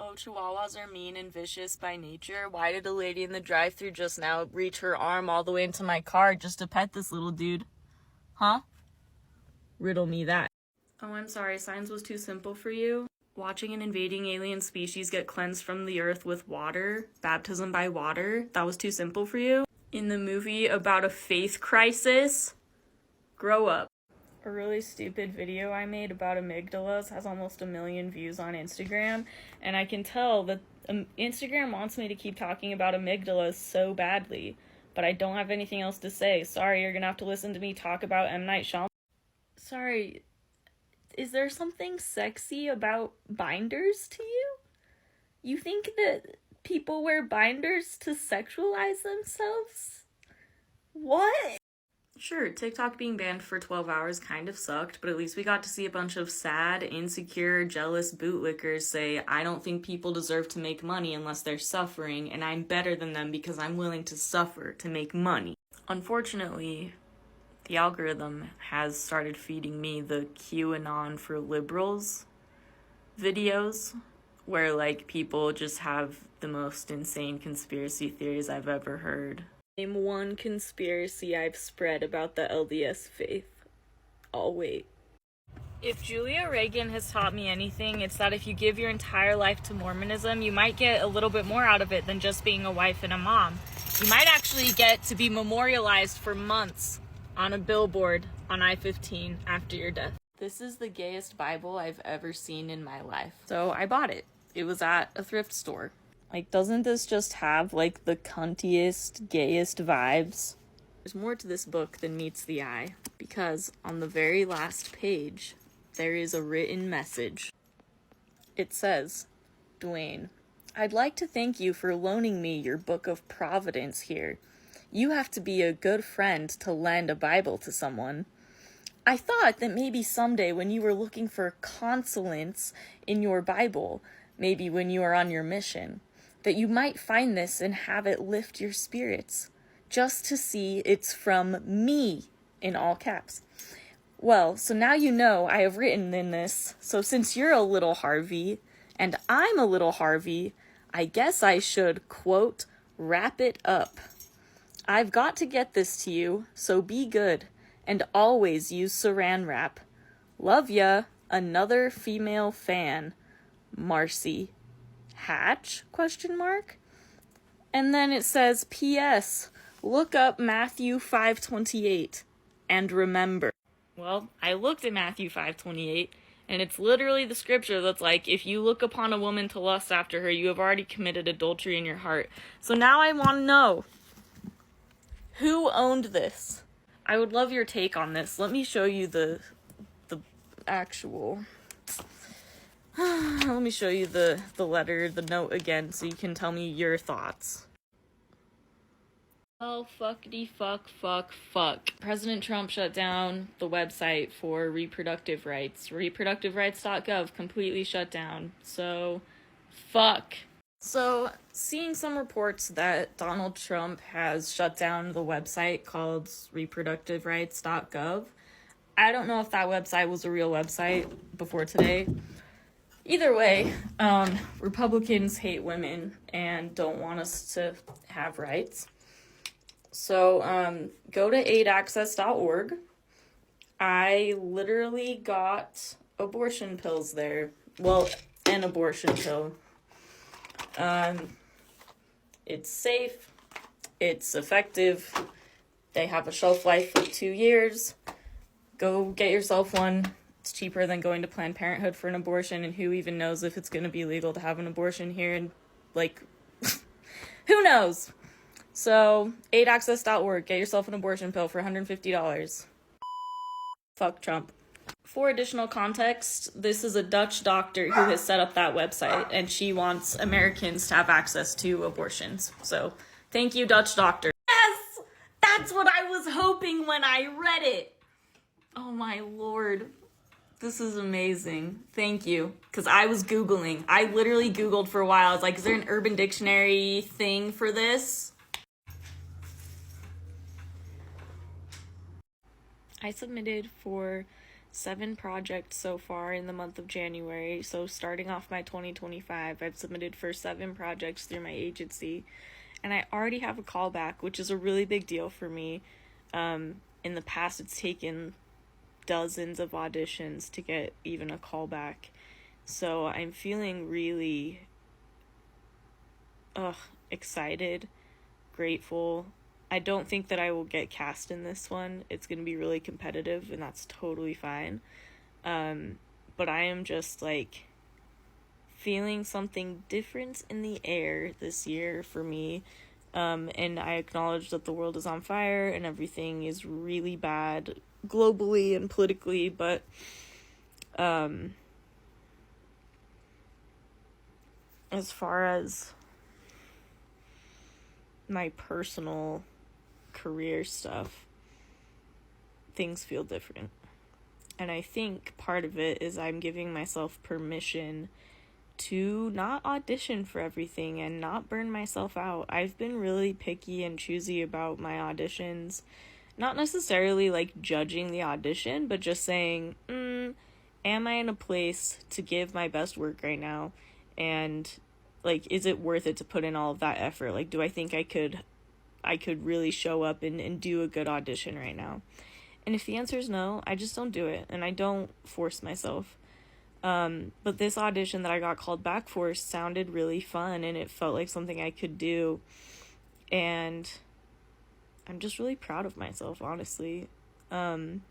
Oh, chihuahuas are mean and vicious by nature. Why did a lady in the drive-thru just now reach her arm all the way into my car just to pet this little dude? Huh? Riddle me that. Oh, I'm sorry, science was too simple for you? Watching an invading alien species get cleansed from the earth with water, baptism by water, that was too simple for you? In the movie about a faith crisis? Grow up. A really stupid video I made about amygdalas has almost 1 million views on Instagram, and I can tell that Instagram wants me to keep talking about amygdalas so badly, but I don't have anything else to say. Sorry, you're gonna have to listen to me talk about M. Night Shyamalan. Sorry, is there something sexy about binders to you? You think that people wear binders to sexualize themselves? What? Sure, TikTok being banned for 12 hours kind of sucked, but at least we got to see a bunch of sad, insecure, jealous bootlickers say, I don't think people deserve to make money unless they're suffering, and I'm better than them because I'm willing to suffer to make money. Unfortunately, the algorithm has started feeding me the QAnon for liberals videos, where like people just have the most insane conspiracy theories I've ever heard. Name one conspiracy I've spread about the LDS faith. I'll wait. If Julia Reagan has taught me anything, it's that if you give your entire life to Mormonism, you might get a little bit more out of it than just being a wife and a mom. You might actually get to be memorialized for months on a billboard on I-15 after your death. This is the gayest Bible I've ever seen in my life. So I bought it. It was at a thrift store. Like, doesn't this just have, like, the cuntiest, gayest vibes? There's more to this book than meets the eye, because on the very last page, there is a written message. It says, Dwayne, I'd like to thank you for loaning me your Book of Providence here. You have to be a good friend to lend a Bible to someone. I thought that maybe someday when you were looking for consonants in your Bible, maybe when you are on your mission, that you might find this and have it lift your spirits, just to see it's from me, in all caps. Well, so now you know I have written in this, so since you're a little Harvey, and I'm a little Harvey, I guess I should, quote, wrap it up. I've got to get this to you, so be good, and always use saran wrap. Love ya, another female fan, Marcy. Hatch? Question mark. And then it says, P.S. Look up Matthew 5:28 and remember. Well, I looked at Matthew 5:28 And it's literally the scripture that's like, if you look upon a woman to lust after her, you have already committed adultery in your heart. So now I want to know, who owned this? I would love your take on this. Let me show you the actual... Let me show you the letter, the note again, so you can tell me your thoughts. Oh, fuckity fuck. President Trump shut down the website for reproductive rights. Reproductiverights.gov completely shut down. So, fuck. So, seeing some reports that Donald Trump has shut down the website called reproductiverights.gov. I don't know if that website was a real website before today. Either way, Republicans hate women and don't want us to have rights. So, go to aidaccess.org. I literally got abortion pills there. Well, an abortion pill. It's safe. It's effective. They have a shelf life of 2 years. Go get yourself one. It's cheaper than going to Planned Parenthood for an abortion, and who even knows if it's going to be legal to have an abortion here, and, like, who knows? So, aidaccess.org, get yourself an abortion pill for $150. Fuck Trump. For additional context, this is a Dutch doctor who has set up that website, and she wants Americans to have access to abortions. So, thank you, Dutch doctor. Yes! That's what I was hoping when I read it! Oh my lord. This is amazing. Thank you. Because I was Googling. I literally Googled for a while. I was like, is there an Urban Dictionary thing for this? I submitted for 7 projects so far in the month of January. So starting off my 2025, I've submitted for 7 projects through my agency. And I already have a callback, which is a really big deal for me. In the past, it's taken dozens of auditions to get even a callback. So I'm feeling really excited, grateful. I don't think that I will get cast in this one. It's going to be really competitive, and that's totally fine. But I am just like feeling something different in the air this year for me. And I acknowledge that the world is on fire and everything is really bad globally and politically, but as far as my personal career stuff, things feel different. And I think part of it is I'm giving myself permission to not audition for everything and not burn myself out. I've been really picky and choosy about my auditions. Not necessarily like judging the audition, but just saying, am I in a place to give my best work right now? And like, is it worth it to put in all of that effort? Like, do I think I could really show up and do a good audition right now? And if the answer is no, I just don't do it. And I don't force myself. But this audition that I got called back for sounded really fun, and it felt like something I could do. And I'm just really proud of myself, honestly. Again,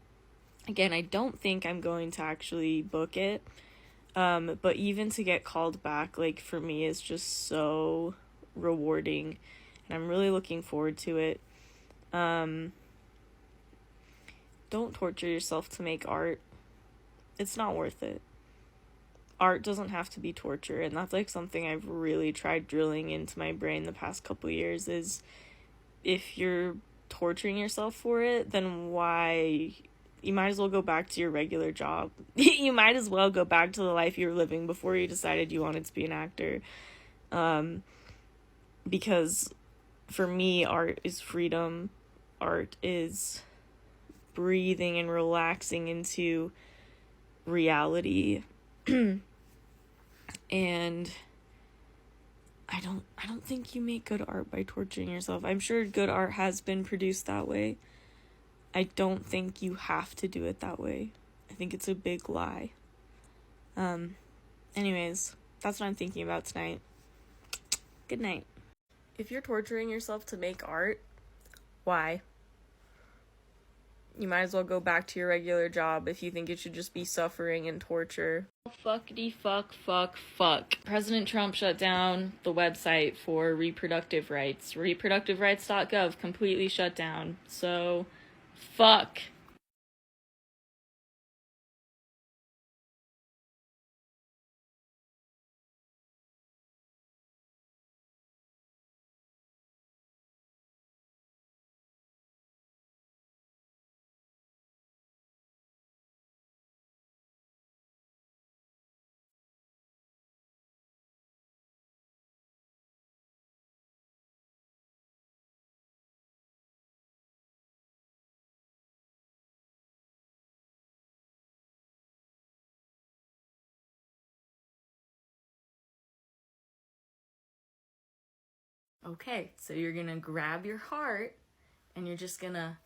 I don't think I'm going to actually book it. But even to get called back, like, for me, is just so rewarding. And I'm really looking forward to it. Don't torture yourself to make art. It's not worth it. Art doesn't have to be torture, and that's like something I've really tried drilling into my brain the past couple years, is if you're torturing yourself for it, then why? You might as well go back to your regular job. You might as well go back to the life you were living before you decided you wanted to be an actor. Because for me, art is freedom. Art is breathing and relaxing into reality. And I don't think you make good art by torturing yourself. I'm sure good art has been produced that way. I don't think you have to do it that way. I think it's a big lie. Anyways, that's what I'm thinking about tonight. Good night. If you're torturing yourself to make art, why? You might as well go back to your regular job if you think it should just be suffering and torture. Fuckity fuck. President Trump shut down the website for reproductive rights. Reproductiverights.gov completely shut down. So, fuck. Okay, so you're gonna grab your heart and you're just gonna...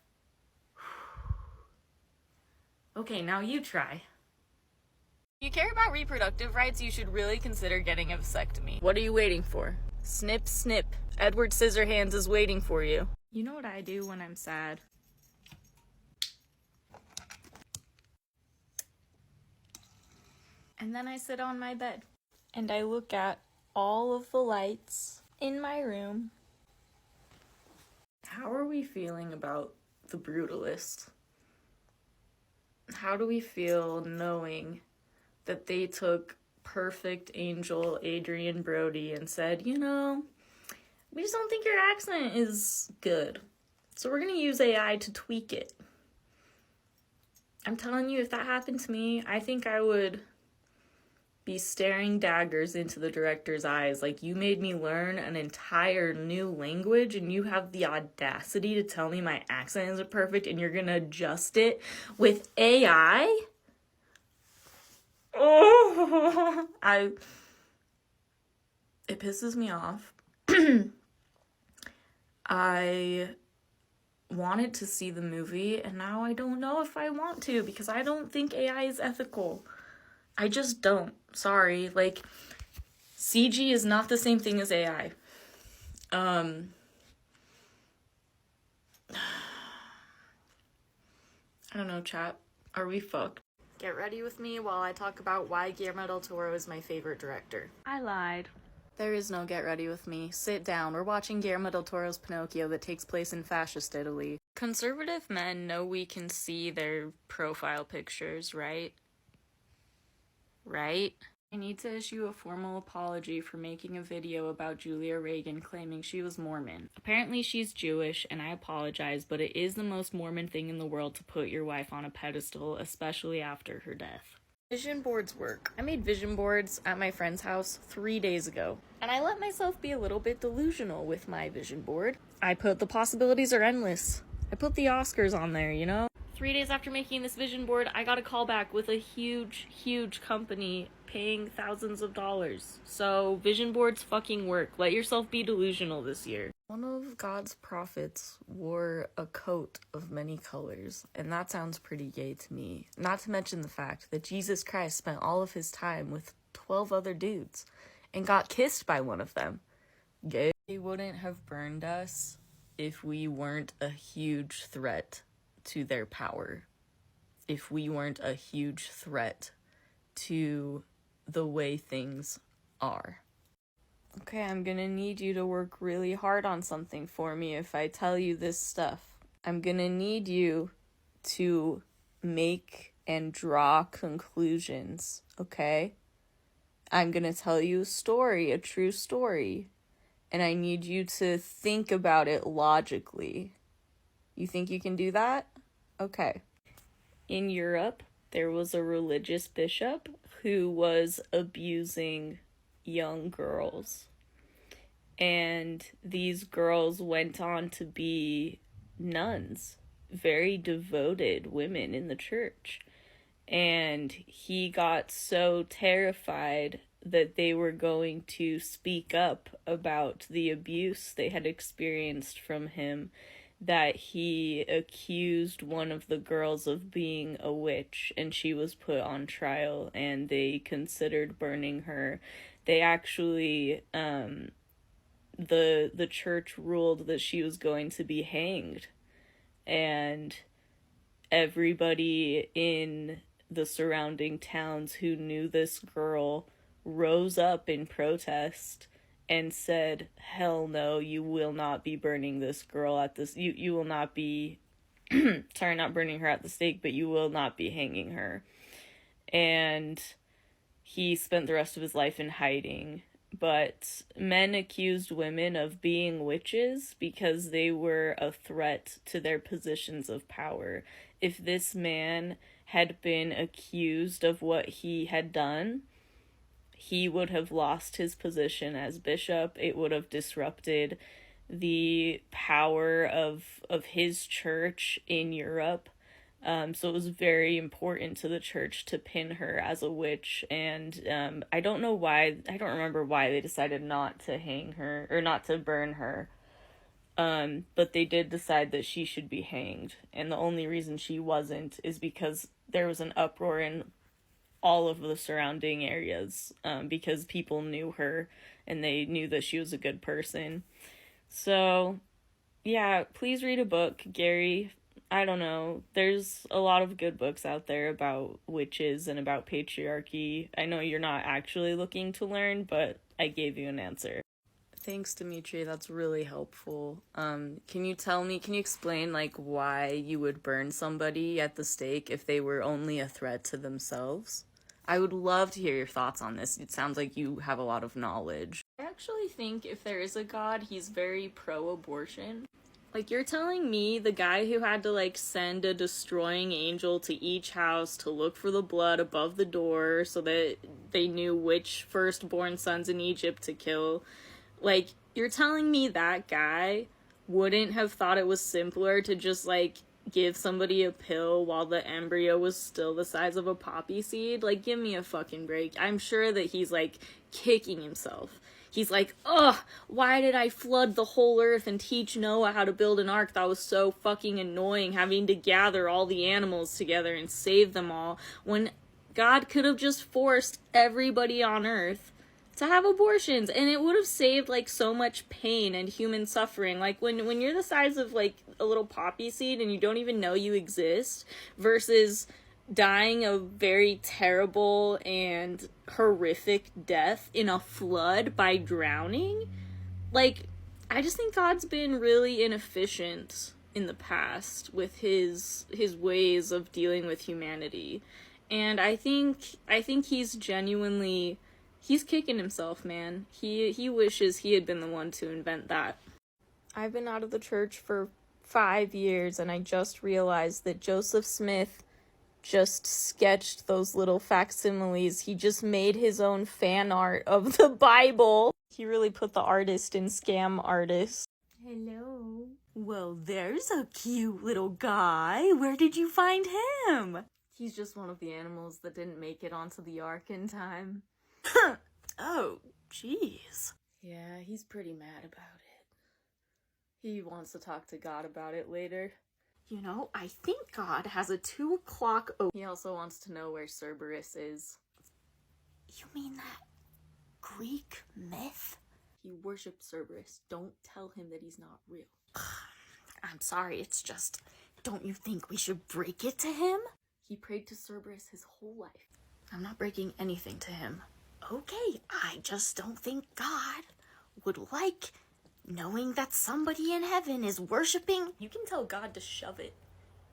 Okay, now you try. If you care about reproductive rights, you should really consider getting a vasectomy. What are you waiting for? Snip, snip. Edward Scissorhands is waiting for you. You know what I do when I'm sad? And then I sit on my bed. And I look at all of the lights in my room. How are we feeling about the brutalists? How do we feel knowing that they took perfect angel Adrian Brody and said, you know, we just don't think your accent is good, so we're gonna use AI to tweak it. I'm telling you, if that happened to me, I think I would be staring daggers into the director's eyes. Like, you made me learn an entire new language and you have the audacity to tell me my accent isn't perfect and you're gonna adjust it with AI? Oh, it pisses me off. I wanted to see the movie and now I don't know if I want to because I don't think AI is ethical. I just don't. Sorry. Like, CG is not the same thing as AI. I don't know, chat. Are we fucked? Get ready with me while I talk about why Guillermo del Toro is my favorite director. I lied. There is no get ready with me. Sit down. We're watching Guillermo del Toro's Pinocchio that takes place in fascist Italy. Conservative men know we can see their profile pictures, right? Right? I need to issue a formal apology for making a video about Julia Reagan claiming she was Mormon. Apparently she's Jewish, and I apologize, but it is the most Mormon thing in the world to put your wife on a pedestal, especially after her death. Vision boards work. I made vision boards at my friend's house 3 days ago, and I let myself be a little bit delusional with my vision board. I put the possibilities are endless. I put the Oscars on there, you know? 3 days after making this vision board, I got a call back with a huge company paying thousands of dollars. So vision boards fucking work. Let yourself be delusional this year. One of God's prophets wore a coat of many colors, and that sounds pretty gay to me. Not to mention the fact that Jesus Christ spent all of his time with 12 other dudes and got kissed by one of them. Gay. They wouldn't have burned us if we weren't a huge threat to their power, if we weren't a huge threat to the way things are. Okay, I'm gonna need you to work really hard on something for me if I tell you this stuff. I'm gonna need you to make and draw conclusions, okay? I'm gonna tell you a story, a true story, and I need you to think about it logically. You think you can do that? Okay. In Europe, there was a religious bishop who was abusing young girls. And these girls went on to be nuns, very devoted women in the church. And he got so terrified that they were going to speak up about the abuse they had experienced from him that he accused one of the girls of being a witch, and she was put on trial, and they considered burning her. They actually, the church ruled that she was going to be hanged, and everybody in the surrounding towns who knew this girl rose up in protest and said, hell no, you will not be burning this girl at this, you will not be, sorry, not burning her at the stake, but you will not be hanging her. And he spent the rest of his life in hiding. But men accused women of being witches because they were a threat to their positions of power. If this man had been accused of what he had done, he would have lost his position as bishop. It would have disrupted the power of his church in Europe. So it was very important to the church to pin her as a witch, and I don't remember why they decided not to hang her, or not to burn her, but they did decide that she should be hanged, and the only reason she wasn't is because there was an uproar in all of the surrounding areas, because people knew her, and they knew that she was a good person. So, yeah, please read a book, Gary. I don't know. There's a lot of good books out there about witches and about patriarchy. I know you're not actually looking to learn, but I gave you an answer. Thanks, Dimitri. That's really helpful. Can you explain, like, why you would burn somebody at the stake if they were only a threat to themselves? I would love to hear your thoughts on this. It sounds like you have a lot of knowledge. I actually think if there is a God, he's very pro-abortion. Like, you're telling me the guy who had to, like, send a destroying angel to each house to look for the blood above the door so that they knew which firstborn sons in Egypt to kill, like, you're telling me that guy wouldn't have thought it was simpler to just, like, give somebody a pill while the embryo was still the size of a poppy seed? Like, give me a fucking break. I'm sure that he's, like, kicking himself. He's like, ugh, why did I flood the whole earth and teach Noah how to build an ark? That was so fucking annoying, having to gather all the animals together and save them all, when God could have just forced everybody on earth to have abortions, and it would have saved, like, so much pain and human suffering. Like, when you're the size of, like, a little poppy seed and you don't even know you exist, versus dying a very terrible and horrific death in a flood by drowning, like, I just think God's been really inefficient in the past with his ways of dealing with humanity. And I think he's genuinely, he's kicking himself, man. He wishes he had been the one to invent that. I've been out of the church for 5 years, and I just realized that Joseph Smith just sketched those little facsimiles. He just made his own fan art of the Bible. He really put the artist in scam artist. Hello. Well, there's a cute little guy. Where did you find him? He's just one of the animals that didn't make it onto the ark in time. Oh, jeez. Yeah, he's pretty mad about it. He wants to talk to God about it later. You know, I think God has a 2 o'clock open. He also wants to know where Cerberus is. You mean that Greek myth? He worships Cerberus. Don't tell him that he's not real. I'm sorry, it's just, don't you think we should break it to him? He prayed to Cerberus his whole life. I'm not breaking anything to him. Okay, I just don't think God would like knowing that somebody in heaven is worshipping. You can tell God to shove it.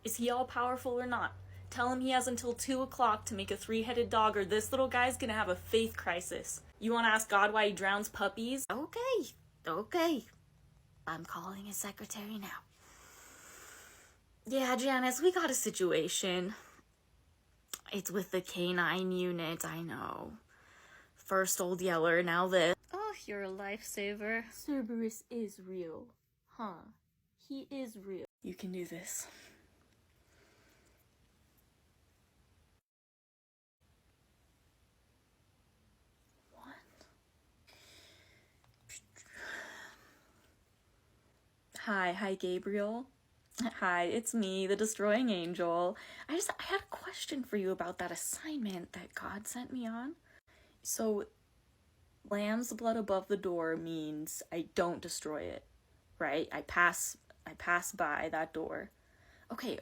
Is he all powerful or not? Tell him he has until 2 o'clock to make a 3-headed dog, or this little guy's gonna have a faith crisis. You wanna ask God why he drowns puppies? Okay. I'm calling his secretary now. Yeah, Janice, we got a situation. It's with the K9 unit, I know. First Old Yeller, now this. Oh, you're a lifesaver. Cerberus is real. Huh. He is real. You can do this. Hi, Gabriel. Hi, it's me, the Destroying Angel. I had a question for you about that assignment that God sent me on. So, lamb's blood above the door means I don't destroy it, right? I pass by that door. Okay,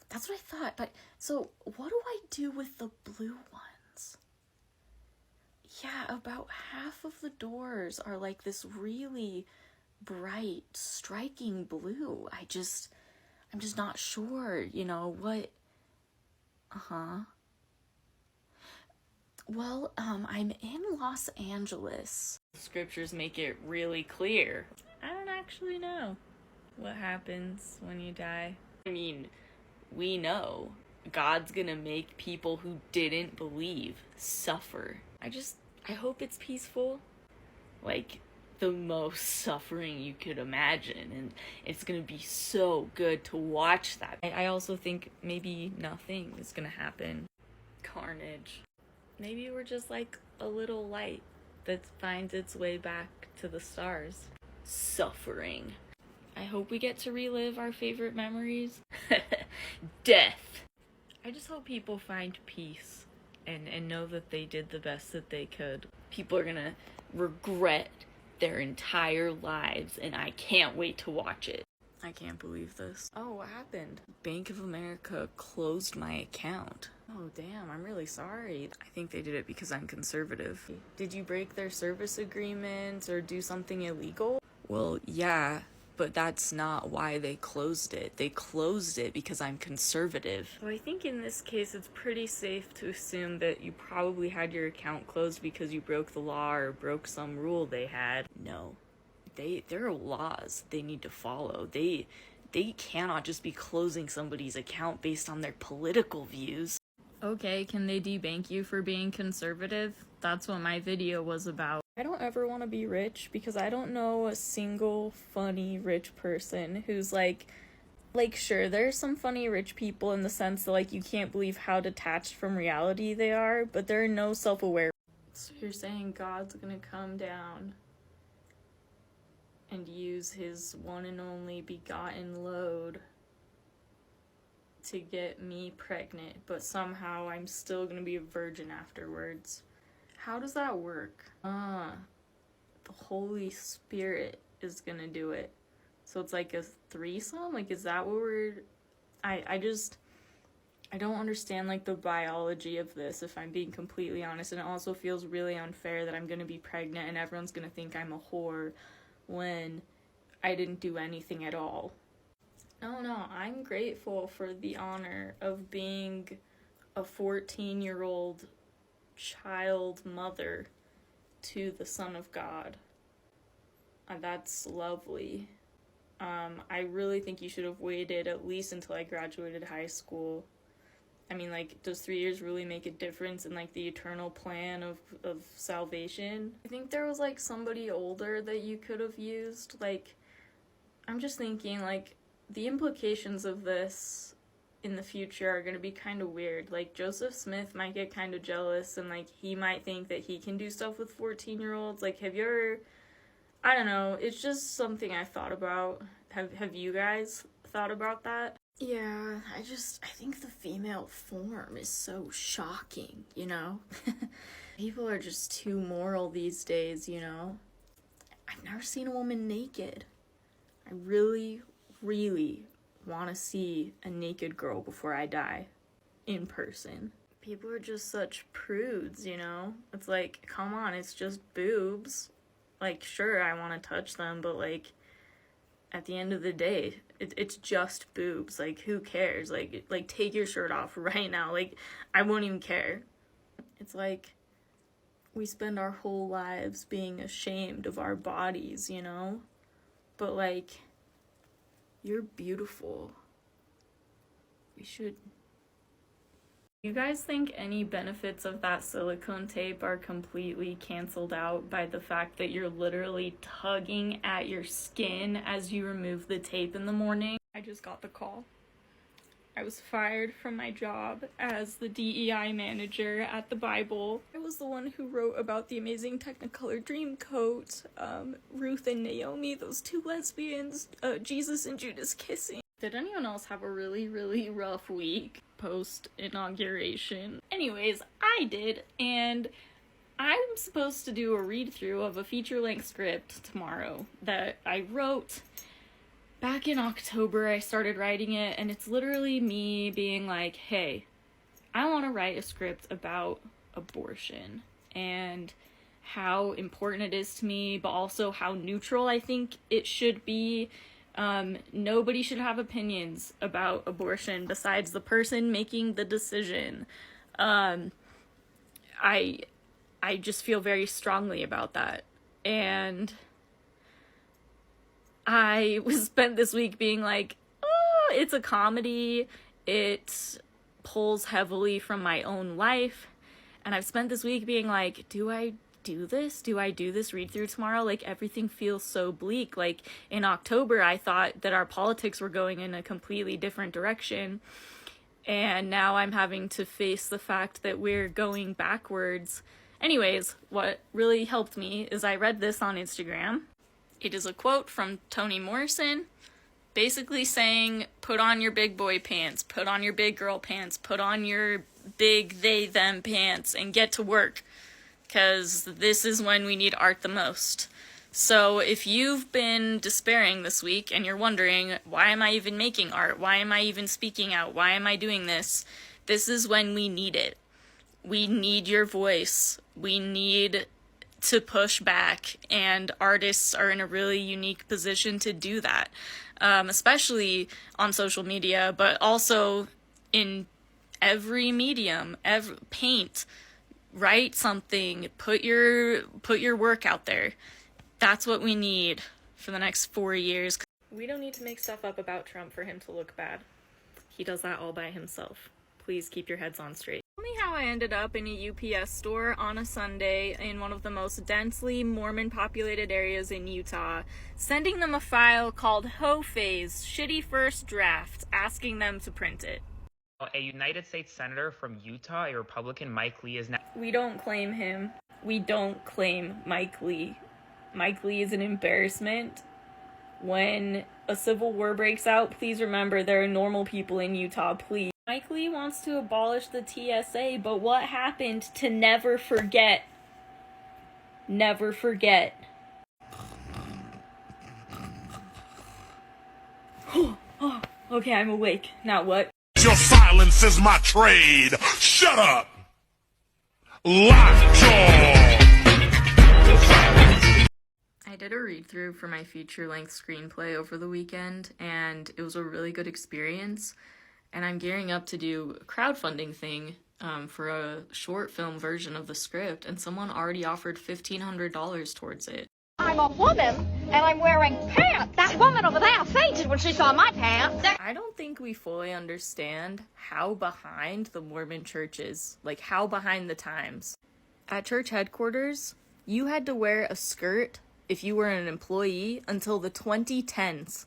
that's what I thought, but so what do I do with the blue ones? Yeah, about half of the doors are like this really bright, striking blue. I'm just not sure, what... Well, I'm in Los Angeles. Scriptures make it really clear. I don't actually know what happens when you die. I mean, we know God's gonna make people who didn't believe suffer. I hope it's peaceful. Like, the most suffering you could imagine, and it's gonna be so good to watch that. I also think maybe nothing is gonna happen. Carnage. Maybe we're just like a little light that finds its way back to the stars. Suffering. I hope we get to relive our favorite memories. Death. I just hope people find peace and know that they did the best that they could. People are gonna regret their entire lives, and I can't wait to watch it. I can't believe this. Oh, what happened? Bank of America closed my account. Oh, damn, I'm really sorry. I think they did it because I'm conservative. Did you break their service agreement or do something illegal? Well, yeah, but that's not why they closed it. They closed it because I'm conservative. So I think in this case, it's pretty safe to assume that you probably had your account closed because you broke the law or broke some rule they had. No. There are laws they need to follow. They cannot just be closing somebody's account based on their political views. Okay, can they debank you for being conservative? That's what my video was about. I don't ever want to be rich because I don't know a single funny rich person who's like sure, there's some funny rich people in the sense that like you can't believe how detached from reality they are, but they're no self-aware. So you're saying God's gonna come down and use his one and only begotten load to get me pregnant, but somehow I'm still gonna be a virgin afterwards. How does that work? The Holy Spirit is gonna do it. So it's like a threesome? Like, is that what we're... I don't understand, like, the biology of this, if I'm being completely honest, and it also feels really unfair that I'm gonna be pregnant and everyone's gonna think I'm a whore when I didn't do anything at all. No, I'm grateful for the honor of being a 14-year-old child mother to the Son of God. That's lovely. I really think you should have waited at least until I graduated high school. I mean, like, does 3 years really make a difference in, like, the eternal plan of salvation? I think there was, like, somebody older that you could have used. Like, I'm just thinking, like, the implications of this in the future are going to be kind of weird. Like, Joseph Smith might get kind of jealous, and, like, he might think that he can do stuff with 14-year-olds. Like, have you ever... I don't know. It's just something I thought about. Have you guys thought about that? Yeah, I think the female form is so shocking, you know? People are just too moral these days, you know? I've never seen a woman naked. I really, really want to see a naked girl before I die. In person. People are just such prudes, you know? It's like, come on, it's just boobs. Like, sure, I want to touch them, but, like, at the end of the day, it's just boobs. Like, who cares? Like, take your shirt off right now. Like, I won't even care. It's like, we spend our whole lives being ashamed of our bodies, you know? But, like, you're beautiful. We should... You guys think any benefits of that silicone tape are completely canceled out by the fact that you're literally tugging at your skin as you remove the tape in the morning? I just got the call. I was fired from my job as the DEI manager at the Bible. I was the one who wrote about the amazing Technicolor Dreamcoat, Ruth and Naomi, those two lesbians, Jesus and Judas kissing. Did anyone else have a really, really rough week post-inauguration? Anyways, I did, and I'm supposed to do a read-through of a feature-length script tomorrow that I wrote back in October I started writing it, and it's literally me being like, hey, I want to write a script about abortion and how important it is to me, but also how neutral I think it should be. Nobody should have opinions about abortion besides the person making the decision. I just feel very strongly about that. And I was spent this week being like, oh, it's a comedy. It pulls heavily from my own life. And I've spent this week being like, do I do this? Do I do this read through tomorrow? Like, everything feels so bleak. Like, in October, I thought that our politics were going in a completely different direction. And now I'm having to face the fact that we're going backwards. Anyways, what really helped me is I read this on Instagram. It is a quote from Toni Morrison, basically saying, put on your big boy pants, put on your big girl pants, put on your big they them pants, and get to work, because this is when we need art the most. So if you've been despairing this week and you're wondering, why am I even making art? Why am I even speaking out? Why am I doing this? This is when we need it. We need your voice. We need to push back, and artists are in a really unique position to do that, especially on social media, but also in every medium. Paint, write something, put your work out there. That's what we need for the next 4 years. We don't need to make stuff up about Trump for him to look bad. He does that all by himself. Please keep your heads on straight. Tell me how I ended up in a UPS store on a Sunday in one of the most densely Mormon populated areas in Utah, sending them a file called Ho Phase Shitty First Draft, asking them to print it. A United States Senator from Utah, a Republican, Mike Lee, is now... We don't claim him. We don't claim Mike Lee. Mike Lee is an embarrassment. When a civil war breaks out, please remember there are normal people in Utah, please. Mike Lee wants to abolish the TSA, but what happened to never forget? Never forget. Okay, I'm awake. Now what? Your silence is my trade. Shut up. Lockjaw. I did a read-through for my feature-length screenplay over the weekend, and it was a really good experience. And I'm gearing up to do a crowdfunding thing for a short film version of the script, and someone already offered $1,500 towards it. I'm a woman, and I'm wearing pants. That woman over there fainted when she saw my pants. I don't think we fully understand how behind the Mormon church is. Like, how behind the times. At church headquarters, you had to wear a skirt if you were an employee until the 2010s.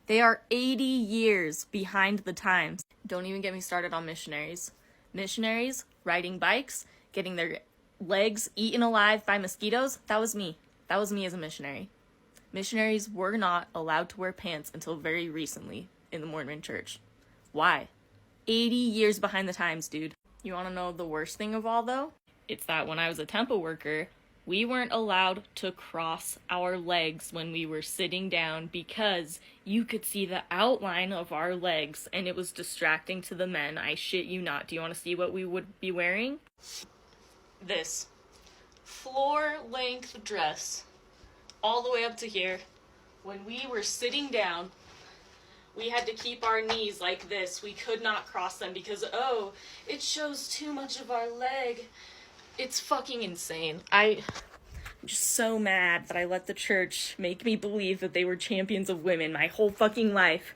They are 80 years behind the times. Don't even get me started on missionaries. Missionaries riding bikes, getting their legs eaten alive by mosquitoes. That was me. That was me as a missionary. Missionaries were not allowed to wear pants until very recently in the Mormon church. Why? 80 years behind the times, dude. You want to know the worst thing of all, though? It's that when I was a temple worker, we weren't allowed to cross our legs when we were sitting down because you could see the outline of our legs and it was distracting to the men. I shit you not. Do you want to see what we would be wearing? This floor-length dress all the way up to here. When we were sitting down, we had to keep our knees like this. We could not cross them because, oh, it shows too much of our leg. It's fucking insane. I'm just so mad that I let the church make me believe that they were champions of women my whole fucking life.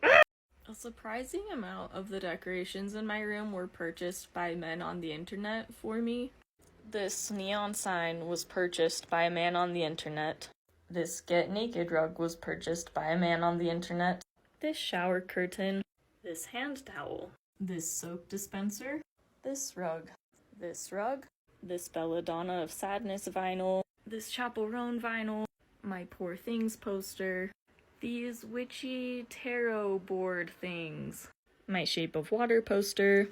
A surprising amount of the decorations in my room were purchased by men on the internet for me. This neon sign was purchased by a man on the internet. This get naked rug was purchased by a man on the internet. This shower curtain. This hand towel. This soap dispenser. This rug. This rug, this Belladonna of Sadness vinyl, this Chaperone vinyl, my Poor Things poster, these witchy tarot board things, my Shape of Water poster,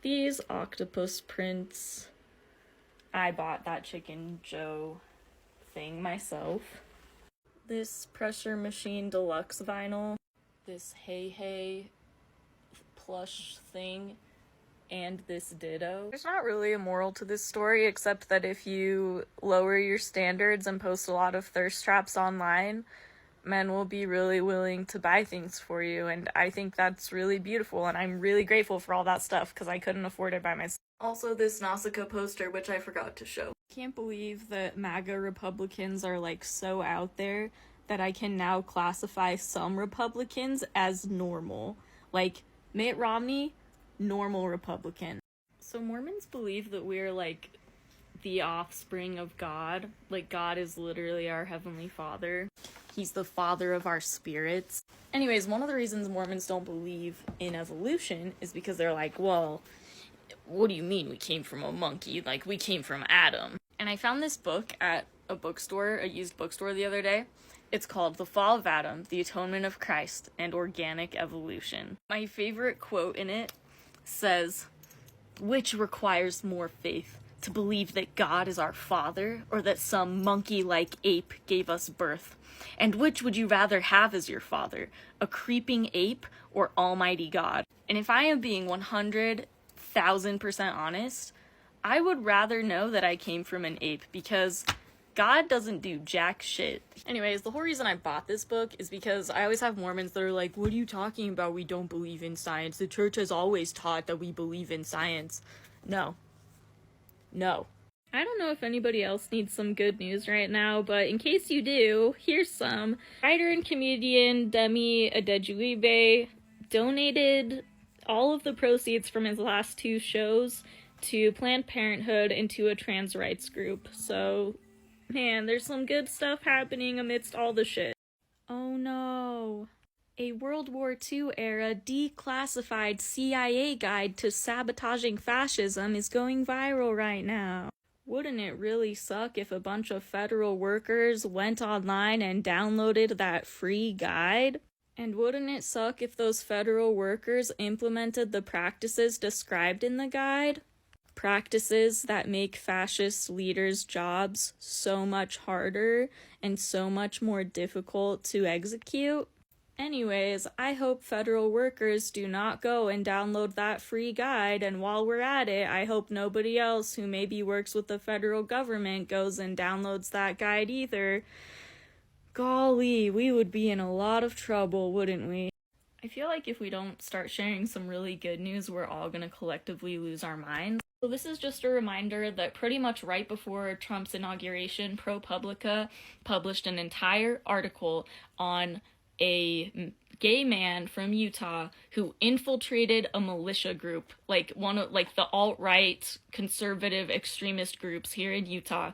these octopus prints. I bought that Chicken Joe thing myself. this Pressure Machine Deluxe vinyl, this Hey Hey plush thing, and this Ditto. There's not really a moral to this story, except that if you lower your standards and post a lot of thirst traps online, men will be really willing to buy things for you, and I think that's really beautiful, and I'm really grateful for all that stuff, because I couldn't afford it by myself. Also, this Nausicaa poster, which I forgot to show. I can't believe that MAGA Republicans are, like, so out there that I can now classify some Republicans as normal. Like, Mitt Romney, normal Republican. So Mormons believe that we're, like, the offspring of God. Like, God is literally our Heavenly Father. He's the father of our spirits. Anyways, one of the reasons Mormons don't believe in evolution is because they're like, well, what do you mean we came from a monkey? Like, we came from Adam. And I found this book at a bookstore, a used bookstore the other day. It's called The Fall of Adam, The Atonement of Christ, and Organic Evolution. My favorite quote in it says, "Which requires more faith, to believe that God is our father, or that some monkey-like ape gave us birth? And which would you rather have as your father, a creeping ape or Almighty God?" And if I am being 100,000% honest, I would rather know that I came from an ape, because God doesn't do jack shit. Anyways, the whole reason I bought this book is because I always have Mormons that are like, what are you talking about? We don't believe in science. The church has always taught that we believe in science. No. No. I don't know if anybody else needs some good news right now, but in case you do, here's some. Writer and comedian Demi Adejuibe donated all of the proceeds from his last 2 shows to Planned Parenthood and to a trans rights group. So, man, there's some good stuff happening amidst all the shit. Oh no. A World War II era declassified CIA guide to sabotaging fascism is going viral right now. Wouldn't it really suck if a bunch of federal workers went online and downloaded that free guide? And wouldn't it suck if those federal workers implemented the practices described in the guide? Practices that make fascist leaders' jobs so much harder and so much more difficult to execute. Anyways, I hope federal workers do not go and download that free guide, and while we're at it, I hope nobody else who maybe works with the federal government goes and downloads that guide either. Golly, we would be in a lot of trouble, wouldn't we? I feel like if we don't start sharing some really good news, we're all gonna collectively lose our minds. So this is just a reminder that pretty much right before Trump's inauguration, ProPublica published an entire article on a gay man from Utah who infiltrated a militia group, like the alt-right conservative extremist groups here in Utah,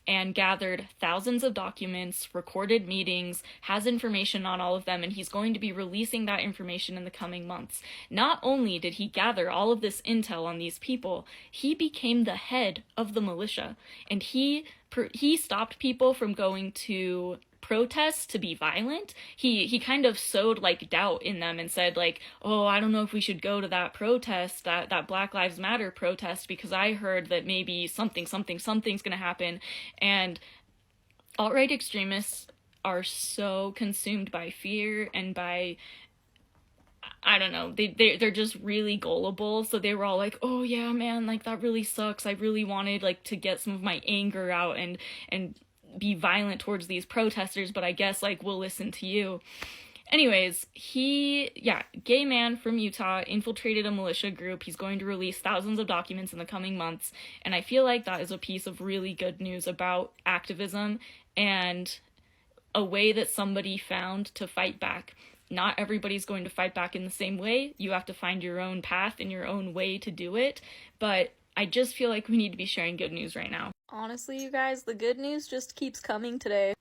and gathered thousands of documents, recorded meetings, has information on all of them, and he's going to be releasing that information in the coming months. Not only did he gather all of this intel on these people, he became the head of the militia, and he stopped people from going to protests to be violent. He kind of sowed like doubt in them and said like, oh, I don't know if we should go to that protest, that Black Lives Matter protest, because I heard that maybe something's gonna happen. And alt-right extremists are so consumed by fear and by, I don't know, they're just really gullible. So they were all like, oh yeah, man, like that really sucks. I really wanted like to get some of my anger out and be violent towards these protesters, but I guess like we'll listen to you. Anyways, gay man from Utah infiltrated a militia group. He's going to release thousands of documents in the coming months, and I feel like that is a piece of really good news about activism and a way that somebody found to fight back. Not everybody's going to fight back in the same way. You have to find your own path and your own way to do it, but I just feel like we need to be sharing good news right now. Honestly, you guys, the good news just keeps coming today.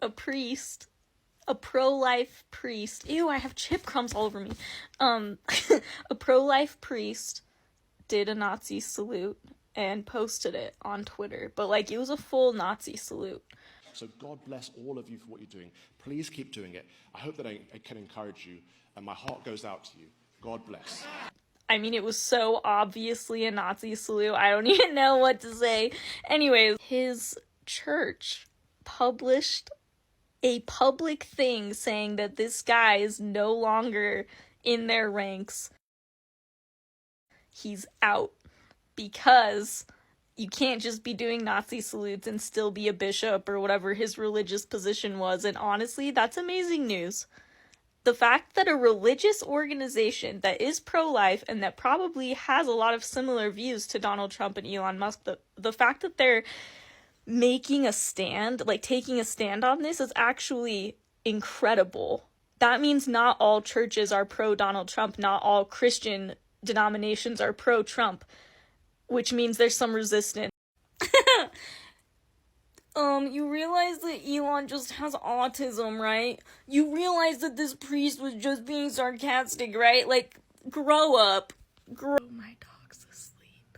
A priest. A pro-life priest. Ew, I have chip crumbs all over me. A pro-life priest did a Nazi salute and posted it on Twitter. But, like, it was a full Nazi salute. So God bless all of you for what you're doing. Please keep doing it. I hope that I can encourage you, and my heart goes out to you. God bless. I mean, it was so obviously a Nazi salute, I don't even know what to say. Anyways, his church published a public thing saying that this guy is no longer in their ranks. He's out. Because you can't just be doing Nazi salutes and still be a bishop or whatever his religious position was. And honestly, that's amazing news. The fact that a religious organization that is pro-life and that probably has a lot of similar views to Donald Trump and Elon Musk, the fact that they're making a stand, like taking a stand on this, is actually incredible. That means not all churches are pro-Donald Trump, not all Christian denominations are pro-Trump, which means there's some resistance. You realize that Elon just has autism, right? You realize that this priest was just being sarcastic, right? Like, grow up. My dog's asleep.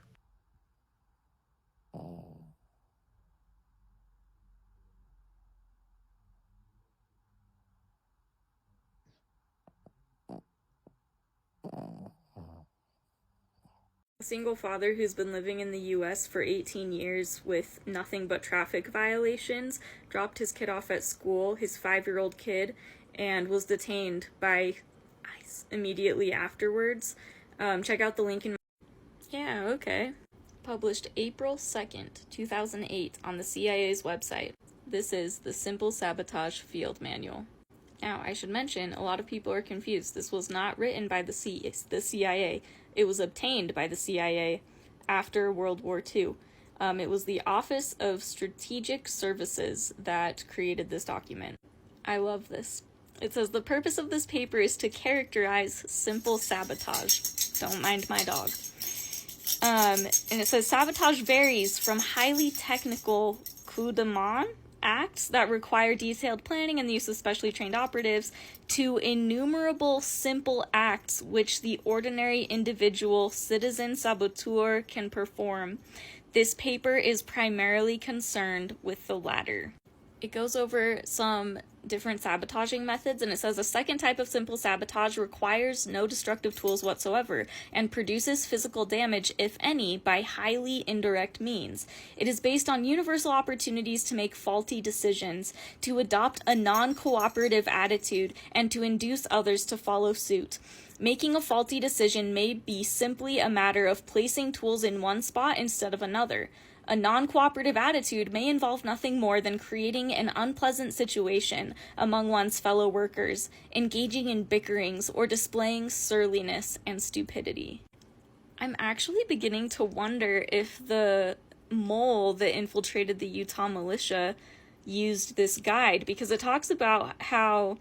A single father who's been living in the US for 18 years with nothing but traffic violations dropped his kid off at school, his 5-year-old kid, and was detained by ICE immediately afterwards. Check out the link in Yeah, okay. Published April 2nd, 2008 on the CIA's website. This is the Simple Sabotage Field Manual. Now, I should mention, a lot of people are confused. This was not written by the CIA. It was obtained by the CIA after World War II. It was the Office of Strategic Services that created this document. I love this. It says, the purpose of this paper is to characterize simple sabotage. Don't mind my dog. And it says, sabotage varies from highly technical coup de main acts that require detailed planning and the use of specially trained operatives to innumerable simple acts which the ordinary individual citizen saboteur can perform. This paper is primarily concerned with the latter. It goes over some different sabotaging methods, and it says a second type of simple sabotage requires no destructive tools whatsoever and produces physical damage, if any, by highly indirect means. It is based on universal opportunities to make faulty decisions, to adopt a non-cooperative attitude, and to induce others to follow suit. Making a faulty decision may be simply a matter of placing tools in one spot instead of another. A non-cooperative attitude may involve nothing more than creating an unpleasant situation among one's fellow workers, engaging in bickerings, or displaying surliness and stupidity. I'm actually beginning to wonder if the mole that infiltrated the Utah militia used this guide, because it talks about how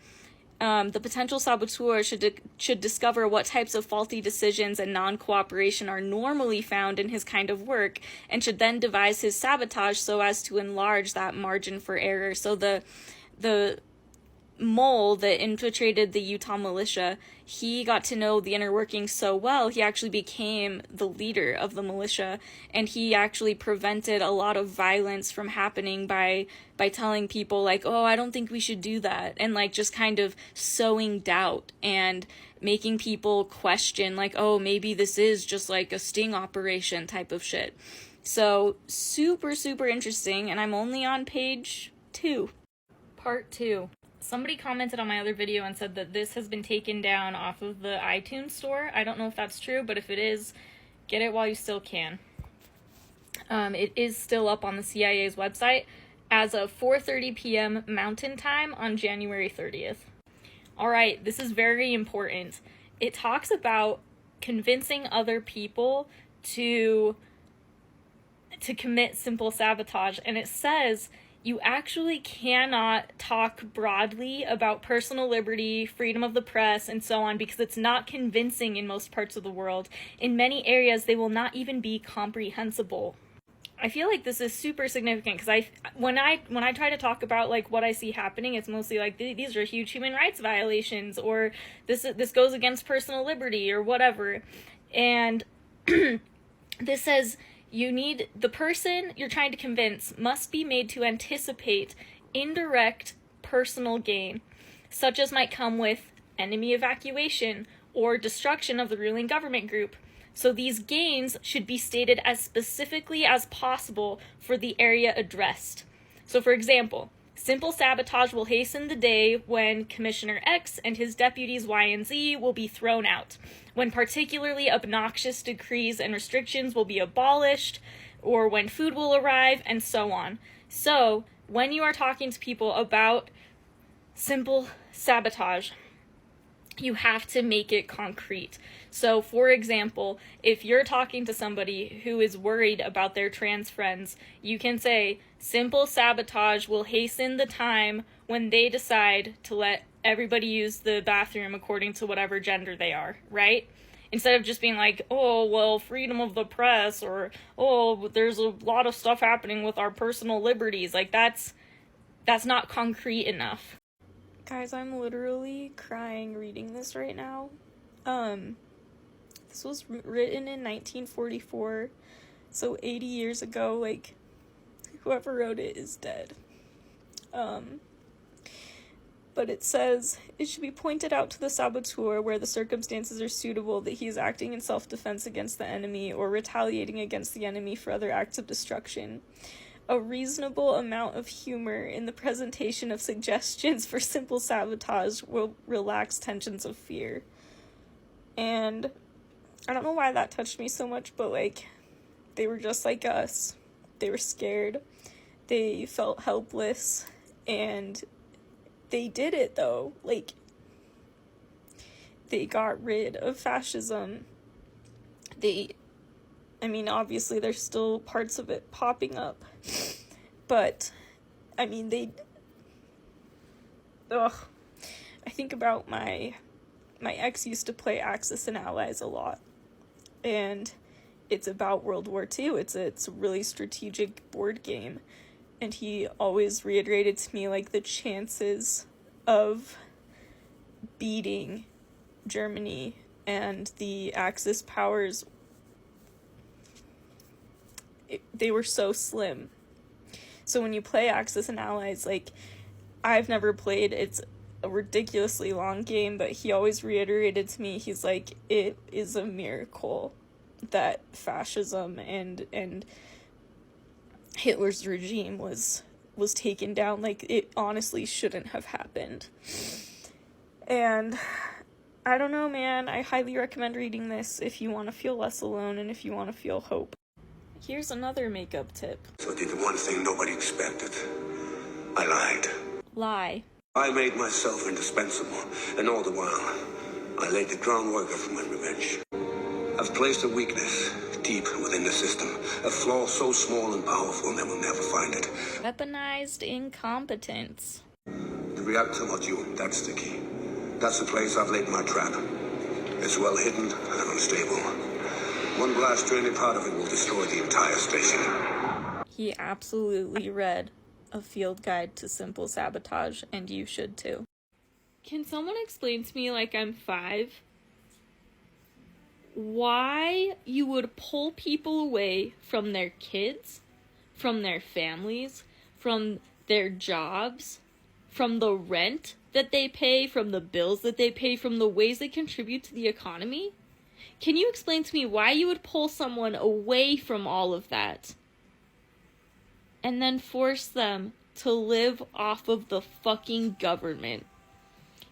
the potential saboteur should discover what types of faulty decisions and non-cooperation are normally found in his kind of work, and should then devise his sabotage so as to enlarge that margin for error. So the mole that infiltrated the Utah militia, he got to know the inner workings so well, he actually became the leader of the militia, and he actually prevented a lot of violence from happening by telling people, like, oh, I don't think we should do that, and like just kind of sowing doubt and making people question, like, oh, maybe this is just like a sting operation type of shit. So super, super interesting, and I'm only on page 2. Part 2. Somebody commented on my other video and said that this has been taken down off of the iTunes store. I don't know if that's true, but if it is, get it while you still can. It is still up on the CIA's website as of 4:30 p.m. Mountain Time on January 30th. Alright, this is very important. It talks about convincing other people to commit simple sabotage, and it says you actually cannot talk broadly about personal liberty, freedom of the press, and so on, because it's not convincing in most parts of the world. In many areas, they will not even be comprehensible. I feel like this is super significant, because when I try to talk about like what I see happening, it's mostly like these are huge human rights violations, or this goes against personal liberty, or whatever. And this says, the person you're trying to convince must be made to anticipate indirect personal gain, such as might come with enemy evacuation or destruction of the ruling government group. So these gains should be stated as specifically as possible for the area addressed. So for example, Simple sabotage will hasten the day when Commissioner X and his deputies Y and Z will be thrown out, when particularly obnoxious decrees and restrictions will be abolished, or when food will arrive, and so on. So, when you are talking to people about simple sabotage, you have to make it concrete. So, for example, if you're talking to somebody who is worried about their trans friends, you can say, simple sabotage will hasten the time when they decide to let everybody use the bathroom according to whatever gender they are, right? Instead of just being like, oh, well, freedom of the press, or, oh, there's a lot of stuff happening with our personal liberties. Like, that's not concrete enough. Guys, I'm literally crying reading this right now. This was written in 1944, so 80 years ago, like, whoever wrote it is dead. But it says, it should be pointed out to the saboteur where the circumstances are suitable that he is acting in self-defense against the enemy or retaliating against the enemy for other acts of destruction. A reasonable amount of humor in the presentation of suggestions for simple sabotage will relax tensions of fear. And I don't know why that touched me so much, but, like, they were just like us. They were scared. They felt helpless. And they did it, though. Like, they got rid of fascism. Obviously there's still parts of it popping up. But, I think about my ex used to play Axis and Allies a lot. And it's about World War II. It's a really strategic board game. And he always reiterated to me, like, the chances of beating Germany and the Axis powers, they were so slim. So when you play Axis and Allies, like, I've never played, it's a ridiculously long game, but he always reiterated to me, he's like, it is a miracle that fascism and Hitler's regime was taken down. Like, it honestly shouldn't have happened. And I don't know, man, I highly recommend reading this if you want to feel less alone and if you want to feel hope. Here's another makeup tip. So I did the one thing nobody expected. I lied. Lie. I made myself indispensable, and all the while, I laid the groundwork for my revenge. I've placed a weakness deep within the system, a flaw so small and powerful they will never find it. Weaponized incompetence. The reactor module, that's the key. That's the place I've laid my trap. It's well hidden and unstable. One blast to any part of it will destroy the entire station. He absolutely read a field guide to simple sabotage, and you should too. Can someone explain to me, like I'm 5, why you would pull people away from their kids, from their families, from their jobs, from the rent that they pay, from the bills that they pay, from the ways they contribute to the economy? Can you explain to me why you would pull someone away from all of that and then force them to live off of the fucking government?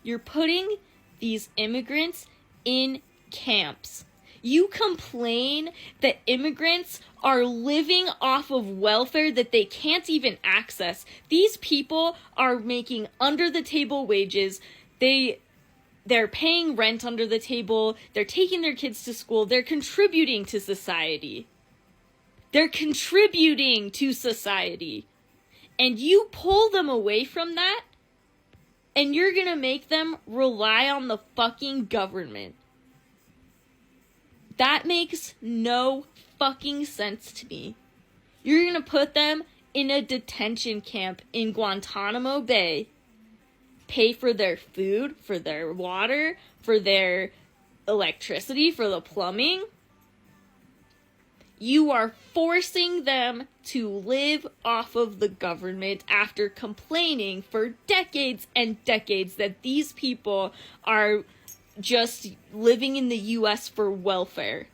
You're putting these immigrants in camps. You complain that immigrants are living off of welfare that they can't even access. These people are making under-the-table wages. They're paying rent under the table. They're taking their kids to school. They're contributing to society. They're contributing to society. And you pull them away from that, and you're gonna make them rely on the fucking government. That makes no fucking sense to me. You're gonna put them in a detention camp in Guantanamo Bay, pay for their food, for their water, for their electricity, for the plumbing. You are forcing them to live off of the government after complaining for decades and decades that these people are just living in the US for welfare.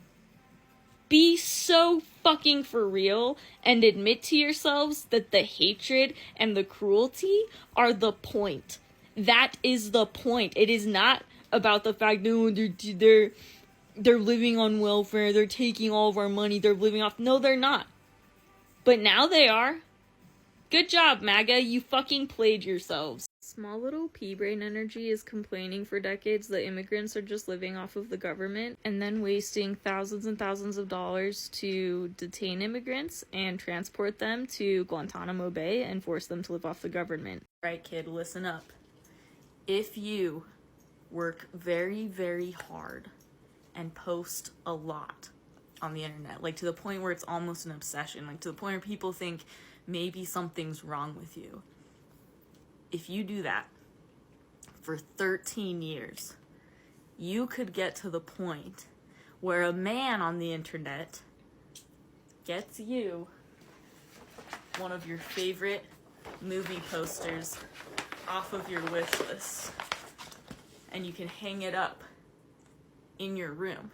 Be so fucking for real and admit to yourselves that the hatred and the cruelty are the point. That is the point. It is not about the fact that they're living on welfare, they're taking all of our money, they're living off. No, they're not. But now they are. Good job, MAGA. You fucking played yourselves. Small little pea-brain energy is complaining for decades that immigrants are just living off of the government and then wasting thousands and thousands of dollars to detain immigrants and transport them to Guantanamo Bay and force them to live off the government. Right, kid, listen up. If you work very, very hard and post a lot on the internet, like to the point where it's almost an obsession, like to the point where people think maybe something's wrong with you. If you do that for 13 years, you could get to the point where a man on the internet gets you one of your favorite movie posters off of your wish list, and you can hang it up in your room.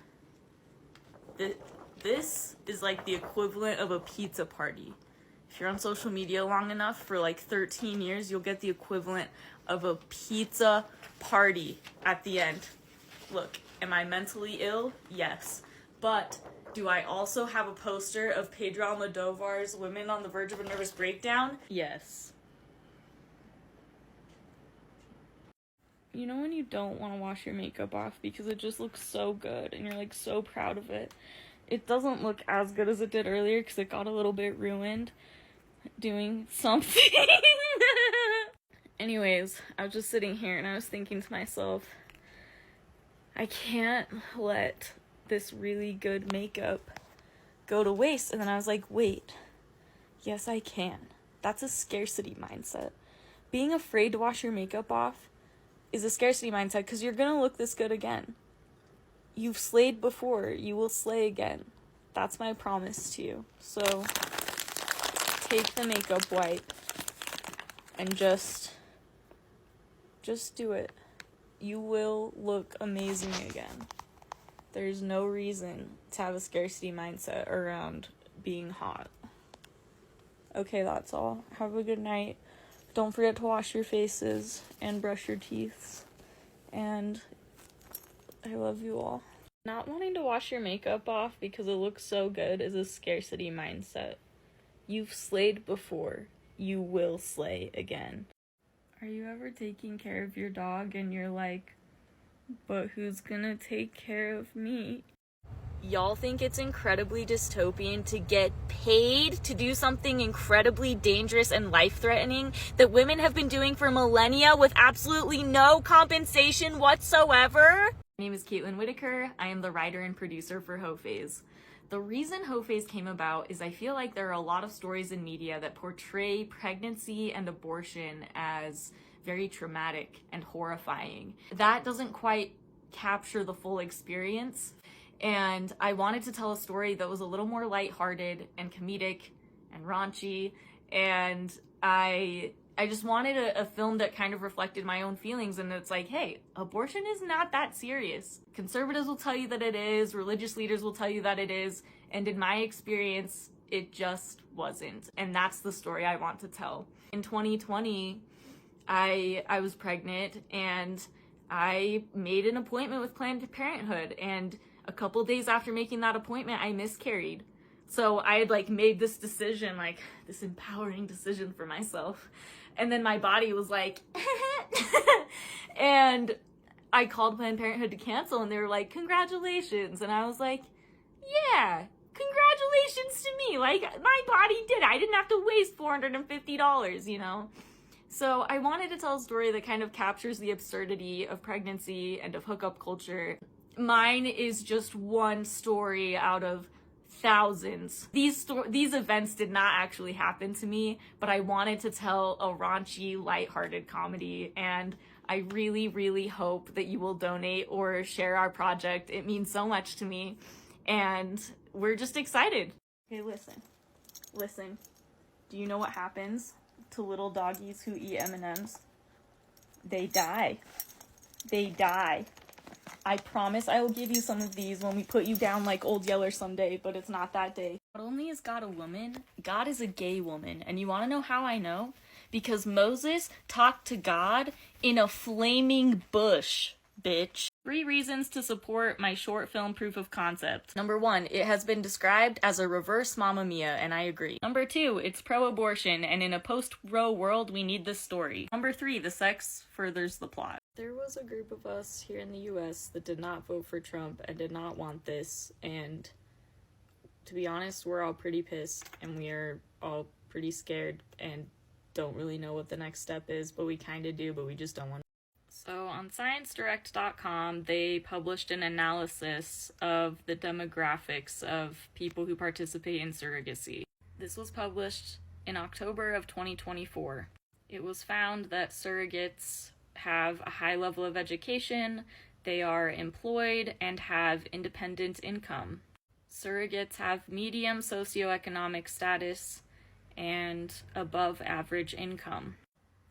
This is like the equivalent of a pizza party. If you're on social media long enough, for like 13 years, you'll get the equivalent of a pizza party at the end. Look, am I mentally ill? Yes. But do I also have a poster of Pedro Almodovar's Women on the Verge of a Nervous Breakdown? Yes. You know when you don't want to wash your makeup off because it just looks so good and you're like so proud of it? It doesn't look as good as it did earlier because it got a little bit ruined doing something. Anyways, I was just sitting here and I was thinking to myself, I can't let this really good makeup go to waste. And then I was like, wait, yes I can. That's a scarcity mindset. Being afraid to wash your makeup off is a scarcity mindset because you're gonna look this good again. You've slayed before, you will slay again. That's my promise to you. So take the makeup wipe and just do it. You will look amazing again. There's no reason to have a scarcity mindset around being hot. Okay, that's all. Have a good night. Don't forget to wash your faces and brush your teeth. And I love you all. Not wanting to wash your makeup off because it looks so good is a scarcity mindset. You've slayed before. You will slay again. Are you ever taking care of your dog and you're like, but who's gonna take care of me? Y'all think it's incredibly dystopian to get paid to do something incredibly dangerous and life-threatening that women have been doing for millennia with absolutely no compensation whatsoever? My name is Caitlin Whitaker. I am the writer and producer for Hoe Phase. The reason Hoe Phase came about is I feel like there are a lot of stories in media that portray pregnancy and abortion as very traumatic and horrifying. That doesn't quite capture the full experience. And I wanted to tell a story that was a little more lighthearted and comedic and raunchy. And I just wanted a film that kind of reflected my own feelings. And it's like, hey, abortion is not that serious. Conservatives will tell you that it is. Religious leaders will tell you that it is. And in my experience, it just wasn't. And that's the story I want to tell. In 2020, I was pregnant and I made an appointment with Planned Parenthood. And a couple days after making that appointment, I miscarried. So I had made this decision, this empowering decision for myself. And then my body was like, and I called Planned Parenthood to cancel and they were like, congratulations. And I was like, yeah, congratulations to me. My body did it. I didn't have to waste $450, you know? So I wanted to tell a story that kind of captures the absurdity of pregnancy and of hookup culture. Mine is just one story out of thousands. These events did not actually happen to me, but I wanted to tell a raunchy, lighthearted comedy, and I really, really hope that you will donate or share our project. It means so much to me, and we're just excited. Okay, listen. Do you know what happens to little doggies who eat M&Ms? They die. I promise I will give you some of these when we put you down like Old Yeller someday, but it's not that day. Not only is God a woman, God is a gay woman. And you want to know how I know? Because Moses talked to God in a flaming bush, bitch. 3 reasons to support my short film proof of concept. Number 1, it has been described as a reverse Mamma Mia, and I agree. Number 2, it's pro-abortion, and in a post-Roe world, we need this story. Number 3, the sex furthers the plot. There was a group of us here in the US that did not vote for Trump and did not want this, and to be honest, we're all pretty pissed, and we are all pretty scared, and don't really know what the next step is, but we kind of do, but we just don't want to. So on ScienceDirect.com, they published an analysis of the demographics of people who participate in surrogacy. This was published in October of 2024. It was found that surrogates have a high level of education, they are employed, and have independent income. Surrogates have medium socioeconomic status and above average income.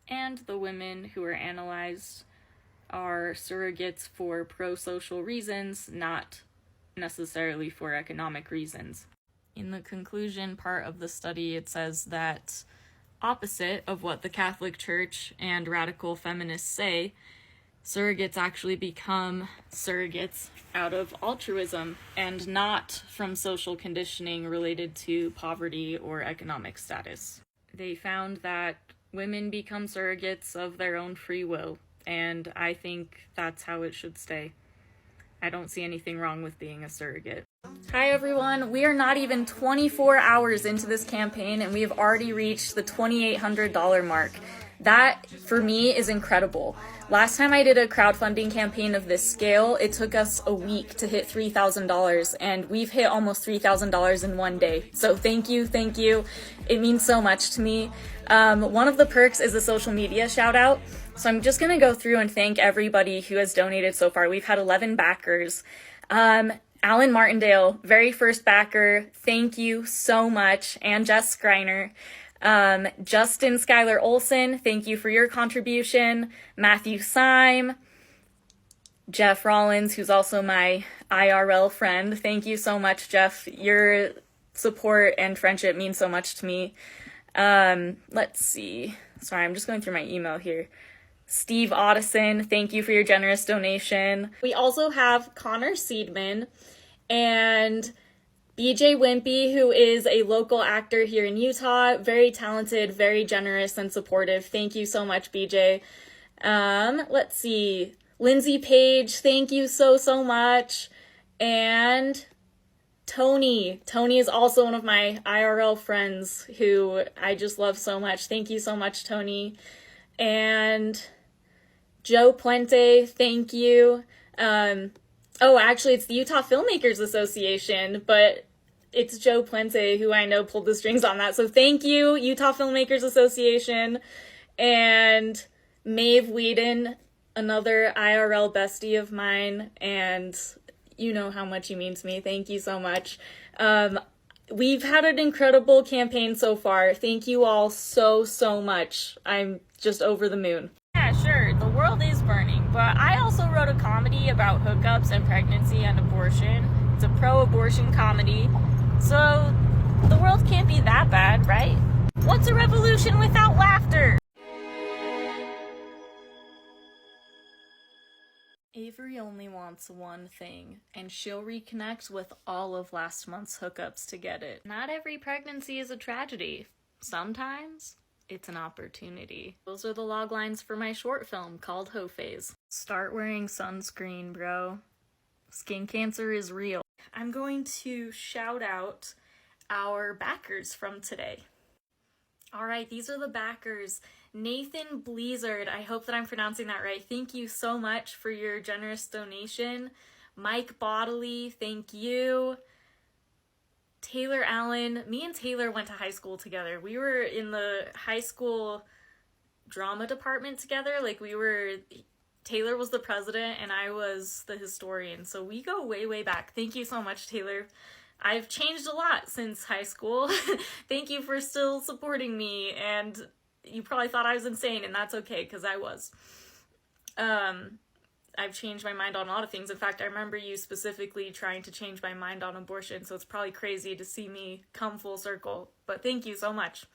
And the women who are analyzed are surrogates for pro-social reasons, not necessarily for economic reasons. In the conclusion part of the study, it says that, opposite of what the Catholic Church and radical feminists say, surrogates actually become surrogates out of altruism and not from social conditioning related to poverty or economic status. They found that women become surrogates of their own free will, and I think that's how it should stay. I don't see anything wrong with being a surrogate. Hi everyone, we are not even 24 hours into this campaign and we have already reached the $2,800 mark. That, for me, is incredible. Last time I did a crowdfunding campaign of this scale, it took us a week to hit $3,000, and we've hit almost $3,000 in one day. So thank you, thank you. It means so much to me. One of the perks is a social media shout out. So I'm just going to go through and thank everybody who has donated so far. We've had 11 backers. Alan Martindale, very first backer, thank you so much. And Jess Greiner. Justin Schuyler Olson, thank you for your contribution. Matthew Syme. Jeff Rollins, who's also my IRL friend. Thank you so much, Jeff. Your support and friendship means so much to me. Let's see. Sorry, I'm just going through my email here. Steve Otteson, thank you for your generous donation. We also have Connor Seidman and BJ Wimpy, who is a local actor here in Utah. Very talented, very generous and supportive. Thank you so much, BJ. Let's see. Lindsay Page, thank you so much. And Tony. Tony is also one of my IRL friends who I just love so much. Thank you so much, Tony. And Joe Puente, thank you. Actually, it's the Utah Filmmakers Association, but it's Joe Puente who I know pulled the strings on that. So thank you, Utah Filmmakers Association. And Maeve Whedon, another IRL bestie of mine, and you know how much you mean to me. Thank you so much. We've had an incredible campaign so far. Thank you all so much. I'm just over the moon. Yeah, sure, the world is burning, but I also wrote a comedy about hookups and pregnancy and abortion. It's a pro-abortion comedy, so the world can't be that bad, right? What's a revolution without laughter? Avery only wants one thing, and she'll reconnect with all of last month's hookups to get it. Not every pregnancy is a tragedy. Sometimes it's an opportunity. Those are the log lines for my short film called Hoe Phase. Start wearing sunscreen, bro. Skin cancer is real. I'm going to shout out our backers from today. All right, these are the backers. Nathan Bleazard, I hope that I'm pronouncing that right. Thank you so much for your generous donation. Mike Bodley, thank you. Taylor Allen, me and Taylor went to high school together. We were in the high school drama department together. Taylor was the president and I was the historian. So we go way back. Thank you so much, Taylor. I've changed a lot since high school. Thank you for still supporting me, and you probably thought I was insane, and that's okay, because I was. I I've changed my mind on a lot of things. In fact, I remember you specifically trying to change my mind on abortion, so it's probably crazy to see me come full circle. But thank you so much.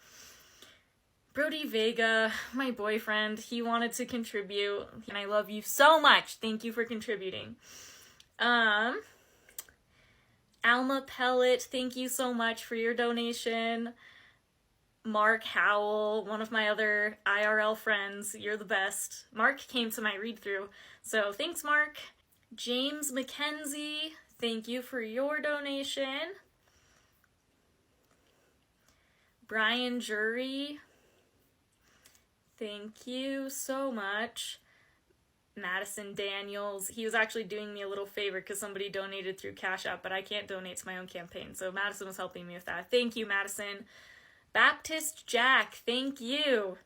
Brody Vega, my boyfriend, he wanted to contribute, and I love you so much. Thank you for contributing. Alma Pellet, thank you so much for your donation. Mark Howell, one of my other IRL friends, you're the best. Mark came to my read-through, so thanks, Mark. James McKenzie, thank you for your donation. Brian Jury, thank you so much. Madison Daniels, he was actually doing me a little favor because somebody donated through Cash App, but I can't donate to my own campaign, so Madison was helping me with that. Thank you, Madison. Baptist Jack, thank you.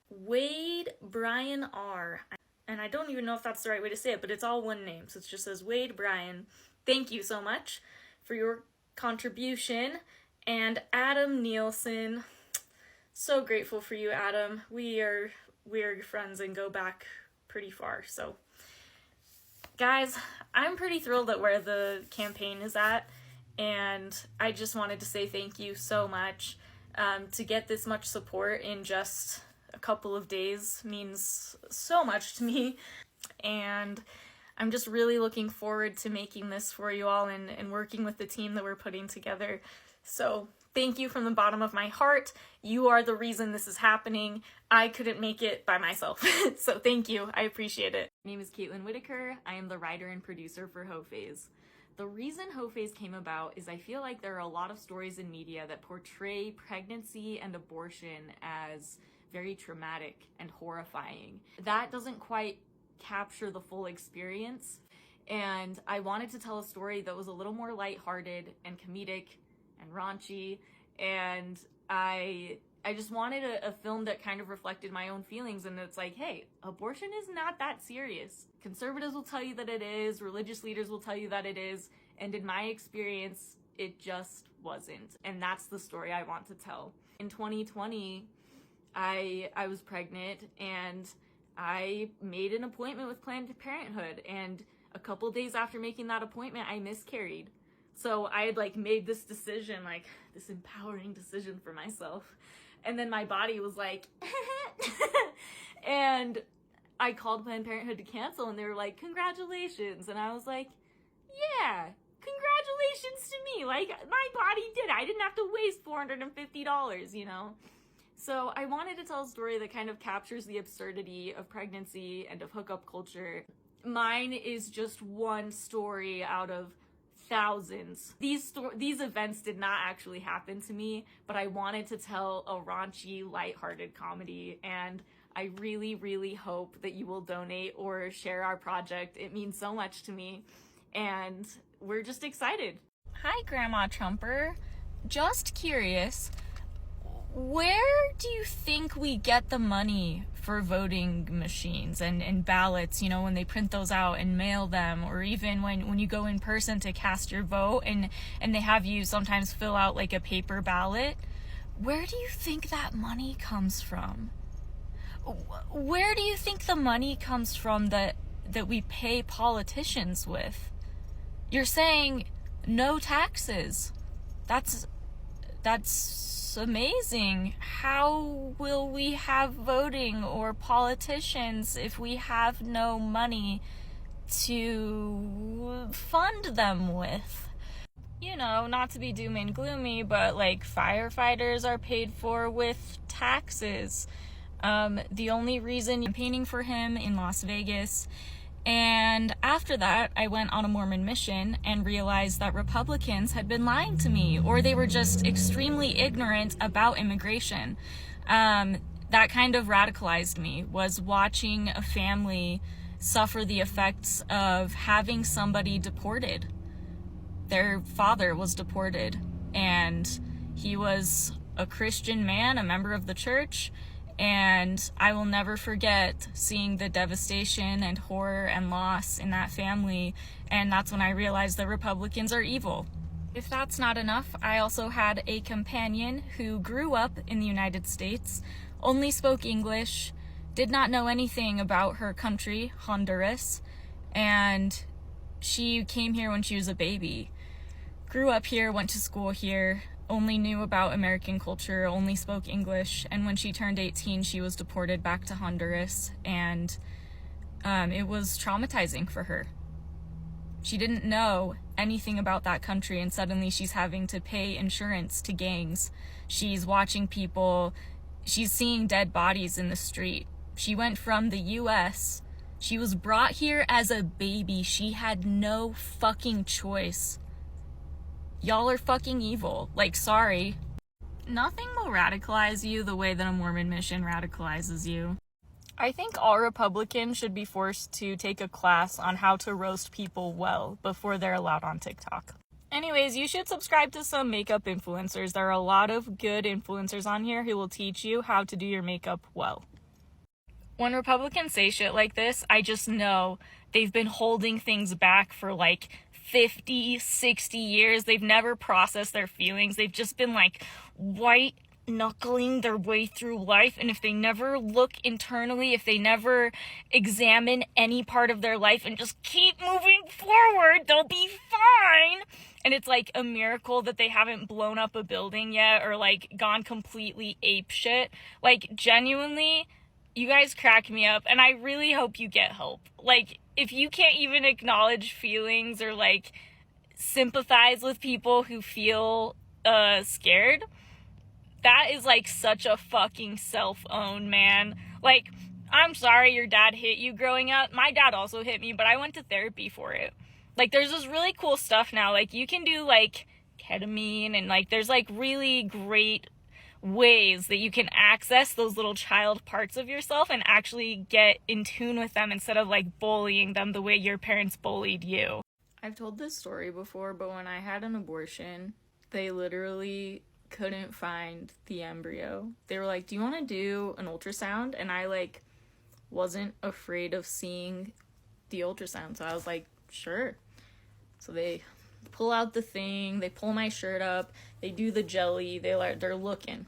Wade Brian R, and I don't even know if that's the right way to say it, but it's all one name, so it just says Wade Brian. Thank you so much for your contribution. And Adam Nielsen, so grateful for you, Adam. We are friends and go back pretty far. So, guys, I'm pretty thrilled at where the campaign is at, and I just wanted to say thank you so much. To get this much support in just a couple of days means so much to me, and I'm just really looking forward to making this for you all and working with the team that we're putting together. So thank you from the bottom of my heart. You are the reason this is happening. I couldn't make it by myself. So thank you. I appreciate it. My name is Caitlin Whitaker. I am the writer and producer for Hoe Phase. The reason Hoe Phase came about is I feel like there are a lot of stories in media that portray pregnancy and abortion as very traumatic and horrifying. That doesn't quite capture the full experience, and I wanted to tell a story that was a little more lighthearted and comedic and raunchy, and I just wanted a film that kind of reflected my own feelings, and it's like, hey, abortion is not that serious. Conservatives will tell you that it is, religious leaders will tell you that it is, and in my experience, it just wasn't. And that's the story I want to tell. In 2020, I was pregnant, and I made an appointment with Planned Parenthood, and a couple days after making that appointment, I miscarried. So I had made this decision, this empowering decision for myself. And then my body was like, and I called Planned Parenthood to cancel, and they were like, congratulations. And I was like, yeah, congratulations to me. My body did it. I didn't have to waste $450, you know? So I wanted to tell a story that kind of captures the absurdity of pregnancy and of hookup culture. Mine is just one story out of thousands. These events did not actually happen to me, but I wanted to tell a raunchy, lighthearted comedy, and I really, really hope that you will donate or share our project. It means so much to me, and we're just excited. Hi, Grandma Trumper. Just curious, where do you think we get the money for voting machines and ballots, you know, when they print those out and mail them, or even when you go in person to cast your vote and they have you sometimes fill out a paper ballot? Where do you think that money comes from? Where do you think the money comes from that we pay politicians with? You're saying no taxes. That's amazing. How will we have voting or politicians if we have no money to fund them with? You know, not to be doom and gloomy, but firefighters are paid for with taxes. The only reason I'm campaigning for him in Las Vegas. And after that, I went on a Mormon mission and realized that Republicans had been lying to me, or they were just extremely ignorant about immigration. That kind of radicalized me, was watching a family suffer the effects of having somebody deported. Their father was deported, and he was a Christian man, a member of the church, and I will never forget seeing the devastation and horror and loss in that family, and that's when I realized that Republicans are evil. If that's not enough, I also had a companion who grew up in the United States, only spoke English, did not know anything about her country, Honduras, And she came here when she was a baby, grew up here, went to school here, only knew about American culture, only spoke English, and when she turned 18, she was deported back to Honduras, and it was traumatizing for her. She didn't know anything about that country, and suddenly she's having to pay insurance to gangs. She's watching people, she's seeing dead bodies in the street. She went from the US, she was brought here as a baby, she had no fucking choice. Y'all are fucking evil. Like, sorry. Nothing will radicalize you the way that a Mormon mission radicalizes you. I think all Republicans should be forced to take a class on how to roast people well before they're allowed on TikTok. Anyways, you should subscribe to some makeup influencers. There are a lot of good influencers on here who will teach you how to do your makeup well. When Republicans say shit like this, I just know they've been holding things back for like 50, 60 years. They've never processed their feelings. They've just been like white knuckling their way through life, and if they never look internally, if they never examine any part of their life and just keep moving forward, they'll be fine. And it's like a miracle that they haven't blown up a building yet or like gone completely apeshit. Like, genuinely, you guys crack me up, and I really hope you get help. Like, if you can't even acknowledge feelings or like sympathize with people who feel scared, that is like such a fucking self-own, man. Like, I'm sorry your dad hit you growing up. My dad also hit me, but I went to therapy for it. Like, there's this really cool stuff now. Like, you can do like ketamine, and like there's like really great ways that you can access those little child parts of yourself and actually get in tune with them instead of like bullying them the way your parents bullied you. I've told this story before, but when I had an abortion, they literally couldn't find the embryo. They were like, do you want to do an ultrasound? And I like wasn't afraid of seeing the ultrasound, so I was like, sure. So they pull out the thing, they pull my shirt up, they do the jelly, they're looking.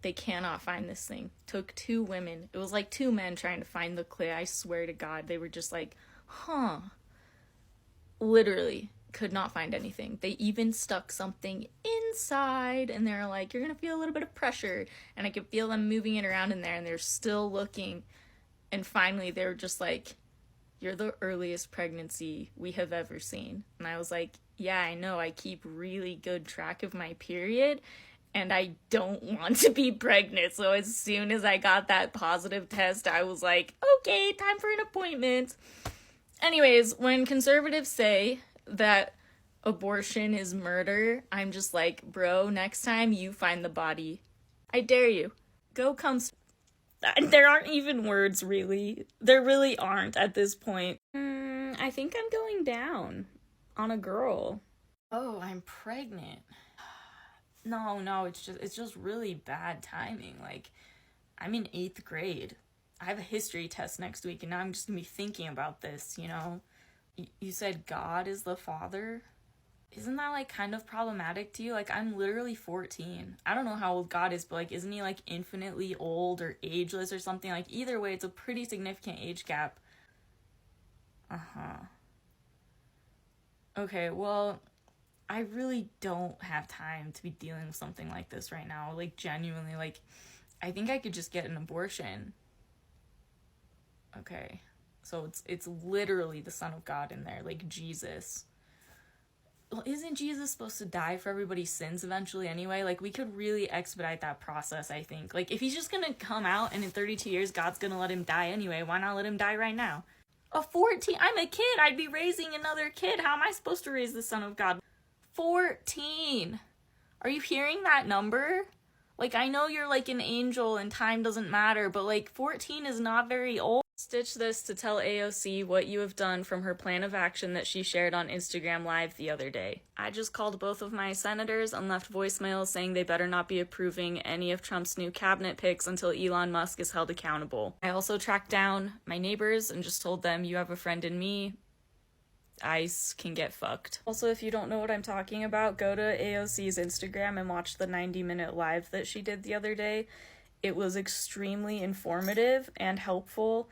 They cannot find this thing. Took 2 women. It was like 2 men trying to find the clay. I swear to God, they were just like, literally could not find anything. They even stuck something inside, and they're like, you're gonna feel a little bit of pressure, and I could feel them moving it around in there, and they're still looking, and finally they were just like, you're the earliest pregnancy we have ever seen. And I was like, yeah, I know, I keep really good track of my period, and I don't want to be pregnant. So as soon as I got that positive test, I was like, okay, time for an appointment. Anyways, when conservatives say that abortion is murder, I'm just like, bro, next time you find the body, I dare you. Go come. There aren't even words, really. There really aren't at this point. I think I'm going down on a girl. Oh, I'm pregnant. No, it's just really bad timing. Like, I'm in 8th grade. I have a history test next week, and now I'm just gonna be thinking about this, you know? You said God is the father? Isn't that, like, kind of problematic to you? Like, I'm literally 14. I don't know how old God is, but, like, isn't he, like, infinitely old or ageless or something? Like, either way, it's a pretty significant age gap. Okay, well, I really don't have time to be dealing with something like this right now. Like, genuinely, like, I think I could just get an abortion. Okay, so it's literally the Son of God in there, like Jesus. Well, isn't Jesus supposed to die for everybody's sins eventually anyway? Like, we could really expedite that process, I think. Like, if he's just gonna come out and in 32 years God's gonna let him die anyway, why not let him die right now? A 14, I'm a kid, I'd be raising another kid. How am I supposed to raise the Son of God? 14. Are you hearing that number? Like, I know you're like an angel and time doesn't matter, but like 14 is not very old. Stitch this to tell AOC what you have done from her plan of action that she shared on Instagram Live the other day. I just called both of my senators and left voicemails saying they better not be approving any of Trump's new cabinet picks until Elon Musk is held accountable. I also tracked down my neighbors and just told them, you have a friend in me. ICE can get fucked. Also, if you don't know what I'm talking about, go to AOC's Instagram and watch the 90-minute live that she did the other day. It was extremely informative and helpful.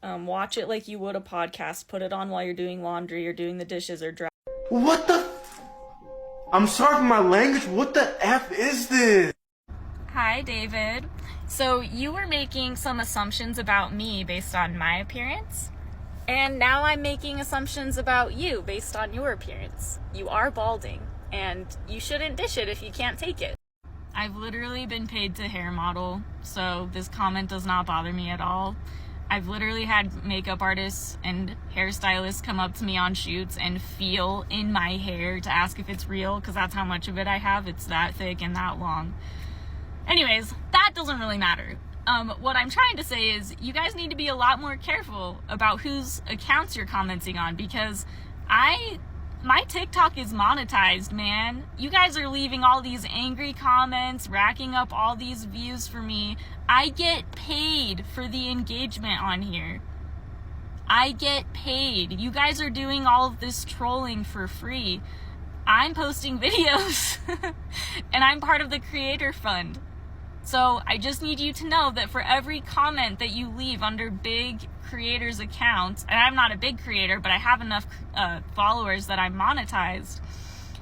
Watch it like you would a podcast. Put it on while you're doing laundry or doing the dishes or dry. What the? I'm sorry for my language. What the F is this? Hi, David. So you were making some assumptions about me based on my appearance, and now I'm making assumptions about you based on your appearance. You are balding, and you shouldn't dish it if you can't take it. I've literally been paid to hair model, so this comment does not bother me at all. I've literally had makeup artists and hairstylists come up to me on shoots and feel in my hair to ask if it's real, because that's how much of it I have. It's that thick and that long. Anyways, that doesn't really matter. What I'm trying to say is you guys need to be a lot more careful about whose accounts you're commenting on, because my TikTok is monetized, man. You guys are leaving all these angry comments, racking up all these views for me. I get paid for the engagement on here. I get paid. You guys are doing all of this trolling for free. I'm posting videos and I'm part of the creator fund. So I just need you to know that for every comment that you leave under big creators' accounts, and I'm not a big creator, but I have enough followers that I'm monetized,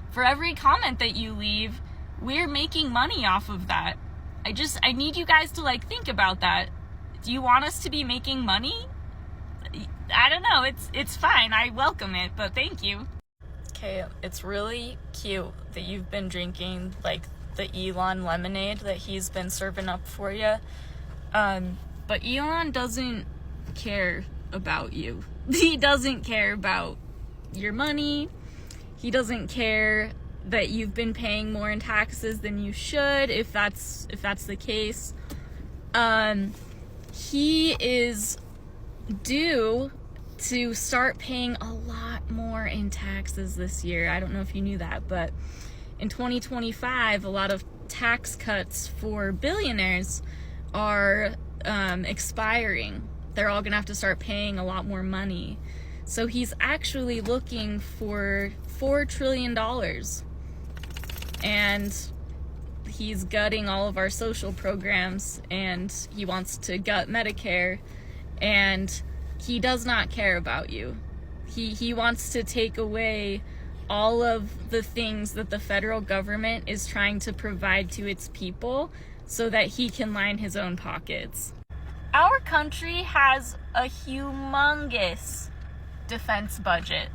for every comment that you leave, we're making money off of that. I need you guys to think about that. Do you want us to be making money? I don't know, it's fine, I welcome it, but thank you. Okay, it's really cute that you've been drinking the Elon lemonade that he's been serving up for you. But Elon doesn't care about you. He doesn't care about your money. He doesn't care that you've been paying more in taxes than you should, if that's the case. He is due to start paying a lot more in taxes this year. I don't know if you knew that, but in 2025, a lot of tax cuts for billionaires are expiring. They're all gonna have to start paying a lot more money. So he's actually looking for $4 trillion. And he's gutting all of our social programs, and he wants to gut Medicare, and he does not care about you. He wants to take away all of the things that the federal government is trying to provide to its people so that he can line his own pockets. Our country has a humongous defense budget,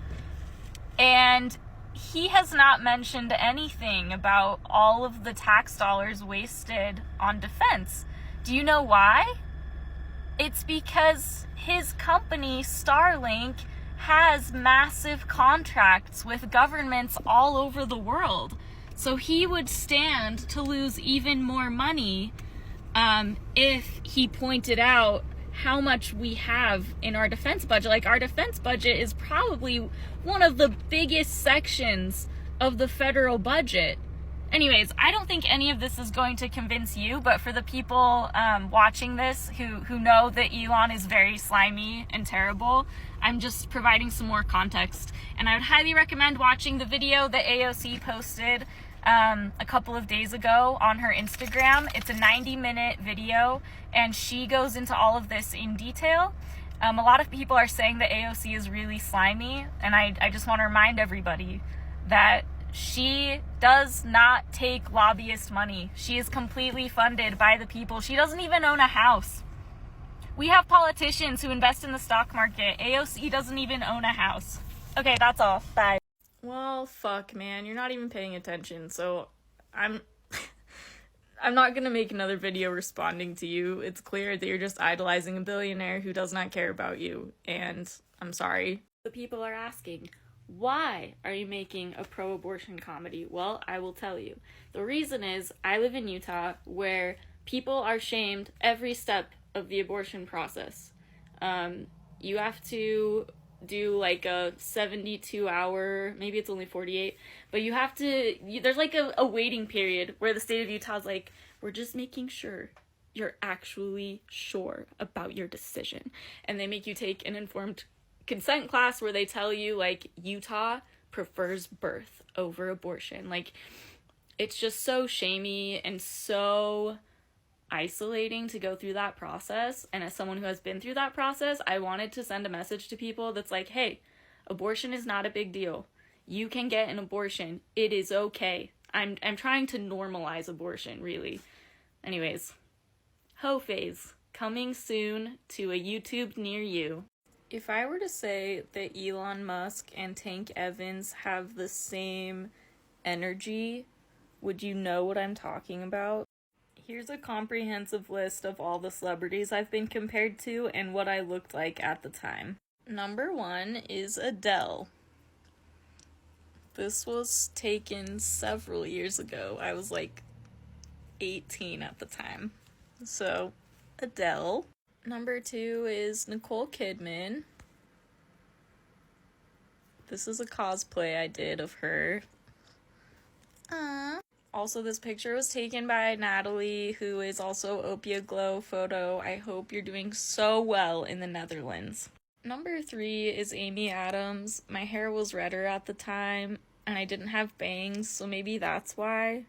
and he has not mentioned anything about all of the tax dollars wasted on defense. Do you know why? It's because his company, Starlink, has massive contracts with governments all over the world. So he would stand to lose even more money if he pointed out how much we have in our defense budget. Our defense budget is probably one of the biggest sections of the federal budget. Anyways, I don't think any of this is going to convince you, but for the people watching this who know that Elon is very slimy and terrible, I'm just providing some more context. And I would highly recommend watching the video that AOC posted a couple of days ago on her Instagram. It's a 90-minute video, and she goes into all of this in detail. A lot of people are saying that AOC is really slimy, and I just want to remind everybody that she does not take lobbyist money. She is completely funded by the people. She doesn't even own a house. We have politicians who invest in the stock market. AOC doesn't even own a house. Okay, that's all. Bye. Well, fuck, man. You're not even paying attention, so I'm not gonna make another video responding to you. It's clear that you're just idolizing a billionaire who does not care about you, and I'm sorry. The people are asking, why are you making a pro-abortion comedy? Well, I will tell you. The reason is I live in Utah, where people are shamed every step of the abortion process. You have to do a 72-hour, maybe it's only 48, but you have to, there's a waiting period where the state of Utah's we're just making sure you're actually sure about your decision. And they make you take an informed consent class where they tell you Utah prefers birth over abortion. It's just so shamey and so isolating to go through that process. And as someone who has been through that process, I wanted to send a message to people that's like, hey, abortion is not a big deal. You can get an abortion. It is okay. I'm trying to normalize abortion, really. Anyways, hoe phase, coming soon to a YouTube near you. If I were to say that Elon Musk and Tank Evans have the same energy, would you know what I'm talking about? Here's a comprehensive list of all the celebrities I've been compared to and what I looked like at the time. Number 1 is Adele. This was taken several years ago. I was like 18 at the time. So, Adele. Number 2 is Nicole Kidman. This is a cosplay I did of her. Also, this picture was taken by Natalie, who is also Opia Glow Photo. I hope you're doing so well in the Netherlands. Number 3 is Amy Adams. My hair was redder at the time, and I didn't have bangs, so maybe that's why.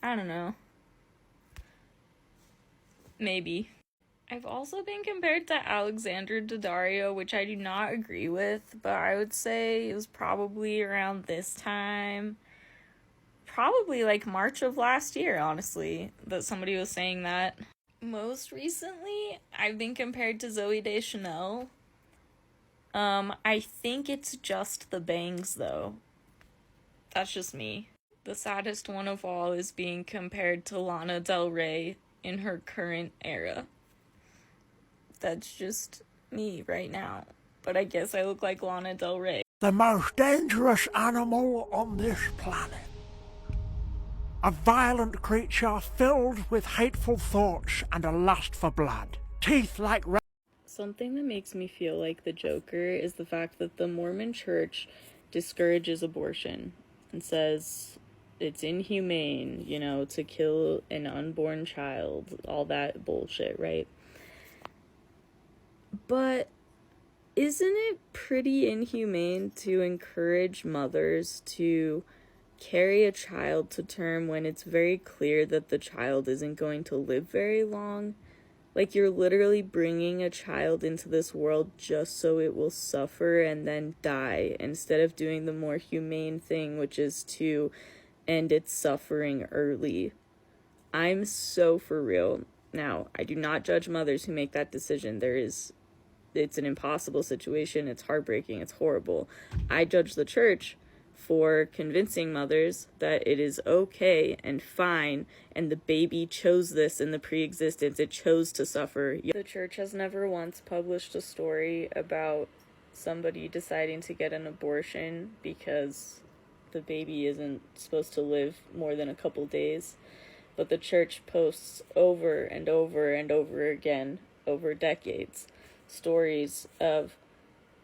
I don't know. Maybe. I've also been compared to Alexandra Daddario, which I do not agree with, but I would say it was probably around this time. Probably like March of last year, honestly, that somebody was saying that. Most recently, I've been compared to Zooey Deschanel. I think it's just the bangs, though. That's just me. The saddest one of all is being compared to Lana Del Rey in her current era. That's just me right now. But I guess I look like Lana Del Rey. The most dangerous animal on this planet. A violent creature filled with hateful thoughts and a lust for blood. Teeth like... Something that makes me feel like the Joker is the fact that the Mormon Church discourages abortion and says it's inhumane, you know, to kill an unborn child, all that bullshit, right? But isn't it pretty inhumane to encourage mothers to carry a child to term when it's very clear that the child isn't going to live very long? Like, you're literally bringing a child into this world just so it will suffer and then die, instead of doing the more humane thing, which is to end its suffering early. I'm so for real. Now, I do not judge mothers who make that decision. It's an impossible situation. It's heartbreaking. It's horrible. I judge the church for convincing mothers that it is okay and fine, and the baby chose this in the pre-existence. It chose to suffer. The church has never once published a story about somebody deciding to get an abortion because the baby isn't supposed to live more than a couple days. But the church posts over and over and over again, over decades, stories of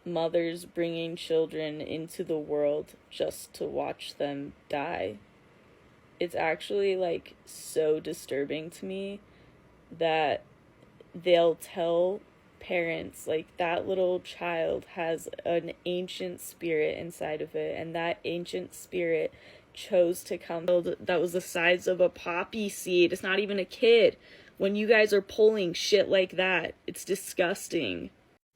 mothers bringing children into the world just to watch them die. It's actually, like, so disturbing to me that they'll tell parents, like, that little child has an ancient spirit inside of it, and that ancient spirit chose to come that was the size of a poppy seed. It's not even a kid. When you guys are pulling shit like that, it's disgusting.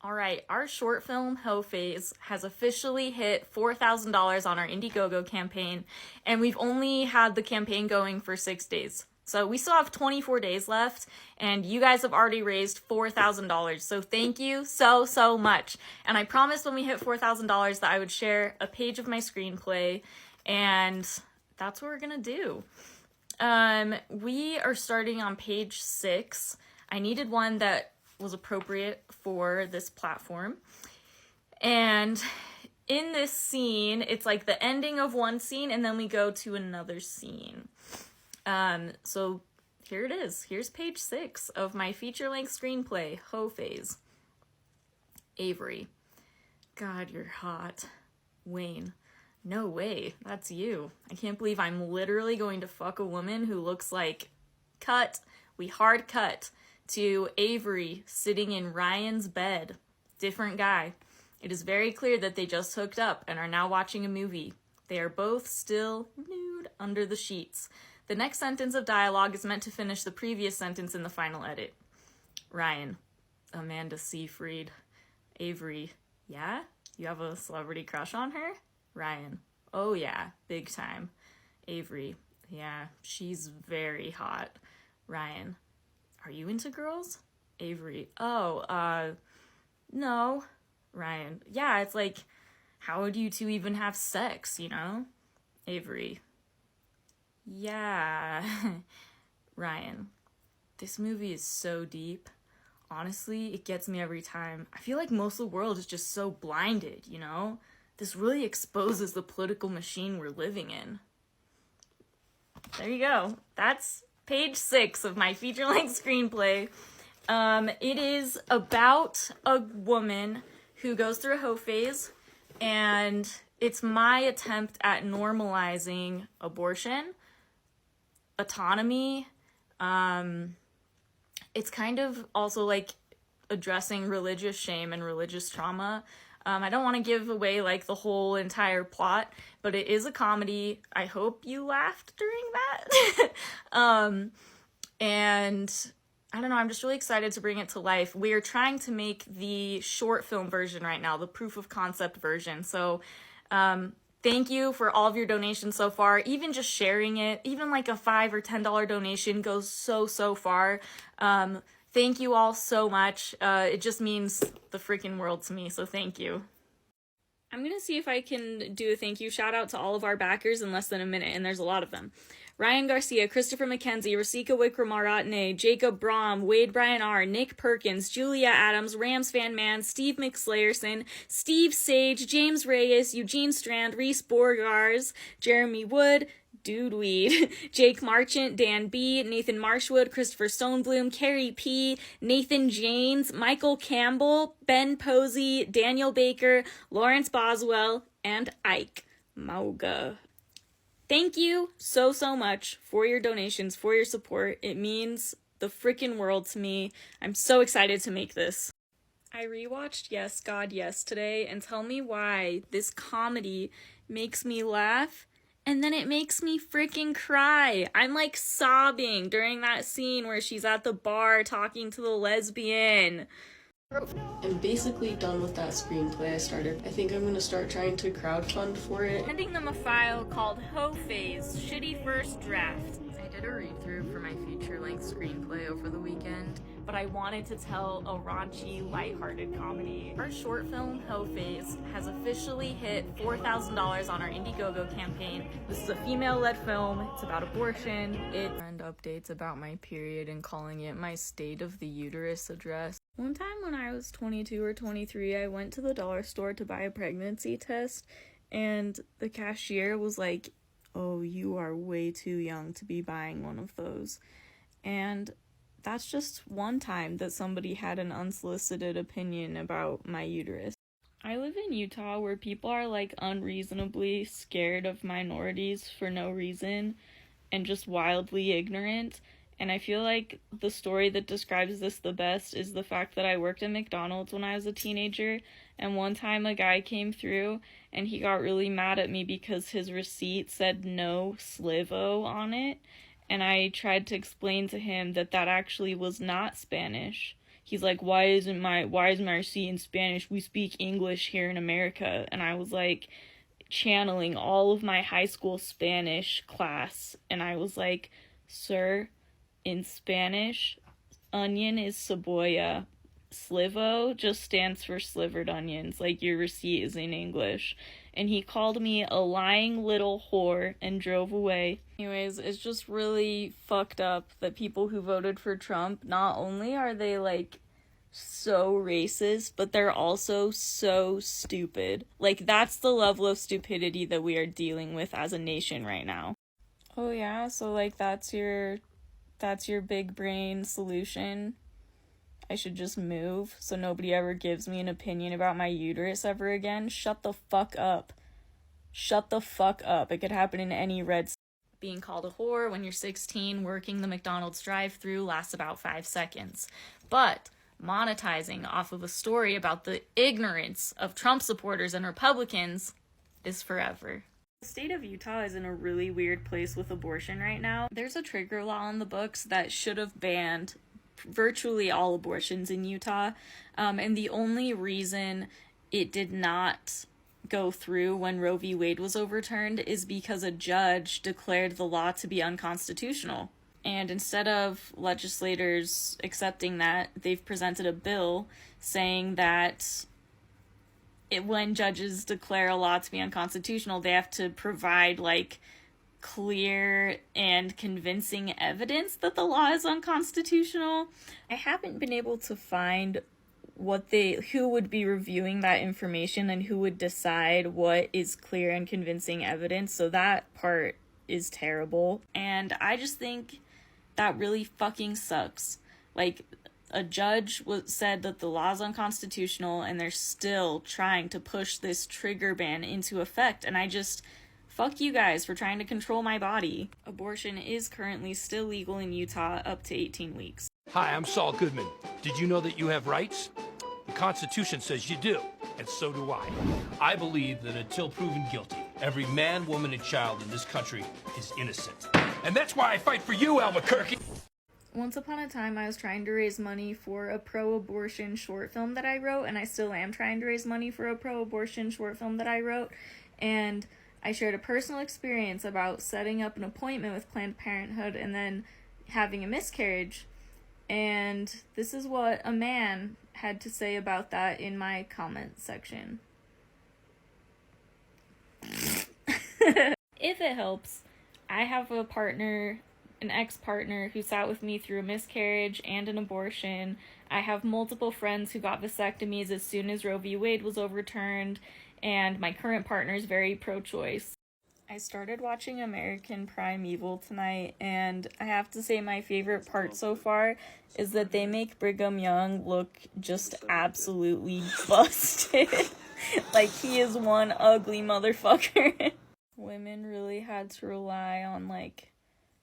Alright, our short film, Hoe Phase, has officially hit $4,000 on our Indiegogo campaign, and we've only had the campaign going for 6 days. So we still have 24 days left, and you guys have already raised $4,000. So thank you so, so much. And I promised when we hit $4,000 that I would share a page of my screenplay, and that's what we're gonna do. We are starting on page 6. I needed one that was appropriate for this platform. And in this scene, it's like the ending of one scene and then we go to another scene. So here it is. Here's page 6 of my feature-length screenplay, Hoe Phase. Avery. God, you're hot. Wayne. No way, that's you. I can't believe I'm literally going to fuck a woman who looks like... Cut. We hard cut to Avery sitting in Ryan's bed. Different guy. It is very clear that they just hooked up and are now watching a movie. They are both still nude under the sheets. The next sentence of dialogue is meant to finish the previous sentence in the final edit. Ryan, Amanda Seyfried. Avery, yeah? You have a celebrity crush on her? Ryan, oh yeah, big time. Avery, yeah, she's very hot. Ryan, are you into girls? Avery, oh, no. Ryan, yeah, it's like, how would you two even have sex, you know? Avery, yeah. Ryan, this movie is so deep. Honestly, it gets me every time. I feel like most of the world is just so blinded, you know? This really exposes the political machine we're living in. There you go. That's page 6 of my feature-length screenplay. It is about a woman who goes through a hoe phase, and it's my attempt at normalizing abortion, autonomy. It's kind of also like addressing religious shame and religious trauma. I don't want to give away like the whole entire plot, but it is a comedy. I hope you laughed during that. And I don't know, I'm just really excited to bring it to life. We are trying to make the short film version right now, the proof of concept version. So thank you for all of your donations so far. Even just sharing it, even like a $5 or $10 donation goes so far. Thank you all so much. It just means the freaking world to me, so thank you. I'm gonna see if I can do a thank you shout out to all of our backers in less than a minute, and there's a lot of them. Ryan Garcia, Christopher McKenzie, Rasika Wickramaratne, Jacob Brom, Wade Brian R., Nick Perkins, Julia Adams, Rams Fan Man, Steve McSlayerson, Steve Sage, James Reyes, Eugene Strand, Reese Borgars, Jeremy Wood, Dude Weed, Jake Marchant, Dan B., Nathan Marshwood, Christopher Stonebloom, Carrie P., Nathan Janes, Michael Campbell, Ben Posey, Daniel Baker, Lawrence Boswell, and Ike Mauga. Thank you so much for your donations, for your support. It means the freaking world to me. I'm so excited to make this. I rewatched Yes, God, Yes today, and tell me why this comedy makes me laugh and then it makes me freaking cry. I'm like sobbing during that scene where she's at the bar talking to the lesbian. I'm basically done with that screenplay I started. I think I'm gonna start trying to crowdfund for it. Sending them a file called Hoe Phase, Shitty First Draft. I did a read-through for my feature-length screenplay over the weekend, but I wanted to tell a raunchy, lighthearted comedy. Our short film, Hoe Phase, has officially hit $4,000 on our Indiegogo campaign. This is a female-led film. It's about abortion. And updates about my period and calling it my State of the Uterus address. One time when I was 22 or 23, I went to the dollar store to buy a pregnancy test, and the cashier was like, "Oh, you are way too young to be buying one of those." And that's just one time that somebody had an unsolicited opinion about my uterus. I live in Utah where people are like unreasonably scared of minorities for no reason and just wildly ignorant. And I feel like the story that describes this the best is the fact that I worked at McDonald's when I was a teenager, and one time a guy came through and he got really mad at me because his receipt said no slivo on it, and I tried to explain to him that that actually was not Spanish. He's like, why is my receipt in Spanish? We speak English here in America. And I was like, channeling all of my high school Spanish class, and I was like, sir, in Spanish, onion is cebolla. Slivo just stands for slivered onions, like your receipt is in English. And he called me a lying little whore and drove away. Anyways, it's just really fucked up that people who voted for Trump, not only are they like so racist, but they're also so stupid. Like, that's the level of stupidity that we are dealing with as a nation right now. Oh yeah, so like that's your big brain solution. I should just move so nobody ever gives me an opinion about my uterus ever again. Shut the fuck up. Shut the fuck up. It could happen in any red state. Being called a whore when you're 16, working the McDonald's drive-thru lasts about 5 seconds. But monetizing off of a story about the ignorance of Trump supporters and Republicans is forever. The state of Utah is in a really weird place with abortion right now. There's a trigger law in the books that should have banned virtually all abortions in Utah, and the only reason it did not go through when Roe v. Wade was overturned is because a judge declared the law to be unconstitutional. And instead of legislators accepting that, they've presented a bill saying that when judges declare a law to be unconstitutional, they have to provide, like, clear and convincing evidence that the law is unconstitutional. I haven't been able to find who would be reviewing that information and who would decide what is clear and convincing evidence, so that part is terrible. And I just think that really fucking sucks. Like, a judge said that the law is unconstitutional, and they're still trying to push this trigger ban into effect, and I just... fuck you guys for trying to control my body. Abortion is currently still legal in Utah up to 18 weeks. Hi, I'm Saul Goodman. Did you know that you have rights? The Constitution says you do, and so do I. I believe that until proven guilty, every man, woman, and child in this country is innocent. And that's why I fight for you, Albuquerque! Once upon a time, I was trying to raise money for a pro-abortion short film that I wrote, and I still am trying to raise money for a pro-abortion short film that I wrote, and I shared a personal experience about setting up an appointment with Planned Parenthood and then having a miscarriage. And this is what a man had to say about that in my comment section. If it helps, I have a partner, an ex-partner, who sat with me through a miscarriage and an abortion. I have multiple friends who got vasectomies as soon as Roe v. Wade was overturned, and my current partner is very pro-choice. I started watching American Primeval tonight, and I have to say my favorite part so far is that they make Brigham Young look just absolutely busted. Like, he is one ugly motherfucker. Women really had to rely on, like,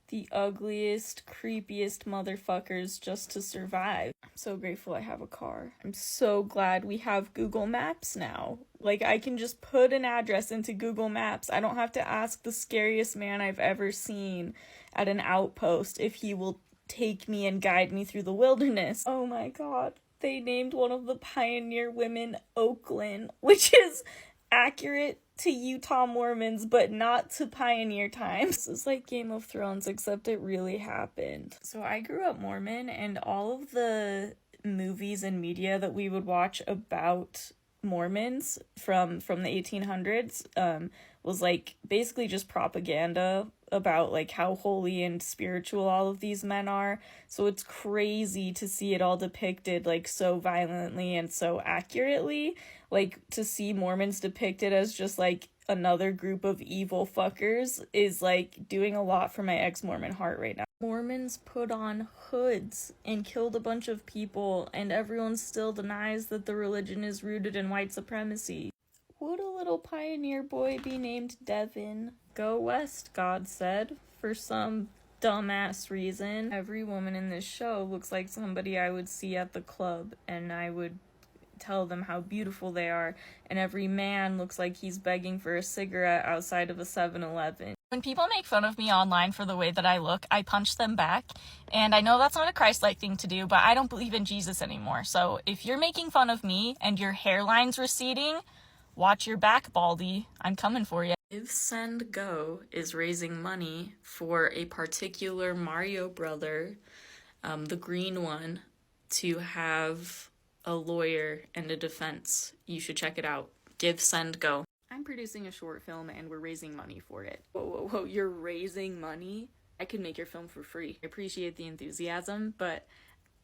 the ugliest, creepiest motherfuckers just to survive. I'm so grateful I have a car. I'm so glad we have Google Maps now. Like, I can just put an address into Google Maps. I don't have to ask the scariest man I've ever seen at an outpost if he will take me and guide me through the wilderness. Oh my god. They named one of the pioneer women Oakland, which is accurate to Utah Mormons, but not to pioneer times. This is like Game of Thrones, except it really happened. So I grew up Mormon, and all of the movies and media that we would watch about Mormons from the 1800s was like basically just propaganda about like how holy and spiritual all of these men are. So it's crazy to see it all depicted like so violently and so accurately. Like, to see Mormons depicted as just like another group of evil fuckers is like doing a lot for my ex-Mormon heart right now. Mormons put on hoods and killed a bunch of people, and everyone still denies that the religion is rooted in white supremacy. Would a little pioneer boy be named Devin? Go west, God said, for some dumbass reason. Every woman in this show looks like somebody I would see at the club, and I would tell them how beautiful they are, and every man looks like he's begging for a cigarette outside of a 7-Eleven. When people make fun of me online for the way that I look, I punch them back, and I know that's not a Christ-like thing to do, but I don't believe in Jesus anymore, so if you're making fun of me and your hairline's receding, watch your back, Baldy. I'm coming for you. Give Send Go is raising money for a particular Mario brother, the green one, to have a lawyer and a defense. You should check it out. Give Send Go. I'm producing a short film and we're raising money for it. Whoa, you're raising money? I could make your film for free. I appreciate the enthusiasm, but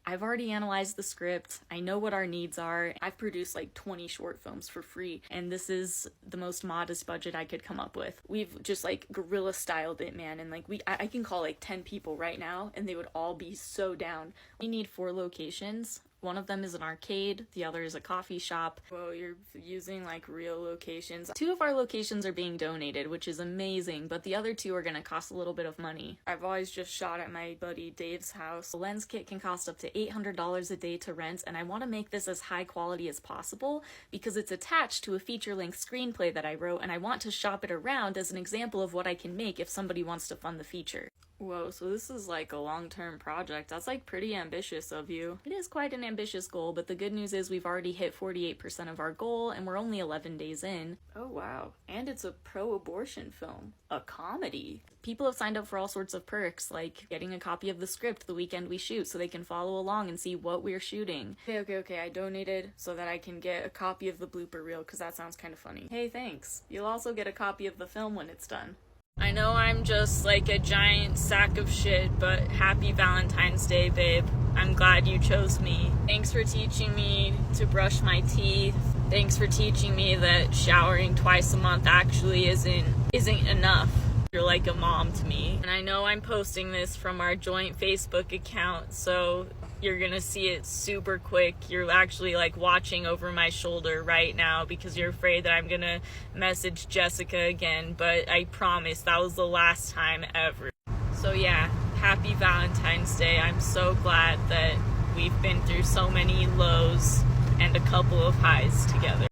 I've already analyzed the script. I know what our needs are. I've produced like 20 short films for free, and this is the most modest budget I could come up with. We've just like guerrilla styled it, man, and like I can call like 10 people right now and they would all be so down. We need 4 locations. One of them is an arcade, the other is a coffee shop. Whoa, you're using like real locations. 2 of our locations are being donated, which is amazing, but the other 2 are gonna cost a little bit of money. I've always just shot at my buddy Dave's house. A lens kit can cost up to $800 a day to rent, and I want to make this as high quality as possible because it's attached to a feature-length screenplay that I wrote, and I want to shop it around as an example of what I can make if somebody wants to fund the feature. Whoa, so this is like a long-term project. That's like pretty ambitious of you. It is quite an ambitious goal, but the good news is we've already hit 48% of our goal and we're only 11 days in. Oh wow, and it's a pro-abortion film. A comedy. People have signed up for all sorts of perks, like getting a copy of the script the weekend we shoot so they can follow along and see what we're shooting. Okay, I donated so that I can get a copy of the blooper reel because that sounds kind of funny. Hey, thanks. You'll also get a copy of the film when it's done. I know I'm just like a giant sack of shit, but happy Valentine's Day, babe. I'm glad you chose me. Thanks for teaching me to brush my teeth. Thanks for teaching me that showering twice a month actually isn't enough. You're like a mom to me. And I know I'm posting this from our joint Facebook account, so you're gonna see it super quick. You're actually like watching over my shoulder right now because you're afraid that I'm gonna message Jessica again, but I promise that was the last time ever. So yeah, happy Valentine's Day. I'm so glad that we've been through so many lows and a couple of highs together.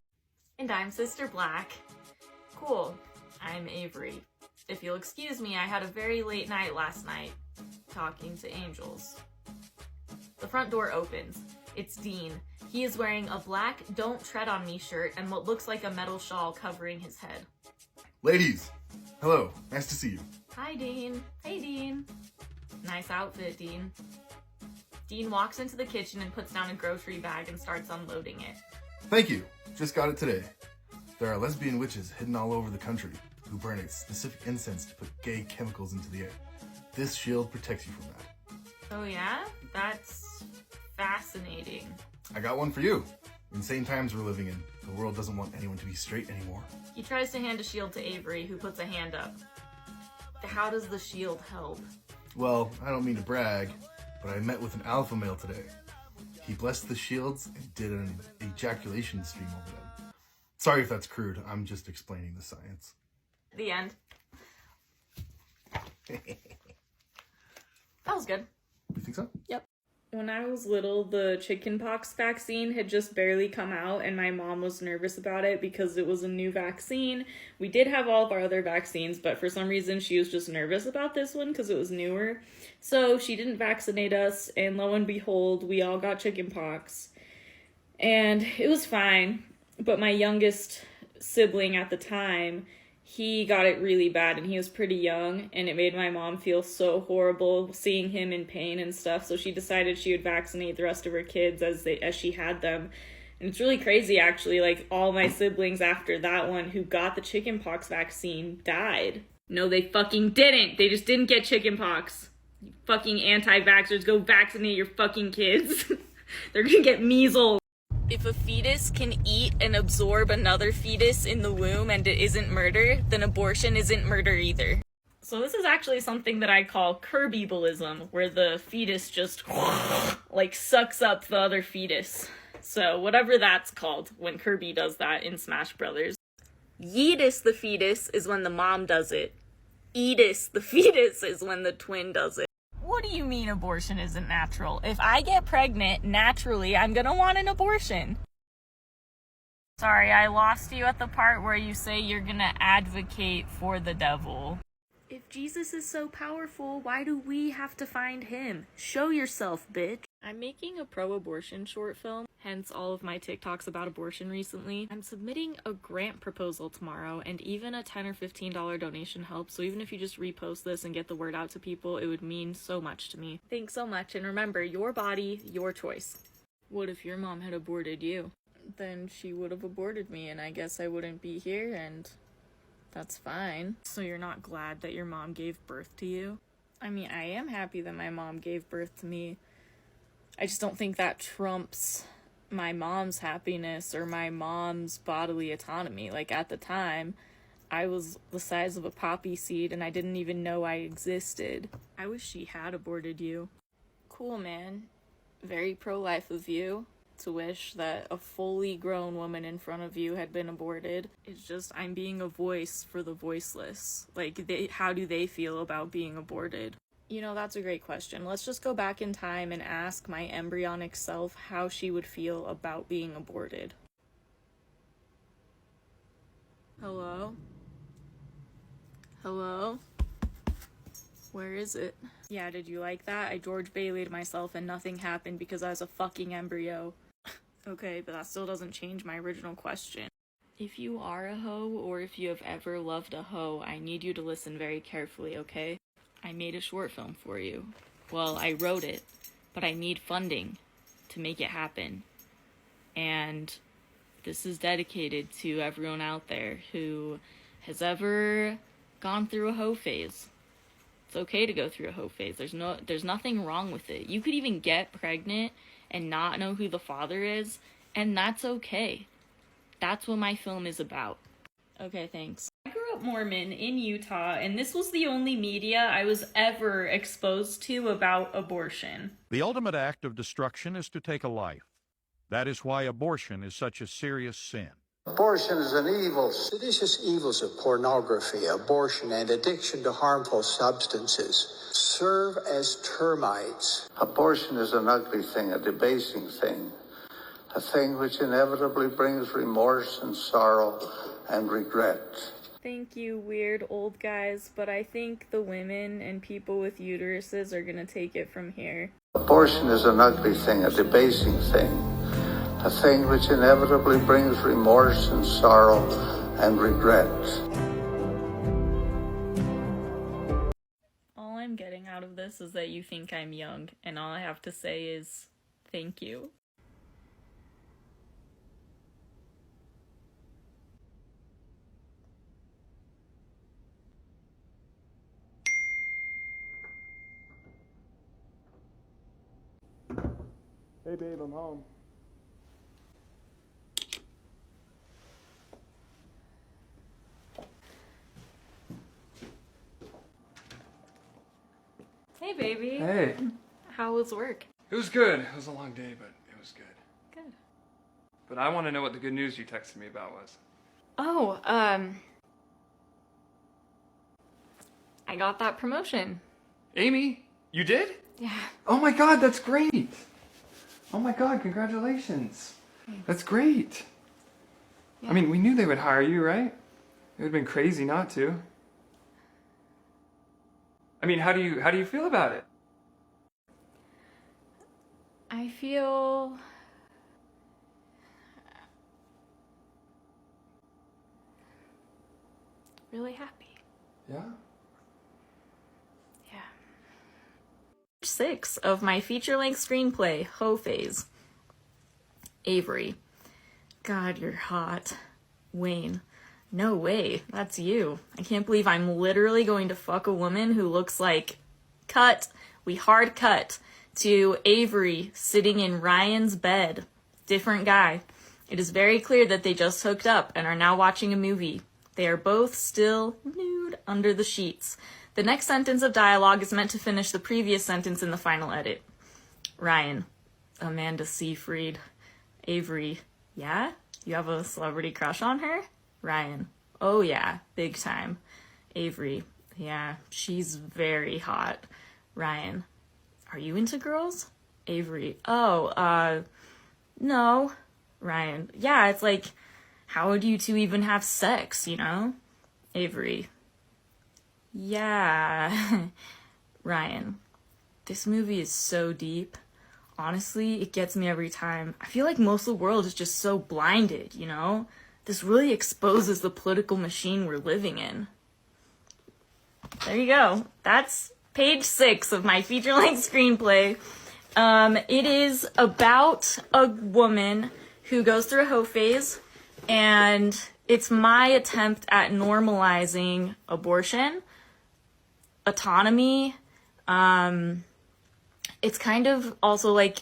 And I'm Sister Black. Cool. I'm Avery. If you'll excuse me, I had a very late night last night, talking to angels. The front door opens. It's Dean. He is wearing a black "Don't Tread on Me" shirt and what looks like a metal shawl covering his head. Ladies, hello. Nice to see you. Hi, Dean. Hey, Dean. Nice outfit, Dean. Dean walks into the kitchen and puts down a grocery bag and starts unloading it. Thank you. Just got it today. There are lesbian witches hidden all over the country who burn a specific incense to put gay chemicals into the air. This shield protects you from that. Oh yeah? That's fascinating. I got one for you. Insane times we're living in. The world doesn't want anyone to be straight anymore. He tries to hand a shield to Avery, who puts a hand up. How does the shield help? Well, I don't mean to brag, but I met with an alpha male today. He blessed the shields and did an ejaculation stream over them. Sorry if that's crude. I'm just explaining the science. The end. That was good. You think so? Yep. When I was little, the chickenpox vaccine had just barely come out and my mom was nervous about it because it was a new vaccine. We did have all of our other vaccines, but for some reason she was just nervous about this one because it was newer. So she didn't vaccinate us, and lo and behold, we all got chickenpox. And it was fine, but my youngest sibling at the time, he got it really bad and he was pretty young, and it made my mom feel so horrible seeing him in pain and stuff, so she decided she would vaccinate the rest of her kids as she had them. And it's really crazy actually, like all my siblings after that one who got the chickenpox vaccine died. No, they fucking didn't. They just didn't get chickenpox. You fucking anti-vaxxers, go vaccinate your fucking kids. They're gonna get measles. If a fetus can eat and absorb another fetus in the womb and it isn't murder, then abortion isn't murder either. So this is actually something that I call Kirby-ballism, where the fetus just like sucks up the other fetus. So whatever that's called when Kirby does that in Smash Brothers. Yeetus the fetus is when the mom does it. Eatus the fetus is when the twin does it. What do you mean abortion isn't natural? If I get pregnant, naturally, I'm gonna want an abortion. Sorry, I lost you at the part where you say you're gonna advocate for the devil. If Jesus is so powerful, why do we have to find him? Show yourself, bitch. I'm making a pro-abortion short film, hence all of my TikToks about abortion recently. I'm submitting a grant proposal tomorrow, and even a $10 or $15 donation helps, so even if you just repost this and get the word out to people, it would mean so much to me. Thanks so much, and remember, your body, your choice. What if your mom had aborted you? Then she would have aborted me, and I guess I wouldn't be here, and that's fine. So you're not glad that your mom gave birth to you? I mean, I am happy that my mom gave birth to me. I just don't think that trumps my mom's happiness or my mom's bodily autonomy. Like, at the time, I was the size of a poppy seed and I didn't even know I existed. I wish she had aborted you. Cool, man. very pro-life of you to wish that a fully grown woman in front of you had been aborted. It's just, I'm being a voice for the voiceless. Like, how do they feel about being aborted? You know, that's a great question. Let's just go back in time and ask my embryonic self how she would feel about being aborted. Hello? Hello? Where is it? Yeah, did you like that? I George Bailey'd myself and nothing happened because I was a fucking embryo. Okay, but that still doesn't change my original question. If you are a hoe, or if you have ever loved a hoe, I need you to listen very carefully, okay? I made a short film for you. Well, I wrote it, but I need funding to make it happen. And this is dedicated to everyone out there who has ever gone through a hoe phase. It's okay to go through a hoe phase. There's nothing wrong with it. You could even get pregnant and not know who the father is, and that's okay. That's what my film is about. Okay, thanks. I grew up Mormon in Utah, and this was the only media I was ever exposed to about abortion. The ultimate act of destruction is to take a life. That is why abortion is such a serious sin. Abortion is an evil. Seditious evils of pornography, abortion, and addiction to harmful substances serve as termites. Abortion is an ugly thing, a debasing thing, a thing which inevitably brings remorse and sorrow and regret. Thank you, weird old guys, but I think the women and people with uteruses are gonna take it from here. Abortion is an ugly thing, a debasing thing, a thing which inevitably brings remorse and sorrow and regret. All I'm getting out of this is that you think I'm young, and all I have to say is thank you. Hey babe, I'm home. Hey baby. Hey. How was work? It was good. It was a long day, but it was good. Good. But I want to know what the good news you texted me about was. Oh, I got that promotion. Amy, you did? Yeah. Oh my god, that's great! Oh my god, congratulations. That's great. Yeah. I mean, we knew they would hire you, right? It would have been crazy not to. I mean, how do you feel about it? I feel really happy. Yeah? Yeah. 6 of my feature-length screenplay, Hoe Phase. Avery. God, you're hot. Wayne. No way, that's you. I can't believe I'm literally going to fuck a woman who looks like... Cut. We hard cut to Avery sitting in Ryan's bed. Different guy. It is very clear that they just hooked up and are now watching a movie. They are both still nude under the sheets. The next sentence of dialogue is meant to finish the previous sentence in the final edit. Ryan. Amanda Seyfried. Avery. Yeah? You have a celebrity crush on her? Ryan. Oh yeah, big time. Avery. Yeah, she's very hot. Ryan. Are you into girls? Avery. Oh, no. Ryan. Yeah, it's like, how would you two even have sex, you know? Avery. Yeah. Ryan. This movie is so deep. Honestly, it gets me every time. I feel like most of the world is just so blinded, you know? This really exposes the political machine we're living in. There you go. That's page 6 of my feature-length screenplay. It is about a woman who goes through a hoe phase, and it's my attempt at normalizing abortion, autonomy. It's kind of also like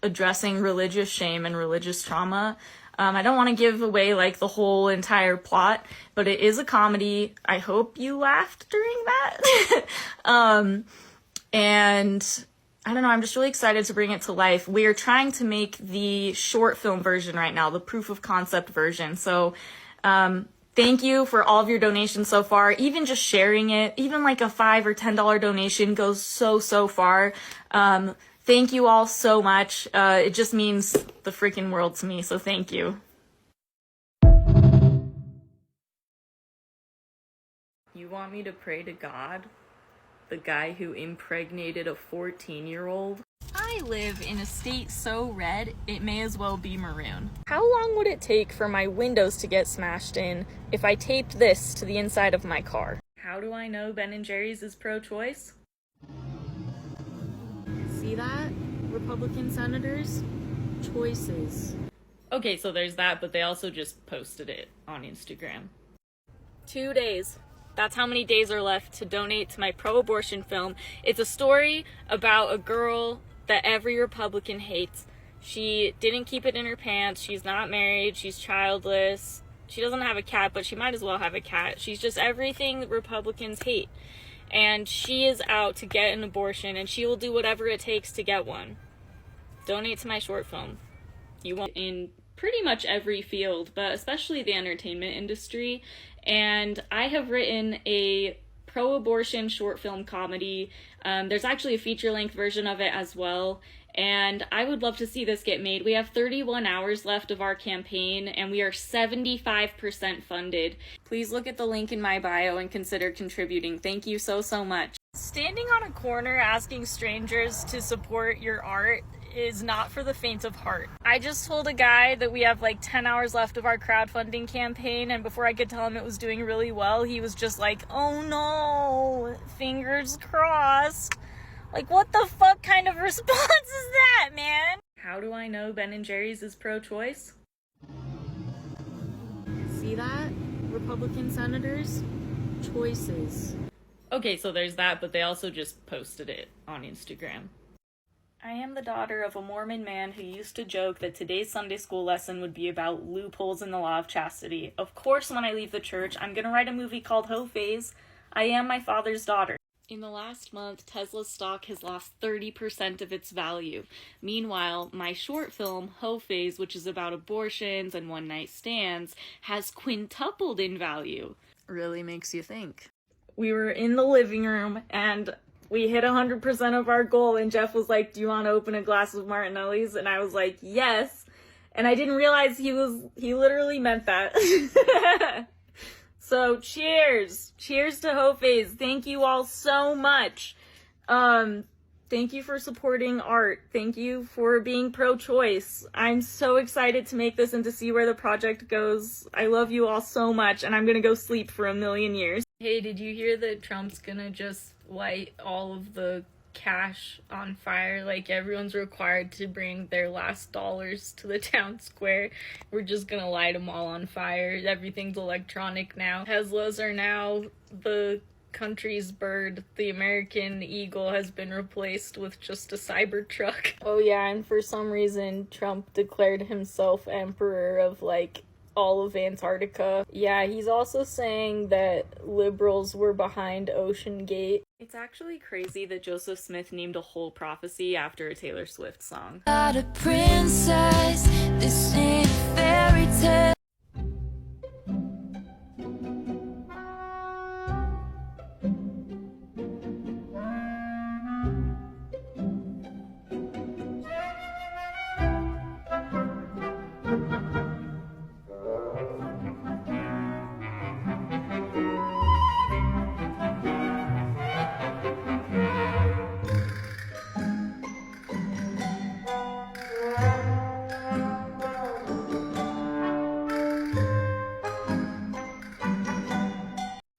addressing religious shame and religious trauma. I don't want to give away like the whole entire plot, but it is a comedy. I hope you laughed during that. And I don't know, I'm just really excited to bring it to life. We are trying to make the short film version right now, the proof of concept version. So thank you for all of your donations so far. Even just sharing it, even like a $5 or $10 donation goes so far. Thank you all so much. It just means the freaking world to me, so thank you. You want me to pray to God? The guy who impregnated a 14-year-old? I live in a state so red, it may as well be maroon. How long would it take for my windows to get smashed in if I taped this to the inside of my car? How do I know Ben & Jerry's is pro-choice? See that? Republican senators? Choices. Okay, so there's that, but they also just posted it on Instagram. 2 days. That's how many days are left to donate to my pro-abortion film. It's a story about a girl that every Republican hates. She didn't keep it in her pants. She's not married. She's childless. She doesn't have a cat, but she might as well have a cat. She's just everything that Republicans hate. And she is out to get an abortion, and she will do whatever it takes to get one. Donate to my short film. You want in pretty much every field, but especially the entertainment industry. And I have written a pro-abortion short film comedy. There's actually a feature-length version of it as well. And I would love to see this get made. We have 31 hours left of our campaign, and we are 75% funded. Please look at the link in my bio and consider contributing. Thank you so much. Standing on a corner asking strangers to support your art is not for the faint of heart. I just told a guy that we have like 10 hours left of our crowdfunding campaign, and before I could tell him it was doing really well, he was just like, oh no, fingers crossed. Like, what the fuck kind of response is that, man? How do I know Ben & Jerry's is pro-choice? See that? Republican senators? Choices. Okay, so there's that, but they also just posted it on Instagram. I am the daughter of a Mormon man who used to joke that today's Sunday school lesson would be about loopholes in the law of chastity. Of course, when I leave the church, I'm gonna write a movie called Ho Phase. I am my father's daughter. In the last month, Tesla's stock has lost 30% of its value. Meanwhile, my short film, Ho Phase, which is about abortions and one-night stands, has quintupled in value. Really makes you think. We were in the living room, and we hit 100% of our goal, and Jeff was like, do you want to open a glass of Martinelli's? And I was like, yes. And I didn't realize he literally meant that. So cheers. Cheers to Ho Phase. Thank you all so much. Thank you for supporting art. Thank you for being pro-choice. I'm so excited to make this and to see where the project goes. I love you all so much, and I'm gonna go sleep for 1,000,000 years. Hey, did you hear that Trump's gonna just light all of the cash on fire? Like, everyone's required to bring their last dollars to the town square. We're just gonna light them all on fire. Everything's electronic now. Teslas are now the country's bird. The American eagle has been replaced with just a Cybertruck. Oh yeah, and for some reason Trump declared himself emperor of like all of Antarctica. Yeah, he's also saying that liberals were behind Ocean Gate. It's actually crazy that Joseph Smith named a whole prophecy after a Taylor Swift song. Not a princess, this ain't a fairy tale.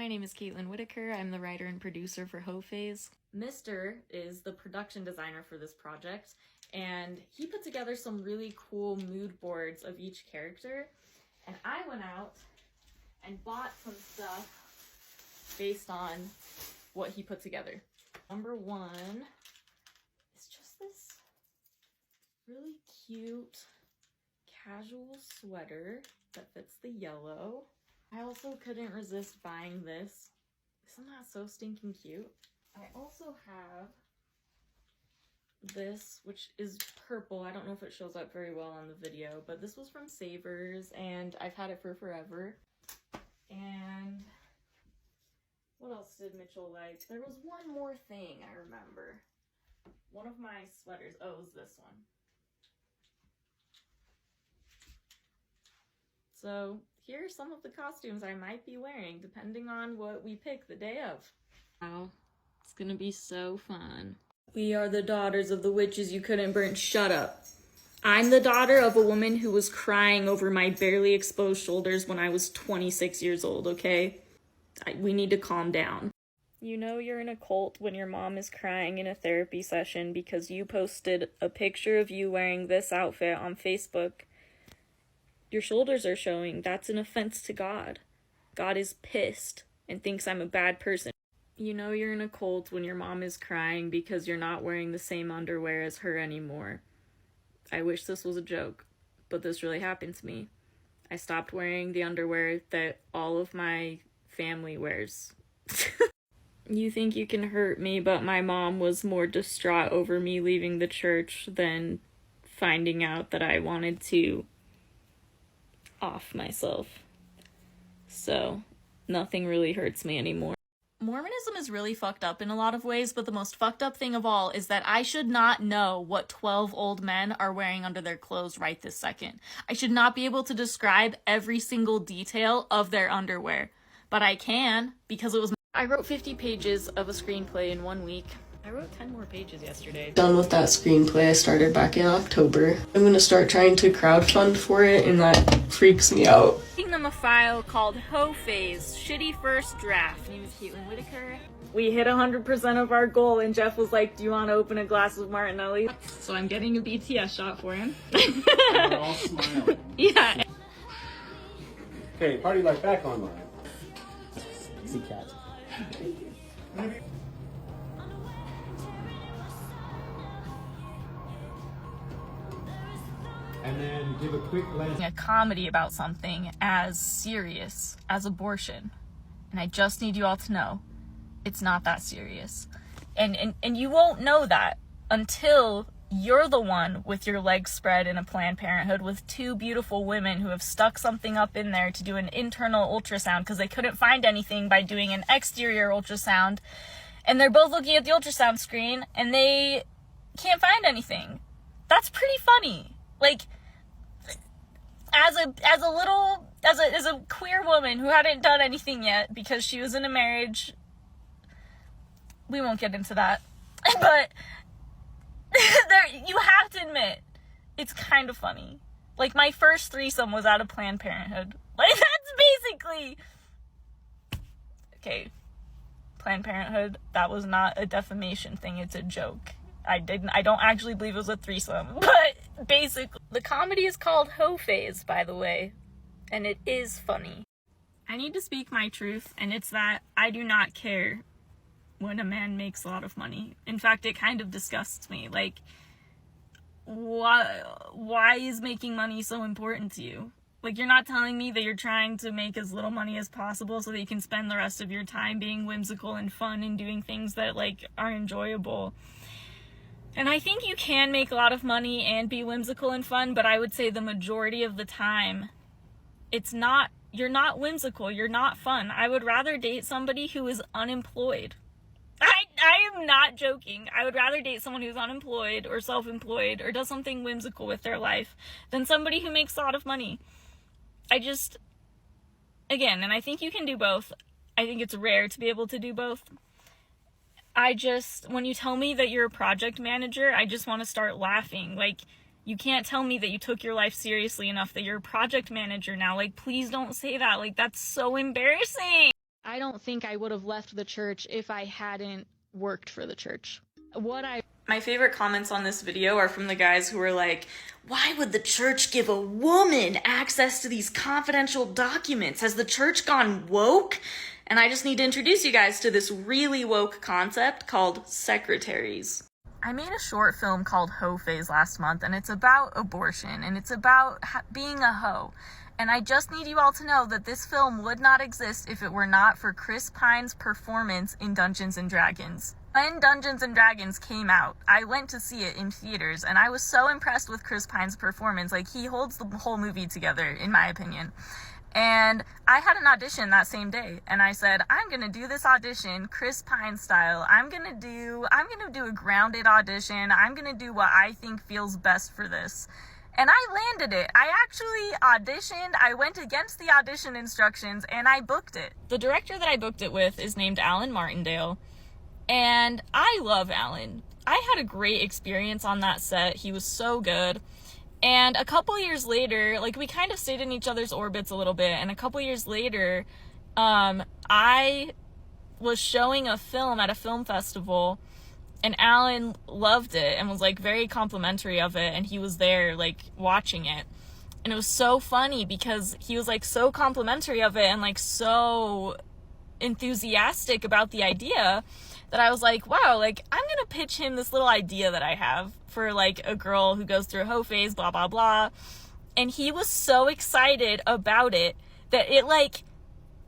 My name is Caitlin Whitaker. I'm the writer and producer for Ho Phase. Mr. is the production designer for this project, and he put together some really cool mood boards of each character, and I went out and bought some stuff based on what he put together. Number one is just this really cute casual sweater that fits the yellow. I also couldn't resist buying this. Isn't that so stinking cute? I also have this, which is purple. I don't know if it shows up very well on the video, but this was from Savers, and I've had it for forever. And what else did Mitchell like? There was one more thing I remember. One of my sweaters. Oh, it was this one. So here are some of the costumes I might be wearing, depending on what we pick the day of. Wow, it's gonna be so fun. We are the daughters of the witches you couldn't burn. Shut up. I'm the daughter of a woman who was crying over my barely exposed shoulders when I was 26 years old, okay? We need to calm down. You know you're in a cult when your mom is crying in a therapy session because you posted a picture of you wearing this outfit on Facebook. Your shoulders are showing. That's an offense to God. God is pissed and thinks I'm a bad person. You know you're in a cult when your mom is crying because you're not wearing the same underwear as her anymore. I wish this was a joke, but this really happened to me. I stopped wearing the underwear that all of my family wears. You think you can hurt me, but my mom was more distraught over me leaving the church than finding out that I wanted to off myself. So, nothing really hurts me anymore. Mormonism is really fucked up in a lot of ways, but the most fucked up thing of all is that I should not know what 12 old men are wearing under their clothes right this second. I should not be able to describe every single detail of their underwear, but I can because it was. I wrote 50 pages of a screenplay in 1 week. I wrote 10 more pages yesterday. Done with that screenplay I started back in October. I'm gonna start trying to crowdfund for it, and that freaks me out. Giving them a file called Ho Phase, Shitty First Draft. Name is Caitlin Whitaker. We hit 100% of our goal, and Jeff was like, do you want to open a glass of Martinelli? So I'm getting a BTS shot for him. We're all smiling. Yeah. Okay, party life back online. Easy cat. And then give a quick glance. A comedy about something as serious as abortion. And I just need you all to know, it's not that serious. And you won't know that until you're the one with your legs spread in a Planned Parenthood with two beautiful women who have stuck something up in there to do an internal ultrasound because they couldn't find anything by doing an exterior ultrasound. And they're both looking at the ultrasound screen and they can't find anything. That's pretty funny. Like, as a queer woman who hadn't done anything yet because she was in a marriage, we won't get into that, but you have to admit, it's kind of funny. Like, my first threesome was out of Planned Parenthood. Like, that's basically... Okay, Planned Parenthood, that was not a defamation thing, it's a joke. I don't actually believe it was a threesome, but basically. The comedy is called Ho Phase, by the way, and it is funny. I need to speak my truth, and it's that I do not care when a man makes a lot of money. In fact, it kind of disgusts me. Like, why is making money so important to you? Like, you're not telling me that you're trying to make as little money as possible so that you can spend the rest of your time being whimsical and fun and doing things that, like, are enjoyable. And I think you can make a lot of money and be whimsical and fun, but I would say the majority of the time, you're not whimsical, you're not fun. I would rather date somebody who is unemployed. I am not joking. I would rather date someone who's unemployed or self-employed or does something whimsical with their life than somebody who makes a lot of money. Again, and I think you can do both. I think it's rare to be able to do both. When you tell me that you're a project manager, I just want to start laughing. Like, you can't tell me that you took your life seriously enough that you're a project manager now. Like, please don't say that. Like, that's so embarrassing. I don't think I would have left the church if I hadn't worked for the church. My favorite comments on this video are from the guys who are like, why would the church give a woman access to these confidential documents? Has the church gone woke? And I just need to introduce you guys to this really woke concept called secretaries. I made a short film called Ho Phase last month, and it's about abortion, and it's about being a hoe. And I just need you all to know that this film would not exist if it were not for Chris Pine's performance in Dungeons & Dragons. When Dungeons and Dragons came out, I went to see it in theaters, and I was so impressed with Chris Pine's performance. Like, he holds the whole movie together, in my opinion. And I had an audition that same day, and I said, I'm gonna do this audition Chris Pine style. I'm gonna do a grounded audition. I'm gonna do what I think feels best for this. And I landed it. I actually auditioned, I went against the audition instructions, and I booked it. The director that I booked it with is named Alan Martindale, and I love Alan. I had a great experience on that set. He was so good. And a couple years later, like, we kind of stayed in each other's orbits a little bit, and a couple years later, I was showing a film at a film festival, and Alan loved it and was, like, very complimentary of it, and he was there, like, watching it. And it was so funny because he was, like, so complimentary of it and, like, so enthusiastic about the idea that I was like, wow, like, I'm gonna pitch him this little idea that I have for, like, a girl who goes through a hoe phase, blah, blah, blah. And he was so excited about it that it, like,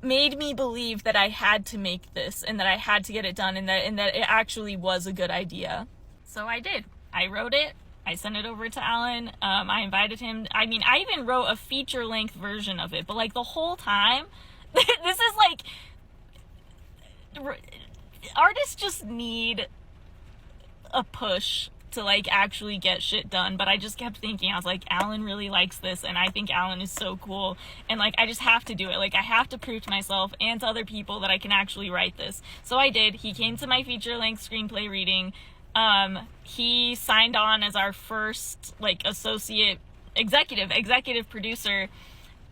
made me believe that I had to make this and that I had to get it done and that it actually was a good idea. So I did. I wrote it. I sent it over to Alan. I invited him. I mean, I even wrote a feature-length version of it, but, like, the whole time, this is, like, artists just need a push to, like, actually get shit done. But I just kept thinking, I was like, Alan really likes this, and I think Alan is so cool, and, like, I just have to do it. Like, I have to prove to myself and to other people that I can actually write this. So I did. He came to my feature-length screenplay reading. He signed on as our first, like, executive producer,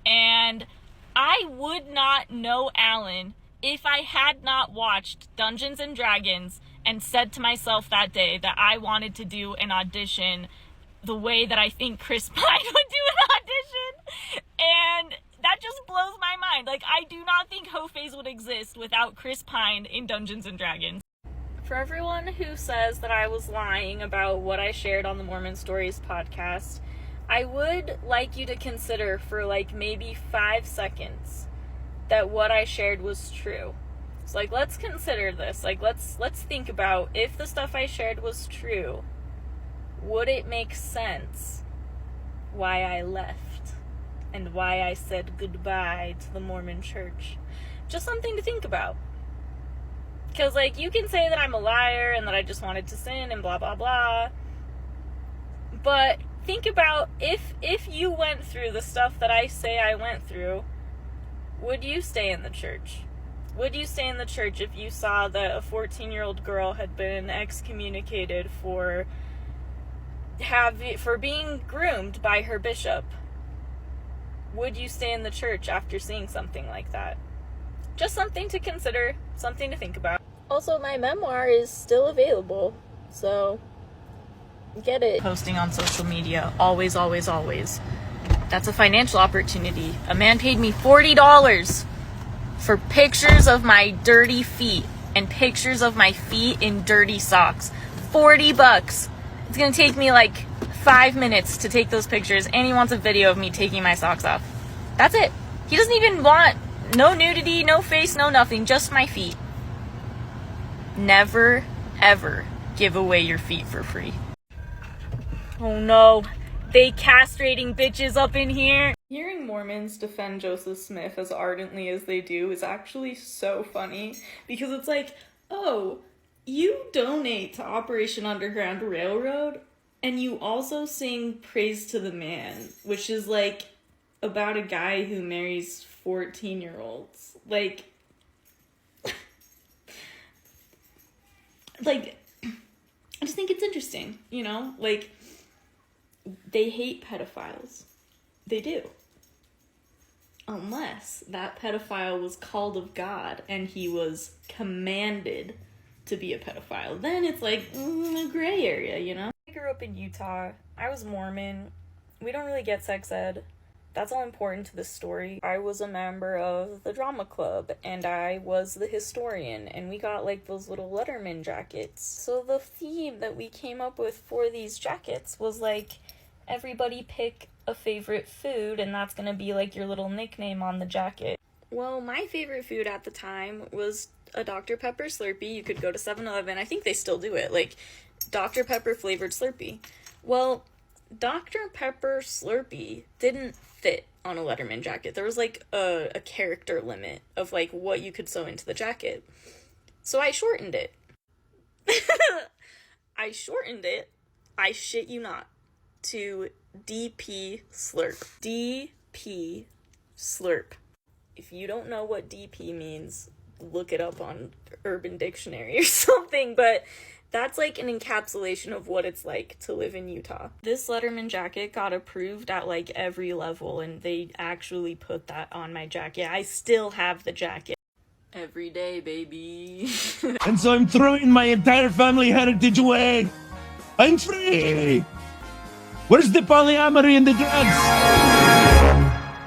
and I would not know Alan if I had not watched Dungeons and Dragons and said to myself that day that I wanted to do an audition the way that I think Chris Pine would do an audition. And that just blows my mind. Like, I do not think hoe phase would exist without Chris Pine in Dungeons and Dragons. For everyone who says that I was lying about what I shared on the Mormon Stories podcast, I would like you to consider for, like, maybe 5 seconds that what I shared was true. So, like, let's consider this. Like, let's think about, if the stuff I shared was true, would it make sense why I left and why I said goodbye to the Mormon Church? Just something to think about. Because, like, you can say that I'm a liar and that I just wanted to sin and blah, blah, blah. But think about, if you went through the stuff that I say I went through, would you stay in the church? Would you stay in the church if you saw that a 14-year-old girl had been excommunicated for being groomed by her bishop? Would you stay in the church after seeing something like that? Just something to consider, something to think about. Also, my memoir is still available, so get it. Posting on social media, always, always, always. That's a financial opportunity. A man paid me $40 for pictures of my dirty feet and pictures of my feet in dirty socks. $40. It's gonna take me like 5 minutes to take those pictures, and he wants a video of me taking my socks off. That's it. He doesn't even want no nudity, no face, no nothing, just my feet. Never, ever give away your feet for free. Oh no, they castrating bitches up in here. Hearing Mormons defend Joseph Smith as ardently as they do is actually so funny, because it's like, oh, you donate to Operation Underground Railroad, and you also sing Praise to the Man, which is like about a guy who marries 14-year-olds. Like, I just think it's interesting, you know? Like, they hate pedophiles. They do. Unless that pedophile was called of God and he was commanded to be a pedophile. Then it's like a gray area, you know? I grew up in Utah. I was Mormon. We don't really get sex ed. That's all important to this story. I was a member of the drama club, and I was the historian, and we got like those little Letterman jackets. So the theme that we came up with for these jackets was like, everybody pick a favorite food, and that's gonna be like your little nickname on the jacket. Well, my favorite food at the time was a Dr. Pepper Slurpee, you could go to 7-Eleven. I think they still do it. Like, Dr. Pepper flavored Slurpee. Well, Dr. Pepper Slurpee didn't fit on a Letterman jacket. There was like a character limit of like what you could sew into the jacket. So I shortened it. I shit you not, to DP Slurp. DP Slurp. If you don't know what DP means, look it up on Urban Dictionary or something, but that's like an encapsulation of what it's like to live in Utah. This Letterman jacket got approved at like every level, and they actually put that on my jacket. I still have the jacket. Every day, baby. And so I'm throwing my entire family heritage away. I'm free. Where's the polyamory and the drugs?